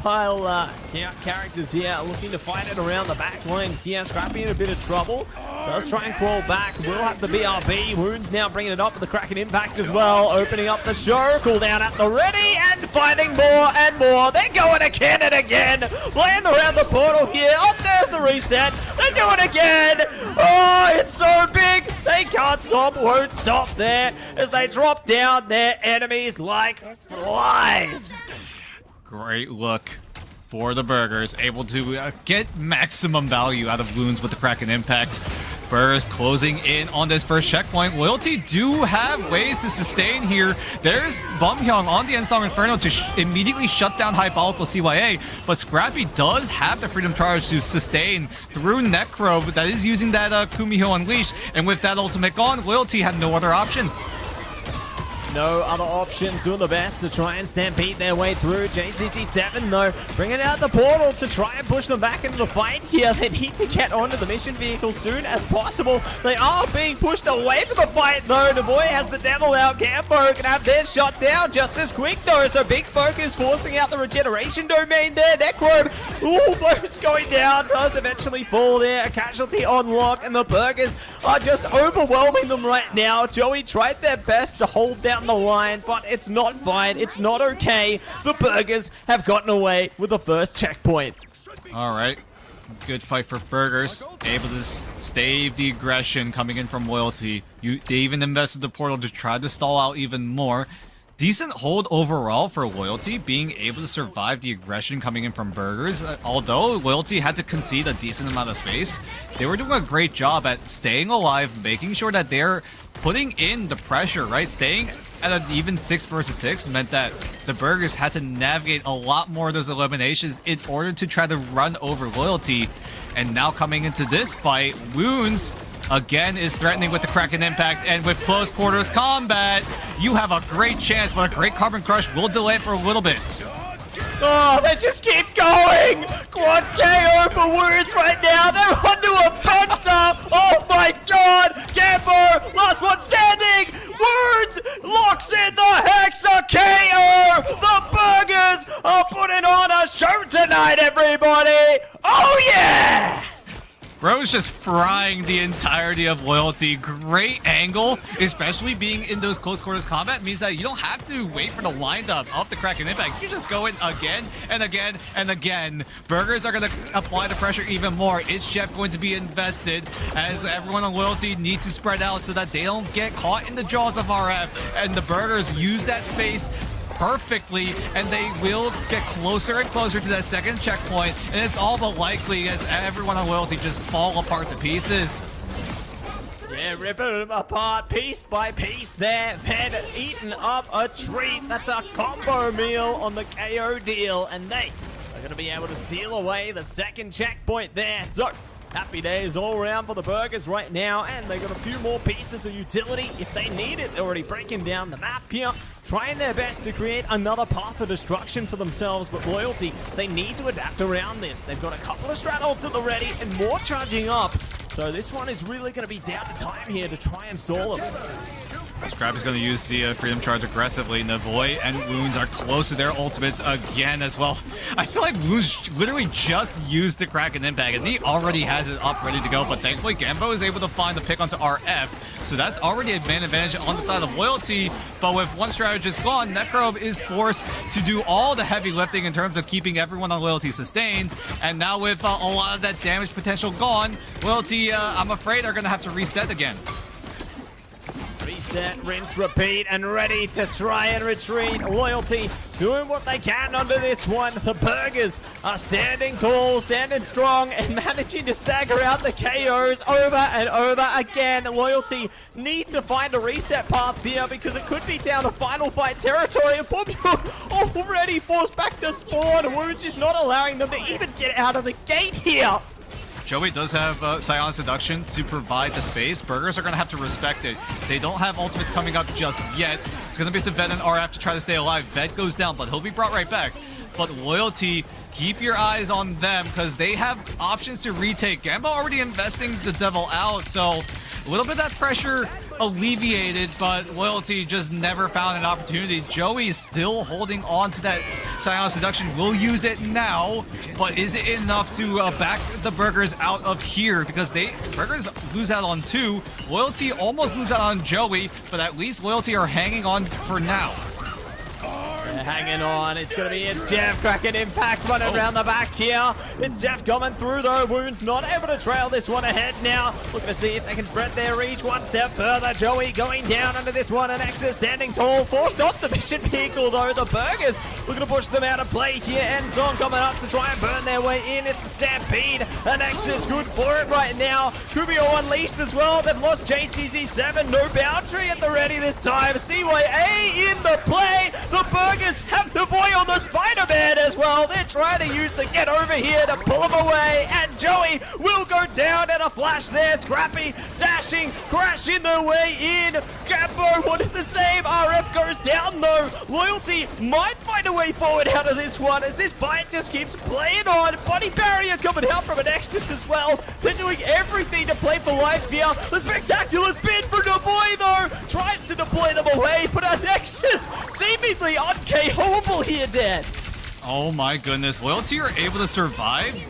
Speaker 7: characters here looking to fight it around the back line here. Scrappy in a bit of trouble. Does try and crawl back. Will have the BRB. Wounds now bringing it up with the Kraken impact as well. Opening up the show. Cooldown at the ready and finding more and more. They're going again and again. Playing around the portal here. Oh, there's the reset. They're doing it again. Oh, it's so big. They can't stop, won't stop there as they drop down their enemies like flies.
Speaker 6: Great look for the Burgers, able to get maximum value out of Wounds with the Kraken impact. Burgers closing in on this first checkpoint. Loyalty do have ways to sustain here. There's Bombyung on the End Song Inferno to immediately shut down Hibolical CYA, but Scrappy does have the Freedom Charge to sustain through Necro that is using that Kumiho Unleash, and with that ultimate gone, Loyalty have no other options.
Speaker 7: No other options, doing the best to try and stampede their way through. JCC7 though, bringing out the portal to try and push them back into the fight here. They need to get onto the mission vehicle soon as possible. They are being pushed away from the fight though. Devoy has the devil out. Gambo can have their shot down just as quick though. So Big Focus forcing out the regeneration domain there. Necrobe, almost going down, does eventually fall there. A casualty on lock, and the Burgers are just overwhelming them right now. Joey tried their best to hold down the line, but it's not fine. It's not okay. The Burgers have gotten away with the first checkpoint.
Speaker 6: All right. Good fight for Burgers. Able to stave the aggression coming in from Loyalty. They even invested the portal to try to stall out even more. Decent hold overall for Loyalty, being able to survive the aggression coming in from Burgers. Although Loyalty had to concede a decent amount of space, they were doing a great job at staying alive, making sure that they're putting in the pressure, right? Staying at an even 6 versus 6 meant that the Burgers had to navigate a lot more of those eliminations in order to try to run over Loyalty. And now coming into this fight, Wounds again is threatening with the Kraken Impact, and with close quarters combat, you have a great chance, but a great Carbon Crush will delay it for a little bit.
Speaker 7: Oh, they just keep going! Quad KO for Wounds right now. They're onto a penta. Oh my god! Gambo, last one standing. Wounds locks in the Hexa KO. The Burgers are putting on a show tonight, everybody. Oh yeah!
Speaker 6: Bro's just frying the entirety of Loyalty. Great angle, especially being in those close quarters combat, means that you don't have to wait for the windup of the Kraken Impact. You just go in again and again and again. Burgers are going to apply the pressure even more. Is Chef going to be invested, as everyone on Loyalty needs to spread out so that they don't get caught in the jaws of RF, and the Burgers use that space perfectly, and they will get closer and closer to that second checkpoint, and it's all but likely as everyone on Loyalty just fall apart to pieces.
Speaker 7: Yeah, ripping them apart piece by piece there. Ped eating up a treat. That's a combo meal on the KO deal, and they are going to be able to seal away the second checkpoint there. So happy days all around for the Burgers right now, and they got a few more pieces of utility if they need it. They're already breaking down the map here, trying their best to create another path of destruction for themselves, but Loyalty, they need to adapt around this. They've got a couple of straddles at the ready and more charging up, so this one is really going to be down to time here to try and stall them.
Speaker 6: Scrap is going to use the Freedom Charge aggressively. Navoy and Wounds are close to their ultimates again as well. I feel like Wounds literally just used the Kraken Impact, and he already has it up ready to go, but thankfully Gambo is able to find the pick onto RF, so that's already a man advantage on the side of Loyalty. But with one strategist gone, Necrobe is forced to do all the heavy lifting in terms of keeping everyone on Loyalty sustained, and now with a lot of that damage potential gone, Loyalty, I'm afraid, are going to have to reset again.
Speaker 7: Reset, rinse, repeat, and ready to try and retreat. Loyalty doing what they can under this one. The Burgers are standing tall, standing strong, and managing to stagger out the KOs over and over again. Loyalty need to find a reset path here because it could be down to final fight territory. And Formula already forced back to spawn. Wounds is not allowing them to even get out of the gate here.
Speaker 6: Joey does have Psion Seduction to provide the space. Burgers are going to have to respect it. They don't have ultimates coming up just yet. It's going to be up to Ved and RF to try to stay alive. Ved goes down, but he'll be brought right back. But Loyalty, keep your eyes on them because they have options to retake. Gambo already investing the devil out, so a little bit of that pressure alleviated, but Loyalty just never found an opportunity. Joey's still holding on to that Psion Seduction. Will use it now, but is it enough to back the Burgers out of here? Because Burgers lose out on 2. Loyalty almost lose out on Joey, but at least Loyalty are hanging on for now.
Speaker 7: Hanging on, it's going to be Jeff. Kraken Impact running around the back here. It's Jeff coming through though. Wounds not able to trail this one ahead now. Looking to see if they can spread their reach one step further. Joey going down under this one, and Nexus standing tall. Forced off the mission vehicle though. The Burgers looking to push them out of play here. Endzone coming up to try and burn their way in. It's the Stampede. And Nexus good for it right now. Kubio unleashed as well. They've lost JCZ7. No boundary at the ready this time. CYA in the play. The Burgers have the boy on the Spider-Man as well. They're trying to use the get over here to pull him away, and Joey will go Gambo down and a flash there. Scrappy dashing, crashing their way in. Gambo wanted the same. RF goes down though. Loyalty might find a way forward out of this one as this fight just keeps playing on. Body barrier coming out from an Nexus as well. They're doing everything to play for life here. The spectacular spin for Naboy though. Tries to deploy them away, but our Nexus seemingly un-KO'able here, Dan.
Speaker 6: Oh my goodness. Loyalty are able to survive.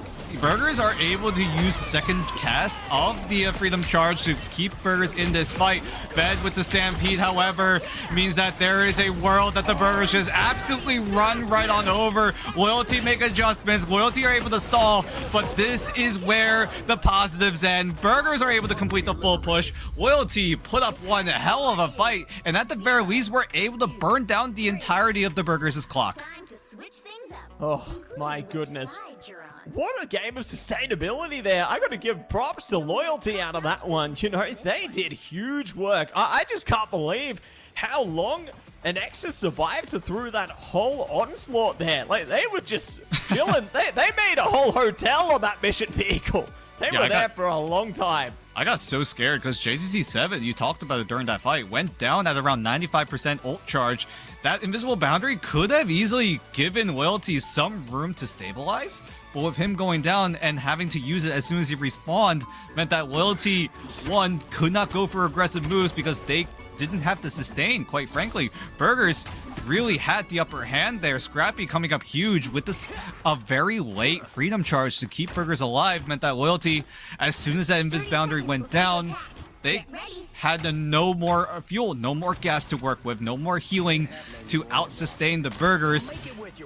Speaker 6: Burgers are able to use the second cast of the Freedom Charge to keep Burgers in this fight. Fed with the Stampede, however, means that there is a world that the Burgers just absolutely run right on over. Loyalty make adjustments. Loyalty are able to stall, but this is where the positives end. Burgers are able to complete the full push. Loyalty put up one hell of a fight, and at the very least, we're able to burn down the entirety of the Burgers' clock.
Speaker 1: Time to switch things up.
Speaker 7: Oh my
Speaker 1: Whichever
Speaker 7: goodness.
Speaker 1: side you're on.
Speaker 7: What a game of sustainability there. I got to give props to Loyalty out of that one. You know, they did huge work. I just can't believe how long an Nexus survived through that whole onslaught there. Like, they were just chilling. they made a whole hotel on that mission vehicle. They were there for a long time.
Speaker 6: I got so scared because JCC7, you talked about it during that fight, went down at around 95% ult charge. That invisible boundary could have easily given Loyalty some room to stabilize, but with him going down and having to use it as soon as he respawned meant that Loyalty, one, could not go for aggressive moves because they didn't have to sustain, quite frankly. Burgers really had the upper hand there. Scrappy coming up huge with this a very late Freedom Charge to keep Burgers alive meant that Loyalty, as soon as that invis boundary went down, they had no more fuel, no more gas to work with, no more healing to out-sustain the Burgers,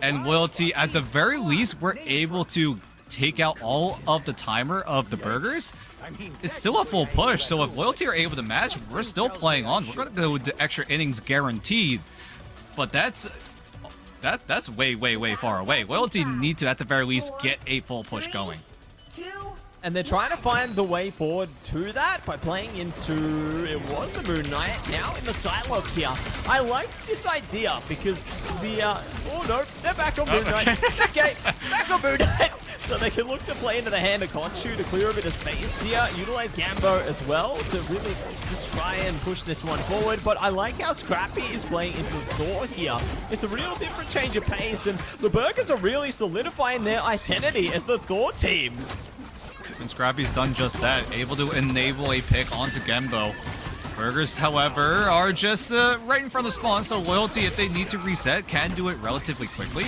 Speaker 6: and Loyalty, at the very least, were able to take out all of the timer of the Burgers. It's still a full push, so if Loyalty are able to match, we're still playing on. We're going to go to extra innings guaranteed, but that's way far away. Loyalty need to, at the very least, get a full push going.
Speaker 7: And they're trying to find the way forward to that by playing into, it was the Moon Knight, now in the Psylocke here. I like this idea because the, oh no, they're back on Moon Knight. Okay, back on Moon Knight. So they can look to play into the hand of Khonshu to clear a bit of space here, utilize Gambo as well to really just try and push this one forward. But I like how Scrappy is playing into Thor here. It's a real different change of pace, and the Burgers are really solidifying their identity as the Thor team.
Speaker 6: And Scrappy's done just that, able to enable a pick onto Gembo. Burgers, however, are just right in front of spawn, so Loyalty, if they need to reset, can do it relatively quickly.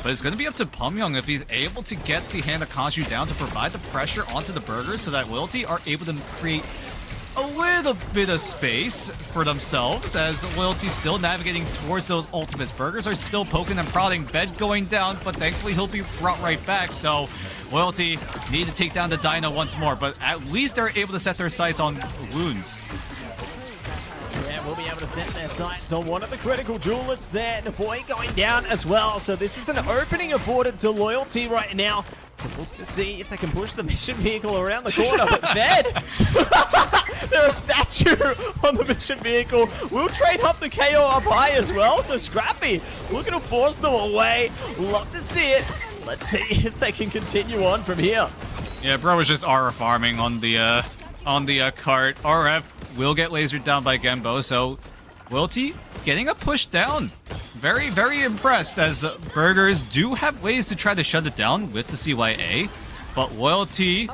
Speaker 6: But it's going to be up to Pumyoung if he's able to get the hand of Khonshu down to provide the pressure onto the Burgers so that Loyalty are able to create a little bit of space for themselves as Loyalty's still navigating towards those ultimates. Burgers are still poking and prodding, Bed going down, but thankfully he'll be brought right back, so Loyalty need to take down the Dino once more, but at least they're able to set their sights on wounds.
Speaker 7: Yeah, we'll be able to set their sights on one of the critical duelists there. The boy going down as well, so this is an opening afforded to Loyalty right now. Look to see if they can push the mission vehicle around the corner, but Bed, there's a statue on the mission vehicle. We'll trade up the KO up high as well, so Scrappy looking to force them away. Love to see it. Let's see if they can continue on from here.
Speaker 6: Yeah, bro was just RF farming on the cart. RF will get lasered down by Gembo, so Loyalty getting a push down. Very impressed as Burgers do have ways to try to shut it down with the CYA, but Loyalty,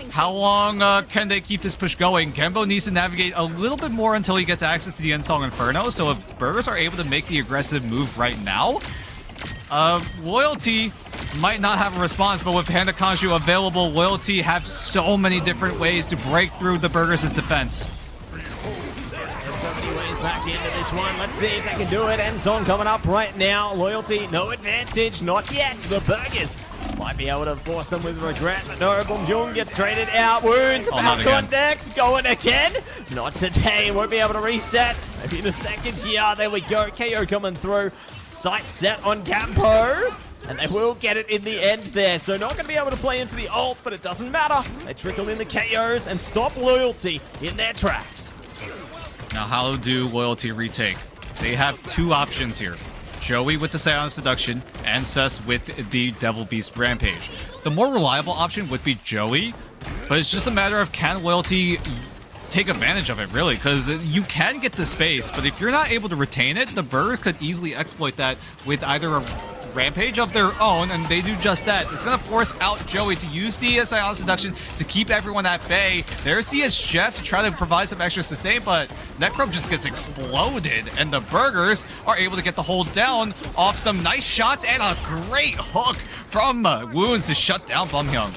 Speaker 6: how long can they keep this push going? Gembo needs to navigate a little bit more until he gets access to the Ensong Inferno, so if Burgers are able to make the aggressive move right now, Loyalty might not have a response, but with Hand of Khonshu available, Loyalty have so many different ways to break through the Burgers' defense.
Speaker 7: There's so many ways back into this one. Let's see if they can do it. Ensong coming up right now. Loyalty, no advantage, not yet. The Burgers might be able to force them with regret, but no, Pumyoung gets traded out. Wounds back on deck, going again. Not today, won't be able to reset. Maybe in a second here. There we go, KO coming through. Sight set on Gambo, and they will get it in the end there. So not going to be able to play into the ult, but it doesn't matter. They trickle in the KOs and stop Loyalty in their tracks.
Speaker 6: Now, how do Loyalty retake? They have two options here. Joey with the Silent Seduction, and Sus with the Devil Beast Rampage. The more reliable option would be Joey but it's just a matter of can Loyalty take advantage of it, really, because you can get the space, but if you're not able to retain it, the Burgers could easily exploit that with either a Rampage of their own, and they do just that. It's going to force out Joey to use the Scion Seduction to keep everyone at bay. There's CS Jeff to try to provide some extra sustain, but Necrobe just gets exploded, and the Burgers are able to get the hold down off some nice shots and a great hook from Wounds to shut down Bumhyung.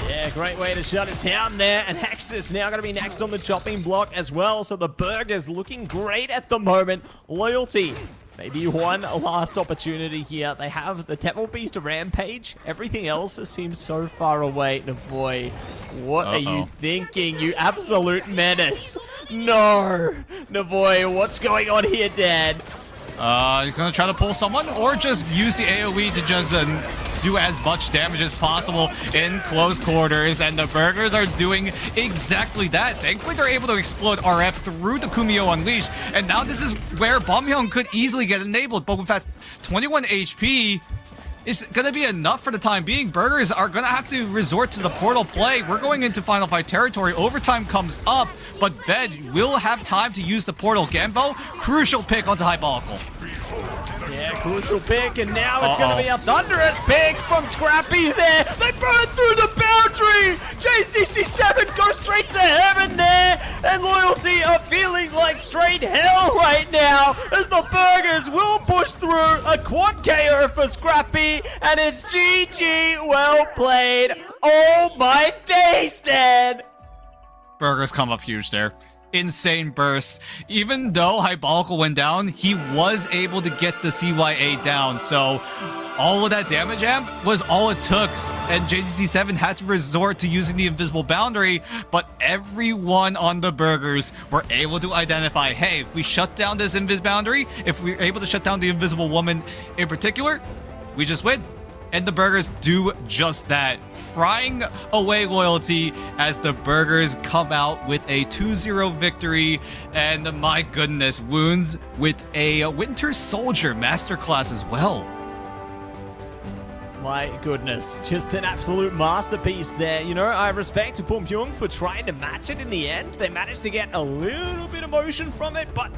Speaker 7: Yeah, great way to shut it down there. And Hexus now going to be next on the chopping block as well. So the Burgers looking great at the moment. Loyalty, maybe one last opportunity here. They have the Temple Beast Rampage. Everything else seems so far away. Navoy, what are you thinking, you absolute menace? No! Navoy, what's going on here, Dad?
Speaker 6: He's gonna try to pull someone or just use the AoE to just do as much damage as possible in close quarters, and the Burgers are doing exactly that. Thankfully, they're able to explode RF through the Kumio Unleash, and now this is where Bumhyung could easily get enabled, but with that 21 HP, it's gonna be enough for the time being. Burgers are gonna have to resort to the portal play. We're going into Final Fight territory. Overtime comes up, but Ved will have time to use the portal. Gambo, crucial pick onto Hypalical.
Speaker 7: Yeah, crucial pick, and now it's going to be a thunderous pick from Scrappy there. They burn through the boundary. JCC7 goes straight to heaven there, and Loyalty are feeling like straight hell right now as the Burgers will push through a quad KO for Scrappy, and it's GG. Well played. Oh my days, Dad.
Speaker 6: Burgers come up huge there. Insane burst. Even though Hypalical went down, he was able to get the CYA down. So all of that damage amp was all it took. And JDC7 had to resort to using the invisible boundary, but everyone on the Burgers were able to identify, hey, if we shut down this invis boundary, if we're able to shut down the invisible woman in particular, we just win. And the Burgers do just that, frying away Loyalty as the Burgers come out with a 2-0 victory. And my goodness, Wounds with a Winter Soldier masterclass as well.
Speaker 7: My goodness, just an absolute masterpiece there. You know, I respect Bumhyung for trying to match it in the end. They managed to get a little bit of motion from it, but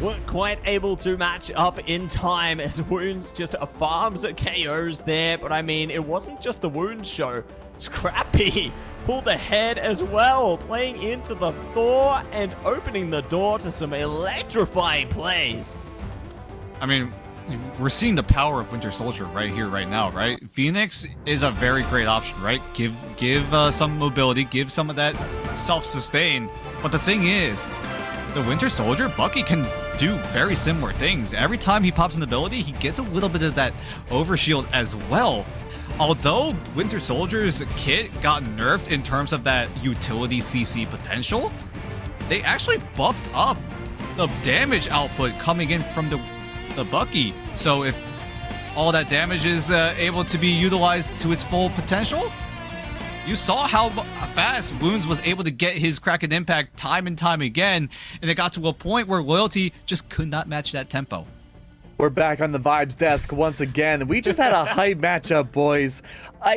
Speaker 7: weren't quite able to match up in time as Wounds just farms KOs there. But I mean, it wasn't just the Wounds show. Scrappy pulled ahead as well, playing into the Thor and opening the door to some electrifying plays.
Speaker 6: I mean, we're seeing the power of Winter Soldier right here, right now, right? Phoenix is a very great option, right? Give some mobility, give some of that self-sustain. But the thing is, the Winter Soldier, Bucky can do very similar things. Every time he pops an ability, he gets a little bit of that overshield as well. Although Winter Soldier's kit got nerfed in terms of that utility CC potential, they actually buffed up the damage output coming in from the Bucky. So if all that damage is able to be utilized to its full potential, you saw how fast Wounds was able to get his Kraken impact time and time again, and it got to a point where Loyalty just could not match that tempo.
Speaker 5: We're back on the Vibes desk once again. We just had a hype matchup, boys.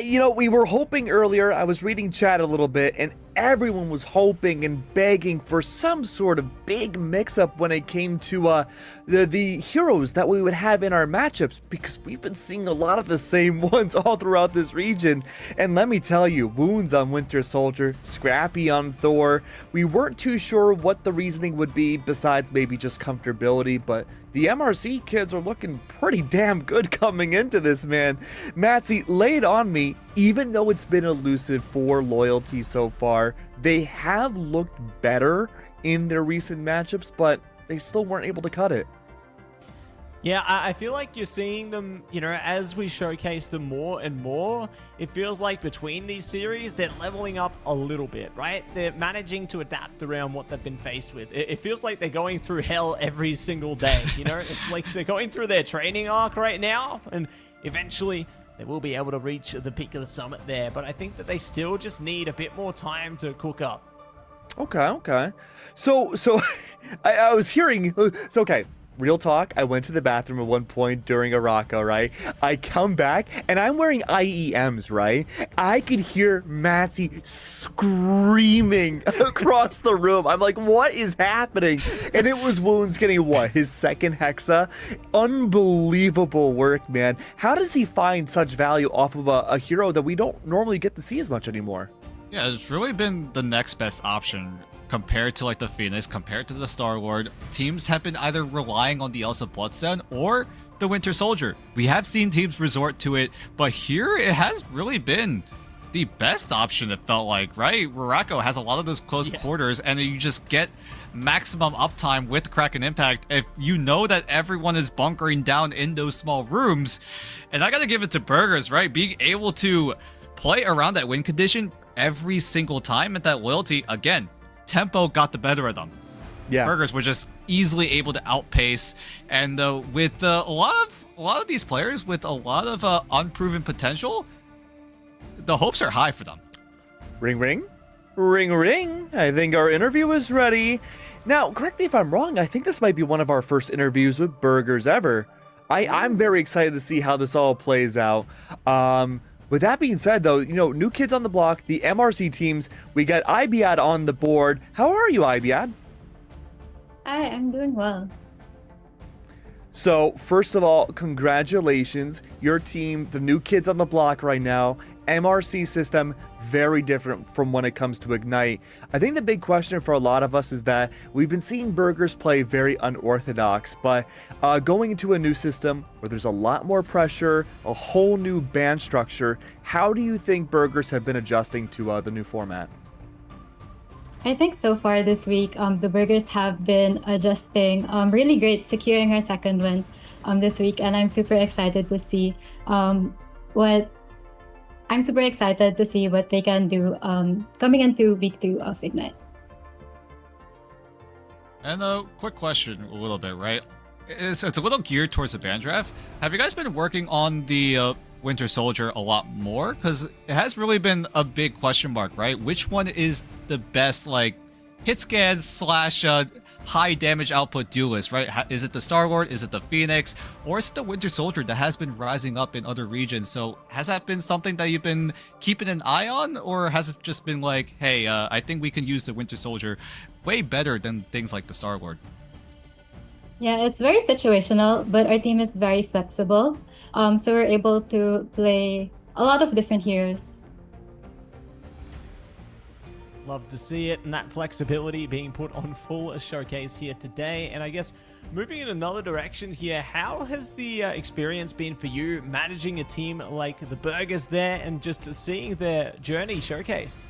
Speaker 5: You know, we were hoping earlier, I was reading chat a little bit, and everyone was hoping and begging for some sort of big mix-up when it came to the heroes that we would have in our matchups, because we've been seeing a lot of the same ones all throughout this region. And let me tell you, Wounds on Winter Soldier, Scrappy on Thor. We weren't too sure what the reasoning would be besides maybe just comfortability, but the MRC kids are looking pretty damn good coming into this, man. Matsy, lay it on me. Even though it's been elusive for Loyalty so far, they have looked better in their recent matchups, but they still weren't able to cut it.
Speaker 7: Yeah, I feel like you're seeing them, you know, as we showcase them more and more, it feels like between these series, they're leveling up a little bit, right? They're managing to adapt around what they've been faced with. It feels like they're going through hell every single day, you know? It's like they're going through their training arc right now, and eventually they will be able to reach the peak of the summit there, but I think that they still just need a bit more time to cook up.
Speaker 5: Okay. So I was hearing, so okay. real talk, I went to the bathroom at one point during a Rocco, right? I come back and I'm wearing IEMs, right? I could hear Matzy screaming across the room. I'm like, what is happening? And it was Wounds getting what? His second Hexa? Unbelievable work, man. How does he find such value off of a hero that we don't normally get to see as much anymore?
Speaker 6: Yeah, it's really been the next best option compared to like the Phoenix, compared to the Star-Lord. Teams have been either relying on the Elsa Bloodstone or the Winter Soldier. We have seen teams resort to it, but here it has really been the best option, it felt like, right? Rurako has a lot of those close quarters, and you just get maximum uptime with Kraken Impact if you know that everyone is bunkering down in those small rooms. And I gotta give it to Burgers, right? Being able to play around that win condition every single time, and that loyalty, again, tempo got the better of them.
Speaker 5: Yeah.
Speaker 6: Burgers were just easily able to outpace, and with a lot of these players with a lot of unproven potential, the hopes are high for them.
Speaker 5: Ring, ring. Ring, ring. I think our interview is ready. Now, correct me if I'm wrong, I think this might be one of our first interviews with Burgers ever. I'm very excited to see how this all plays out. With that being said, though, you know, new kids on the block, the MRC teams, we got Ibiad on the board. How are you, Ibiad?
Speaker 10: Hi, I'm doing well.
Speaker 5: So, first of all, congratulations. Your team, the new kids on the block right now, MRC system, very different from when it comes to Ignite. I think the big question for a lot of us is that we've been seeing Burgers play very unorthodox, but going into a new system where there's a lot more pressure, a whole new band structure, how do you think Burgers have been adjusting to the new format?
Speaker 10: I think so far this week, the Burgers have been adjusting really great, securing our second win this week, and I'm super excited to see what they can do coming into week 2 of Ignite.
Speaker 6: And a quick question, a little bit, right? It's a little geared towards the band draft. Have you guys been working on the Winter Soldier a lot more? Because it has really been a big question mark, right? Which one is the best, like, hit scan slash high damage output duelist, right? Is it the Star-Lord? Is it the Phoenix? Or is it the Winter Soldier that has been rising up in other regions? So has that been something that you've been keeping an eye on? Or has it just been like, hey, I think we can use the Winter Soldier way better than things like the Star-Lord?
Speaker 10: Yeah, it's very situational, but our team is very flexible. So we're able to play a lot of different heroes.
Speaker 7: Love to see it, and that flexibility being put on full showcase here today. And I guess moving in another direction here, how has the experience been for you managing a team like the Burgers there and just seeing their journey showcased?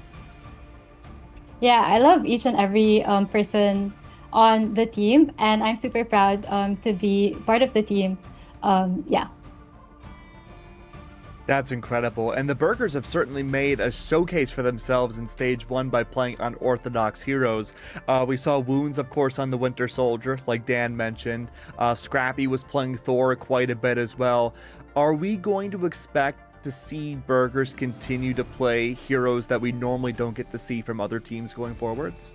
Speaker 10: Yeah, I love each and every person on the team, and I'm super proud to be part of the team. Yeah.
Speaker 5: That's incredible, and the Burgers have certainly made a showcase for themselves in Stage 1 by playing unorthodox heroes. We saw Wounds, of course, on the Winter Soldier, like Dan mentioned. Scrappy was playing Thor quite a bit as well. Are we going to expect to see Burgers continue to play heroes that we normally don't get to see from other teams going forwards?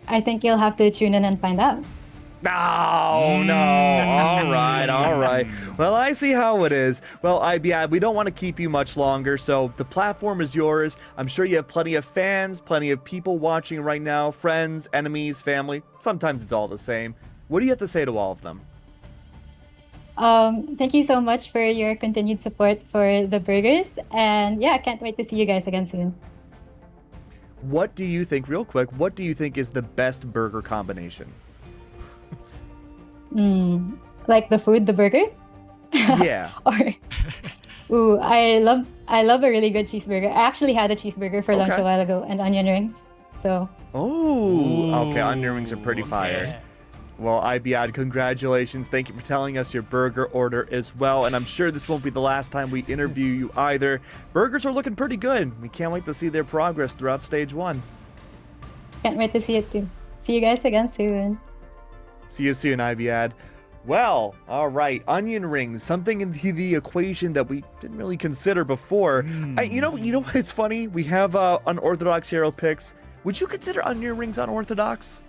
Speaker 10: I think you'll have to tune in and find out.
Speaker 5: No. All right. Well, I see how it is. Well, Ibiad, we don't want to keep you much longer, so the platform is yours. I'm sure you have plenty of fans, plenty of people watching right now, friends, enemies, family. Sometimes it's all the same. What do you have to say to all of them?
Speaker 10: Thank you so much for your continued support for the Burgers, and yeah, I can't wait to see you guys again soon.
Speaker 5: What do you think, real quick, what do you think is the best burger combination?
Speaker 10: Like the food, the burger?
Speaker 5: Yeah.
Speaker 10: I love a really good cheeseburger. I actually had a cheeseburger for lunch a while ago and onion rings. So.
Speaker 5: Oh, okay. Onion rings are pretty fire. Well, Ibiad, congratulations. Thank you for telling us your burger order as well. And I'm sure this won't be the last time we interview you either. Burgers are looking pretty good. We can't wait to see their progress throughout Stage 1.
Speaker 10: Can't wait to see it too. See you guys again soon.
Speaker 5: See you soon, Ibiad. Well, all right, onion rings, something in the equation that we didn't really consider before. You know what's funny? We have unorthodox hero picks. Would you consider onion rings unorthodox?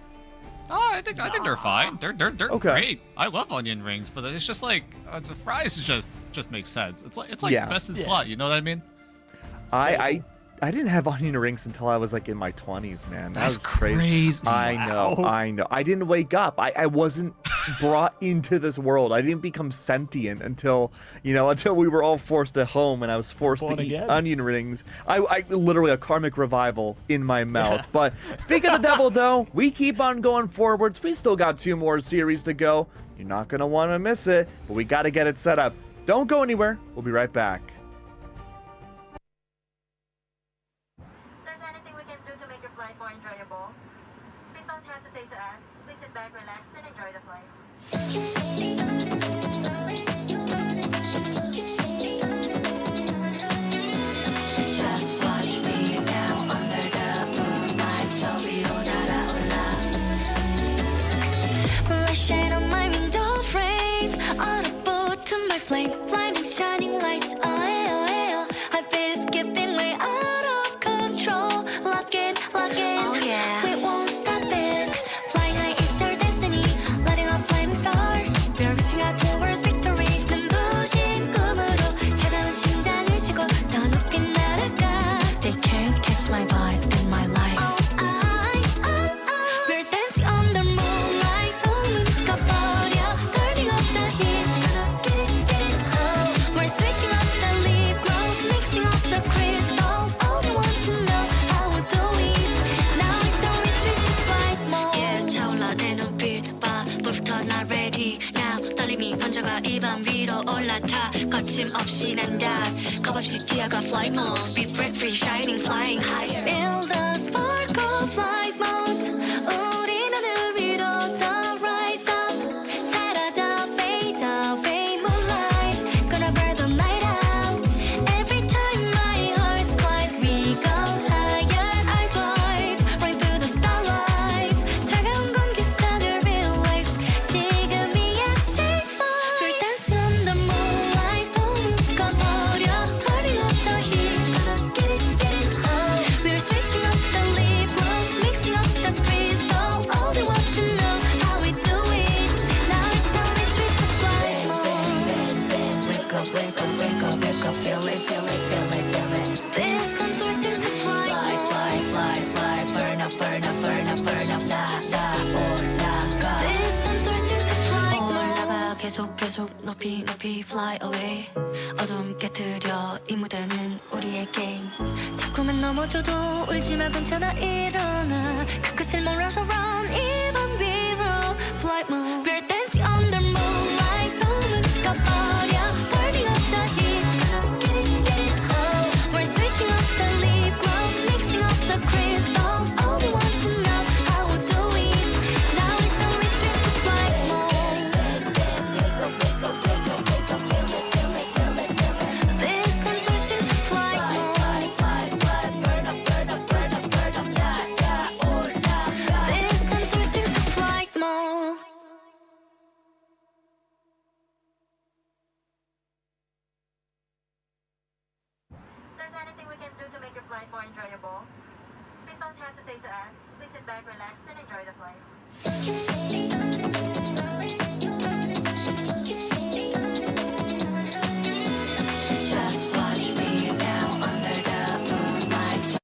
Speaker 6: Oh, I think they're fine. They're
Speaker 5: Okay.
Speaker 6: great. I love onion rings, but it's just like the fries just make sense. It's like
Speaker 5: Yeah.
Speaker 6: best in slot. You know what I mean?
Speaker 5: I didn't have onion rings until I was like in my 20s, man. That
Speaker 6: That's
Speaker 5: was crazy. I know. I didn't wake up. I wasn't brought into this world. I didn't become sentient until we were all forced at home and I was forced
Speaker 7: Born
Speaker 5: to eat
Speaker 7: again.
Speaker 5: onion rings. I literally a karmic revival in my mouth. But speaking of the devil, though, we keep on going forwards. We still got 2 more series to go. You're not gonna want to miss it, but we got to get it set up. Don't go anywhere. We'll be right back.
Speaker 11: There's anything we can do to make your flight more enjoyable, please don't hesitate to ask. Please sit back, relax, and enjoy the flight.
Speaker 1: Just watch me now under the moonlight. 저 위로 날아올라. Rushing on my window frame, on a boat to my flame, blinding shining lights. Oh, oh, I feel skipping way out of control. Lock in, oh yeah. We won't stop it. Flying high is our destiny, lighting up flaming stars. We're reaching out towards victory. 눈부신 꿈으로 차가운 심장을 쥐고 더 높게 날아가. They can't catch my vibe and my life. We're dancing under moonlight. 손은 꺼버려. Turning up the heat. Get it, oh. We're switching up the lip gloss, mixing up the crystals. All they want to know how we do it. Now it's the switch to flight mode. Yeah, 차올라 내 눈빛 봐. 불부터 나 ready now. 떨림이 번져가 이 밤 위로 올라타. 거침없이 난 dive. 겁없이 뛰어가 flight mode. Be breath-free, shining, flying higher. Feel the spark of flight mode. 우리 하늘 위로 더 rise up. 사라져 fade away moonlight. Gonna burn the night out. Every time my heart's flight, we go higher, eyes wide, right through the starlights. 차가운 공기속을 realize 지금이야 take flight. We're dancing on the moonlight. 손은 꺼버려. Turning up the heat. Get it, oh. We're switching up the lip gloss, mixing up the crystals. All they want to know how we do it. Now it's time we switch to flight mode. Wake up, wake up, wake up, wake up. Feel it, feel it, feel it, feel it. This time switching to flight mode. Fly, burn up, burn up, burn up, burn up. 올라가. This time switching to flight mode. 올라가 계속 높이 fly away. 어둠 깨트려 이 무대는 우리의 게임. 자꾸만 넘어져도 울지마 괜찮아 일어나. 그 끝을 몰아서 run even 위로 flight mode. We're dancing under moonlight. 손은 꺼버려. Turning up the heat. Get it, oh. We're switching up the lip gloss, mixing up the crystals. All they want to know how we do it. Now it's time we switch to flight mode. This time switching to flight mode. Burn up, burn up, burn up, burn up. This time switching to flight mode.
Speaker 11: If there's anything we can do to make your flight more enjoyable, please don't hesitate to ask. Please sit back, relax, and enjoy the flight.
Speaker 1: Just watch me now under the moonlight.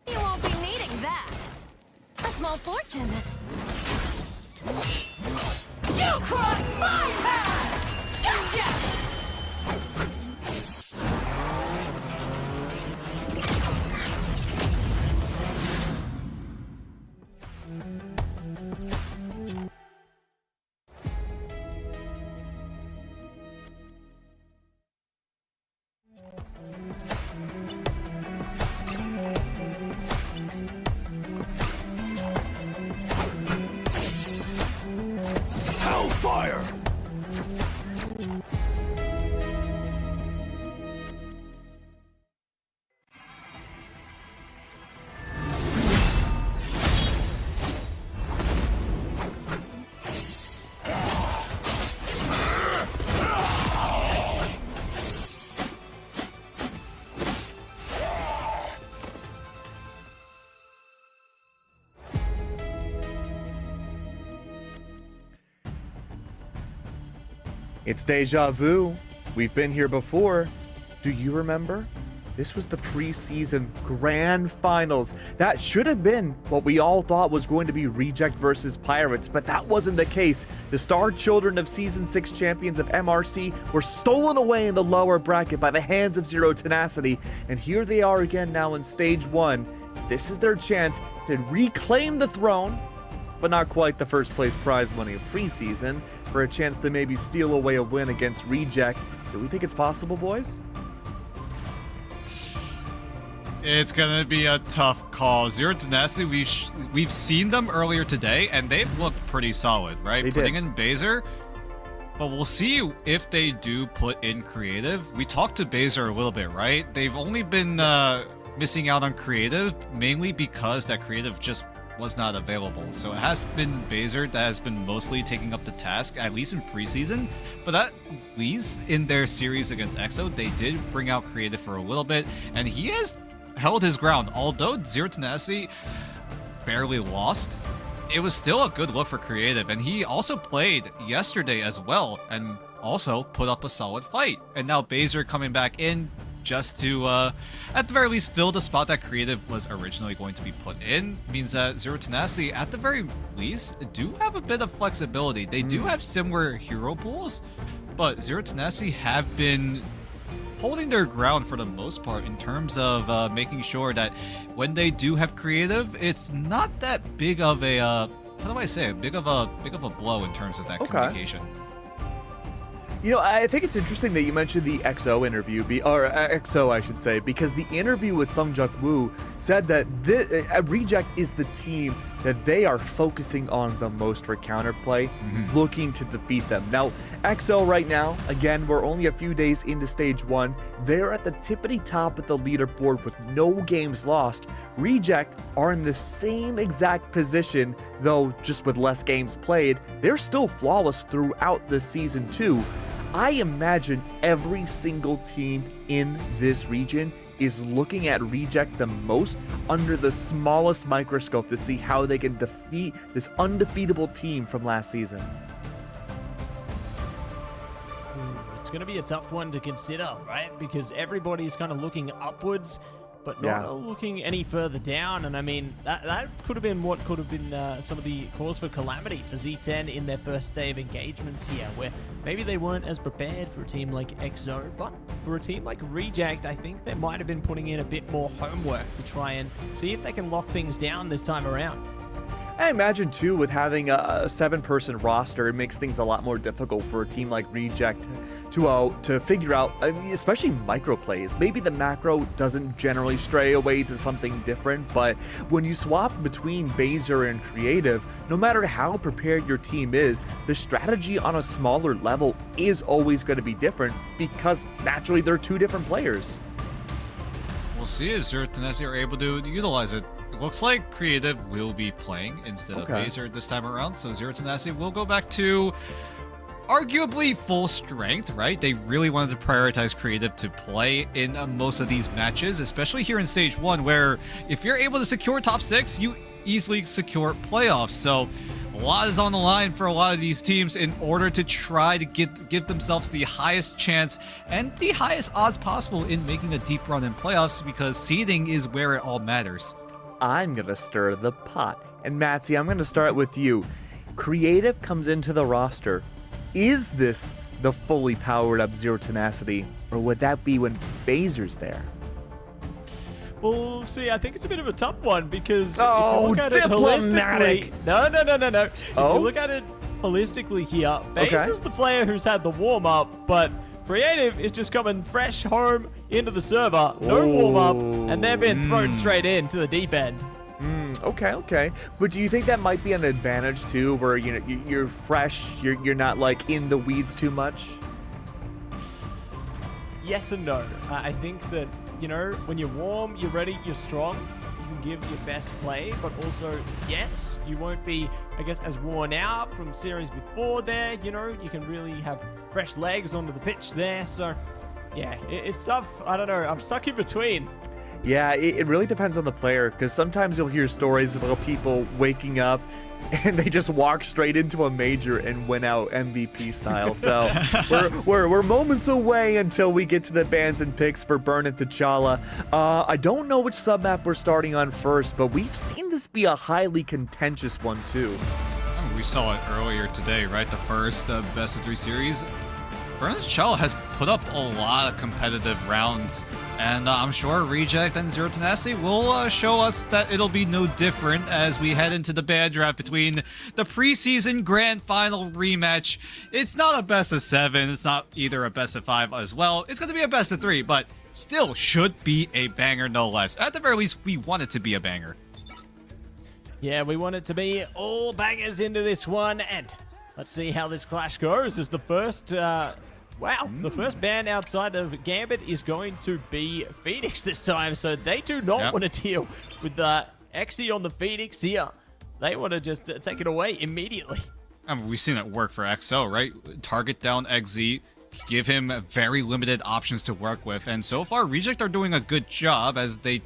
Speaker 1: You won't be needing that. A small fortune. You crossed my path! Gotcha!
Speaker 5: It's deja vu. We've been here before. Do you remember? This was the preseason grand finals. That should have been what we all thought was going to be Reject versus Pirates, but that wasn't the case. The star children of Season 6 champions of MRC were stolen away in the lower bracket by the hands of Zero Tenacity, and here they are again now in Stage 1. This is their chance to reclaim the throne, but not quite the first place prize money of preseason, for a chance to maybe steal away a win against Reject. Do we think it's possible, boys?
Speaker 6: It's gonna be a tough call. Zero Tenacity, we've seen them earlier today, and they've looked pretty solid, right?
Speaker 5: They
Speaker 6: Putting
Speaker 5: did.
Speaker 6: in Baser, but we'll see if they do put in creative. We talked to Baser a little bit, right? They've only been missing out on creative, mainly because that creative just was not available. So it has been Baser that has been mostly taking up the task, at least in preseason. But at least in their series against EXO, they did bring out creative for a little bit, and he has held his ground. Although Zero Tenacity barely lost, it was still a good look for creative, and he also played yesterday as well, and also put up a solid fight. And now Baser coming back in just to, at the very least, fill the spot that creative was originally going to be put in, means that Zero Tenacity, at the very least, do have a bit of flexibility. They do have similar hero pools, but Zero Tenacity have been holding their ground for the most part in terms of making sure that when they do have creative, it's not that big of a how do I say it? Big of a blow in terms of that communication.
Speaker 5: You know, I think it's interesting that you mentioned the XO interview, or XO, I should say, because the interview with Sungjuk Woo said that Reject is the team that they are focusing on the most for counterplay, looking to defeat them. Now, XO right now, again, we're only a few days into Stage 1. They're at the tippity top of the leaderboard with no games lost. Reject are in the same exact position, though just with less games played. They're still flawless throughout this season too. I imagine every single team in this region is looking at Reject the most under the smallest microscope to see how they can defeat this undefeatable team from last season.
Speaker 7: It's going to be a tough one to consider, right? Because everybody's kind of looking upwards, but not looking any further down. And I mean, that could have been what could have been some of the cause for calamity for Z10 in their first day of engagements here, where maybe they weren't as prepared for a team like EXO, but for a team like Reject, I think they might have been putting in a bit more homework to try and see if they can lock things down this time around.
Speaker 5: I imagine too, with having a 7-person roster, it makes things a lot more difficult for a team like Reject to figure out, especially micro plays. Maybe the macro doesn't generally stray away to something different, but when you swap between Baser and creative, no matter how prepared your team is, the strategy on a smaller level is always going to be different because naturally they're two different players.
Speaker 6: We'll see if Zero Tenacity are able to utilize it. It looks like creative will be playing instead of Baser this time around, so Zero Tenacity will go back to arguably full strength, right? They really wanted to prioritize creative to play in most of these matches, especially here in Stage 1, where if you're able to secure top 6, you easily secure playoffs. So a lot is on the line for a lot of these teams in order to try to give themselves the highest chance and the highest odds possible in making a deep run in playoffs, because seeding is where it all matters.
Speaker 5: I'm going to stir the pot. And Matsy, I'm going to start with you. Creative comes into the roster. Is this the fully powered up Zero Tenacity, or would that be when Baser's there?
Speaker 7: Well, see, I think it's a bit of a tough one because if
Speaker 5: Oh,
Speaker 7: you look at it
Speaker 5: diplomatic.
Speaker 7: holistically... No. If you look at it holistically here, Baser's the player who's had the warm-up, but Creative is just coming fresh home into the server, no warm-up, and they've been thrown straight into the deep end.
Speaker 5: Okay. But do you think that might be an advantage too, where you're fresh, you're not like in the weeds too much?
Speaker 7: Yes and no. I think that, when you're warm, you're ready, you're strong, you can give your best play, but also, yes, you won't be, I guess, as worn out from series before there, you can really have fresh legs onto the pitch there, so, yeah, it's tough. I don't know, I'm stuck in between.
Speaker 5: Yeah, it really depends on the player, because sometimes you'll hear stories about people waking up and they just walk straight into a major and win out MVP style. So we're moments away until we get to the bans and picks for Burn and T'Challa. I don't know which submap we're starting on first, but we've seen this be a highly contentious one too.
Speaker 6: We saw it earlier today, right? The first best of 3 series. Burn and T'Challa has put up a lot of competitive rounds, and I'm sure Reject and Zero Tenacity will show us that it'll be no different as we head into the ban draft between the preseason grand final rematch. It's not a best of 7, it's not either a best of 5 as well, it's going to be a best of 3, but still should be a banger no less. At the very least, we want it to be a banger.
Speaker 7: Yeah, we want it to be all bangers into this one, and let's see how this clash goes as the first... the first ban outside of Gambit is going to be Phoenix this time, so they do not want to deal with Xe on the Phoenix here. They want to just take it away immediately.
Speaker 6: I mean, we've seen it work for XO, right? Target down Xe, give him very limited options to work with, and so far Reject are doing a good job as they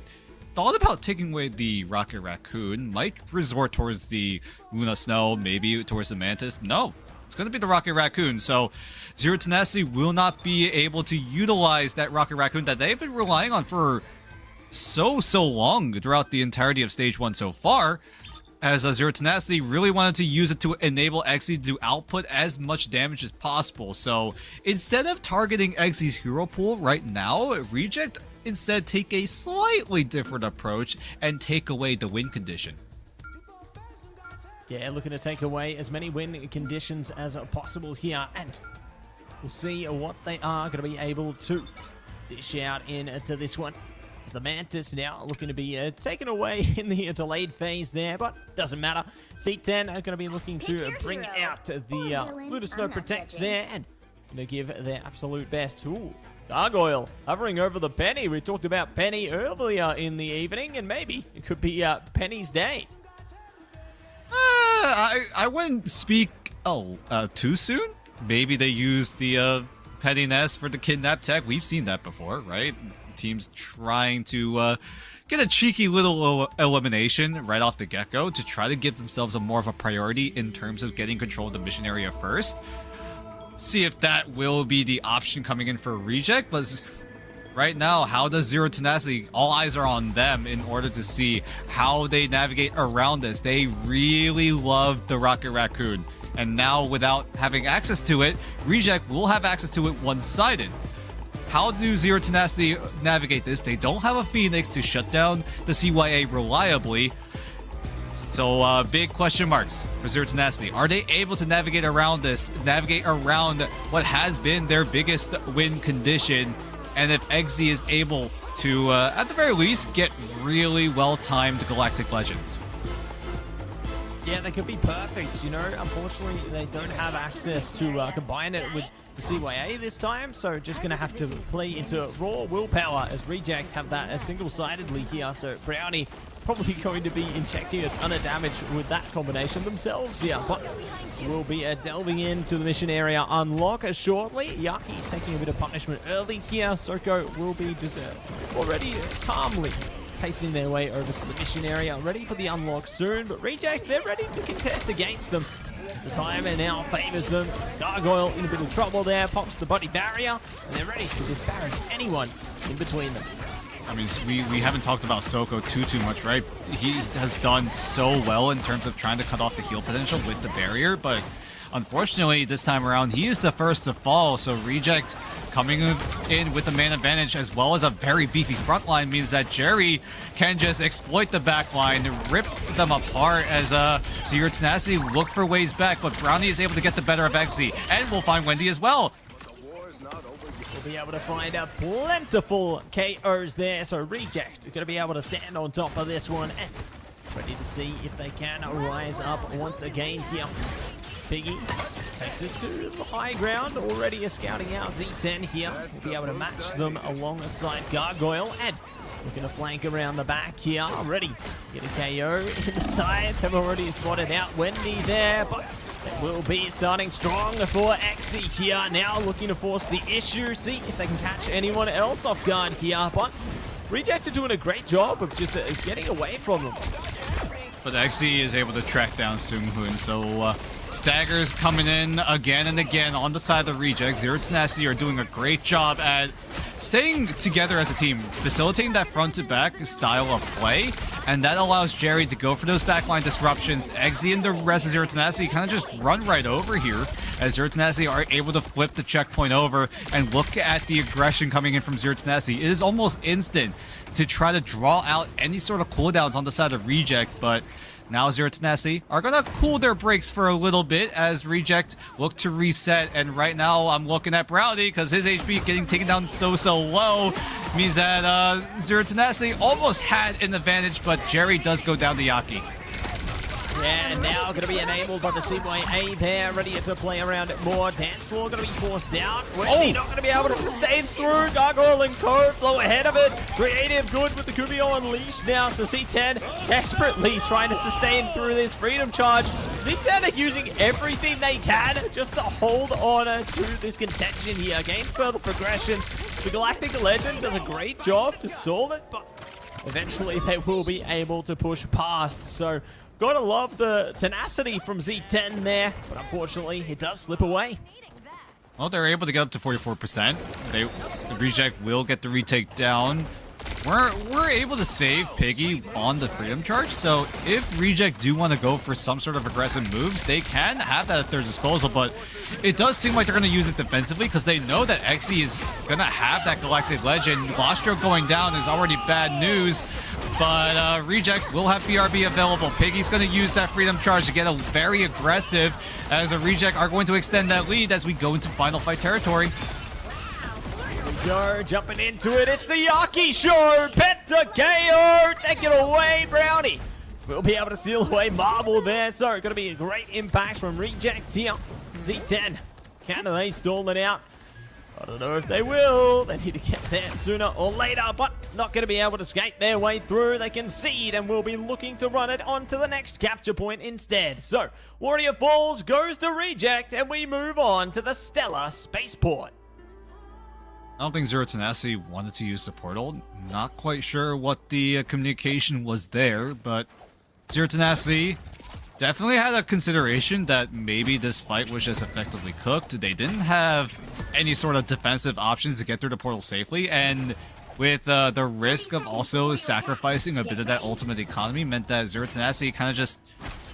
Speaker 6: thought about taking away the Rocket Raccoon, might resort towards the Luna Snow, maybe towards the Mantis. No. It's going to be the Rocket Raccoon, so Zero Tenacity will not be able to utilize that Rocket Raccoon that they've been relying on for so long throughout the entirety of Stage 1 so far, as Zero Tenacity really wanted to use it to enable Xe to output as much damage as possible. So instead of targeting Xe's hero pool right now, Reject instead take a slightly different approach and take away the win condition.
Speaker 7: Yeah, looking to take away as many win conditions as possible here, and we'll see what they are going to be able to dish out into this one. As the Mantis now looking to be taken away in the delayed phase there, but doesn't matter. C10 are going to be looking to bring out the Luna Snow Protect there, and going to give their absolute best. Ooh, Gargoyle hovering over the Penny. We talked about Penny earlier in the evening, and maybe it could be Penny's day.
Speaker 6: I wouldn't speak too soon. Maybe they use the Penny Nest for the kidnap tech. We've seen that before, right? Teams trying to get a cheeky little elimination right off the get-go to try to give themselves more of a priority in terms of getting control of the mission area first. See if that will be the option coming in for Reject, but right now, how does Zero Tenacity? All eyes are on them in order to see how they navigate around this. They really love the Rocket Raccoon, and now without having access to it, Reject will have access to it one-sided. How do Zero Tenacity navigate this? They don't have a Phoenix to shut down the CYA reliably. So big question marks for Zero Tenacity. Are they able to navigate around this, navigate around what has been their biggest win condition? And if Xe is able to, at the very least, get really well-timed Galactic Legends.
Speaker 7: Yeah, they could be perfect, Unfortunately, they don't have access to combine it with the CYA this time, so just going to have to play into raw willpower as Reject have that single-sidedly here. So Brownie probably going to be injecting a ton of damage with that combination themselves here, but we'll be delving into the mission area unlock shortly. Yaki taking a bit of punishment early here. Soko will be just already calmly pacing their way over to the mission area, ready for the unlock soon, but Reject, they're ready to contest against them. The time now favors them. Gargoyle in a bit of trouble there, pops the body barrier, and they're ready to disparage anyone in between them.
Speaker 6: I mean, we haven't talked about Soko too much, right? He has done so well in terms of trying to cut off the heal potential with the barrier, but unfortunately, this time around, he is the first to fall, so Reject coming in with the man advantage as well as a very beefy front line means that Jerry can just exploit the back line, rip them apart as Zero Tenacity look for ways back, but Brownie is able to get the better of Xe, and we'll find Wendy as well.
Speaker 7: We'll be able to find out plentiful KOs there, so Reject are going to be able to stand on top of this one, and ready to see if they can rise up once again here. Piggy takes it to the high ground, already is scouting out Z10 here. Will be able to match them alongside Gargoyle, and looking to flank around the back here. Already get a KO in the side. They've already spotted out Wendy there, but it will be starting strong for Exi here. Now looking to force the issue, see if they can catch anyone else off guard here, but Reject are doing a great job of just getting away from them.
Speaker 6: But Exi is able to track down Seunghoon, so Staggers coming in again and again on the side of Reject. Zero Tenacity are doing a great job at staying together as a team, facilitating that front-to-back style of play, and that allows Jerry to go for those backline disruptions. Exi and the rest of Zero Tenacity kind of just run right over here, as Zero Tenacity are able to flip the checkpoint over, and look at the aggression coming in from Zero Tenacity. It is almost instant to try to draw out any sort of cooldowns on the side of Reject, but now Zero Tenacity are going to cool their brakes for a little bit as Reject look to reset. And right now I'm looking at Brownie because his HP getting taken down so low means that Zero Tenacity almost had an advantage, but Jerry does go down to Yaki.
Speaker 7: Yeah, and now going to be enabled by the CYA there, ready to play around it more. Dance floor going to be forced out. Wendy not going to be able to sustain through. Gargoyle and Co flow ahead of it. Creative good with the Kubio unleashed now. So C10 desperately trying to sustain through this freedom charge. C10 are using everything they can just to hold on to this contention here. Gain further progression. The Galactic Legend does a great job to stall it, but eventually they will be able to push past. So gotta love the tenacity from Z10 there, but unfortunately it does slip away.
Speaker 6: Well, they're able to get up to 44%. The Reject will get the retake down. We're able to save Piggy on the freedom charge, so if Reject do want to go for some sort of aggressive moves, they can have that at their disposal, but it does seem like they're going to use it defensively because they know that Exi is going to have that Galactic Legend. Lostro going down is already bad news, but Reject will have BRB available. Piggy's going to use that freedom charge to get a very aggressive, as a Reject are going to extend that lead as we go into final fight territory.
Speaker 7: Go, jumping into it, it's the Yaki Show! Penta KO! Take it away, Brownie! We'll be able to seal away Marble there, so going to be a great impact from Reject here. Z10, can they stall it out? I don't know if they will. They need to get there sooner or later, but not going to be able to skate their way through. They concede and will be looking to run it onto the next capture point instead. So, Warrior Falls goes to Reject, and we move on to the Stellar Spaceport.
Speaker 6: I don't think Zero Tenacity wanted to use the portal. Not quite sure what the communication was there, but Zero Tenacity definitely had a consideration that maybe this fight was just effectively cooked. They didn't have any sort of defensive options to get through the portal safely, and with the risk of also sacrificing a bit of that ultimate economy meant that Zero Tenacity kind of just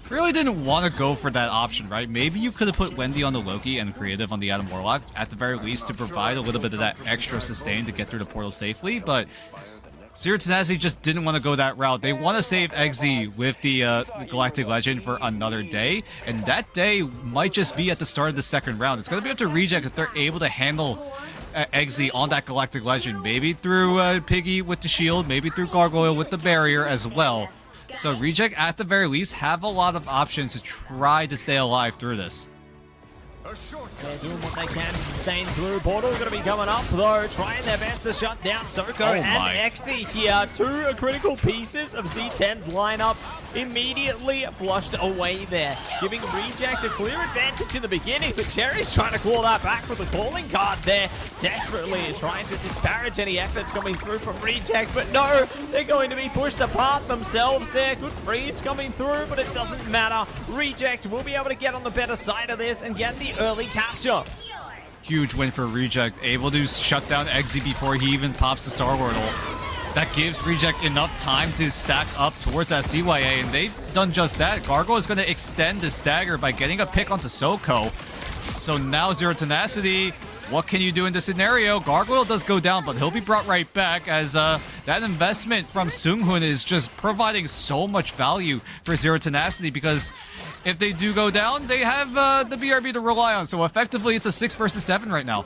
Speaker 6: really didn't want to go for that option, right? Maybe you could have put Wendy on the Loki and Creative on the Adam Warlock, at the very least, to provide a little bit of that extra sustain to get through the portal safely, but Zero Tenacity just didn't want to go that route. They want to save Exi with the Galactic Legend for another day, and that day might just be at the start of the second round. It's going to be up to Reject if they're able to handle Exi on that Galactic Legend, maybe through Piggy with the shield, maybe through Gargoyle with the barrier as well. So Reject, at the very least, have a lot of options to try to stay alive through this.
Speaker 7: They're doing what they can to sustain through. Portal going to be coming up, though, trying their best to shut down Soko and Exi here. Two critical pieces of Z10's lineup immediately flushed away there, giving Reject a clear advantage in the beginning, but Jerry's trying to call that back with the calling card there, desperately trying to disparage any efforts coming through from Reject, but no, they're going to be pushed apart themselves there. Good freeze coming through, but it doesn't matter. Reject will be able to get on the better side of this and get the early capture.
Speaker 6: Huge win for Reject, able to shut down Exi before he even pops the Star Wars ult. That gives Reject enough time to stack up towards that CYA, and they've done just that. Gargoyle is going to extend the stagger by getting a pick onto Soko. So now Zero Tenacity, what can you do in this scenario? Gargoyle does go down, but he'll be brought right back as that investment from Seunghoon is just providing so much value for Zero Tenacity, because if they do go down, they have the BRB to rely on. So effectively, it's a 6 versus 7 right now.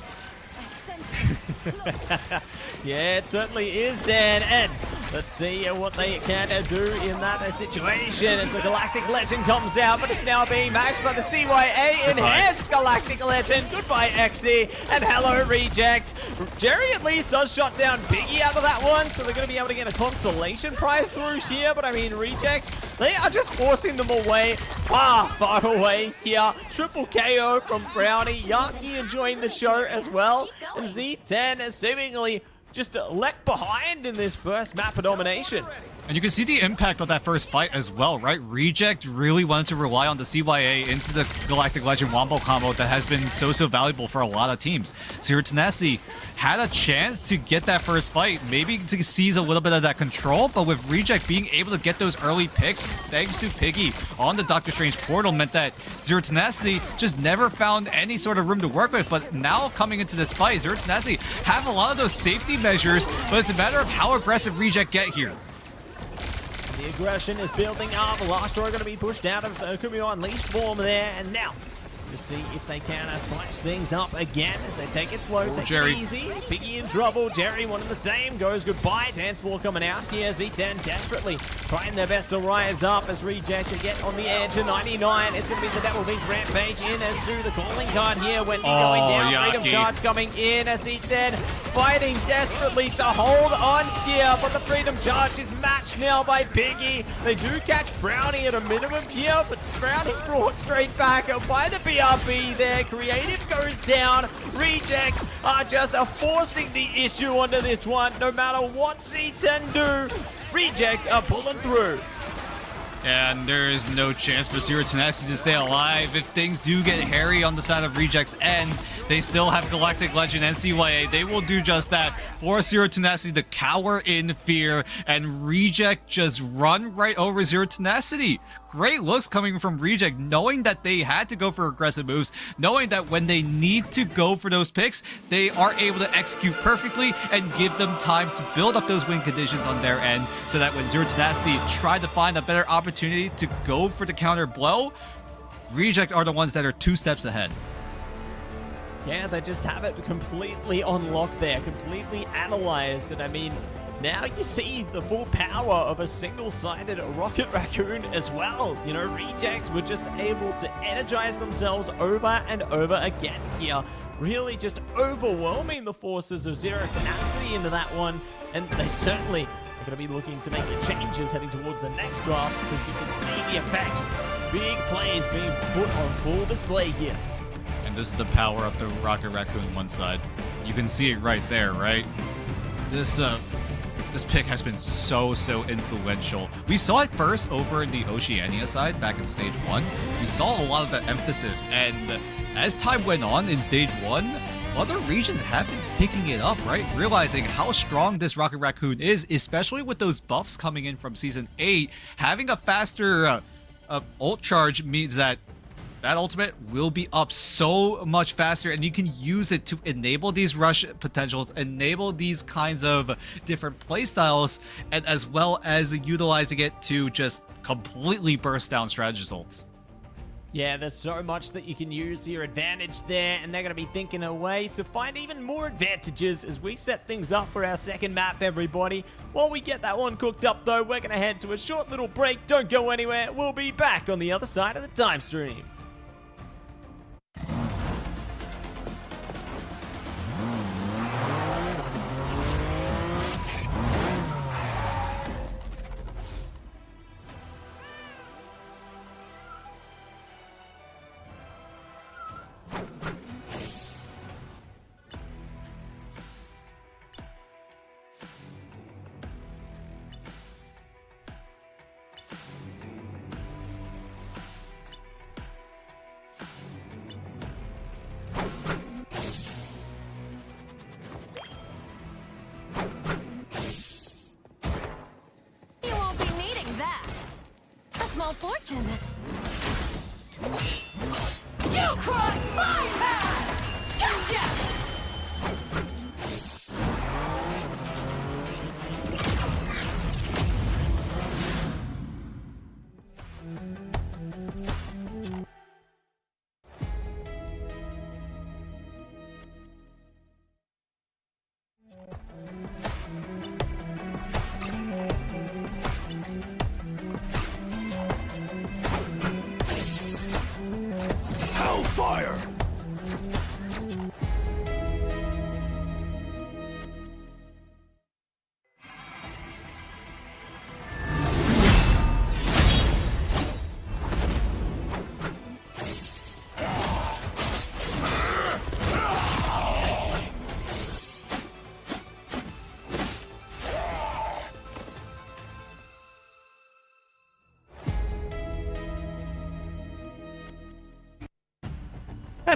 Speaker 7: Yeah, it certainly is, Dan. And Let's see what they can do in that situation as the Galactic Legend comes out, but it's now being matched by the CYA Enhanced Galactic Legend. Goodbye, Exy, and hello, Reject. Jerry at least does shut down Biggie out of that one, so they're going to be able to get a consolation prize through here, but I mean, Reject, they are just forcing them away, far away here. Triple KO from Brownie. Yaki enjoying the show as well, and Z10 is seemingly just left behind in this first map of domination.
Speaker 6: And you can see the impact of that first fight as well, right? Reject really wanted to rely on the CYA into the Galactic Legend Wombo combo that has been so valuable for a lot of teams. Zero Tenacity had a chance to get that first fight, maybe to seize a little bit of that control, but with Reject being able to get those early picks, thanks to Piggy on the Doctor Strange portal, meant that Zero Tenacity just never found any sort of room to work with. But now coming into this fight, Zero Tenacity have a lot of those safety measures, but it's a matter of how aggressive Reject get here.
Speaker 7: The aggression is building up. Lastro going to be pushed out of Kumio Unleashed form there, and now to see if they can spice things up again as they take it slow, take
Speaker 6: Jerry.
Speaker 7: it easy. Piggy in trouble. Jerry wanting the same. Goes goodbye. Dance floor coming out here. Z10 desperately trying their best to rise up as Reject to get on the edge of 99. It's going to be the Devil Beast Rampage in and through the calling card here. Wendy going down. Freedom Charge coming in as Z10 fighting desperately to hold on here, but the Freedom Charge is matched now by Piggy. They do catch Brownie at a minimum here, but Brownie's brought straight back by the BRB there. Creative goes down. Reject are just forcing the issue onto this one. No matter what Z10 do, Reject are pulling through.
Speaker 6: And there is no chance for Zero Tenacity to stay alive. If things do get hairy on the side of Reject's end, they still have Galactic Legend and CYA. They will do just that. Force Zero Tenacity to cower in fear, and Reject just run right over Zero Tenacity. Great looks coming from Reject, knowing that they had to go for aggressive moves, knowing that when they need to go for those picks, they are able to execute perfectly and give them time to build up those win conditions on their end, so that when Zero Tenacity tried to find a better opportunity to go for the counter blow, Reject are the ones that are 2 steps ahead.
Speaker 7: Yeah, they just have it completely on lock there, completely analyzed, and I mean, now you see the full power of a single-sided Rocket Raccoon as well. You know, Reject were just able to energize themselves over and over again here, really just overwhelming the forces of Zero Tenacity into that one, and they certainly are going to be looking to make changes heading towards the next draft, because you can see the effects, big plays being put on full display here.
Speaker 6: And this is the power of the Rocket Raccoon on one side. You can see it right there, right? This pick has been so influential. We saw it first over in the Oceania side back in Stage 1. We saw a lot of the emphasis, and as time went on in Stage 1, other regions have been picking it up, right? Realizing how strong this Rocket Raccoon is, especially with those buffs coming in from Season 8. Having a faster ult charge means that ultimate will be up so much faster, and you can use it to enable these rush potentials, enable these kinds of different playstyles, and as well as utilizing it to just completely burst down strategy ults.
Speaker 7: Yeah, there's so much that you can use to your advantage there, and they're going to be thinking a way to find even more advantages as we set things up for our second map, everybody. While we get that one cooked up, though, we're going to head to a short little break. Don't go anywhere. We'll be back on the other side of the time stream.
Speaker 1: You won't be needing that. A small fortune. You crossed my path! Gotcha!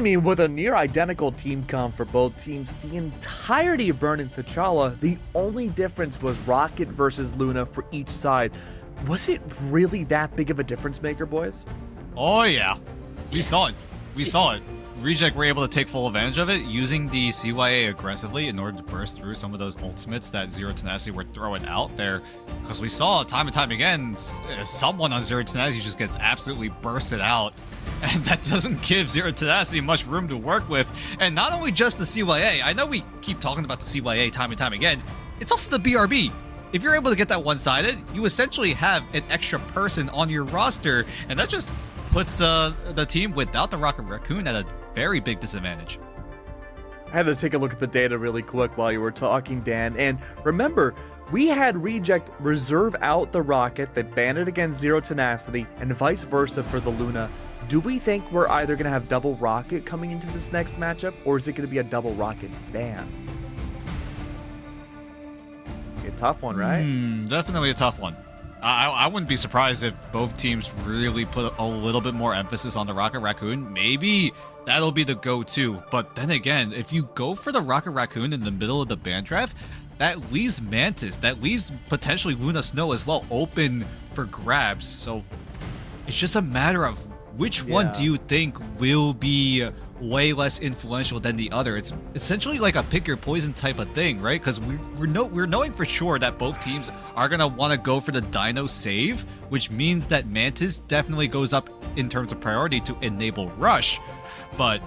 Speaker 5: mean, with a near identical team comp for both teams, the entirety of Burn and T'Challa, the only difference was Rocket versus Luna for each side. Was it really that big of a difference maker, boys?
Speaker 6: Oh yeah, we saw it. We saw it. Reject were able to take full advantage of it, using the CYA aggressively in order to burst through some of those ultimates that Zero Tenacity were throwing out there. Because we saw time and time again, someone on Zero Tenacity just gets absolutely bursted out. And that doesn't give Zero Tenacity much room to work with. And not only just the CYA, I know we keep talking about the CYA time and time again, it's also the BRB. If you're able to get that one-sided, you essentially have an extra person on your roster, and that just puts the team without the Rocket Raccoon at a very big disadvantage.
Speaker 5: I had to take a look at the data really quick while you were talking, Dan. And remember, we had Reject reserve out the Rocket that banned it against Zero Tenacity, and vice versa for the Luna. Do we think we're either going to have double Rocket coming into this next matchup, or is it going to be a double Rocket ban? A tough one, right?
Speaker 6: Definitely a tough one. I wouldn't be surprised if both teams really put a little bit more emphasis on the Rocket Raccoon. Maybe that'll be the go-to. But then again, if you go for the Rocket Raccoon in the middle of the ban draft, that leaves Mantis, that leaves potentially Luna Snow as well open for grabs. So it's just a matter of which one do you think will be way less influential than the other. It's essentially like a pick your poison type of thing, right? Because we're knowing for sure that both teams are gonna want to go for the Dino save, which means that Mantis definitely goes up in terms of priority to enable Rush. But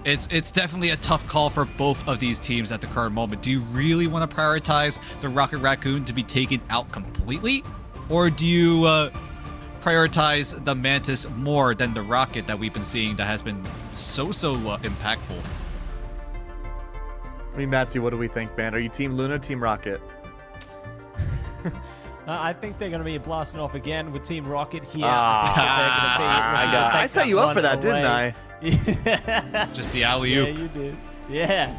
Speaker 6: it's definitely a tough call for both of these teams at the current moment. Do you really want to prioritize the Rocket Raccoon to be taken out completely, or do you prioritize the Mantis more than the Rocket that we've been seeing that has been so impactful?
Speaker 5: I mean, Matsy, what do we think, man? Are you Team Luna, Team Rocket?
Speaker 7: I think they're going to be blasting off again with Team Rocket here.
Speaker 5: I set you up for that, didn't I?
Speaker 6: Just the alley-oop.
Speaker 7: Yeah, you did. Yeah.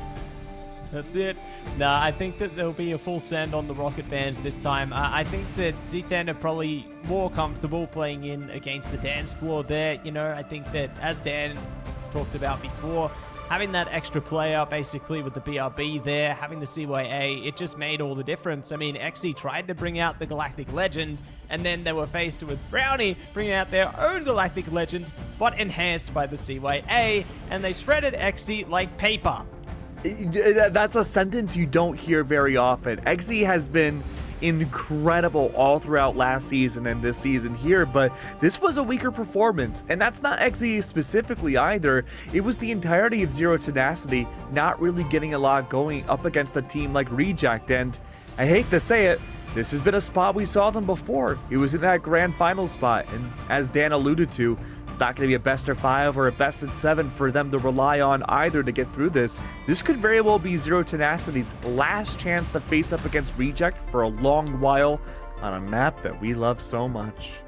Speaker 7: That's it. Nah, I think that there'll be a full send on the Rocket fans this time. I think that Z10 are probably more comfortable playing in against the dance floor there. You know, I think that, as Dan talked about before, having that extra player basically with the BRB there, having the CYA, it just made all the difference. I mean, XE tried to bring out the Galactic Legend, and then they were faced with Brownie bringing out their own Galactic Legend, but enhanced by the CYA, and they shredded XE like paper.
Speaker 5: That's a sentence you don't hear very often. XE has been incredible all throughout last season and this season here, but this was a weaker performance, and that's not XE specifically either. It was the entirety of Zero Tenacity not really getting a lot going up against a team like Reject, and I hate to say it, this has been a spot we saw them before. It was in that grand final spot, and as Dan alluded to, it's not going to be a best of 5 or a best of 7 for them to rely on either to get through this. This could very well be Zero Tenacity's last chance to face up against Reject for a long while on a map that we love so much.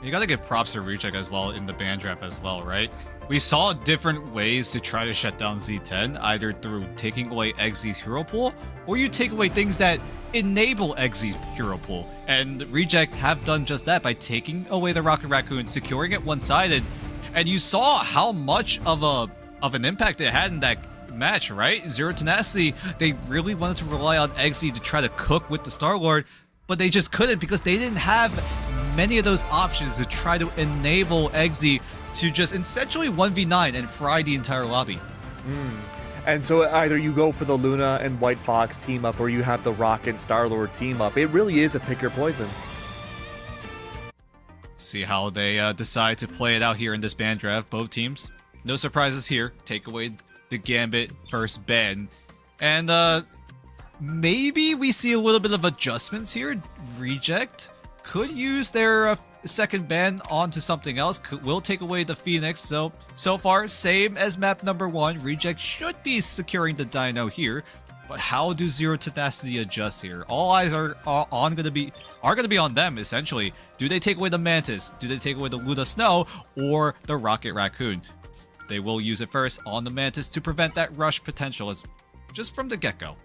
Speaker 6: You gotta give props to Reject as well in the ban draft as well, right? We saw different ways to try to shut down Z10, either through taking away XZ's hero pool, or you take away things that enable XZ's hero pool. And Reject have done just that by taking away the Rocket Raccoon, securing it one-sided, and you saw how much of an impact it had in that match, right? Zero Tenacity, they really wanted to rely on XZ to try to cook with the Star-Lord, but they just couldn't because they didn't have many of those options to try to enable XZ to just essentially 1v9 and fry the entire lobby.
Speaker 5: And so either you go for the Luna and White Fox team up, or you have the Rocket Star-Lord team up. It really is a pick your poison.
Speaker 6: See how they decide to play it out here in this ban draft, both teams. No surprises here. Take away the Gambit first ban. And maybe we see a little bit of adjustments here. Reject could use their second ban onto something else. Will take away the Phoenix. So far, same as map number 1. Reject should be securing the Dino here. But how do Zero Tenacity adjust here? All eyes are gonna be on them essentially. Do they take away the Mantis? Do they take away the Luna Snow or the Rocket Raccoon? They will use it first on the Mantis to prevent that rush potential as just from the get-go.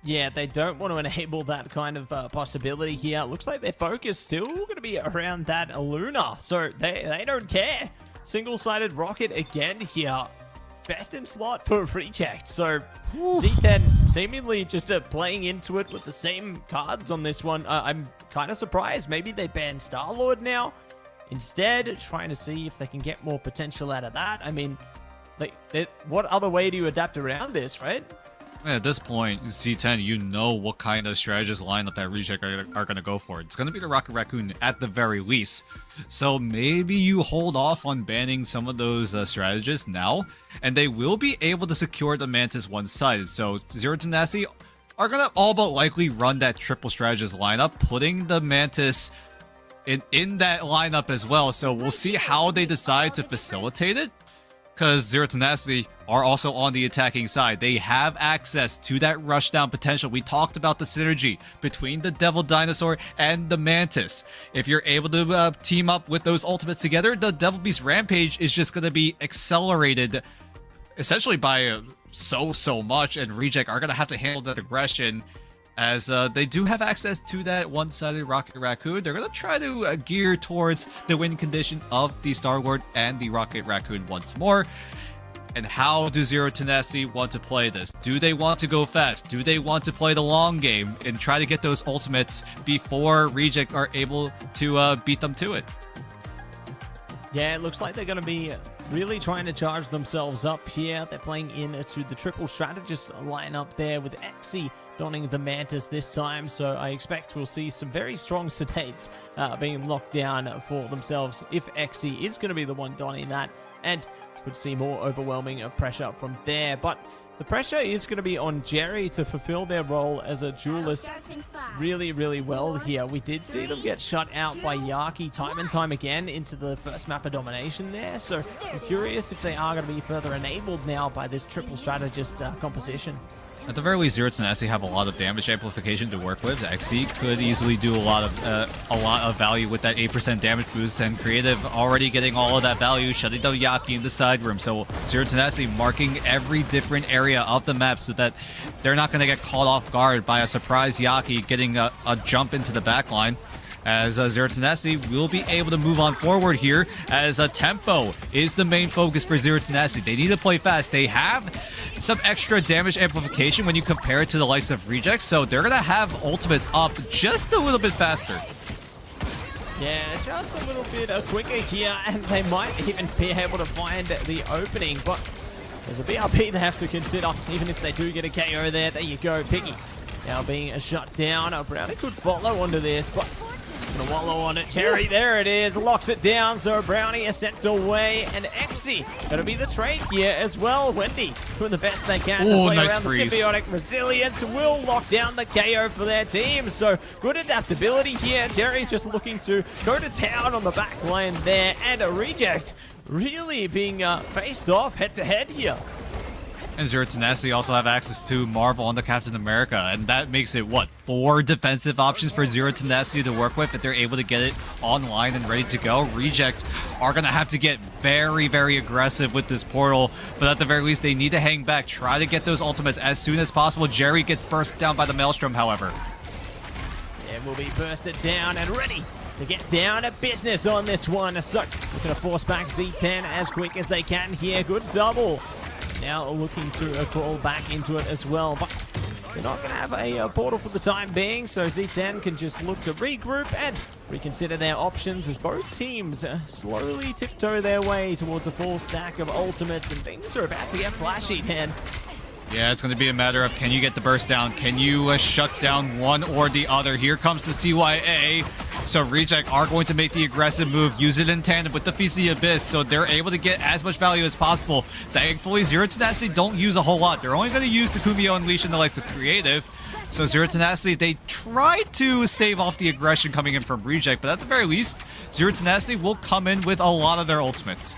Speaker 7: Yeah, they don't want to enable that kind of possibility here. Looks like their focus still going to be around that Luna, so they don't care. single-sided rocket again here. Best in slot for Reject. So Z10 seemingly just playing into it with the same cards on this one. I'm kind of surprised. Maybe they banned Star-Lord now. Instead, trying to see if they can get more potential out of that. I mean, what other way do you adapt around this, right?
Speaker 6: At this point, Z10, you know what kind of strategist lineup that Reject are going to go for. It's going to be the Rocket Raccoon at the very least. So maybe you hold off on banning some of those strategists now, and they will be able to secure the Mantis one-sided. So Zero Tenacity are going to all but likely run that triple strategist lineup, putting the Mantis in that lineup as well. So we'll see how they decide to facilitate it, because Zero Tenacity are also on the attacking side. They have access to that rushdown potential. We talked about the synergy between the Devil Dinosaur and the Mantis. If you're able to team up with those ultimates together, the Devil Beast Rampage is just going to be accelerated essentially by so much, and Reject are going to have to handle that aggression, as they do have access to that one-sided Rocket Raccoon. They're going to try to gear towards the win condition of the Star-Lord and the Rocket Raccoon once more. And how do Zero Tenacity want to play this? Do they want to go fast? Do they want to play the long game and try to get those ultimates before Reject are able to beat them to it?
Speaker 7: Yeah, it looks like they're going to be really trying to charge themselves up here. They're playing into the triple strategist lineup there with Xe donning the Mantis this time. So I expect we'll see some very strong sedates being locked down for themselves if Xe is going to be the one donning that. And could see more overwhelming pressure from there. But the pressure is going to be on Jerry to fulfill their role as a duelist really well here. We did see them get shut out by Yaki time and time again into the first map of domination there. So I'm curious if they are going to be further enabled now by this triple strategist composition.
Speaker 6: At the very least, Zero Tenacity have a lot of damage amplification to work with. Xe could easily do a lot of value with that 8% damage boost, and Creative already getting all of that value, shutting down Yaki in the side room. So Zero Tenacity marking every different area of the map so that they're not going to get caught off guard by a surprise Yaki getting a jump into the backline. As Zero Tenacity will be able to move on forward here, as tempo is the main focus for Zero Tenacity. They need to play fast. They have some extra damage amplification when you compare it to the likes of Reject, so they're going to have ultimates up just a little bit faster.
Speaker 7: Yeah, just a little bit quicker here, and they might even be able to find the opening, but there's a BRP they have to consider, even if they do get a KO there. There you go, Piggy now being shut down. Brownie could follow onto this, but gonna wallow on it. Terry, there it is, locks it down. So Brownie is sent away, and Xe gonna be the trade here as well. Wendy doing the best they can to play
Speaker 6: nice
Speaker 7: around
Speaker 6: freeze.
Speaker 7: the symbiotic resilience. Will lock down the KO for their team. So good adaptability here. Terry just looking to go to town on the back line there, and a Reject really being faced off head to head here.
Speaker 6: And Zero Tenacity also have access to Marvel and the Captain America, and that makes it, what, 4 defensive options for Zero Tenacity to work with if they're able to get it online and ready to go. Reject are going to have to get very aggressive with this portal, but at the very least, they need to hang back, try to get those ultimates as soon as possible. Jerry gets burst down by the Maelstrom, however.
Speaker 7: And will be bursted down and ready to get down to business on this one. So looking to force back Z10 as quick as they can here. Good double. Now looking to crawl back into it as well, but they're not going to have a portal for the time being, so Z10 can just look to regroup and reconsider their options as both teams slowly tiptoe their way towards a full stack of ultimates, and things are about to get flashy, Dan.
Speaker 6: Yeah, it's going to be a matter of, can you get the burst down? Can you shut down one or the other? Here comes the CYA. So Reject are going to make the aggressive move, use it in tandem with the Feast of the Abyss, so they're able to get as much value as possible. Thankfully, Zero Tenacity don't use a whole lot. They're only going to use the Kumio Unleash and the likes of Creative. So Zero Tenacity, they try to stave off the aggression coming in from Reject, but at the very least, Zero Tenacity will come in with a lot of their ultimates.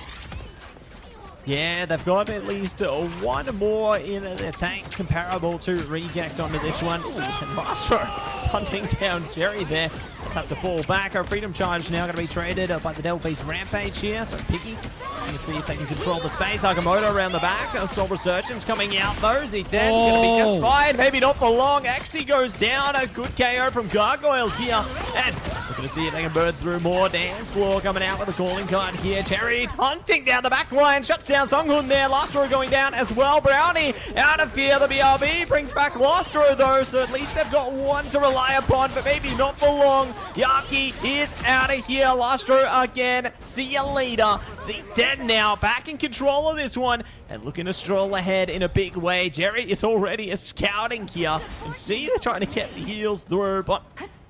Speaker 7: Yeah, they've got at least one more in their tank comparable to Reject onto this one. Ooh, and Mastro is hunting down Jerry there. Just have to fall back. Our Freedom Charge now going to be traded by the Devil Beast Rampage here. So Piggy going to see if they can control the space. Agamotto around the back. Soul Resurgence coming out though. Z10 going to be just fine. Maybe not for long. Xe goes down. A good KO from Gargoyle here. And looking Gonna see if they can burn through more. Dance floor coming out with a calling card here. Cherry hunting down the back line, shuts down Songhun there. Lastro going down as well. Brownie out of here. The BRB brings back Lastro though, so at least they've got one to rely upon, but maybe not for long. Yaki is out of here. Lastro again. See you later. Z10 now back in control of this one and looking to stroll ahead in a big way. Jerry is already scouting here, and see they're trying to get the heals through, but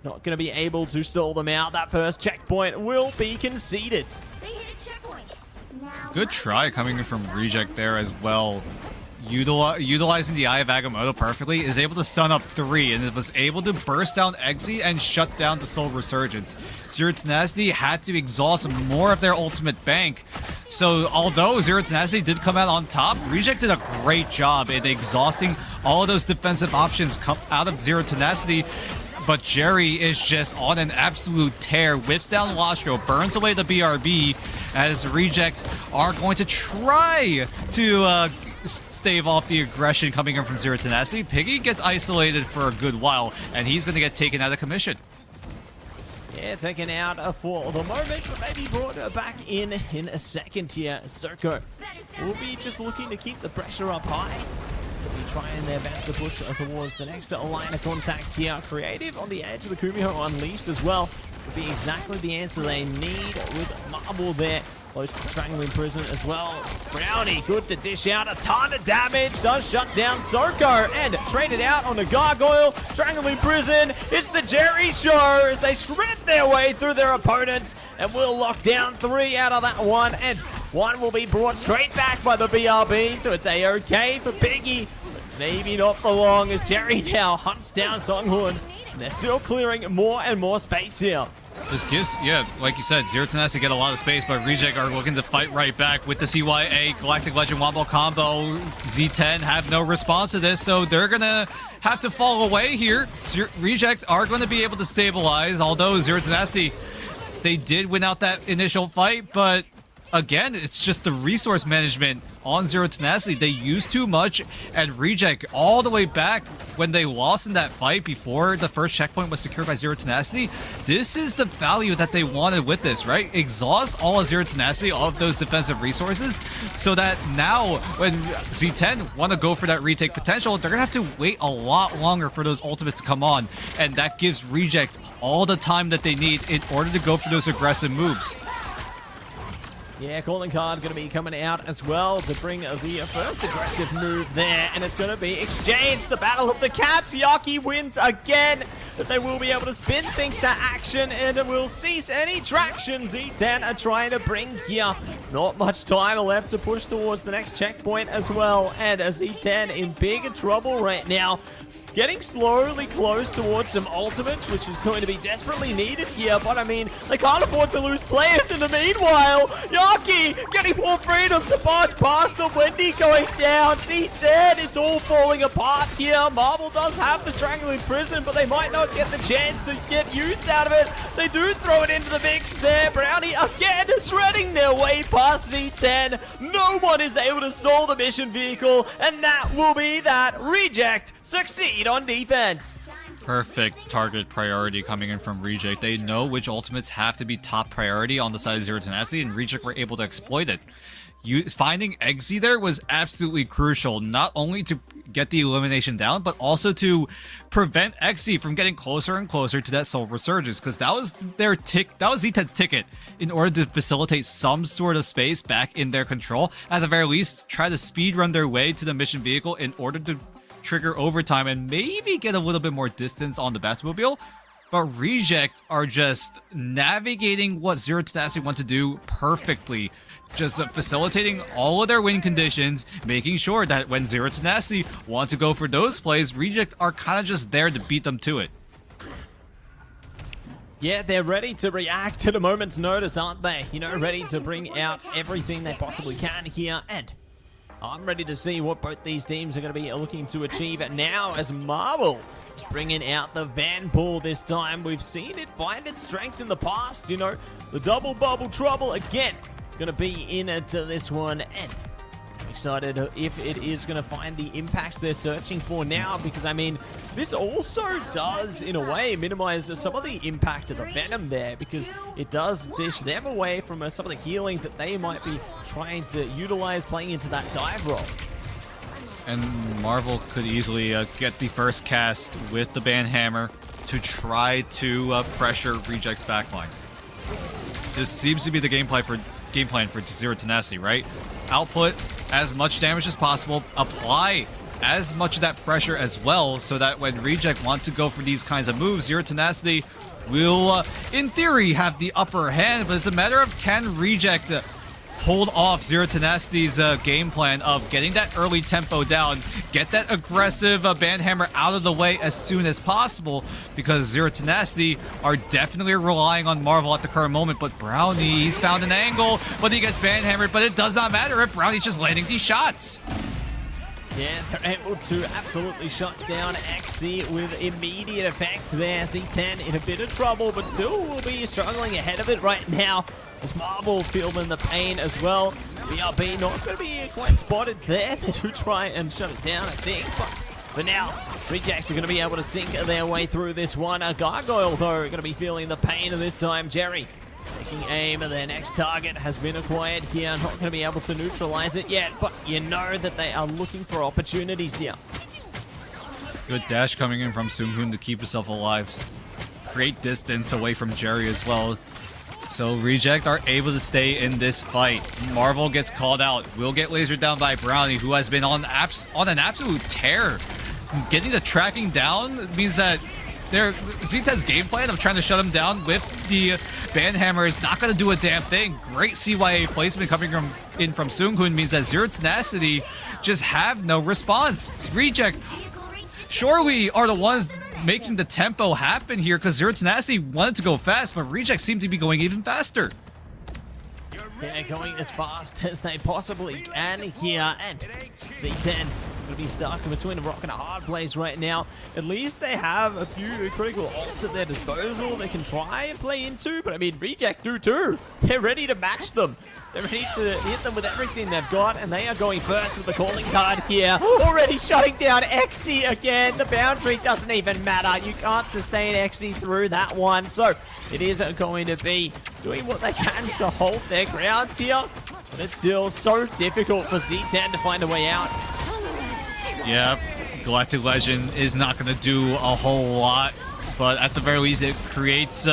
Speaker 7: not going to be able to stall them out. That first checkpoint will be conceded.
Speaker 6: Good try coming in from Reject there as well. Utilizing the Eye of Agamotto perfectly, is able to stun up 3 and it was able to burst down Eggsy and shut down the Soul Resurgence. Zero Tenacity had to exhaust more of their ultimate bank. So although Zero Tenacity did come out on top, Reject did a great job in exhausting all of those defensive options come out of Zero Tenacity. But Jerry is just on an absolute tear, whips down Lastro, burns away the BRB, as Reject are going to try to stave off the aggression coming in from Zero Tenacity. Piggy gets isolated for a good while, and he's going to get taken out of commission.
Speaker 7: Yeah, taken out for the moment, but maybe brought back in a second here. Circo will be just looking to keep the pressure up high. They'll be trying their best to push towards the next line of contact here. Creative on the edge of the Kumiho Unleashed as well would be exactly the answer they need with Marble there. Close to Strangling Prison as well. Brownie, good to dish out a ton of damage. Does shut down Soko and trade it out on the Gargoyle. Strangling Prison. It's the Jerry Show as they shred their way through their opponents and will lock down 3 out of that one. And 1 will be brought straight back by the BRB. So it's A-OK for Piggy. But maybe not for long as Jerry now hunts down Songhun. And they're still clearing more and more space here.
Speaker 6: This gives, yeah, like you said, Zero Tenacity get a lot of space, but Reject are looking to fight right back with the CYA Galactic Legend Wombo combo. Z10 have no response to this, so they're gonna have to fall away here. Reject are going to be able to stabilize, although Zero Tenacity, they did win out that initial fight, but again, it's just the resource management on Zero Tenacity. They used too much, and Reject all the way back when they lost in that fight before the first checkpoint was secured by Zero Tenacity. This is the value that they wanted with this, right? Exhaust all of Zero Tenacity, all of those defensive resources, so that now when Z10 want to go for that retake potential, they're going to have to wait a lot longer for those ultimates to come on, and that gives Reject all the time that they need in order to go for those aggressive moves.
Speaker 7: Yeah, calling card going to be coming out as well to bring the first aggressive move there, and it's going to be exchanged. The Battle of the Cats. Yaki wins again, but they will be able to spin things to action, and it will cease any traction. Z10 are trying to bring here. Not much time left to push towards the next checkpoint as well, and a Z10 in big trouble right now. Getting slowly close towards some ultimates, which is going to be desperately needed here, but I mean, they can't afford to lose players in the meanwhile. Yaki getting more freedom to barge past the Wendy going down. Z10, it's all falling apart here. Marble does have the Strangling Prison, but they might not get the chance to get use out of it. They do throw it into the mix there. Brownie again shredding their way past Z10. No one is able to stall the mission vehicle, and that will be that. Reject succeed on defense.
Speaker 6: Perfect target priority coming in from Reject. They know which ultimates have to be top priority on the side of Zero Tenacity, and Reject were able to exploit it. Finding Eggsy there was absolutely crucial, not only to get the elimination down, but also to prevent Eggsy from getting closer and closer to that Soul Resurgence, because that was their that was Z10's ticket in order to facilitate some sort of space back in their control. At the very least, try to speed run their way to the mission vehicle in order to trigger overtime and maybe get a little bit more distance on the Batmobile. But Reject are just navigating what Zero Tenacity want to do perfectly. Just facilitating all of their win conditions, making sure that when Zero Tenacity want to go for those plays, Reject are kind of just there to beat them to it.
Speaker 7: Yeah, they're ready to react to the moment's notice, aren't they? You know, ready to bring out everything they possibly can here. And I'm ready to see what both these teams are going to be looking to achieve now as Marble is bringing out the Vanpool this time. We've seen it find its strength in the past, you know. The double bubble trouble again going to be into this one, and Excited if it is going to find the impact they're searching for now, because I mean, this also does in a way minimize some of the impact of the Venom there, because it does dish them away from some of the healing that they might be trying to utilize playing into that dive roll.
Speaker 6: And Marvel could easily get the first cast with the Banhammer to try to pressure Reject's backline. This seems to be the game plan for Zero Tenacity, right? Output as much damage as possible, apply as much of that pressure as well, so that when Reject want to go for these kinds of moves, Zero Tenacity will, in theory, have the upper hand, but it's a matter of can Reject hold off Zero Tenacity's game plan of getting that early tempo down, get that aggressive Banhammer out of the way as soon as possible, because Zero Tenacity are definitely relying on Marvel at the current moment. But Brownie, he's found an angle, but he gets Banhammered, but it does not matter if Brownie's just landing these shots.
Speaker 7: Yeah, they're able to absolutely shut down XC with immediate effect there. Z10 in a bit of trouble, but still will be struggling ahead of it right now. As Marvel feeling the pain as well. BRB not going to be quite spotted there. They do try and shut it down, I think. But for now, Reject are going to be able to sink their way through this one. Gargoyle, though, going to be feeling the pain of this time. Jerry taking aim. Their next target has been acquired here. Not going to be able to neutralize it yet, but you know that they are looking for opportunities here.
Speaker 6: Good dash coming in from Seunghoon to keep himself alive. Create distance away from Jerry as well. So Reject are able to stay in this fight. Marvel gets called out. Will get lasered down by Brownie, who has been on an absolute tear. Getting the tracking down means that Z10's game plan of trying to shut him down with the Banhammer is not going to do a damn thing. Great CYA placement coming in from Seunghoon means that Zero Tenacity just have no response. Reject surely are the ones making the tempo happen here, because Zero Tenacity wanted to go fast, but Reject seemed to be going even faster.
Speaker 7: Yeah, going as fast as they possibly can here, and Z10 going to be stuck between a rock and a hard place right now. At least they have a few critical ults at their disposal they can try and play into, but I mean, Reject do too. They're ready to match them. They're ready to hit them with everything they've got, and they are going first with the calling card here. Already shutting down XC again. The boundary doesn't even matter. You can't sustain XC through that one. So it is going to be doing what they can to hold their grounds here. But it's still so difficult for Z10 to find a way out.
Speaker 6: Yeah, Galactic Legend is not going to do a whole lot, but at the very least it creates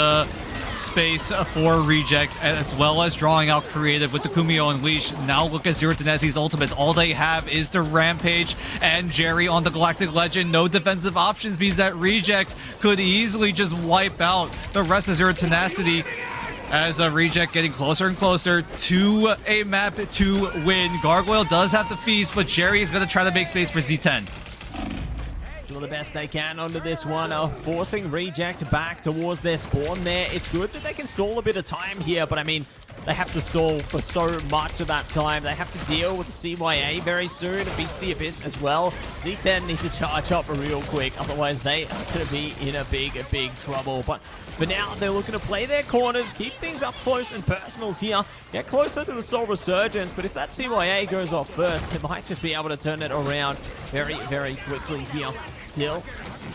Speaker 6: space for Reject, as well as drawing out creative with the Kumio Unleash. Now look at Zero Tenacity's ultimates. All they have is the Rampage and Jerry on the Galactic Legend. No defensive options means that Reject could easily just wipe out the rest of Zero Tenacity, as Reject getting closer and closer to a map to win. Gargoyle does have the feast, but Jerry is going to try to make space for Z10.
Speaker 7: Doing the best they can onto this one, forcing Reject back towards their spawn there. It's good that they can stall a bit of time here, but I mean, they have to stall for so much of that time. They have to deal with the CYA very soon, Beast the Abyss as well. Z10 needs to charge up real quick, otherwise they are going to be in a big trouble. But for now, they're looking to play their corners, keep things up close and personal here, get closer to the Soul Resurgence, but if that CYA goes off first, they might just be able to turn it around very quickly here. Still,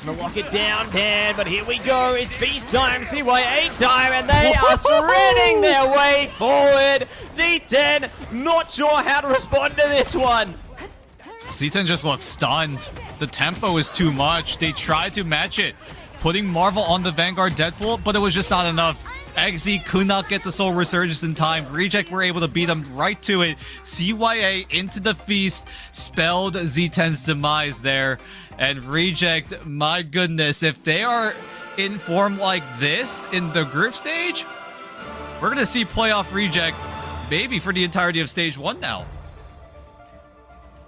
Speaker 7: gonna lock it down, man, but here we go. It's Beast time, CYA time, and they are shredding their way forward. Z10, not sure how to respond to this one.
Speaker 6: Z10 just looks stunned. The tempo is too much. They tried to match it, putting Marvel on the Vanguard Deadpool, but it was just not enough. XZ could not get the Soul Resurgence in time. Reject were able to beat them right to it. CYA into the feast spelled Z10's demise there. And Reject, my goodness, if they are in form like this in the group stage, we're going to see playoff Reject maybe for the entirety of stage 1 now.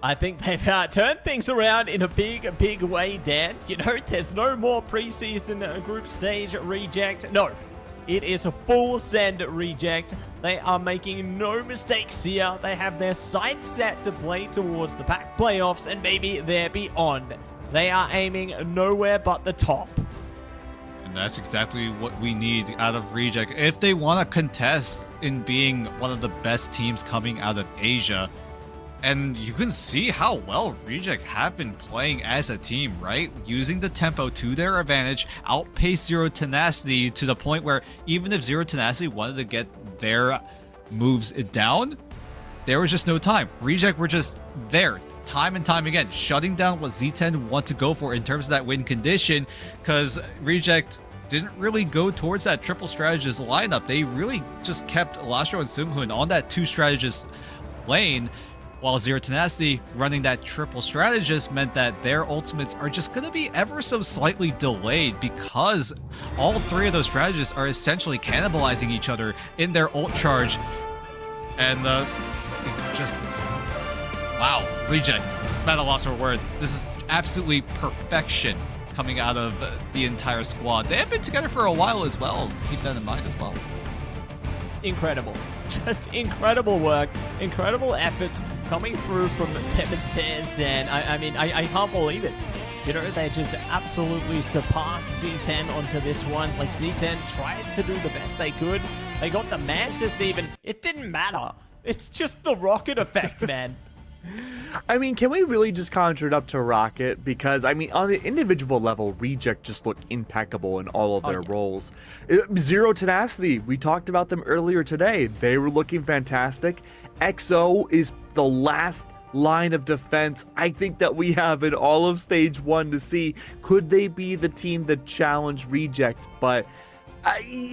Speaker 7: I think they've turned things around in a big way, Dan. You know, there's no more preseason group stage Reject. No. It is a full send Reject. They are making no mistakes here. They have their sights set to play towards the pack playoffs and maybe they're beyond. They are aiming nowhere but the top.
Speaker 6: And that's exactly what we need out of Reject. If they want to contest in being one of the best teams coming out of Asia, And you can see how well Reject have been playing as a team, right? Using the tempo to their advantage, outpace Zero Tenacity to the point where even if Zero Tenacity wanted to get their moves down, there was just no time. Reject were just there, time and time again, shutting down what Z10 want to go for in terms of that win condition, because Reject didn't really go towards that triple strategist lineup. They really just kept Lastro and Seunghoon on that two strategist lane, while Zero Tenacity running that triple strategist meant that their ultimates are just going to be ever so slightly delayed, because all three of those strategists are essentially cannibalizing each other in their ult charge. And just, wow, Reject, I'm at a loss for words. This is absolutely perfection coming out of the entire squad. They have been together for a while as well. Keep that in mind as well.
Speaker 7: Incredible. Just incredible work, incredible efforts coming through from Pep and Bear's Den. I mean, I can't believe it. You know, they just absolutely surpassed Z10 onto this one. Like, Z10 tried to do the best they could. They got the Mantis even. It didn't matter. It's just the rocket effect, man.
Speaker 5: I mean, can we really just conjure it up to Rocket? Because, I mean, on the individual level, Reject just looked impeccable in all of their roles. Zero Tenacity, we talked about them earlier today. They were looking fantastic. EXO is the last line of defense I think that we have in all of Stage 1 to see. Could they be the team that challenge Reject? But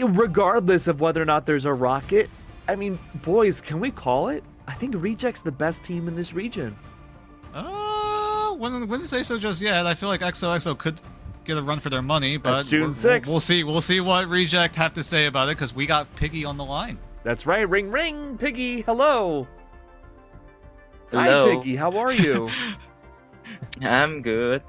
Speaker 5: regardless of whether or not there's a Rocket, I mean, boys, can we call it? I think Reject's the best team in this region.
Speaker 6: Wouldn't say so just yet. I feel like XOXO could get a run for their money, but
Speaker 5: That's June 6th.
Speaker 6: We'll see. We'll see what Reject have to say about it, because we got Piggy on the line.
Speaker 5: That's right. Ring, ring. Piggy, hello.
Speaker 12: Hello.
Speaker 5: Hi, Piggy. How are you?
Speaker 12: I'm good.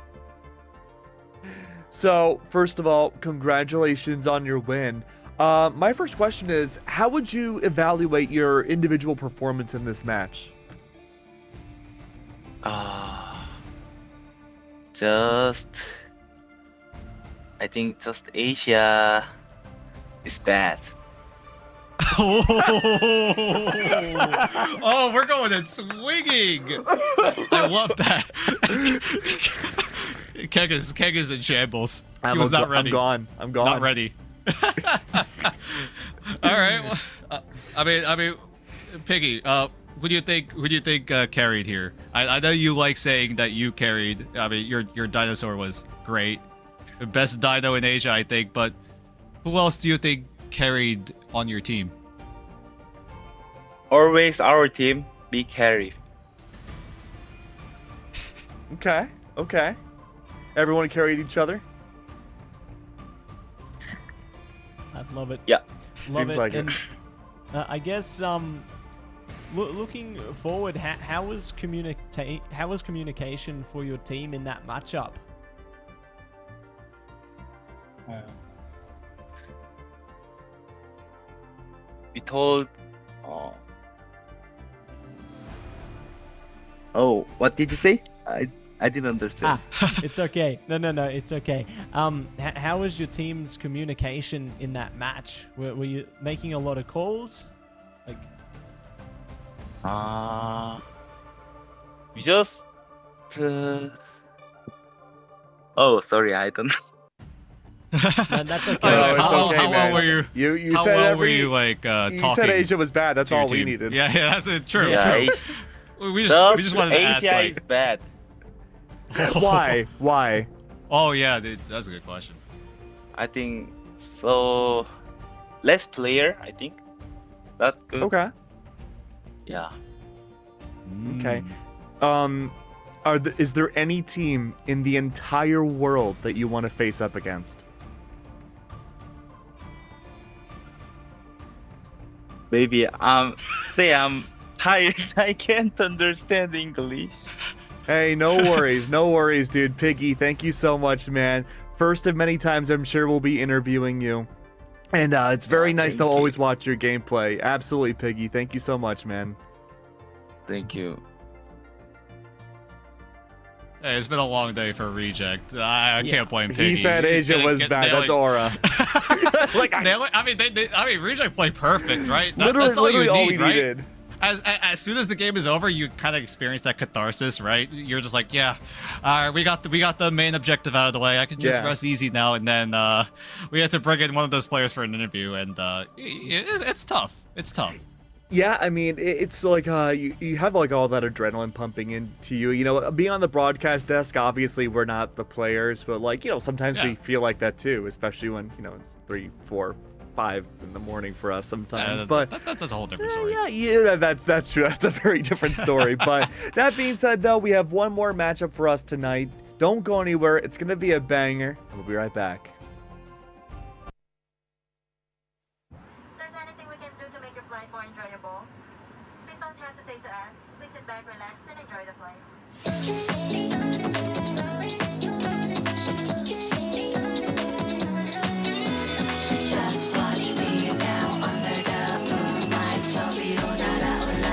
Speaker 5: So, first of all, congratulations on your win. My first question is, how would you evaluate your individual performance in this match?
Speaker 12: I think just Asia is bad.
Speaker 6: Oh, we're going and swinging. I love that. Keg is in shambles. He was not ready.
Speaker 5: I'm gone.
Speaker 6: Not ready. All right. Well, I mean, Piggy. Who do you think carried here? I know you like saying that you carried. I mean, your dinosaur was great, the best dino in Asia, I think. But who else do you think carried on your team?
Speaker 12: Always our team be carried.
Speaker 5: Okay. Everyone carried each other?
Speaker 7: I love it.
Speaker 12: Yeah.
Speaker 7: Love
Speaker 5: Seems
Speaker 7: it.
Speaker 5: like it.
Speaker 7: And I guess looking forward, how was communication for your team in that matchup?
Speaker 12: We told. Oh, what did you say? I didn't understand.
Speaker 7: It's okay. No, it's okay. How was your team's communication in that match? Were you making a lot of calls? Like,
Speaker 12: we just. Oh, sorry, I don't know.
Speaker 7: no, that's okay.
Speaker 5: No, it's
Speaker 6: how
Speaker 5: okay,
Speaker 6: well
Speaker 5: man.
Speaker 6: were you?
Speaker 5: You
Speaker 6: How
Speaker 5: said
Speaker 6: well were you talking?
Speaker 5: You said Asia was bad. That's
Speaker 6: to your
Speaker 5: all we
Speaker 6: team?
Speaker 5: needed.
Speaker 6: Yeah, that's true.
Speaker 12: Yeah,
Speaker 6: True.
Speaker 12: Asia,
Speaker 6: We just wanted to ask,
Speaker 12: Asia
Speaker 6: like,
Speaker 12: is bad.
Speaker 5: Why? Why?
Speaker 6: Oh yeah, dude, that's a good question.
Speaker 12: I think so. Less player, I think. That's good.
Speaker 5: Okay.
Speaker 12: Yeah.
Speaker 5: Okay. Is there any team in the entire world that you want to face up against?
Speaker 12: Maybe I'm tired. I can't understand English.
Speaker 5: Hey, no worries, dude. Piggy, thank you so much, man. First of many times I'm sure we'll be interviewing you. And it's very nice to
Speaker 12: thank you.
Speaker 5: always watch your gameplay. Absolutely, Piggy. Thank you so much, man.
Speaker 12: Thank you.
Speaker 6: Hey, it's been a long day for Reject. I can't blame Piggy.
Speaker 5: He said Asia was bad. That's Aura.
Speaker 6: I mean, Reject played perfect, right?
Speaker 5: Literally
Speaker 6: That's all you
Speaker 5: all
Speaker 6: need,
Speaker 5: we
Speaker 6: right?
Speaker 5: needed.
Speaker 6: as soon as the game is over, you kind of experience that catharsis, right? You're just like, yeah, we got the main objective out of the way. I can just rest easy now. And then we had to bring in one of those players for an interview, and it's tough. It's tough.
Speaker 5: Yeah, I mean, it's like you have like all that adrenaline pumping into you. You know, being on the broadcast desk, obviously we're not the players, but like, you know, sometimes we feel like that too, especially when, you know, it's 3, 4, 5 in the morning for us sometimes. But
Speaker 6: that's a whole different story.
Speaker 5: Yeah, that's true. That's a very different story. But that being said, though, we have one more matchup for us tonight. Don't go anywhere. It's gonna be a banger, and we'll be right back.
Speaker 11: If there's anything we can do to make your flight more enjoyable, please don't hesitate to ask. Please sit back, relax, and enjoy the flight.
Speaker 1: Just watch me now under the moonlight. 저 위로 날아올라.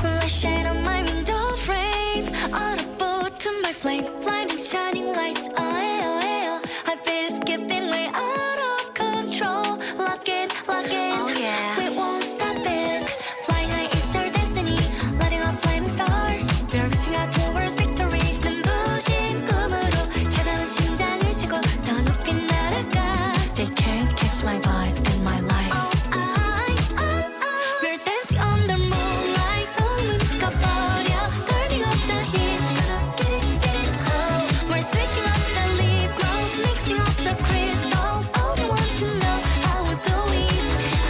Speaker 1: Light shine on my window frame. Audible to my flame. Blinding shining lights. Oh, oh, oh. I feel it's skipping way out of control. Lock it, oh yeah. We won't stop it. Flying high is our destiny. Lighting up flaming stars. We're reaching out towards victory. 눈부신 꿈으로 차가운 심장을 쥐고 더 높이 날아가. They can't catch my vibe in my life. We're dancing under moonlight. 소문 꺼버려. Turning up the heat. Get it, oh. We're switching up the lip gloss. Mixing up the crystals. All they want to know how we do it.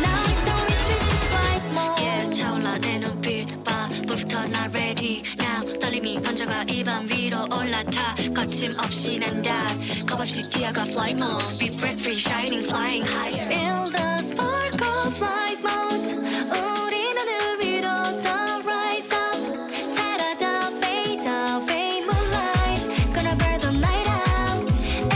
Speaker 1: Now it's time we switch to flight mode. Yeah, 차올라 내 눈빛 봐. 불부터 나 ready now. 떨림이 번져가 입안 위로 올라타. 거침없이 난다. 겁없이 뛰어가 flight mode. Be breath free, shining, flying high. Feel the spark of flight mode. 우리 하늘 위로 더 rise up. 사라져 fade away moonlight. Gonna burn the night out.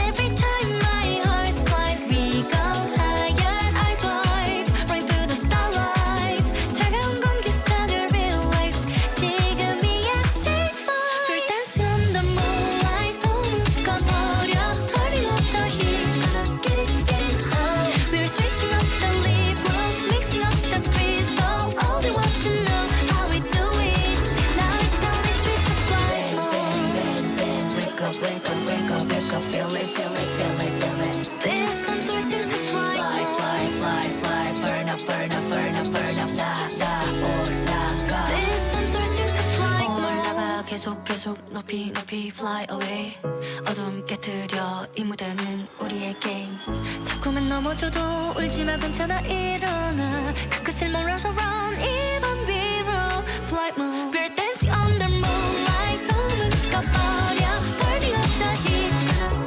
Speaker 1: Every time my heart's flight, we go higher, eyes wide. Right through the starlights. 차가운 공기선을 realize. 지금이야, take flight. We're dancing on the moonlight. 소문 꺼버려. Turning up the heat. Get it, oh. We're switching up the lip gloss. Mixing up the crystals. All they want to know how we do it. Now it's time we switch to flight mode. Wake up, feel it. This time switching to flight mode. Fly, burn up, 올라가. This time switching to flight mode. 올라가 계속 높이 fly away. 어둠 깨트려 이 무대는 우리의 게임. 자꾸만 넘어져도 울지마 괜찮아 일어나. 그 끝을 몰아서 run even 위로 flight mode. We're dancing under moonlight. 소문 꺼버려. Turning up the heat.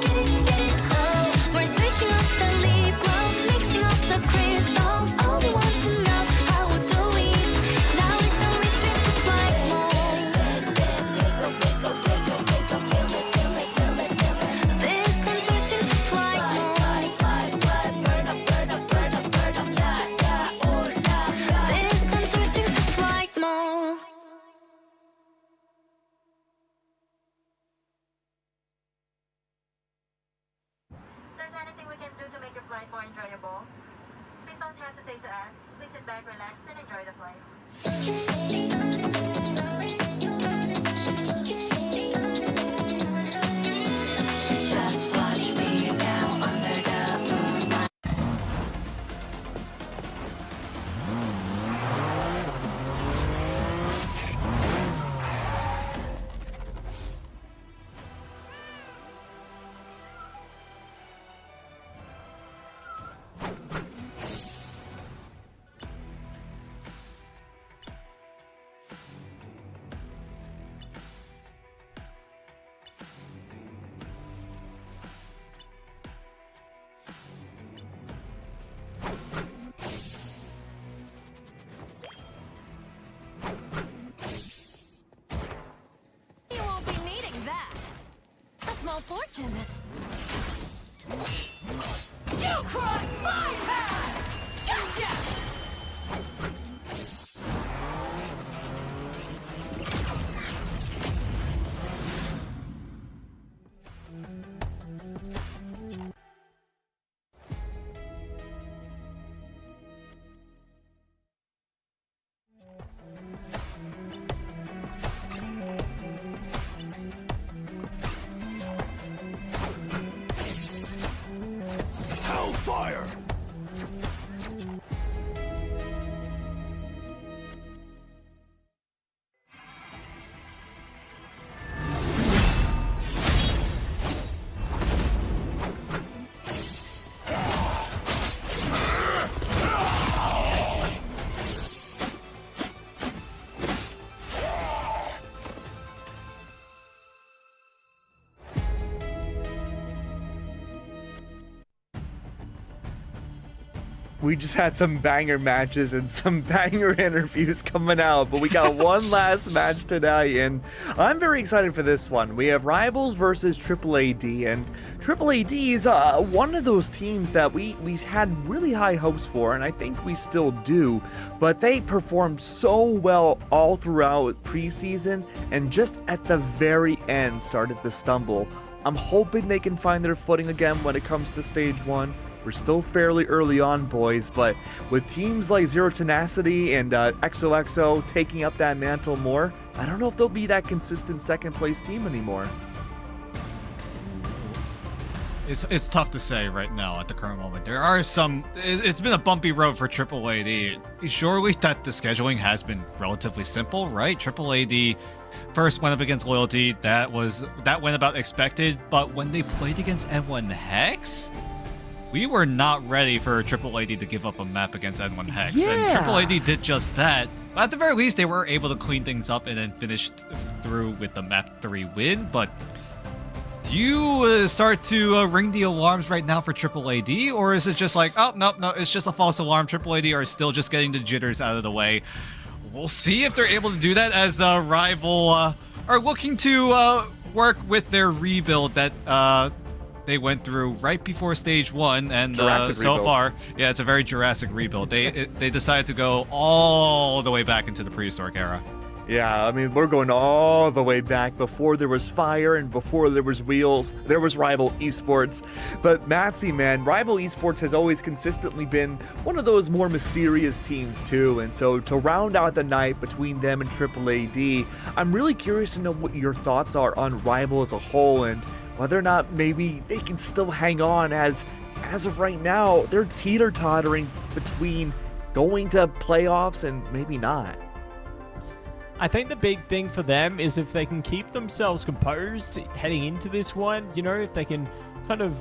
Speaker 1: Get it, oh. We're switching up the lip gloss. Mixing up the crystals. All they want to know how we do it. Now it's time we switch to flight mode. This time switching to flight mode. This time switching to flight mode.
Speaker 11: If there's anything we can do to make your flight more enjoyable, please don't hesitate to ask. Please sit back, relax, and enjoy the flight.
Speaker 1: Just watch me now under the moonlight.
Speaker 13: You won't be needing that. A small fortune. You crossed my path! Gotcha!
Speaker 14: fire!
Speaker 5: We just had some banger matches and some banger interviews coming out, but we got one last match today, and I'm very excited for this one. We have Rivals versus Triple AD, and Triple AD is one of those teams that we had really high hopes for, and I think we still do, but they performed so well all throughout preseason, and just at the very end started to stumble. I'm hoping they can find their footing again when it comes to Stage 1. We're still fairly early on, boys, but with teams like Zero Tenacity and XOXO taking up that mantle more, I don't know if they'll be that consistent second place team anymore.
Speaker 6: It's tough to say right now at the current moment. There are some... It's been a bumpy road for Triple AD. Surely that the scheduling has been relatively simple, right? Triple AD first went up against Loyalty. That went about expected, but when they played against N1 Hex... We were not ready for Triple AD to give up a map against N1 Hex, and Triple AD did just that. But at the very least, they were able to clean things up and then finish through with the map 3 win. But do you start to ring the alarms right now for Triple AD, or is it just like, oh, no, it's just a false alarm. Triple AD are still just getting the jitters out of the way. We'll see if they're able to do that as Rival are looking to work with their rebuild that they went through right before Stage 1, and so far, yeah, it's a very Jurassic rebuild. They decided to go all the way back into the prehistoric era.
Speaker 5: Yeah, I mean, we're going all the way back. Before there was Fire and before there was Wheels, there was Rival Esports. But Matsy, man, Rival Esports has always consistently been one of those more mysterious teams too. And so to round out the night between them and Triple AD, I'm really curious to know what your thoughts are on Rival as a whole, and whether or not maybe they can still hang on, as of right now, they're teeter-tottering between going to playoffs and maybe not.
Speaker 7: I think the big thing for them is if they can keep themselves composed heading into this one, you know, if they can kind of,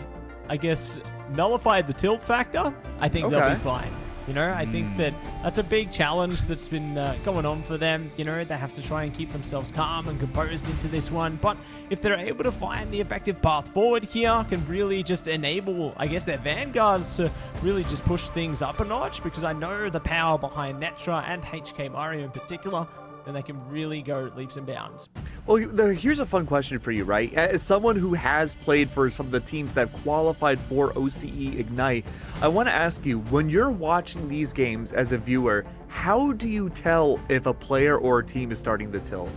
Speaker 7: I guess, nullify the tilt factor, I think they'll be fine. You know, I think that's a big challenge that's been going on for them. You know, they have to try and keep themselves calm and composed into this one. But if they're able to find the effective path forward here, can really just enable, I guess, their vanguards to really just push things up a notch, because I know the power behind Netra and HK Mario in particular, then they can really go leaps and bounds.
Speaker 5: Well, here's a fun question for you, right? As someone who has played for some of the teams that have qualified for OCE Ignite, I want to ask you, when you're watching these games as a viewer, how do you tell if a player or a team is starting to tilt?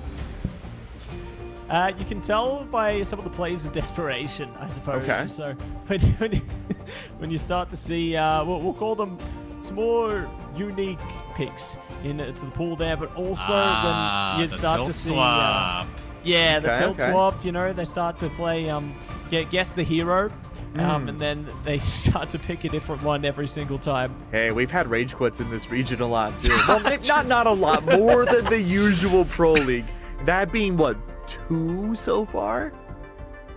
Speaker 7: You can tell by some of the plays of desperation, I suppose.
Speaker 5: Okay.
Speaker 7: So when you start to see, we'll call them some more unique picks into the pool there, but also when you start to see
Speaker 6: swap.
Speaker 7: the tilt swap, you know, they start to play guess the hero, and then they start to pick a different one every single time.
Speaker 5: Hey, we've had rage quits in this region a lot too. Well, not a lot, more than the usual Pro League. That being what, 2 so far?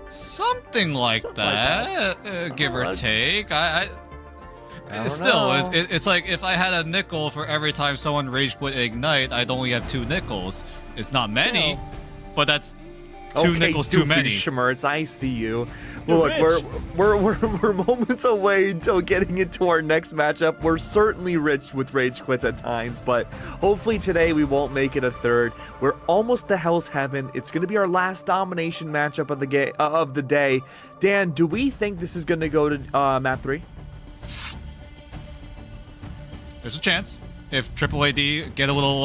Speaker 6: Something like that, give or take. It's like if I had a nickel for every time someone rage quit Ignite, I'd only have 2 nickels. It's not many, but that's 2 nickels too many.
Speaker 5: Schmertz, I see you. Well, look, we're moments away until getting into our next matchup. We're certainly rich with rage quits at times, but hopefully today we won't make it a third. We're almost to Hell's Heaven. It's going to be our last domination matchup of the day. Dan, do we think this is going to go to map 3?
Speaker 6: There's a chance if Triple AD get a little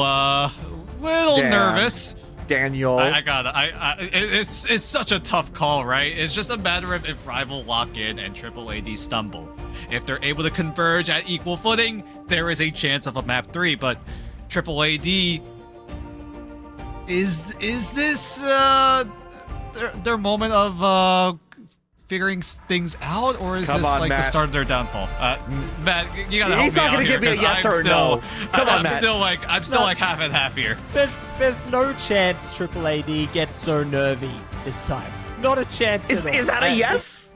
Speaker 6: nervous.
Speaker 5: Daniel,
Speaker 6: I got it. It's such a tough call, right? It's just a matter of if Rival lock in and Triple AD stumble. If they're able to converge at equal footing, there is a chance of a map 3. But Triple AD, is this their moment of figuring things out, or is
Speaker 5: Come
Speaker 6: this
Speaker 5: on,
Speaker 6: like the
Speaker 5: Matt.
Speaker 6: start of their downfall? Matt, you gotta help
Speaker 5: He's
Speaker 6: me
Speaker 5: not
Speaker 6: out
Speaker 5: gonna
Speaker 6: here,
Speaker 5: give me a
Speaker 6: 'cause
Speaker 5: yes
Speaker 6: I'm
Speaker 5: or
Speaker 6: still,
Speaker 5: no. Come on,
Speaker 6: I'm
Speaker 5: Matt.
Speaker 6: still like half and half here.
Speaker 7: There's no chance Triple AD gets so nervy this time. Not a chance.
Speaker 5: Is that a yes?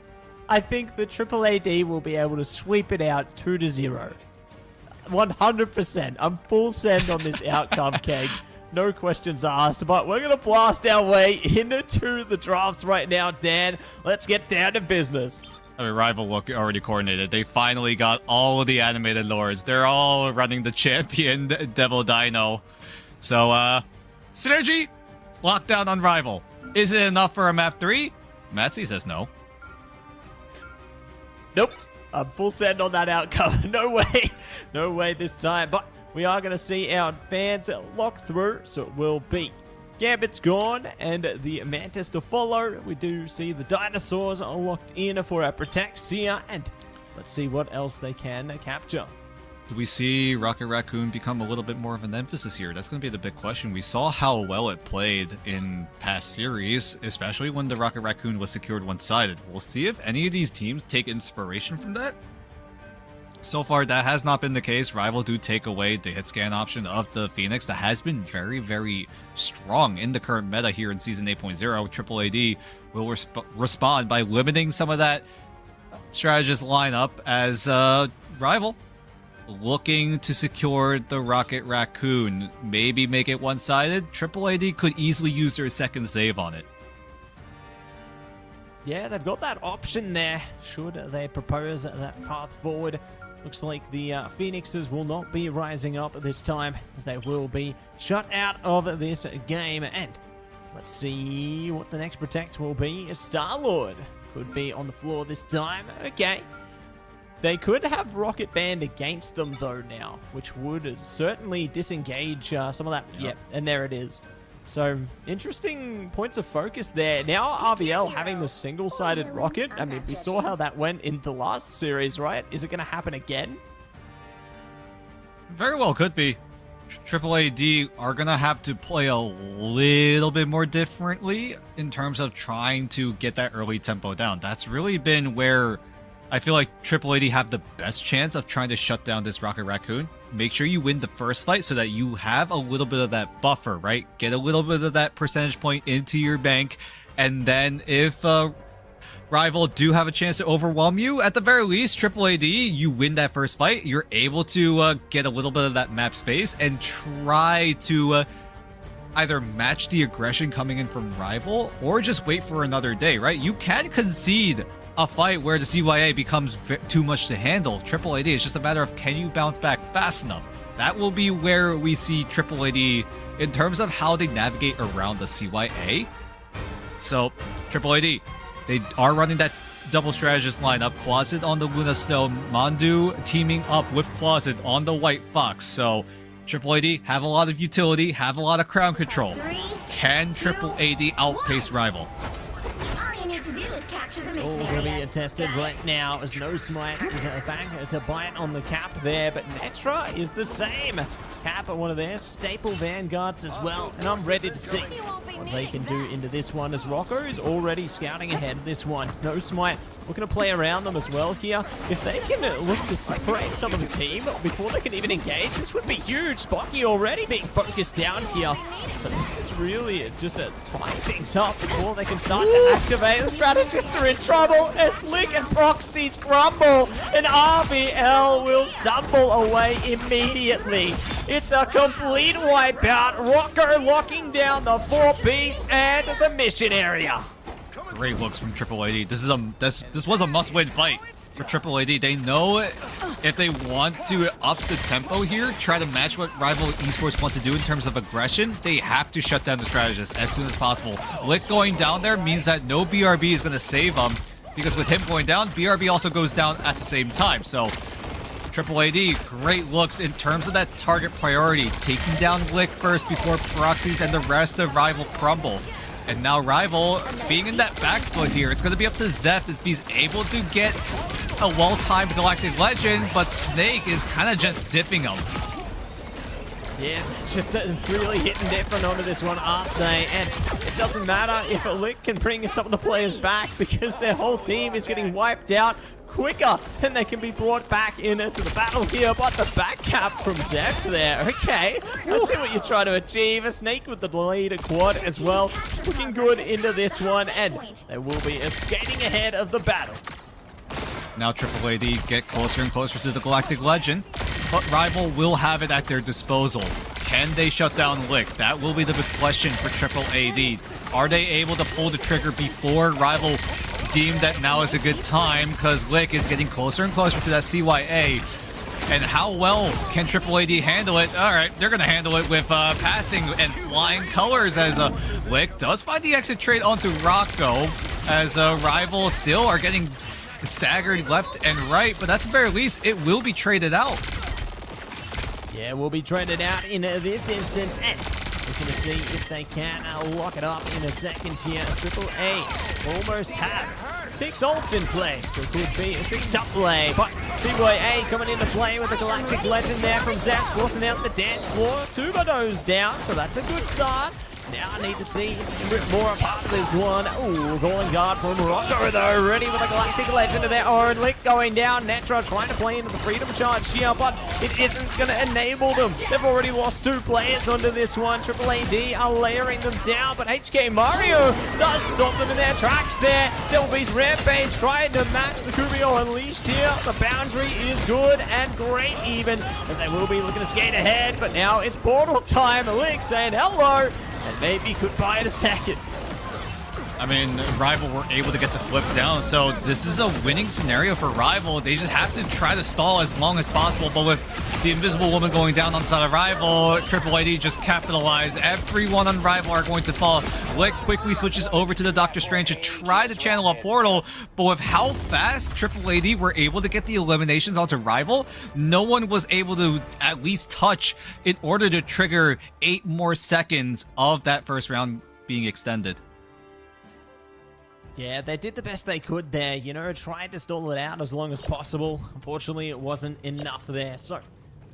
Speaker 7: I think the Triple AD will be able to sweep it out 2-0. 100%. I'm full send on this outcome, Keg. No questions asked, but we're going to blast our way into the drafts right now, Dan. Let's get down to business.
Speaker 6: I mean, Rival look already coordinated. They finally got all of the animated lords. They're all running the champion Devil Dino. So, Synergy, lockdown on Rival. Is it enough for a map 3? Matsy says no.
Speaker 7: Nope. I'm full send on that outcome. No way. No way this time. But we are going to see our fans lock through, so it will be Gambit's gone and the Mantis to follow. We do see the dinosaurs are locked in for our protects here, and let's see what else they can capture.
Speaker 6: Do we see Rocket Raccoon become a little bit more of an emphasis here? That's going to be the big question. We saw how well it played in past series, especially when the Rocket Raccoon was secured one-sided. We'll see if any of these teams take inspiration from that. So far, that has not been the case. Rival do take away the hit scan option of the Phoenix that has been very, very strong in the current meta here in Season 8.0. Triple AD will respond by limiting some of that strategist lineup as Rival looking to secure the Rocket Raccoon. Maybe make it one-sided. Triple AD could easily use their second save on it.
Speaker 7: Yeah, they've got that option there, should they propose that path forward. Looks like the Phoenixes will not be rising up this time, as they will be shut out of this game. And let's see what the next protect will be. Star-Lord could be on the floor this time. Okay. They could have Rocket Band against them, though, now, which would certainly disengage some of that. Yep, and there it is. So, interesting points of focus there. Now, RBL having the single-sided Rocket. I mean, we saw how that went in the last series, right? Is it going to happen again?
Speaker 6: Very well could be. Triple AD are going to have to play a little bit more differently in terms of trying to get that early tempo down. That's really been where I feel like Triple AD have the best chance of trying to shut down this Rocket Raccoon. Make sure you win the first fight so that you have a little bit of that buffer, right? Get a little bit of that percentage point into your bank. And then if Rival do have a chance to overwhelm you, at the very least, Triple AD, you win that first fight. You're able to get a little bit of that map space and try to either match the aggression coming in from Rival or just wait for another day, right? You can concede a fight where the CYA becomes too much to handle. Triple AD, it's just a matter of can you bounce back fast enough. That will be where we see Triple AD in terms of how they navigate around the CYA. So, Triple AD, they are running that double strategist lineup. Closet on the Luna Snow, Mandu teaming up with Closet on the White Fox. So, Triple AD have a lot of utility, have a lot of crown control. Can Triple AD outpace Rival?
Speaker 7: All going to be tested right now as No Smite is back to bite on the Cap there, but Netra is the same. Cap are one of their staple vanguards as well, and I'm ready to see what they can do into this one as Rocco is already scouting ahead of this one. No Smite looking to play around them as well here. If they can look to separate some of the team before they can even engage, this would be huge. Sparky already being focused down here. So this is really just tying things up before they can start to activate. The strategists are in trouble as Lick and Proxies crumble, and RBL will stumble away immediately. It's a complete wipeout. Rocco locking down the 4 beasts and the mission area.
Speaker 6: Great looks from Triple AD. This was a must-win fight for Triple AD. They know if they want to up the tempo here, try to match what Rival Esports want to do in terms of aggression, they have to shut down the strategist as soon as possible. Lick going down there means that no BRB is going to save him, because with him going down, BRB also goes down at the same time. So Triple AD, great looks in terms of that target priority, taking down Lick first before Proxies and the rest of Rival crumble. And now Rival being in that back foot here, it's going to be up to Zeft if he's able to get a well-timed Galactic Legend, but Snake is kind of just dipping him.
Speaker 7: Yeah, just really hitting different onto this one, aren't they? And it doesn't matter if a Lick can bring some of the players back because their whole team is getting wiped out quicker than they can be brought back into the battle here. But the back cap from Zeph there. Okay, I see what you're trying to achieve. A Snake with the lead, a quad as well. Looking good into this one, and they will be skating ahead of the battle.
Speaker 6: Now Triple AD get closer and closer to the Galactic Legend, but Rival will have it at their disposal. Can they shut down Lick? That will be the big question for Triple AD. Are they able to pull the trigger before Rival deem that now is a good time, because Lick is getting closer and closer to that CYA? And how well can Triple AD handle it? All right, they're going to handle it with passing and flying colors as Lick does find the exit trade onto Rocco, as Rival still are getting staggered left and right, but at the very least, it will be traded out.
Speaker 7: Yeah, we'll be traded out in this instance, and we're going to see if they can lock it up in a second here. Triple A almost have 6 ults in play, so it could be a 6-top play, but CYA coming into play with the Galactic Legend there from Zap, forcing out the dance floor. Tubado's down, so that's a good start. Now I need to see if we can rip more apart of this one. Ooh, calling guard from Rocco though, ready with a Galactic Legend of their own. Lick going down. Netra trying to play into the Freedom Charge here, but it isn't going to enable them. They've already lost 2 players onto this one. Triple AD are layering them down, but HK Mario does stop them in their tracks there. Delby's Rampage trying to match the Kubio Unleashed here. The boundary is good and great even, and they will be looking to skate ahead, but now it's portal time. Lick saying hello. And maybe goodbye in a second.
Speaker 6: I mean, Rival were able to get the flip down, so this is a winning scenario for Rival. They just have to try to stall as long as possible, but with the Invisible Woman going down on the side of Rival, Triple AD just capitalized. Everyone on Rival are going to fall. Lick quickly switches over to the Doctor Strange to try to channel a portal, but with how fast Triple AD were able to get the eliminations onto Rival, no one was able to at least touch in order to trigger 8 more seconds of that first round being extended.
Speaker 7: Yeah, they did the best they could there, you know, tried to stall it out as long as possible. Unfortunately, it wasn't enough there. So,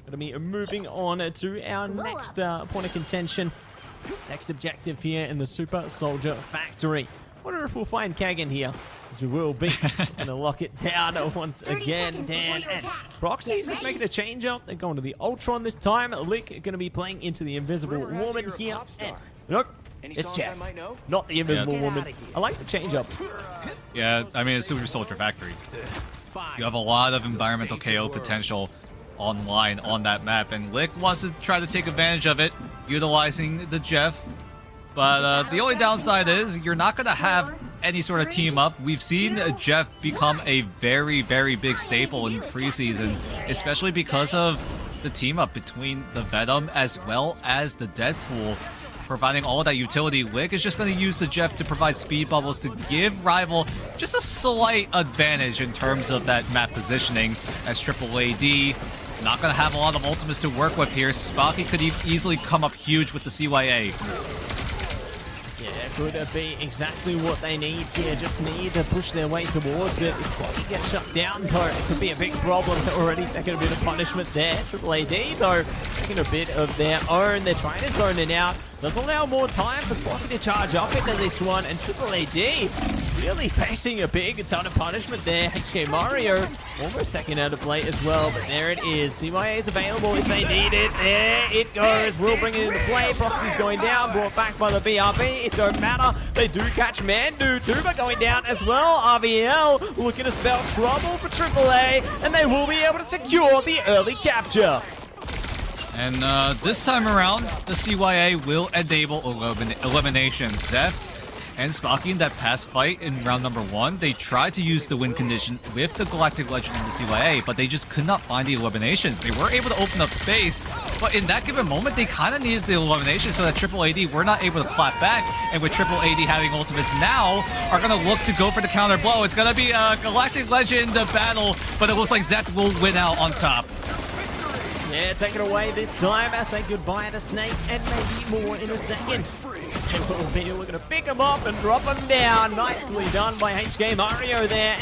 Speaker 7: going to be moving on to our next point of contention. Next objective here in the Super Soldier Factory. Wonder if we'll find Kagan here, as we will be. Going to lock it down once again. Dan and Proxy's just making a change up. They're going to the Ultron this time. Lick going to be playing into the Invisible Woman here. And, nope. It's Jeff, not the Invisible Woman. I like the change-up.
Speaker 6: Yeah, I mean, it's Super Soldier Factory. You have a lot of environmental KO potential online on that map, and Lick wants to try to take advantage of it, utilizing the Jeff. But the only downside is you're not going to have any sort of team up. We've seen Jeff become a very, very big staple in preseason, especially because of the team up between the Venom as well as the Deadpool. Providing all of that utility, Lick is just going to use the Jeff to provide speed bubbles to give Rival just a slight advantage in terms of that map positioning, as Triple AD not going to have a lot of ultimates to work with here. Spocky could easily come up huge with the CYA.
Speaker 7: Yeah, could be exactly what they need here. Just need to push their way towards it. If Spocky gets shut down, though, it could be a big problem. They're already taking a bit of punishment there. Triple AD, though, taking a bit of their own. They're trying to zone it out. Does allow more time for Spocky to charge up into this one, and Triple AD really facing a big ton of punishment there. HK Mario almost second out of play as well, but there it is. CYA is available if they need it. There it goes. We'll bring it into play. Proxy's going down, brought back by the BRB. It don't matter. They do catch Mandu. Tuba going down as well. RVL looking to spell trouble for AAA, and they will be able to secure the early capture.
Speaker 6: And this time around, the CYA will enable elimination. Zeft and Spocky in that past fight in round number 1, they tried to use the win condition with the Galactic Legend in the CYA, but they just could not find the eliminations. They were able to open up space, but in that given moment, they kind of needed the elimination so that Triple AD were not able to clap back, and with Triple AD having ultimates now, are going to look to go for the counter blow. It's going to be a Galactic Legend battle, but it looks like Zeft will win out on top.
Speaker 7: Yeah, take it away this time. I say goodbye to Snake and maybe more in a second. They will be looking to pick him up and drop him down. Nicely done by HK Mario there.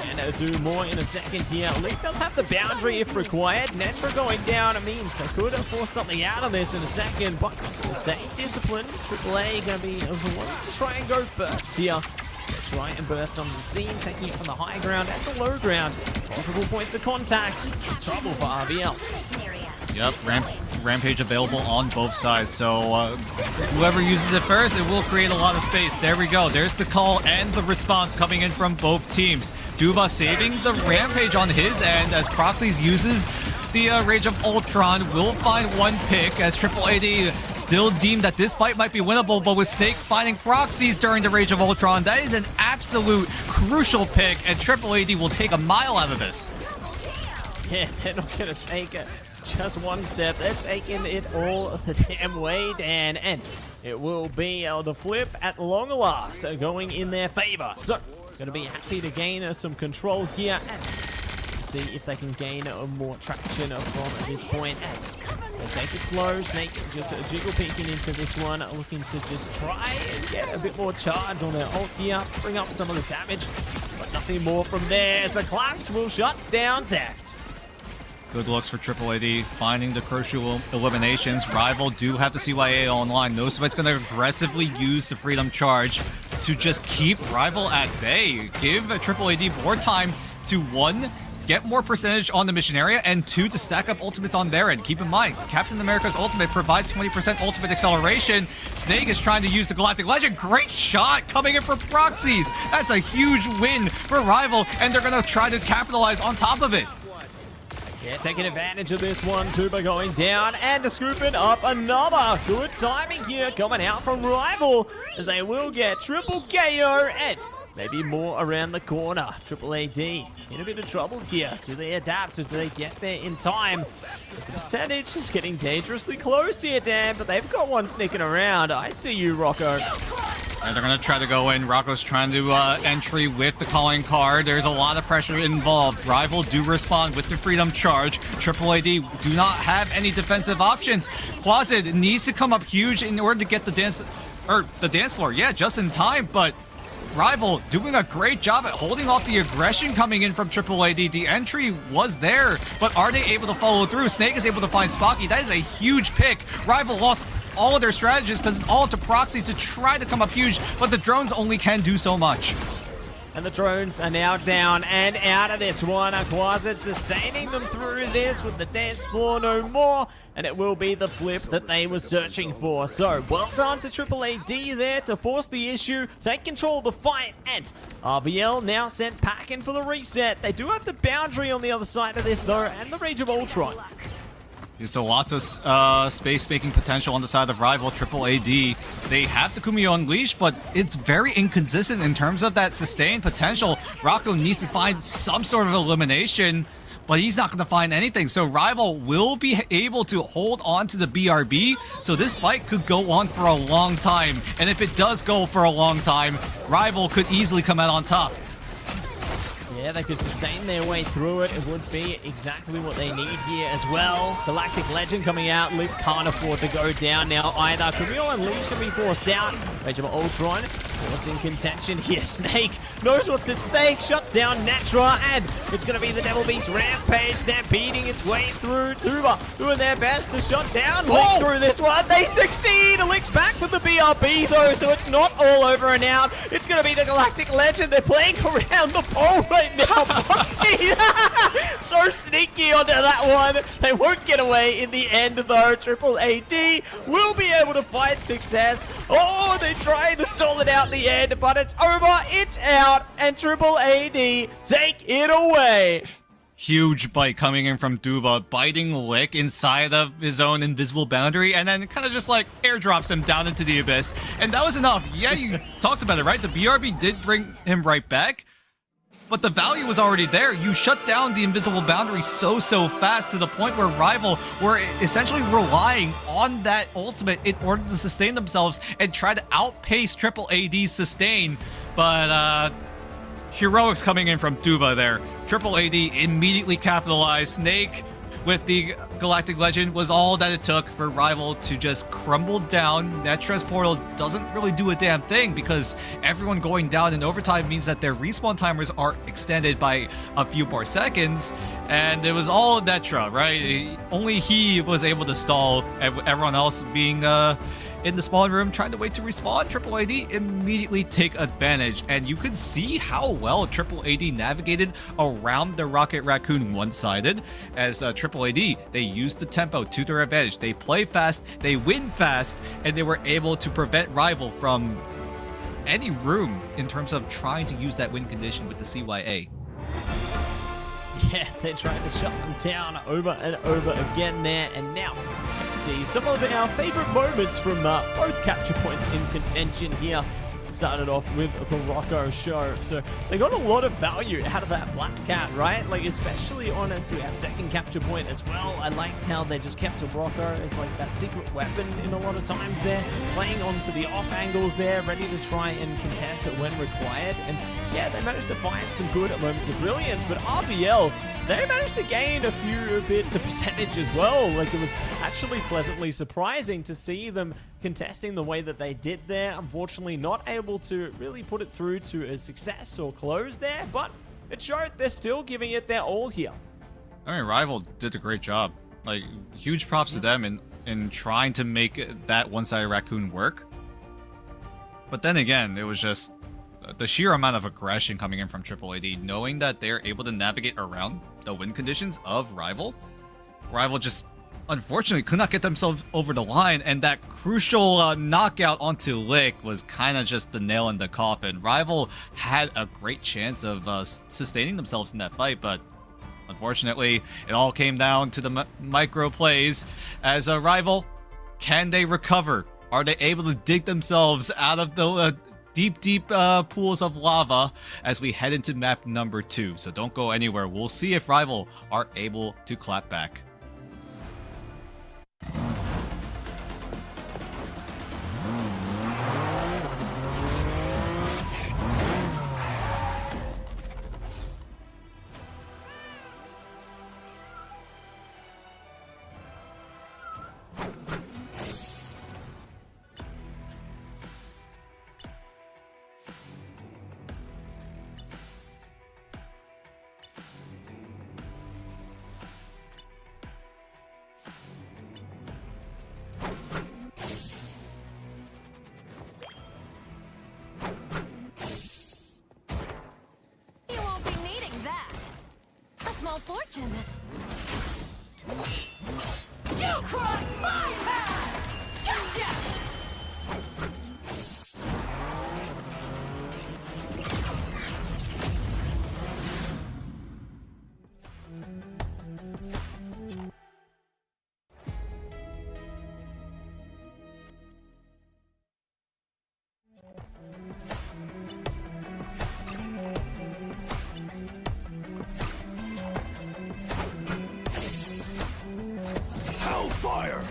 Speaker 7: And can do more in a second here. Leaf does have the boundary if required. Netra going down means they could force something out of this in a second, but staying disciplined. AAA going to be the ones to try and go first here. They try and burst on the scene, taking it from the high ground and the low ground. Multiple points of contact. Trouble for RVL.
Speaker 6: Yep, Rampage available on both sides. So whoever uses it first, it will create a lot of space. There we go. There's the call and the response coming in from both teams. Duba saving the Rampage on his end as Proxies uses the Rage of Ultron. Will find one pick as Triple AD still deemed that this fight might be winnable, but with Snake finding Proxies during the Rage of Ultron, that is an absolute crucial pick, and Triple AD will take a mile out of this.
Speaker 7: Yeah, they're not going to take it just one step. They're taking it all the damn way, Dan, and it will be the flip at long last going in their favor. So, going to be happy to gain some control here and see if they can gain more traction from this point as they take it slow. Snake just jiggle peeking into this one, looking to just try and get a bit more charge on their ult here, bring up some of the damage, but nothing more from there as the collapse will shut down Zeft.
Speaker 6: Good looks for Triple AD, finding the crucial eliminations. Rival do have the CYA online. Nosebite's going to aggressively use the Freedom Charge to just keep Rival at bay. Give Triple AD more time to, one, get more percentage on the mission area, and two, to stack up ultimates on their end. Keep in mind, Captain America's ultimate provides 20% ultimate acceleration. Snake is trying to use the Galactic Legend. Great shot coming in for Proxies. That's a huge win for Rival, and they're going to try to capitalize on top of it.
Speaker 7: Yeah, taking advantage of this one. Tuba going down and scooping up another. Good timing here coming out from Rival as they will get triple KO and maybe more around the corner. Triple AD in a bit of trouble here. Do they adapt? Do they get there in time? The percentage is getting dangerously close here, Dan, but they've got one sneaking around. I see you, Rocco.
Speaker 6: And they're going to try to go in. Rocco's trying to entry with the calling card. There's a lot of pressure involved. Rival do respond with the Freedom Charge. Triple AD do not have any defensive options. Closet needs to come up huge in order to get the dance floor. Yeah, just in time, but Rival doing a great job at holding off the aggression coming in from Triple AD. The entry was there, but are they able to follow through? Snake is able to find Spocky. That is a huge pick. Rival lost all of their strategies because it's all up to Proxies to try to come up huge, but the drones only can do so much.
Speaker 7: And the drones are now down and out of this one. Quasit sustaining them through this with the dance floor no more. And it will be the flip that they were searching for. So, well done to Triple AD there to force the issue, take control of the fight. And RVL now sent packing for the reset. They do have the boundary on the other side of this though, and the Rage of Ultron.
Speaker 6: So lots of space-making potential on the side of Rival. Triple AD, they have the Kumiho Unleash, but it's very inconsistent in terms of that sustained potential. Rocco needs to find some sort of elimination, but he's not going to find anything. So Rival will be able to hold on to the BRB, so this fight could go on for a long time. And if it does go for a long time, Rival could easily come out on top.
Speaker 7: Yeah, they could sustain their way through it. It would be exactly what they need here as well. Galactic Legend coming out. Luke can't afford to go down now either. Kumiho Unleash can be forced out. Rage of Ultron forced in contention here. Snake knows what's at stake. Shuts down Natra, and it's going to be the Devil Beast Rampage. They're beating its way through. Tuba doing their best to shut down Lick through this one. They succeed. Lick's back with the BRB though, so it's not all over and out. It's going to be the Galactic Legend. They're playing around the pole right now. Proxy so sneaky onto that one. They won't get away in the end though. Triple AD will be able to find success. Oh, they're trying to stall it out in the end, but it's over, it's out, and Triple AD take it away.
Speaker 6: Huge bite coming in from Duba, biting Lick inside of his own invisible boundary, and then kind of just like airdrops him down into the abyss. And that was enough. Yeah, you talked about it, right? The BRB did bring him right back, but the value was already there. You shut down the invisible boundary so fast to the point where Rival were essentially relying on that ultimate in order to sustain themselves and try to outpace Triple AD's sustain. But heroics coming in from Duba there. Triple AD immediately capitalized. Snake with the Galactic Legend was all that it took for Rival to just crumble down. Netra's portal doesn't really do a damn thing because everyone going down in overtime means that their respawn timers are extended by a few more seconds, and it was all Netra, right? Only he was able to stall, everyone else being in the spawn room trying to wait to respawn. Triple AD immediately take advantage, and you could see how well Triple AD navigated around the Rocket Raccoon one-sided. As Triple AD, they used the tempo to their advantage. They play fast, they win fast, and they were able to prevent Rival from any room in terms of trying to use that win condition with the CYA.
Speaker 7: Yeah, they're trying to shut them down over and over again there, and now see some of our favorite moments from both capture points in contention here. Started off with the Rocco show, so they got a lot of value out of that Black Cat, right? Like, especially on into our second capture point as well. I liked how they just kept a Rocco as like that secret weapon in a lot of times there, playing onto the off angles there, ready to try and contest it when required. And yeah, they managed to find some good moments of brilliance, but RBL, they managed to gain a few bits of percentage as well. Like, it was actually pleasantly surprising to see them contesting the way that they did there. Unfortunately, not able to really put it through to a success or close there, but it showed they're still giving it their all here.
Speaker 6: I mean, Rival did a great job. Like, huge props to them in trying to make that one-sided Raccoon work. But then again, it was just the sheer amount of aggression coming in from Triple AD, knowing that they're able to navigate around the win conditions of Rival. Rival just unfortunately could not get themselves over the line, and that crucial knockout onto Lick was kind of just the nail in the coffin. Rival had a great chance of sustaining themselves in that fight, but unfortunately, it all came down to the micro plays. As a Rival, can they recover? Are they able to dig themselves out of the deep pools of lava as we head into map number 2? So don't go anywhere. We'll see if Rival are able to clap back.
Speaker 13: Fortune. You crossed my path! Gotcha!
Speaker 14: Hellfire!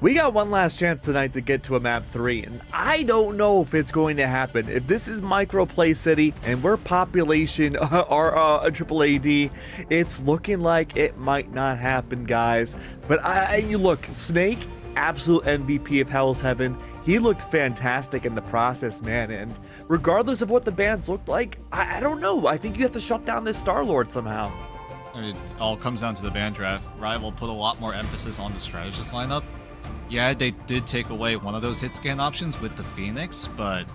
Speaker 5: We got one last chance tonight to get to a map 3, and I don't know if it's going to happen. If this is Micro Play City and we're population or a triple AD, it's looking like it might not happen, guys. But you look, Snake, absolute MVP of Hell's Heaven. He looked fantastic in the process, man, and regardless of what the bands looked like, I don't know. I think you have to shut down this Star-Lord somehow.
Speaker 6: I mean, it all comes down to the band draft. Rival put a lot more emphasis on the strategist lineup. Yeah, they did take away one of those hit scan options with the Phoenix, but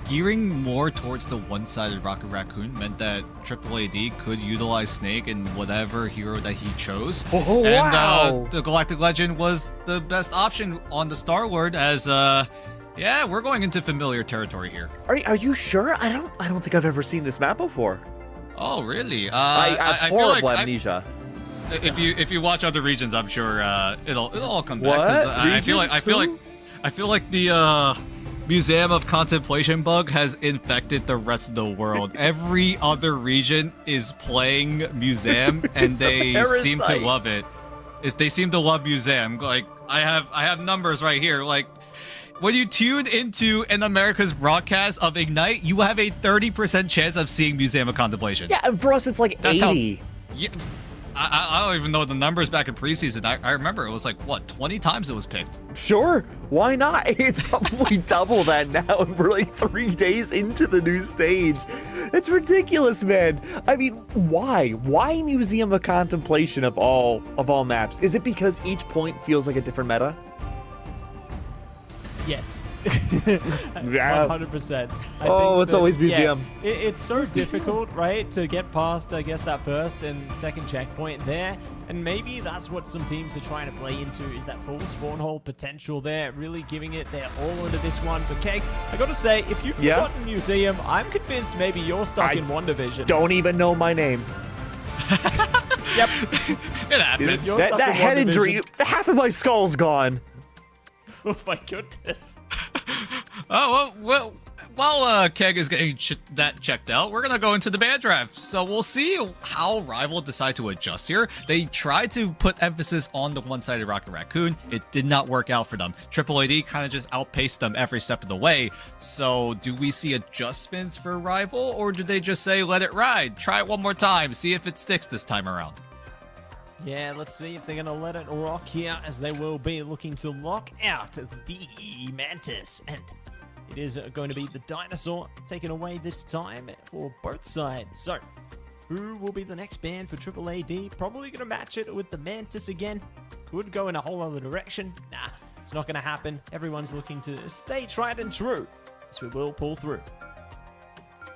Speaker 6: gearing more towards the one-sided Rocket Raccoon meant that Triple AD could utilize Snake in whatever hero that he chose.
Speaker 5: Oh,
Speaker 6: and
Speaker 5: wow.
Speaker 6: The Galactic Legend was the best option on the Star-Lord as, yeah, we're going into familiar territory here.
Speaker 5: Are you sure? I don't think I've ever seen this map before.
Speaker 6: Oh, really?
Speaker 5: I have
Speaker 6: feel
Speaker 5: horrible
Speaker 6: like
Speaker 5: amnesia.
Speaker 6: if you watch other regions, I'm sure it'll all come back. 'Cause
Speaker 5: What?
Speaker 6: I feel like the Museum of Contemplation bug has infected the rest of the world. Every other region is playing Museum, and they seem to
Speaker 5: parasite.
Speaker 6: love it. They seem to love Museum. Like I have numbers right here. Like when you tune into an America's broadcast of Ignite, you have a 30% chance of seeing Museum of Contemplation.
Speaker 5: Yeah, and for us it's like
Speaker 6: That's
Speaker 5: 80.
Speaker 6: Yeah, I don't even know the numbers back in preseason. I remember it was like, what, 20 times it was picked.
Speaker 5: Sure, why not? It's probably double that now, and we're like 3 days into the new stage. It's ridiculous, man. I mean, why? Why Museum of Contemplation of all maps? Is it because each point feels like a different meta?
Speaker 7: Yes.
Speaker 5: Yeah.
Speaker 7: 100%.
Speaker 5: Oh, it's always Museum.
Speaker 7: Yeah, it's so difficult, right, to get past, I guess, that first and second checkpoint there. And maybe that's what some teams are trying to play into, is that full spawn hole potential there, really giving it their all into this one. But Keg, I gotta say, if you've forgotten Museum, I'm convinced maybe you're stuck in one division.
Speaker 5: Don't even know my name.
Speaker 7: Yep.
Speaker 6: It happens.
Speaker 7: You're
Speaker 5: That
Speaker 7: stuck in one
Speaker 5: head injury,
Speaker 7: division.
Speaker 5: half of my skull's gone.
Speaker 7: Oh my goodness.
Speaker 6: Oh, well, while Keg is getting that checked out, we're going to go into the band draft. So we'll see how Rival decide to adjust here. They tried to put emphasis on the one-sided Rocket Raccoon. It did not work out for them. Triple AD kind of just outpaced them every step of the way. So do we see adjustments for Rival, or do they just say, let it ride, try it one more time, see if it sticks this time around?
Speaker 7: Yeah, let's see if they're going to let it rock here, as they will be looking to lock out the Mantis. And it is going to be the Dinosaur taken away this time for both sides. So, who will be the next band for Triple AD? Probably going to match it with the Mantis again. Could go in a whole other direction. Nah, it's not going to happen. Everyone's looking to stay tried and true, so we will pull through.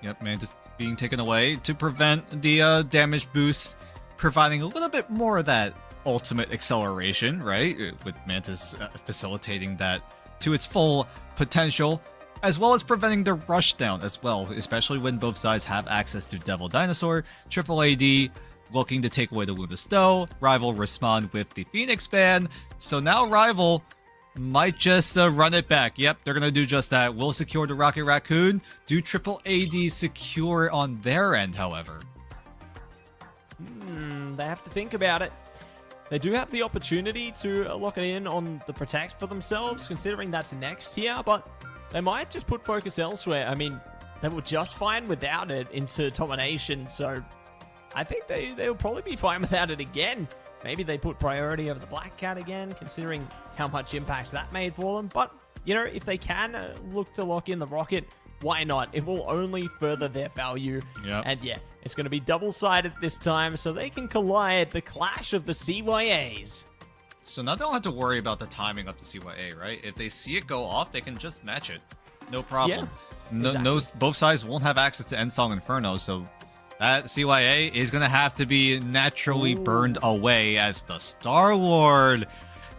Speaker 6: Yep, Mantis being taken away to prevent the damage boost, providing a little bit more of that ultimate acceleration, right? With Mantis facilitating that to its full potential, as well as preventing the rush down as well, especially when both sides have access to Devil Dinosaur. Triple AD looking to take away the Luna Stow. Rival respond with the Phoenix Band. So now Rival might just run it back. Yep, they're going to do just that. Will secure the Rocket Raccoon. Do Triple AD secure on their end, however?
Speaker 7: They have to think about it. They do have the opportunity to lock it in on the Protect for themselves, considering that's next here, but they might just put focus elsewhere. I mean, they were just fine without it into Domination, so I think they'll probably be fine without it again. Maybe they put priority over the Black Cat again, considering how much impact that made for them. But, you know, if they can look to lock in the Rocket, why not? It will only further their value.
Speaker 6: Yep.
Speaker 7: And yeah, it's going to be double-sided this time, so they can collide the clash of the CYAs.
Speaker 6: So now they don't have to worry about the timing of the CYA, right? If they see it go off, they can just match it. No problem.
Speaker 7: Yeah,
Speaker 6: No, both sides won't have access to Endsong Inferno, so that CYA is going to have to be naturally burned away as the Star-Lord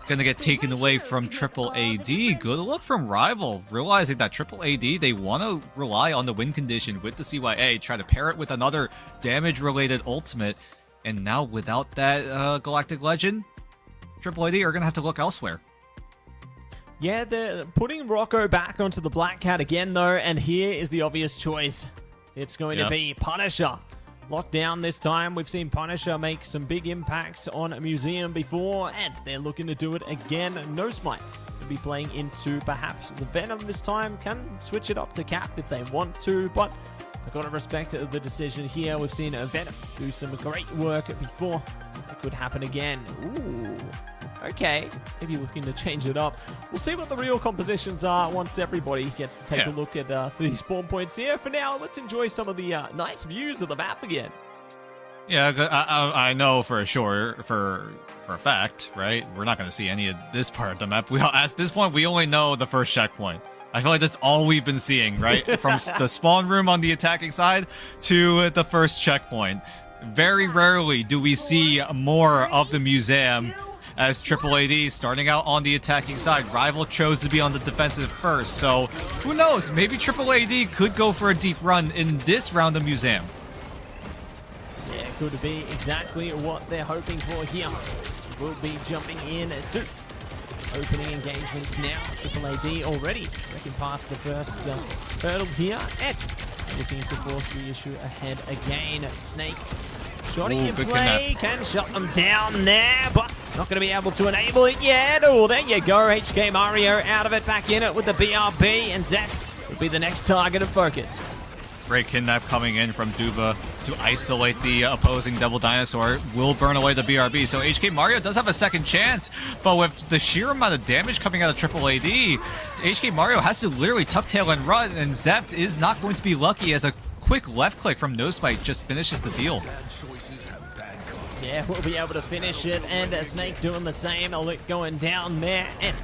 Speaker 6: going to get taken away from Triple AD. Good look from Rival, realizing that Triple AD, they want to rely on the win condition with the CYA, try to pair it with another damage-related ultimate, and now without that Galactic Legend, Triple AD are going to have to look elsewhere.
Speaker 7: Yeah, they're putting Rocco back onto the Black Cat again, though, and here is the obvious choice. It's going to be Punisher. Locked down this time. We've seen Punisher make some big impacts on a Museum before, and they're looking to do it again. No Smite will be playing into perhaps the Venom this time. Can switch it up to Cap if they want to, but I've got to respect the decision here. We've seen Venom do some great work before. It could happen again. Ooh. Okay, maybe looking to change it up. We'll see what the real compositions are once everybody gets to take a look at the spawn points here. For now, let's enjoy some of the nice views of the map again.
Speaker 6: Yeah, I know for sure, for a fact, right? We're not going to see any of this part of the map. At this point, we only know the first checkpoint. I feel like that's all we've been seeing, right? From the spawn room on the attacking side to the first checkpoint. Very rarely do we see more of the Museum as Triple AD starting out on the attacking side. Rival chose to be on the defensive first, so who knows? Maybe Triple AD could go for a deep run in this round of Museum.
Speaker 7: Yeah, could be exactly what they're hoping for here. So we'll be jumping in to opening engagements now. Triple AD already wrecking past the first hurdle here, and looking to force the issue ahead again. Snake shotting in play, can shut them down there, but not going to be able to enable it yet. Oh, there you go. HK Mario out of it, back in it with the BRB, and Zept will be the next target of focus.
Speaker 6: Great kidnap coming in from Duba to isolate the opposing Devil Dinosaur. Will burn away the BRB. So HK Mario does have a second chance, but with the sheer amount of damage coming out of Triple AD, HK Mario has to literally tuck tail and run, and Zept is not going to be lucky as a quick left click from Nosebite just finishes the deal.
Speaker 7: Yeah, we'll be able to finish it, and Snake doing the same. A lick going down there, and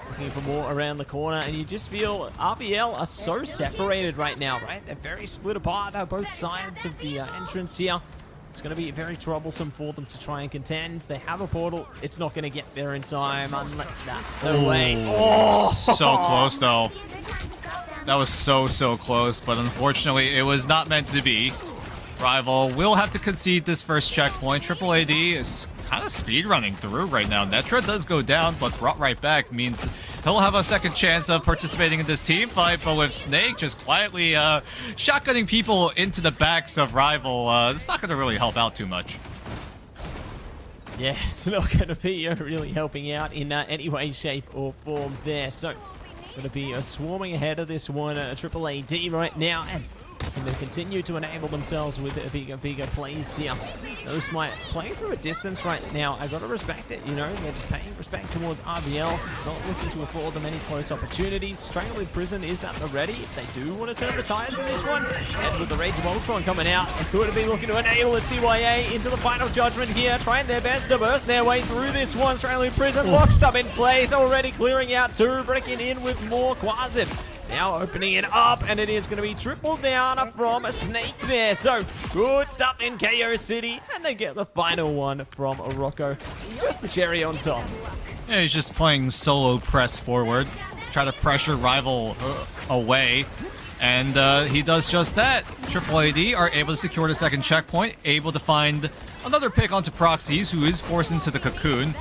Speaker 7: looking for more around the corner, and you just feel RBL are so separated right now, right? They're very split apart on both sides of the entrance here. It's going to be very troublesome for them to try and contend. They have a portal. It's not going to get there in time unless that's the way.
Speaker 6: Oh, so close, though. That was so close, but unfortunately, it was not meant to be. Rival will have to concede this first checkpoint. Triple AD is kind of speedrunning through right now. Netra does go down, but brought right back means he'll have a second chance of participating in this team fight, but with Snake just quietly shotgunning people into the backs of Rival, it's not going to really help out too much.
Speaker 7: Yeah, it's not going to be really helping out in any way, shape, or form there. So, going to be swarming ahead of this one, Triple AD right now, and they continue to enable themselves with bigger plays here. Those might playing through a distance right now. I gotta respect it, you know. They're just paying respect towards RBL, not looking to afford them any close opportunities. Strangling Prison is at the ready if they do want to turn the tides in this one. And with the Rage of Ultron coming out, they could be looking to enable it. CYA into the final judgment here, trying their best to burst their way through this one. Strangling Prison locks up in place, already clearing out two, breaking in with more Quasit. Now opening it up, and it is going to be triple down from a Snake there. So good stuff in KO City, and they get the final one from Rocco. Just the cherry on top.
Speaker 6: Yeah, he's just playing solo press forward, try to pressure Rival away, and he does just that. Triple AD are able to secure the second checkpoint, able to find another pick onto Proxies, who is forced into the cocoon.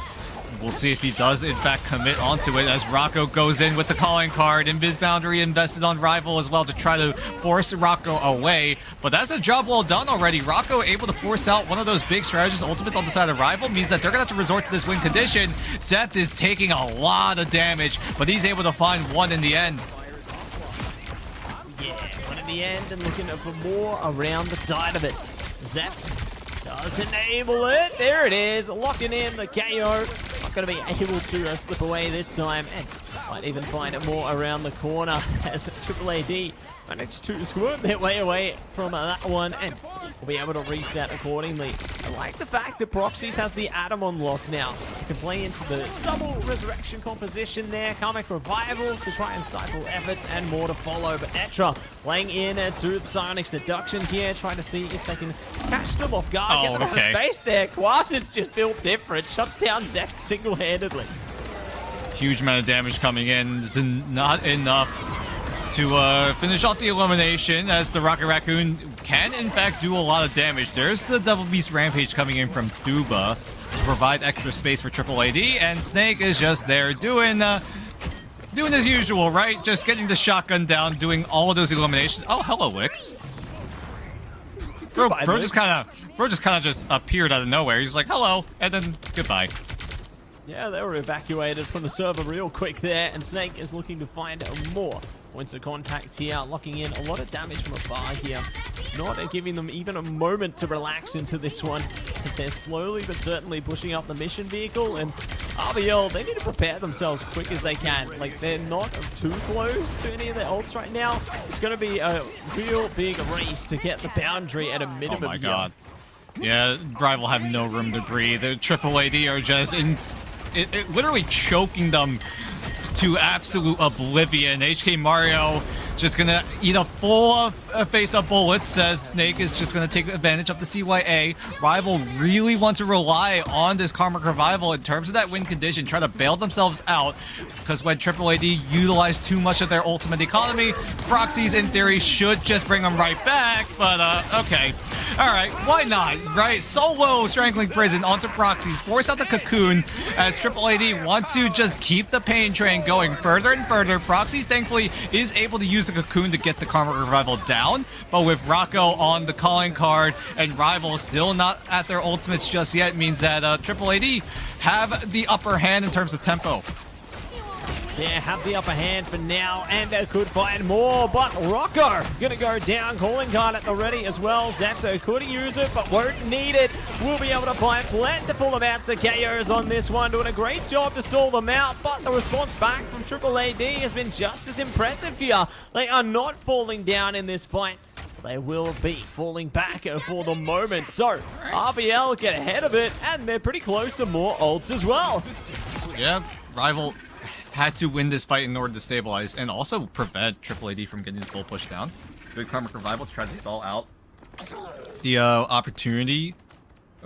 Speaker 6: We'll see if he does, in fact, commit onto it as Rocco goes in with the calling card. Invis Boundary invested on Rival as well to try to force Rocco away. But that's a job well done already. Rocco able to force out one of those big strategist ultimates on the side of Rival means that they're going to have to resort to this win condition. Zept is taking a lot of damage, but he's able to find one in the end.
Speaker 7: Yeah, one in the end, and looking for more around the side of it. Zept does enable it. There it is, locking in the KO. Not going to be able to slip away this time, and might even find it more around the corner as Triple AD managed to squirt their way away from that one, and will be able to reset accordingly. I like the fact that Proxies has the Atom on lock now. You can play into the double resurrection composition there, Karmic Revival to try and stifle efforts, and more to follow. But Netra playing in to the Psionic Seduction here, trying to see if they can catch them off guard, get them out of space there. Quasit's just built different, shuts down Zept single-handedly.
Speaker 6: Huge amount of damage coming in, is not enough to finish off the elimination, as the Rocket Raccoon can in fact do a lot of damage. There's the Devil Beast Rampage coming in from Duba to provide extra space for Triple AD, and Snake is just there doing as usual, right? Just getting the shotgun down, doing all of those eliminations. Oh, hello, Wick. Bro just kind of just appeared out of nowhere. He's like, hello, and then goodbye.
Speaker 7: Yeah, they were evacuated from the server real quick there, and Snake is looking to find more points of contact here, locking in a lot of damage from afar here. Not giving them even a moment to relax into this one, as they're slowly but certainly pushing up the mission vehicle, and RBL, they need to prepare themselves quick as they can. Like, they're not too close to any of their ults right now. It's going to be a real big race to get the boundary at a minimum.
Speaker 6: Oh my god. Yeah, Rival have no room to breathe. The Triple AD are just literally choking them to absolute oblivion. HK Mario just gonna eat a full face of bullets, says Snake is just gonna take advantage of the CYA. Rival really want to rely on this Karmic Revival in terms of that win condition, try to bail themselves out, because when Triple AD utilize too much of their ultimate economy, Proxies in theory should just bring them right back, but okay. All right, why not, right? Solo Strangling Prison onto Proxies, force out the Cocoon as Triple AD want to just keep the pain train going further and further. Proxies, thankfully, is able to use the Cocoon to get the Karma Revival down, but with Rocco on the calling card and Rival still not at their ultimates just yet, means that Triple AD have the upper hand in terms of tempo.
Speaker 7: Yeah, have the upper hand for now, and they could find more, but Rocco gonna go down, calling card at the ready as well. Zapto could use it, but won't need it. We'll be able to find plentiful amounts of KOs on this one, doing a great job to stall them out, but the response back from Triple AD has been just as impressive here. They are not falling down in this fight. They will be falling back for the moment. So, RBL get ahead of it, and they're pretty close to more ults as well.
Speaker 6: Yeah, Rival had to win this fight in order to stabilize and also prevent Triple AD from getting his full push down. Good Karmic Revival to try to stall out the opportunity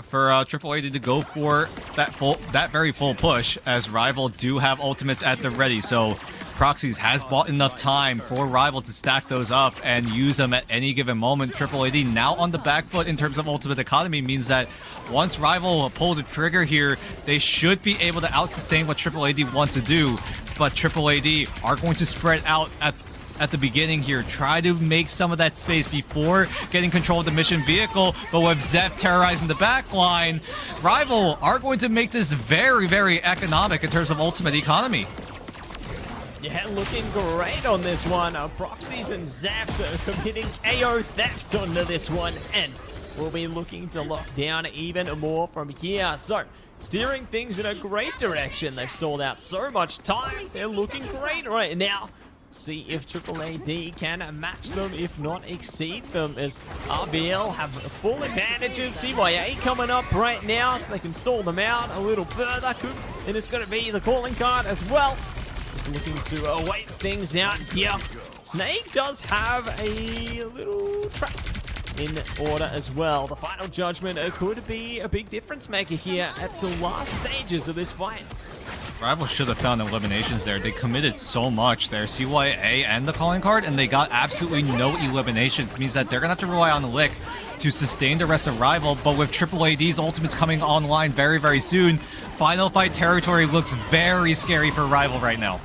Speaker 6: for Triple AD to go for that very full push, as Rival do have ultimates at the ready. So Proxies has bought enough time for Rival to stack those up and use them at any given moment. Triple AD now on the back foot in terms of ultimate economy means that once Rival pull the trigger here, they should be able to out-sustain what Triple AD wants to do. But Triple AD are going to spread out at the beginning here, try to make some of that space before getting control of the mission vehicle, but with Zeph terrorizing the back line, Rival are going to make this very, very economic in terms of ultimate economy.
Speaker 7: Yeah, looking great on this one. Proxies and Zapt committing AO theft onto this one, and we'll be looking to lock down even more from here. So, steering things in a great direction. They've stalled out so much time. They're looking great right now. See if Triple AD can match them, if not exceed them, as RBL have full advantages. CYA coming up right now, so they can stall them out a little further. And it's going to be the calling card as well. Just looking to wait things out here. Snake does have a little trap in order as well. The final judgment could be a big difference maker here at the last stages of this fight.
Speaker 6: Rival should have found eliminations there. They committed so much there, CYA and the calling card, and they got absolutely no eliminations. It means that they're going to have to rely on the Lick to sustain the rest of Rival, but with Triple AD's ultimates coming online very, very soon, final fight territory looks very scary for Rival right now.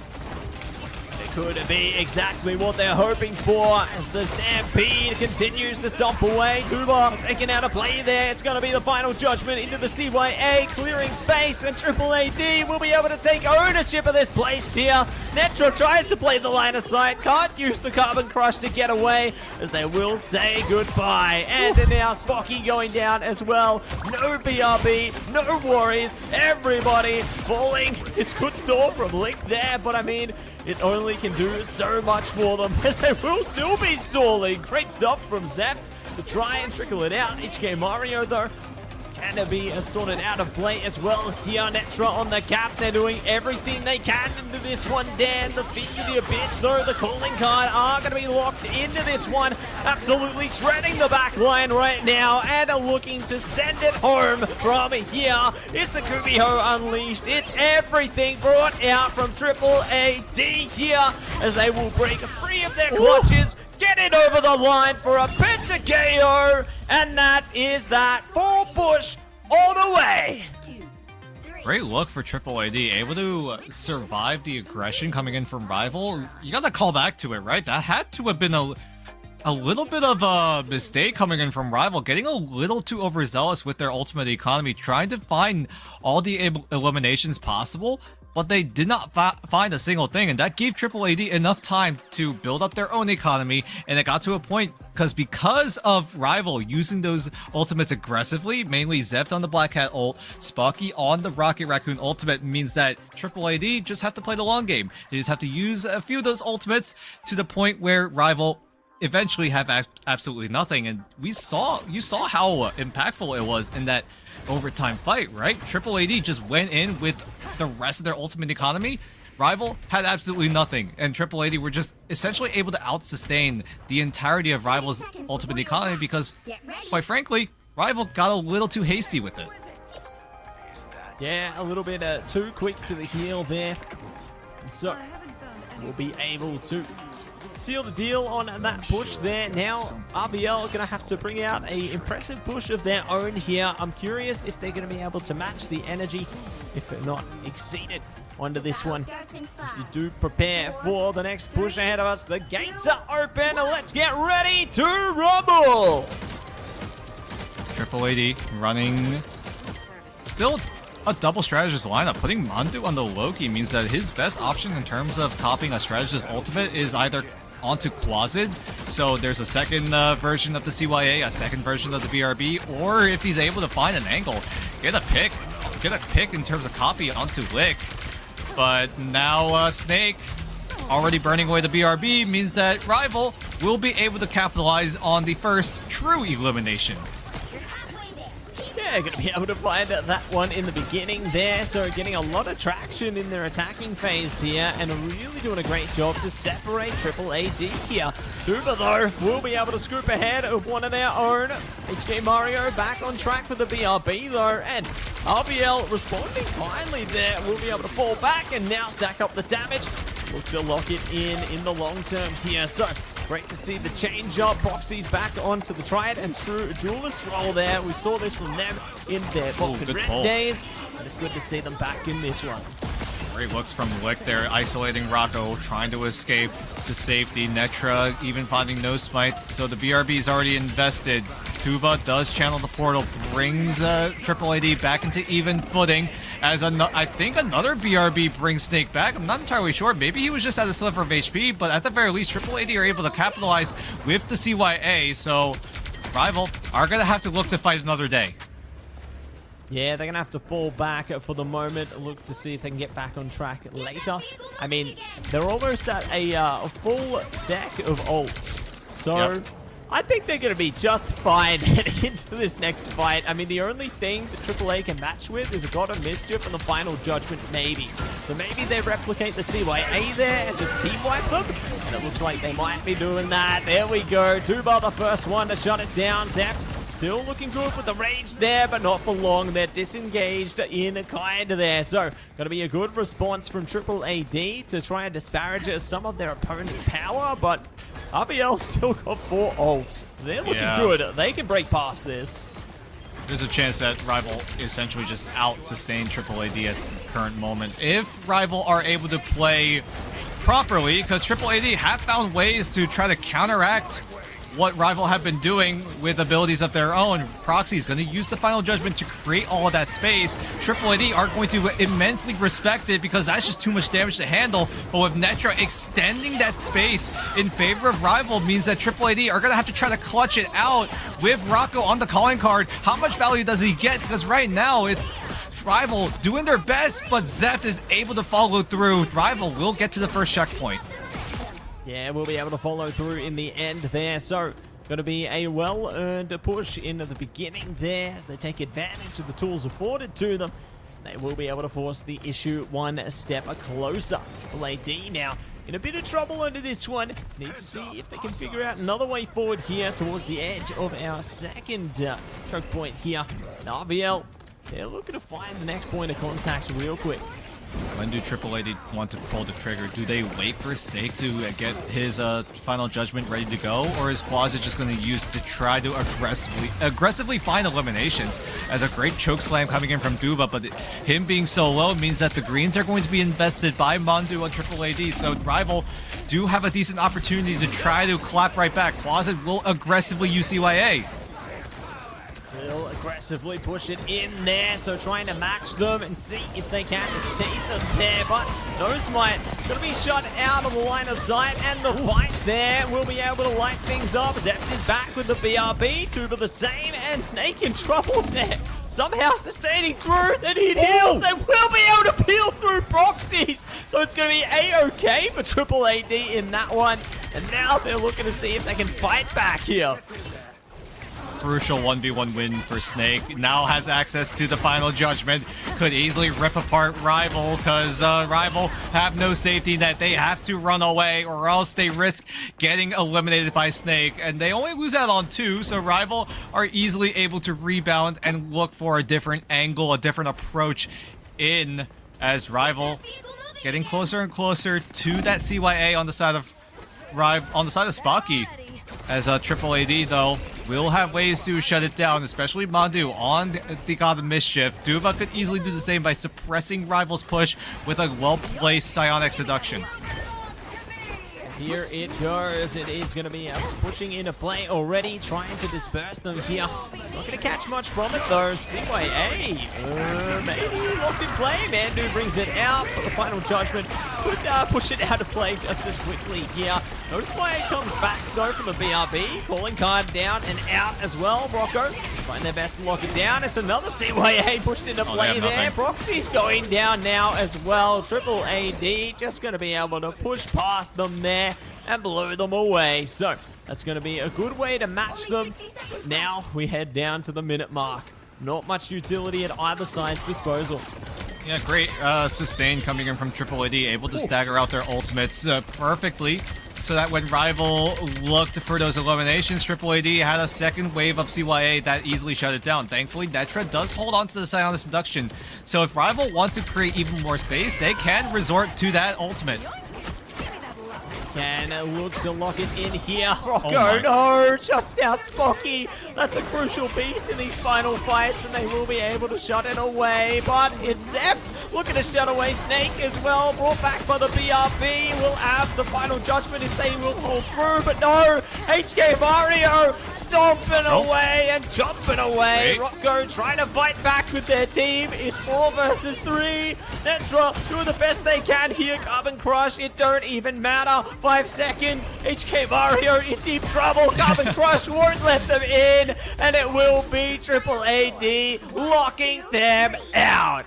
Speaker 7: Could be exactly what they're hoping for as the Stampede continues to stomp away. Kuba taking out a play there. It's going to be the final judgment into the CYA, clearing space, and Triple AD will be able to take ownership of this place here. Netro tries to play the line of sight, can't use the Carbon Crush to get away, as they will say goodbye. And now Spocky going down as well. No BRB, no worries, everybody falling. It's good stall from Link there, but I mean, it only can do so much for them, as they will still be stalling. Great stuff from Zapt to try and trickle it out. HK Mario, though, can be sorted out of play as well here. Netra on the cap. They're doing everything they can into this one. Dan, the Feed the Abyss, though, the calling card are going to be locked into this one. Absolutely shredding the back line right now and are looking to send it home from here. It's the Kubiho Unleashed. It's everything brought out from Triple AD here, as they will break free of their clutches. Get it over the line for a Penta KO, and that is that full push all the way.
Speaker 6: Great look for Triple AD, able to survive the aggression coming in from Rival. You gotta call back to it, right? That had to have been a little bit of a mistake coming in from Rival, getting a little too overzealous with their ultimate economy, trying to find all the eliminations possible, but they did not find a single thing, and that gave Triple AD enough time to build up their own economy, and it got to a point because of Rival using those ultimates aggressively, mainly Zeft on the Black Hat ult, Spocky on the Rocket Raccoon ultimate, means that Triple AD just have to play the long game. They just have to use a few of those ultimates to the point where Rival eventually have absolutely nothing, and you saw how impactful it was in that overtime fight, right? Triple AD just went in with the rest of their ultimate economy. Rival had absolutely nothing, and Triple AD were just essentially able to out-sustain the entirety of Rival's ultimate economy because, quite frankly, Rival got a little too hasty with it.
Speaker 7: Yeah, a little bit too quick to the heel there. So, we'll be able to seal the deal on that push there. Now, RBL are going to have to bring out a impressive push of their own here. I'm curious if they're going to be able to match the energy, if they're not exceed it onto this one. As you do prepare for the next push ahead of us. The gates are open. Let's get ready to rumble.
Speaker 6: Triple AD running still a double strategist lineup. Putting Mandu on the Loki means that his best option in terms of copying a strategist ultimate is either onto Quasid, so there's a second version of the CYA, a second version of the BRB, or if he's able to find an angle, get a pick in terms of copy onto Lick. But now Snake already burning away the BRB means that Rival will be able to capitalize on the first true elimination.
Speaker 7: Yeah, going to be able to find that one in the beginning there. So getting a lot of traction in their attacking phase here and really doing a great job to separate Triple AD here. Duba, though, will be able to scoop ahead of one of their own. HK Mario back on track for the BRB, though, and RBL responding kindly there. Will be able to fall back and now stack up the damage. Look to lock it in the long term here. So great to see the change up. Boxy's back onto the Triad and true duelist role there. We saw this from them in their Box and Red days. And it's good to see them back in this one.
Speaker 6: Great looks from Lick there, isolating Rocco, trying to escape to safety. Netra even finding no smite, so the BRB is already invested. Tuba does channel the portal, brings Triple AD back into even footing, as I think another BRB brings Snake back. I'm not entirely sure, maybe he was just at a sliver of HP, but at the very least, Triple AD are able to capitalize with the CYA, so Rival are going to have to look to fight another day.
Speaker 7: Yeah, they're going to have to fall back for the moment, look to see if they can get back on track later. I mean, they're almost at a full deck of ults. So
Speaker 6: Yep.
Speaker 7: I think they're going to be just fine heading into this next fight. I mean, the only thing that AAA can match with is a God of Mischief and the Final Judgment, maybe. So maybe they replicate the CYA there and just team wipe them. And it looks like they might be doing that. There we go. Tuba, the first one to shut it down. Zeft still looking good with the rage there, but not for long. They're disengaged in kind there. So, going to be a good response from Triple AD to try and disparage some of their opponent's power, but RBL still got 4 ults. They're looking good. They can break past this.
Speaker 6: There's a chance that Rival essentially just out-sustain Triple AD at the current moment. If Rival are able to play properly, because Triple AD have found ways to try to counteract what Rival have been doing with abilities of their own. Proxy is going to use the Final Judgment to create all of that space. Triple AD are going to immensely respect it because that's just too much damage to handle. But with Netra extending that space in favor of Rival means that Triple AD are going to have to try to clutch it out with Rocco on the calling card. How much value does he get? Because right now it's Rival doing their best, but Zeft is able to follow through. Rival will get to the first checkpoint.
Speaker 7: Yeah, we'll be able to follow through in the end there. So, going to be a well-earned push in the beginning there as they take advantage of the tools afforded to them. They will be able to force the issue one step closer. AD now in a bit of trouble under this one. Need to see if they can figure out another way forward here towards the edge of our second choke point here. And RBL, they're looking to find the next point of contact real quick.
Speaker 6: When do Triple AD want to pull the trigger? Do they wait for Snake to get his Final Judgment ready to go? Or is Quasit just going to use to try to aggressively find eliminations? As a great choke slam coming in from Duba, but him being so low means that the greens are going to be invested by Mandu on Triple AD. So Rival do have a decent opportunity to try to clap right back. Quasit will aggressively use CYA.
Speaker 7: Will aggressively push it in there, so trying to match them and see if they can exceed them there, but no smite. Gonna be shut out of the line of sight, and the light there will be able to light things up. Zeft is back with the BRB, Tuba the same, and Snake in trouble there. Somehow sustaining through, then he heals. They will be able to peel through proxies, so it's going to be A-OK for Triple AD in that one, and now they're looking to see if they can fight back here.
Speaker 6: Crucial 1v1 win for Snake. Now has access to the Final Judgment. Could easily rip apart Rival because Rival have no safety net. They have to run away or else they risk getting eliminated by Snake. And they only lose out on 2, so Rival are easily able to rebound and look for a different angle, a different approach in as Rival getting closer and closer to that CYA on the side of on the side of Spocky. As Triple AD, though, will have ways to shut it down, especially Mandu on the God of Mischief. Duva could easily do the same by suppressing Rival's push with a well-placed Psionic Seduction.
Speaker 7: Here it goes. It is going to be pushing into play already, trying to disperse them here. Not going to catch much from it though. CYA, maybe locked in play. Mandu brings it out for the final judgment. Could push it out of play just as quickly here. Notify comes back though from the BRB. Calling card down and out as well. Rocco trying their best to lock it down. It's another CYA pushed into play there. Proxy's going down now as well. Triple AD just going to be able to push past them there and blow them away. So that's going to be a good way to match them. But now we head down to the minute mark. Not much utility at either side's disposal.
Speaker 6: Yeah, great sustain coming in from Triple AD, able to stagger out their ultimates perfectly. So that when Rival looked for those eliminations, Triple AD had a second wave of CYA that easily shut it down. Thankfully, Netra does hold on to the Psionic Seduction. So if Rival wants to create even more space, they can resort to that ultimate.
Speaker 7: Can look to lock it in here. Rocco, no! Shuts down Spocky. That's a crucial piece in these final fights, and they will be able to shut it away. But it's Zept looking to shut away Snake as well. Brought back by the BRB. Will have the final judgment if they will pull through. But no! HK Mario stomping away and jumping away. Rocco trying to fight back with their team. It's 4 versus 3. Netra doing the best they can here. Carbon Crush, it don't even matter. 5 seconds. HK Mario in deep trouble. Carbon Crush won't let them in. And it will be Triple AD locking them out.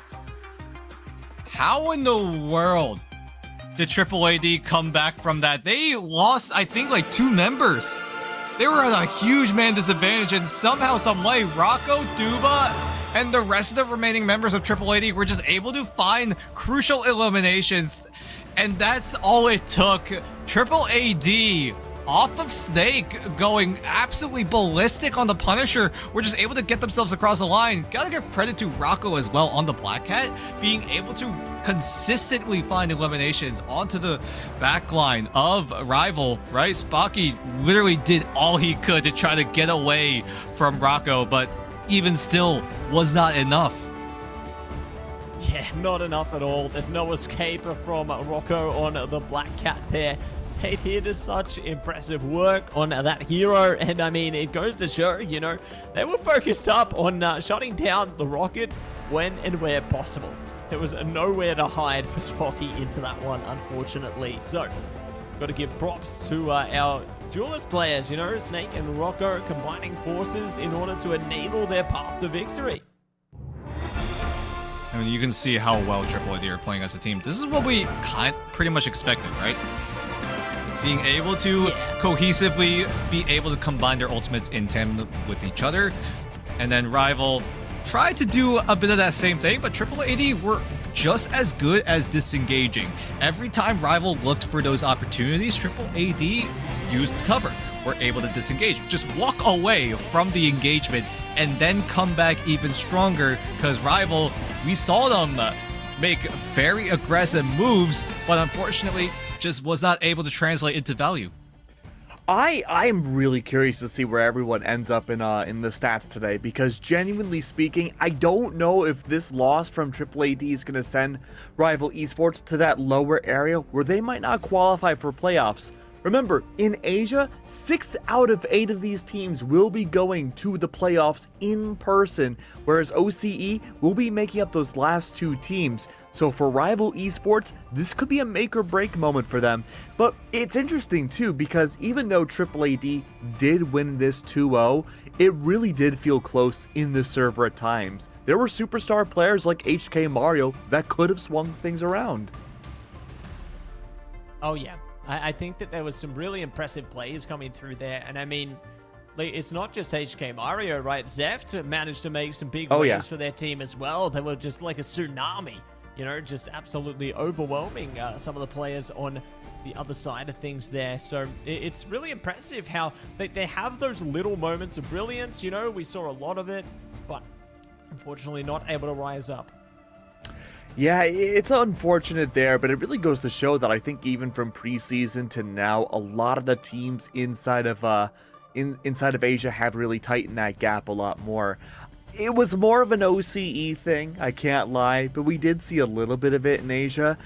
Speaker 6: How in the world did Triple AD come back from that? They lost, I think, like 2 members. They were at a huge man disadvantage, and somehow, some way, Rocco, Duba, and the rest of the remaining members of Triple AD were just able to find crucial eliminations. And that's all it took. Triple AD off of Snake going absolutely ballistic on the Punisher were just able to get themselves across the line. Gotta give credit to Rocco as well on the Black Cat, being able to consistently find eliminations onto the backline of Rival, right? Spocky literally did all he could to try to get away from Rocco, but even still was not enough.
Speaker 7: Yeah, not enough at all. There's no escape from Rocco on the Black Cat there. They did such impressive work on that hero, and I mean, it goes to show, you know, they were focused up on shutting down the Rocket when and where possible. There was nowhere to hide for Spocky into that one, unfortunately. So, got to give props to our duelist players, you know, Snake and Rocco combining forces in order to enable their path to victory.
Speaker 6: I mean, you can see how well Triple AD are playing as a team. This is what we pretty much expected, right? Being able to cohesively be able to combine their ultimates in tandem with each other. And then Rival tried to do a bit of that same thing, but Triple AD were just as good as disengaging. Every time Rival looked for those opportunities, Triple AD used cover, were able to disengage. Just walk away from the engagement and then come back even stronger, because Rival, we saw them make very aggressive moves, but unfortunately just was not able to translate into value.
Speaker 5: I am really curious to see where everyone ends up in the stats today, because genuinely speaking, I don't know if this loss from Triple AD is going to send Rival Esports to that lower area where they might not qualify for playoffs. Remember, in Asia, 6 out of 8 of these teams will be going to the playoffs in person, whereas OCE will be making up those last 2 teams. So for Rival Esports, this could be a make or break moment for them. But it's interesting too, because even though Triple AD did win this 2-0, it really did feel close in the server at times. There were superstar players like HK Mario that could have swung things around.
Speaker 7: Oh yeah. I think that there was some really impressive players coming through there. And I mean, it's not just HK Mario, right? Zeft managed to make some big waves for their team as well. They were just like a tsunami, you know, just absolutely overwhelming some of the players on the other side of things there. So it's really impressive how they have those little moments of brilliance. You know, we saw a lot of it, but unfortunately not able to rise up.
Speaker 5: Yeah, it's unfortunate there, but it really goes to show that I think even from preseason to now, a lot of the teams inside of Asia have really tightened that gap a lot more. It was more of an OCE thing, I can't lie, but we did see a little bit of it in Asia.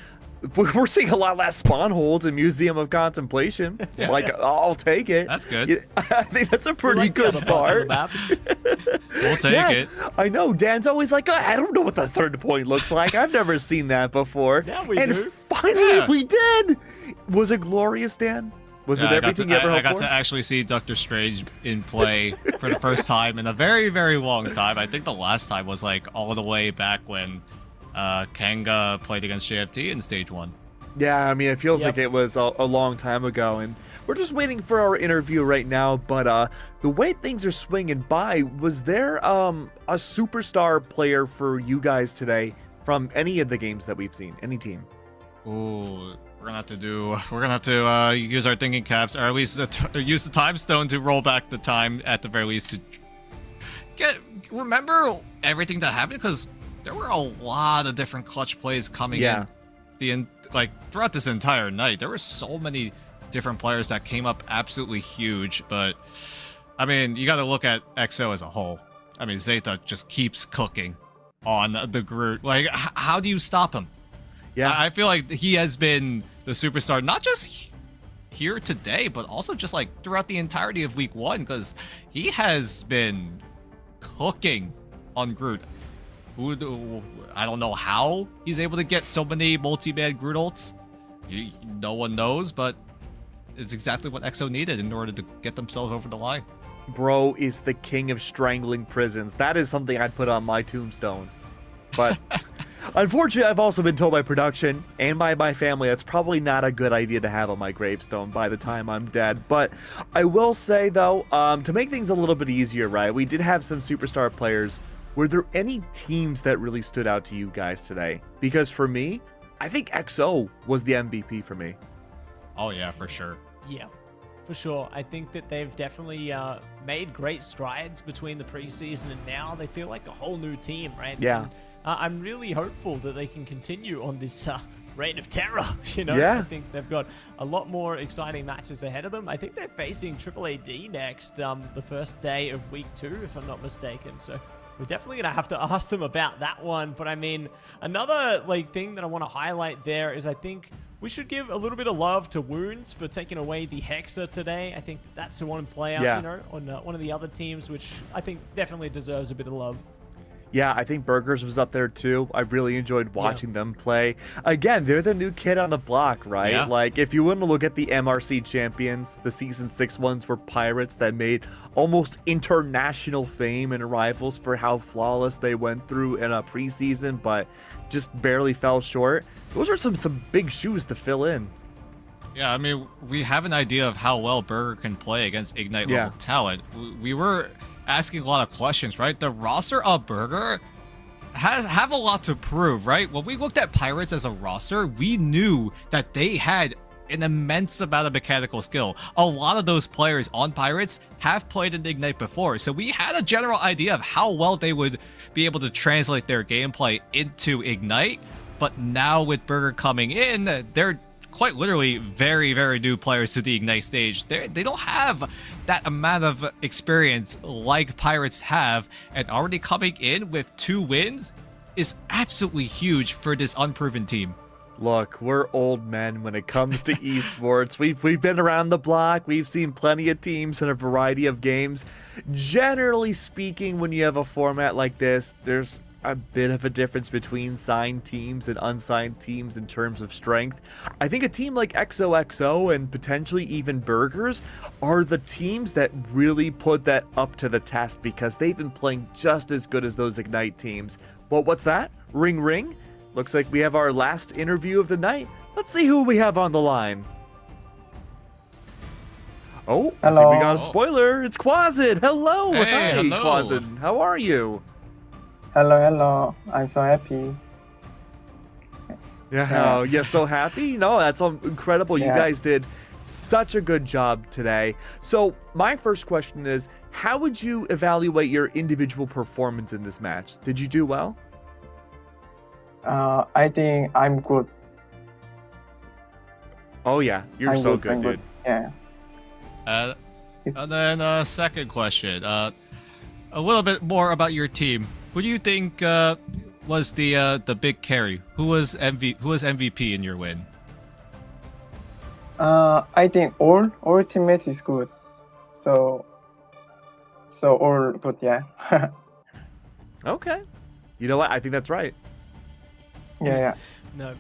Speaker 5: We're seeing a lot less spawn holds in Museum of Contemplation.
Speaker 6: Yeah.
Speaker 5: Like, I'll take it.
Speaker 6: That's good.
Speaker 5: I think that's a pretty good part.
Speaker 6: We'll take
Speaker 5: Yeah,
Speaker 6: it.
Speaker 5: I know. Dan's always like, I don't know what the third point looks like. I've never seen that before.
Speaker 7: Now we
Speaker 5: and
Speaker 7: do.
Speaker 5: finally,
Speaker 6: Yeah.
Speaker 5: we did. Was it glorious, Dan? Was it everything you ever
Speaker 6: I
Speaker 5: hoped
Speaker 6: got
Speaker 5: for?
Speaker 6: to actually see Doctor Strange in play for the first time in a very, very long time. I think the last time was like all the way back when Kanga played against JFT in Stage 1.
Speaker 5: Yeah, I mean, it feels
Speaker 7: Yep.
Speaker 5: like it was a long time ago, and we're just waiting for our interview right now, but the way things are swinging by, was there a superstar player for you guys today from any of the games that we've seen? Any team?
Speaker 6: Ooh, we're gonna have to use our thinking caps, or at least use the time stone to roll back the time at the very least to remember everything that happened, because there were a lot of different clutch plays coming in throughout this entire night. There were so many different players that came up absolutely huge, but I mean, you got to look at EXO as a whole. I mean, Zeta just keeps cooking on the Groot. Like, how do you stop him?
Speaker 5: Yeah,
Speaker 6: I feel like he has been the superstar, not just here today, but also just like throughout the entirety of week 1, because he has been cooking on Groot. I don't know how he's able to get so many multi-man Groot ults. No one knows, but it's exactly what EXO needed in order to get themselves over the line.
Speaker 5: Bro is the king of strangling prisons. That is something I'd put on my tombstone. But unfortunately, I've also been told by production and by my family that's probably not a good idea to have on my gravestone by the time I'm dead. But I will say, though, to make things a little bit easier, right, we did have some superstar players. Were there any teams that really stood out to you guys today? Because for me, I think EXO was the MVP for me.
Speaker 6: Oh yeah, for sure.
Speaker 7: Yeah, for sure. I think that they've definitely made great strides between the preseason and now. They feel like a whole new team, right?
Speaker 5: Yeah.
Speaker 7: And, I'm really hopeful that they can continue on this reign of terror. You know,
Speaker 5: Yeah.
Speaker 7: I think they've got a lot more exciting matches ahead of them. I think they're facing AAAD next, the first day of week 2, if I'm not mistaken. So we're definitely gonna have to ask them about that one. But I mean, another thing that I want to highlight there is I think we should give a little bit of love to Wounds for taking away the Hexa today. I think that's the one player,
Speaker 5: Yeah.
Speaker 7: you know, on one of the other teams, which I think definitely deserves a bit of love.
Speaker 5: Yeah, I think Burgers was up there too. I really enjoyed watching them play. Again, they're the new kid on the block, right?
Speaker 6: Yeah.
Speaker 5: Like, if you want to look at the MRC champions, the Season 6 ones were Pirates that made almost international fame and rivals for how flawless they went through in a preseason, but just barely fell short. Those are some big shoes to fill in.
Speaker 6: Yeah, I mean, we have an idea of how well Burger can play against Ignite level talent. We were asking a lot of questions, right? The roster of Burger have a lot to prove, right? When we looked at Pirates as a roster, we knew that they had an immense amount of mechanical skill. A lot of those players on Pirates have played in Ignite before, so we had a general idea of how well they would be able to translate their gameplay into Ignite. But now with Burger coming in, they're quite literally very, very new players to the Ignite stage. They don't have that amount of experience like Pirates have, and already coming in with 2 wins is absolutely huge for this unproven team.
Speaker 5: Look, we're old men when it comes to esports. We've been around the block. We've seen plenty of teams in a variety of games. Generally speaking, when you have a format like this, there's a bit of a difference between signed teams and unsigned teams in terms of strength. I think a team like XOXO and potentially even Burgers are the teams that really put that up to the test because they've been playing just as good as those Ignite teams. Well, what's that? Ring ring? Looks like we have our last interview of the night. Let's see who we have on the line. Oh, I think we got a spoiler. It's Quasid. Hello.
Speaker 6: Hey,
Speaker 5: Hi,
Speaker 6: hello.
Speaker 5: Quasid. How are you?
Speaker 14: Hello. I'm so happy.
Speaker 5: Yeah, you're so happy? No, that's incredible. You
Speaker 14: Yeah.
Speaker 5: guys did such a good job today. So my first question is, how would you evaluate your individual performance in this match? Did you do well?
Speaker 14: I think I'm good.
Speaker 5: Oh yeah, you're
Speaker 14: I'm
Speaker 5: so
Speaker 14: good,
Speaker 5: good,
Speaker 14: I'm
Speaker 5: dude.
Speaker 14: good. Yeah.
Speaker 6: And then second question. A little bit more about your team. Who do you think was the big carry? Who was MVP in your win?
Speaker 14: I think all teammates is good. So all good, yeah.
Speaker 5: Okay. You know what? I think that's right.
Speaker 14: Yeah.
Speaker 7: No,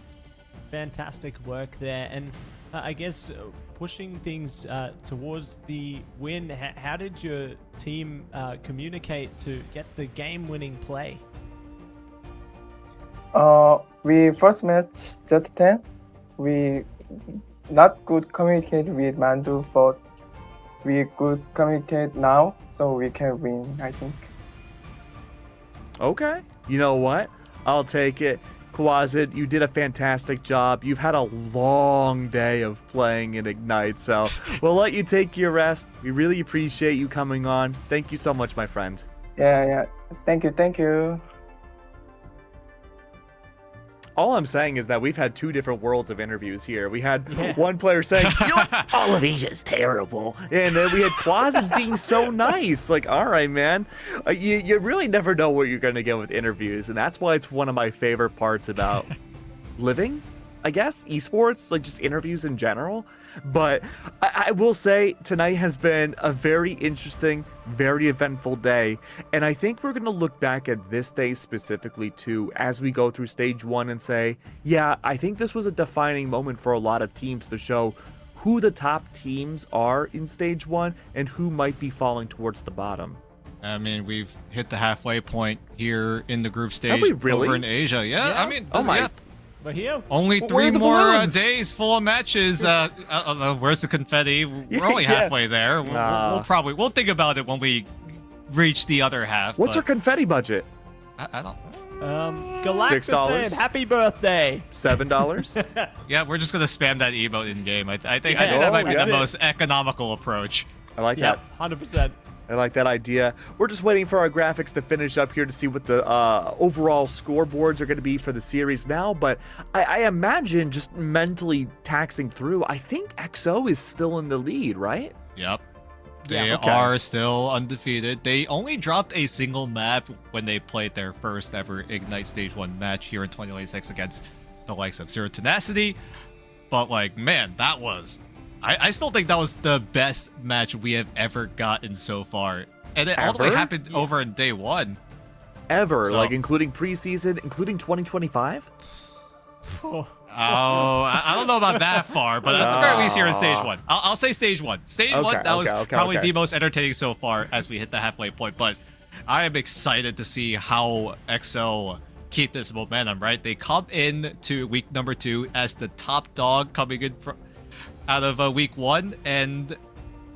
Speaker 7: fantastic work there. And I guess pushing things towards the win, how did your team communicate to get the game-winning play?
Speaker 14: We first match Z10. We not good communicate with Mandu, but we could communicate now, so we can win, I think.
Speaker 5: Okay. You know what? I'll take it. Kwazid, you did a fantastic job. You've had a long day of playing in Ignite, so we'll let you take your rest. We really appreciate you coming on. Thank you so much, my friend.
Speaker 14: Yeah. Thank you.
Speaker 5: All I'm saying is that we've had two different worlds of interviews here. We had one player saying, all of Asia's terrible. And then we had Kwazid being so nice. Like, all right, man. You really never know what you're going to get with interviews. And that's why it's one of my favorite parts about living, I guess, esports, like just interviews in general. But I will say tonight has been a very interesting, very eventful day. And I think we're going to look back at this day specifically too as we go through stage 1 and say, yeah, I think this was a defining moment for a lot of teams to show who the top teams are in stage 1 and who might be falling towards the bottom.
Speaker 6: I mean, we've hit the halfway point here in the group stage
Speaker 5: Have we really?
Speaker 6: over in Asia. Yeah, I mean,
Speaker 5: Oh my.
Speaker 6: yeah.
Speaker 7: But here,
Speaker 6: Only
Speaker 5: Where are
Speaker 6: three
Speaker 5: the
Speaker 6: more
Speaker 5: balloons?
Speaker 6: days full of matches. Where's the confetti? We're only
Speaker 5: Yeah.
Speaker 6: halfway there. We'll think about it when we reach the other half.
Speaker 5: What's our
Speaker 6: but
Speaker 5: confetti budget?
Speaker 6: I don't.
Speaker 7: Galactus
Speaker 5: $6?
Speaker 7: said, "Happy birthday."
Speaker 5: $7?
Speaker 6: Yeah, we're just gonna spam that emote in game. I think
Speaker 7: Yeah.
Speaker 6: that might be
Speaker 5: yeah.
Speaker 6: the most economical approach.
Speaker 5: I like
Speaker 7: Yep,
Speaker 5: that.
Speaker 7: 100%.
Speaker 5: I like that idea. We're just waiting for our graphics to finish up here to see what the overall scoreboards are going to be for the series now. But I imagine just mentally taxing through, I think XO is still in the lead, right?
Speaker 6: Yep. They
Speaker 5: Yeah, okay.
Speaker 6: are still undefeated. They only dropped a single map when they played their first ever Ignite Stage 1 match here in 2026 against the likes of Zero Tenacity. But, like, man, that was... I still think that was the best match we have ever gotten so far. And it all the way
Speaker 5: Ever?
Speaker 6: happened over in day 1.
Speaker 5: Ever,
Speaker 6: So-
Speaker 5: like including preseason, including 2025?
Speaker 6: I don't know about that far, but at the very least here in stage 1. I'll say stage 1. Stage 1, that was probably the most entertaining so far as we hit the halfway point. But I am excited to see how XO keep this momentum, right? They come in to week number 2 as the top dog coming in out of week 1, and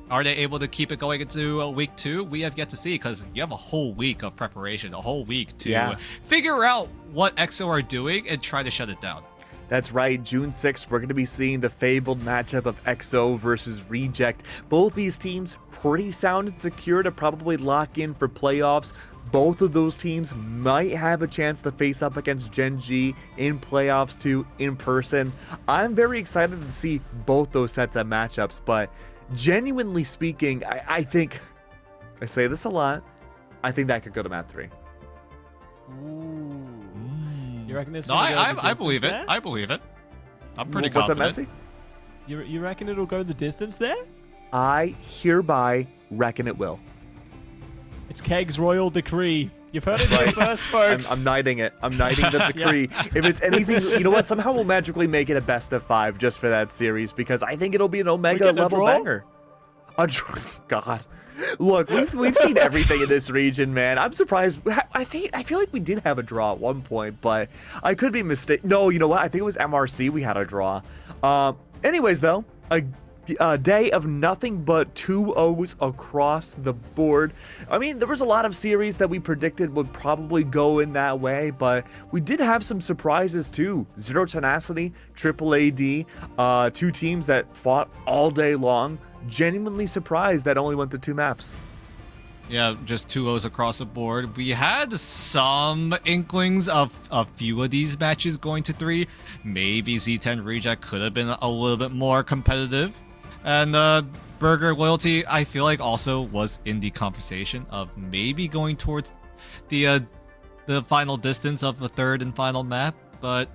Speaker 6: are they able to keep it going into week 2? We have yet to see, because you have a whole week of preparation, a whole week to figure out what XO are doing and try to shut it down.
Speaker 5: That's right, June 6th, we're going to be seeing the fabled matchup of XO versus Reject. Both these teams pretty sound and secure to probably lock in for playoffs. Both of those teams might have a chance to face up against Gen G in playoffs too, in person. I'm very excited to see both those sets of matchups, but genuinely speaking, I think, I say this a lot, I think that could go to map 3.
Speaker 7: You reckon it's
Speaker 6: No,
Speaker 7: gonna go the
Speaker 6: I believe it.
Speaker 7: distance
Speaker 6: I believe it. I'm pretty
Speaker 5: What's up,
Speaker 6: confident.
Speaker 5: Metzi?
Speaker 7: You reckon it'll go the distance there?
Speaker 5: I hereby reckon it will.
Speaker 7: It's Keg's royal decree. You've heard it here first, folks.
Speaker 5: I'm knighting it. I'm knighting the decree. If it's anything, you know what? Somehow we'll magically make it a best of 5 just for that series because I think it'll be an Omega
Speaker 7: getting a
Speaker 5: level
Speaker 7: draw?
Speaker 5: banger. A draw? God. Look, we've seen everything in this region, man. I'm surprised. I feel like we did have a draw at one point, but I could be mistaken. No, you know what? I think it was MRC we had a draw. Anyways, though, a day of nothing but 2-0s across the board. I mean, there was a lot of series that we predicted would probably go in that way, but we did have some surprises too. Zero Tenacity, Triple AD, 2 teams that fought all day long. Genuinely surprised that only went to 2 maps.
Speaker 6: Yeah, just 2-0s across the board. We had some inklings of a few of these matches going to 3. Maybe Z10 Reject could have been a little bit more competitive. And Burger Loyalty, I feel like also was in the conversation of maybe going towards the final distance of the third and final map. But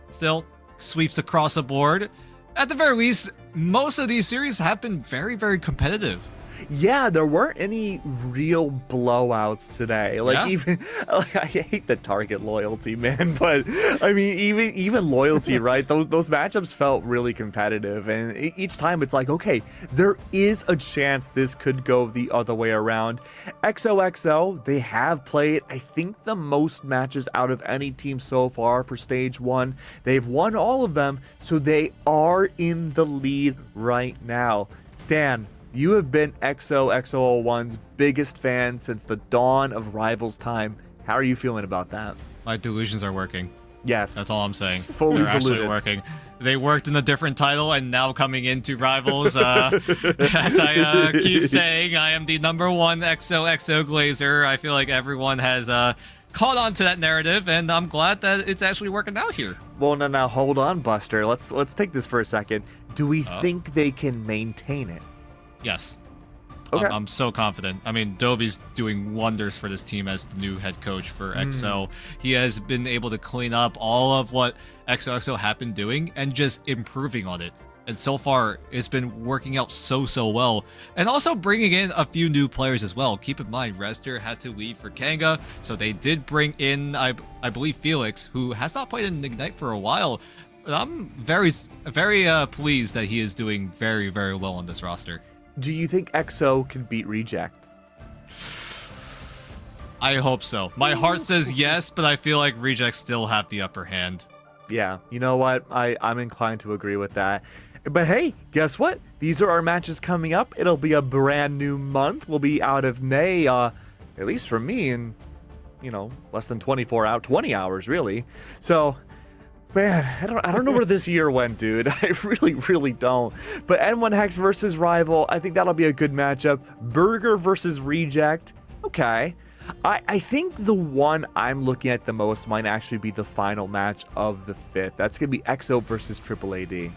Speaker 6: still, sweeps across the board. At the very least, most of these series have been very, very competitive.
Speaker 5: Yeah, there weren't any real blowouts today. Like,
Speaker 6: Yeah.
Speaker 5: even like, I hate the Target loyalty, man, but I mean, even loyalty, right? Those matchups felt really competitive, and each time it's like, okay, there is a chance this could go the other way around. XOXO, they have played, I think, the most matches out of any team so far for stage 1. They've won all of them, so they are in the lead right now. Dan, you have been XOXO01's biggest fan since the dawn of Rivals time. How are you feeling about that?
Speaker 6: My delusions are working.
Speaker 5: Yes.
Speaker 6: That's all I'm saying.
Speaker 5: Fully
Speaker 6: They're actually
Speaker 5: deluded.
Speaker 6: working. They worked in a different title and now coming into Rivals. As I keep saying, I am the #1 XOXO Glazer. I feel like everyone has caught on to that narrative, and I'm glad that it's actually working out here.
Speaker 5: Well, now hold on, Buster. Let's take this for a second. Do we think they can maintain it?
Speaker 6: Yes.
Speaker 5: Okay.
Speaker 6: I'm so confident. I mean, Dobie's doing wonders for this team as the new head coach for XO. He has been able to clean up all of what XOXO have been doing and just improving on it. And so far, it's been working out so well. And also bringing in a few new players as well. Keep in mind, Rester had to leave for Kanga, so they did bring in, I believe, Felix, who has not played in Ignite for a while. But I'm very pleased that he is doing very well on this roster.
Speaker 5: Do you think XO can beat Reject?
Speaker 6: I hope so. My heart says yes, but I feel like Rejects still have the upper hand.
Speaker 5: Yeah, you know what? I'm inclined to agree with that. But hey, guess what? These are our matches coming up. It'll be a brand new month. We'll be out of May, at least for me, in, less than 20 hours, really. So, man, I don't know where this year went, dude. I really don't. But N1 Hex versus Rival, I think that'll be a good matchup. Burger versus Reject, okay. I think the one I'm looking at the most might actually be the final match of the 5th. That's going to be XO versus Triple AD.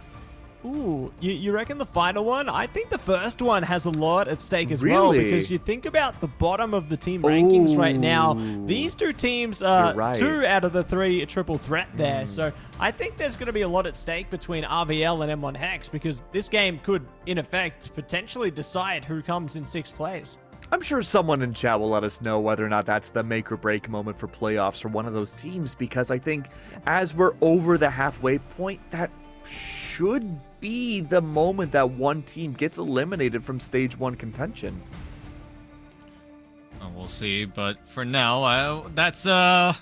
Speaker 7: Ooh, you reckon the final one? I think the first one has a lot at stake as well,
Speaker 5: Really?
Speaker 7: because you think about the bottom of the team rankings right now. These two teams are
Speaker 5: You're right.
Speaker 7: 2 out of the 3 triple threat there. So I think there's going to be a lot at stake between RVL and M1 Hex, because this game could, in effect, potentially decide who comes in 6th place.
Speaker 5: I'm sure someone in chat will let us know whether or not that's the make or break moment for playoffs for one of those teams, because I think as we're over the halfway point, that should be the moment that one team gets eliminated from stage 1 contention.
Speaker 6: We'll see, but for now, that's a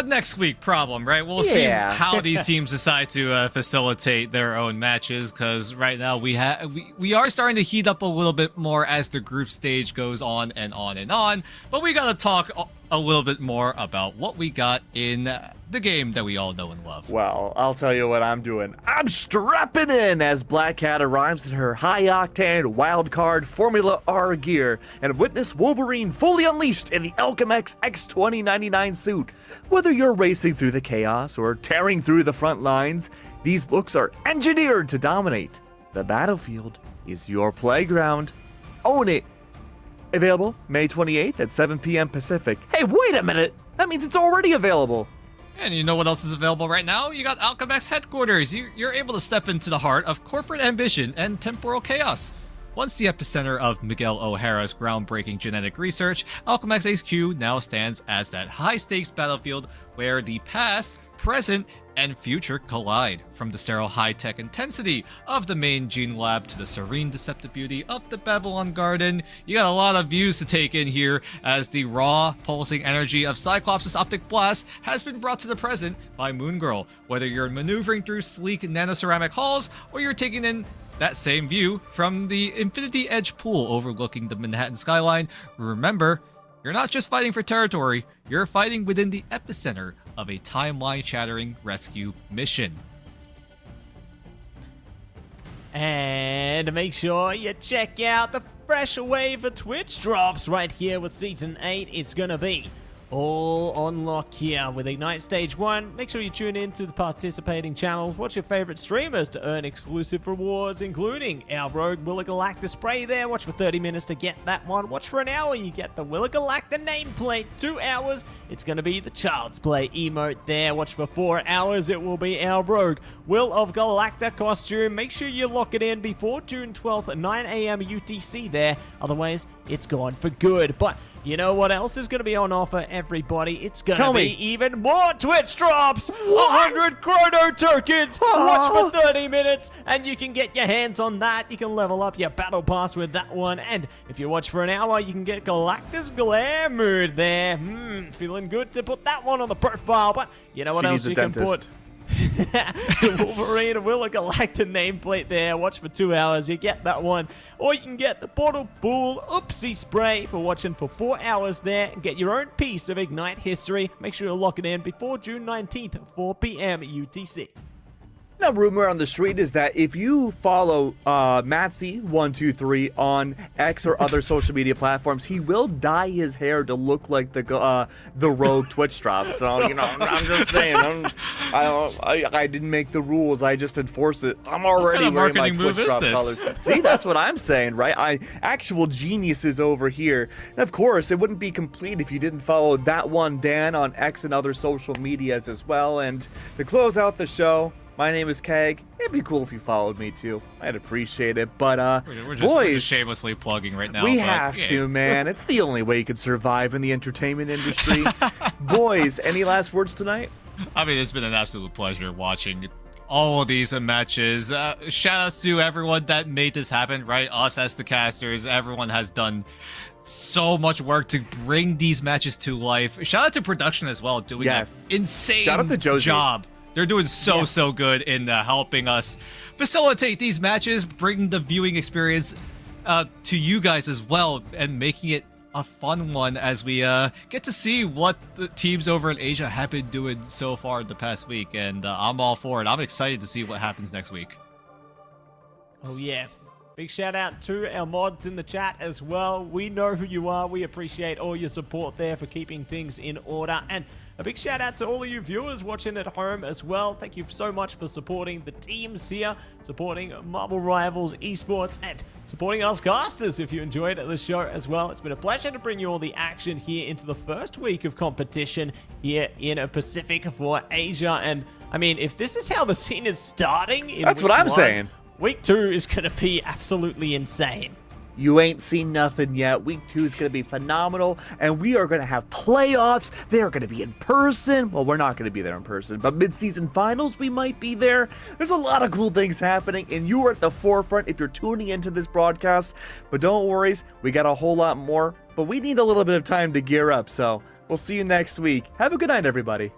Speaker 6: next week problem, right? We'll see
Speaker 5: Yeah.
Speaker 6: how these teams decide to facilitate their own matches, because right now we are starting to heat up a little bit more as the group stage goes on and on and on. But we gotta talk a little bit more about what we got in the game that we all know and love.
Speaker 5: Well, I'll tell you what I'm doing. I'm strapping in as Black Cat arrives in her high-octane wildcard Formula R gear and witness Wolverine fully unleashed in the Alchemex X2099 suit. Whether you're racing through the chaos or tearing through the front lines, these looks are engineered to dominate. The battlefield is your playground. Own it! Available May 28th at 7 p.m. Pacific. Hey, wait a minute! That means it's already available!
Speaker 6: And you know what else is available right now? You got Alchemex headquarters. You're able to step into the heart of corporate ambition and temporal chaos. Once the epicenter of Miguel O'Hara's groundbreaking genetic research, Alchemex HQ now stands as that high-stakes battlefield where the past, present, and future collide. From the sterile high-tech intensity of the main gene lab to the serene deceptive beauty of the Babylon Garden, you got a lot of views to take in here as the raw, pulsing energy of Cyclops' optic blast has been brought to the present by Moon Girl. Whether you're maneuvering through sleek nanoceramic halls or you're taking in that same view from the Infinity Edge pool overlooking the Manhattan skyline, remember, you're not just fighting for territory, you're fighting within the epicenter of a timeline-shattering rescue mission.
Speaker 7: And make sure you check out the fresh wave of Twitch drops right here with Season 8. It's going to be all on lock here with Ignite Stage 1. Make sure you tune in to the participating channels. Watch your favorite streamers to earn exclusive rewards, including our Rogue Willa Galacta spray there. Watch for 30 minutes to get that one. Watch for an hour, you get the Willa Galacta nameplate. 2 hours, it's going to be the Child's Play emote there. Watch for 4 hours, it will be our Rogue Will of Galacta costume. Make sure you lock it in before June 12th at 9 a.m. UTC there. Otherwise, it's gone for good. But you know what else is going to be on offer, everybody? It's going to be even more Twitch drops! 100 Chrono tokens! Watch for 30 minutes, and you can get your hands on that. You can level up your Battle Pass with that one. And if you watch for an hour, you can get Galacta's Glare Mood there. Feeling good to put that one on the profile. But you know what else you can put? The Wolverine Willa Galacta nameplate there. Watch for 2 hours, you get that one. Or you can get the Portal Bull Oopsie Spray for watching for 4 hours there and get your own piece of Ignite history. Make sure you lock it in before June 19th at 4 p.m. UTC.
Speaker 5: Now, rumor on the street is that if you follow Matsy123 on X or other social media platforms, he will dye his hair to look like the Rogue Twitch drop. So, you know, I'm just saying, I didn't make the rules, I just enforce it. I'm already wearing my Twitch drop colors. See, that's what I'm saying, right? Actual geniuses over here. And of course, it wouldn't be complete if you didn't follow that one Dan on X and other social medias as well. And to close out the show, my name is Keg. It'd be cool if you followed me too. I'd appreciate it. But
Speaker 6: we're
Speaker 5: boys,
Speaker 6: just shamelessly plugging right now.
Speaker 5: We have to, man. It's the only way you can survive in the entertainment industry. Boys, any last words tonight?
Speaker 6: I mean, it's been an absolute pleasure watching all of these matches. Shout outs to everyone that made this happen, right? Us as the casters, everyone has done so much work to bring these matches to life. Shout out to production as well, doing an insane
Speaker 5: Shout out to Josie.
Speaker 6: job. They're doing so good in helping us facilitate these matches, bring the viewing experience to you guys as well, and making it a fun one as we get to see what the teams over in Asia have been doing so far the past week. And I'm all for it. I'm excited to see what happens next week.
Speaker 7: Oh, yeah. Big shout out to our mods in the chat as well. We know who you are. We appreciate all your support there for keeping things in order. And a big shout out to all of you viewers watching at home as well. Thank you so much for supporting the teams here, supporting Marble Rivals Esports, and supporting us casters if you enjoyed the show as well. It's been a pleasure to bring you all the action here into the first week of competition here in Pacific for Asia. And I mean, if this is how the scene is starting in
Speaker 5: That's what I'm saying.
Speaker 7: Week 2 is going to be absolutely insane.
Speaker 5: You ain't seen nothing yet. Week 2 is going to be phenomenal, and we are going to have playoffs. They are going to be in person. Well, we're not going to be there in person, but mid-season finals, we might be there. There's a lot of cool things happening, and you are at the forefront if you're tuning into this broadcast. But don't worry, we got a whole lot more, but we need a little bit of time to gear up, so we'll see you next week. Have a good night, everybody.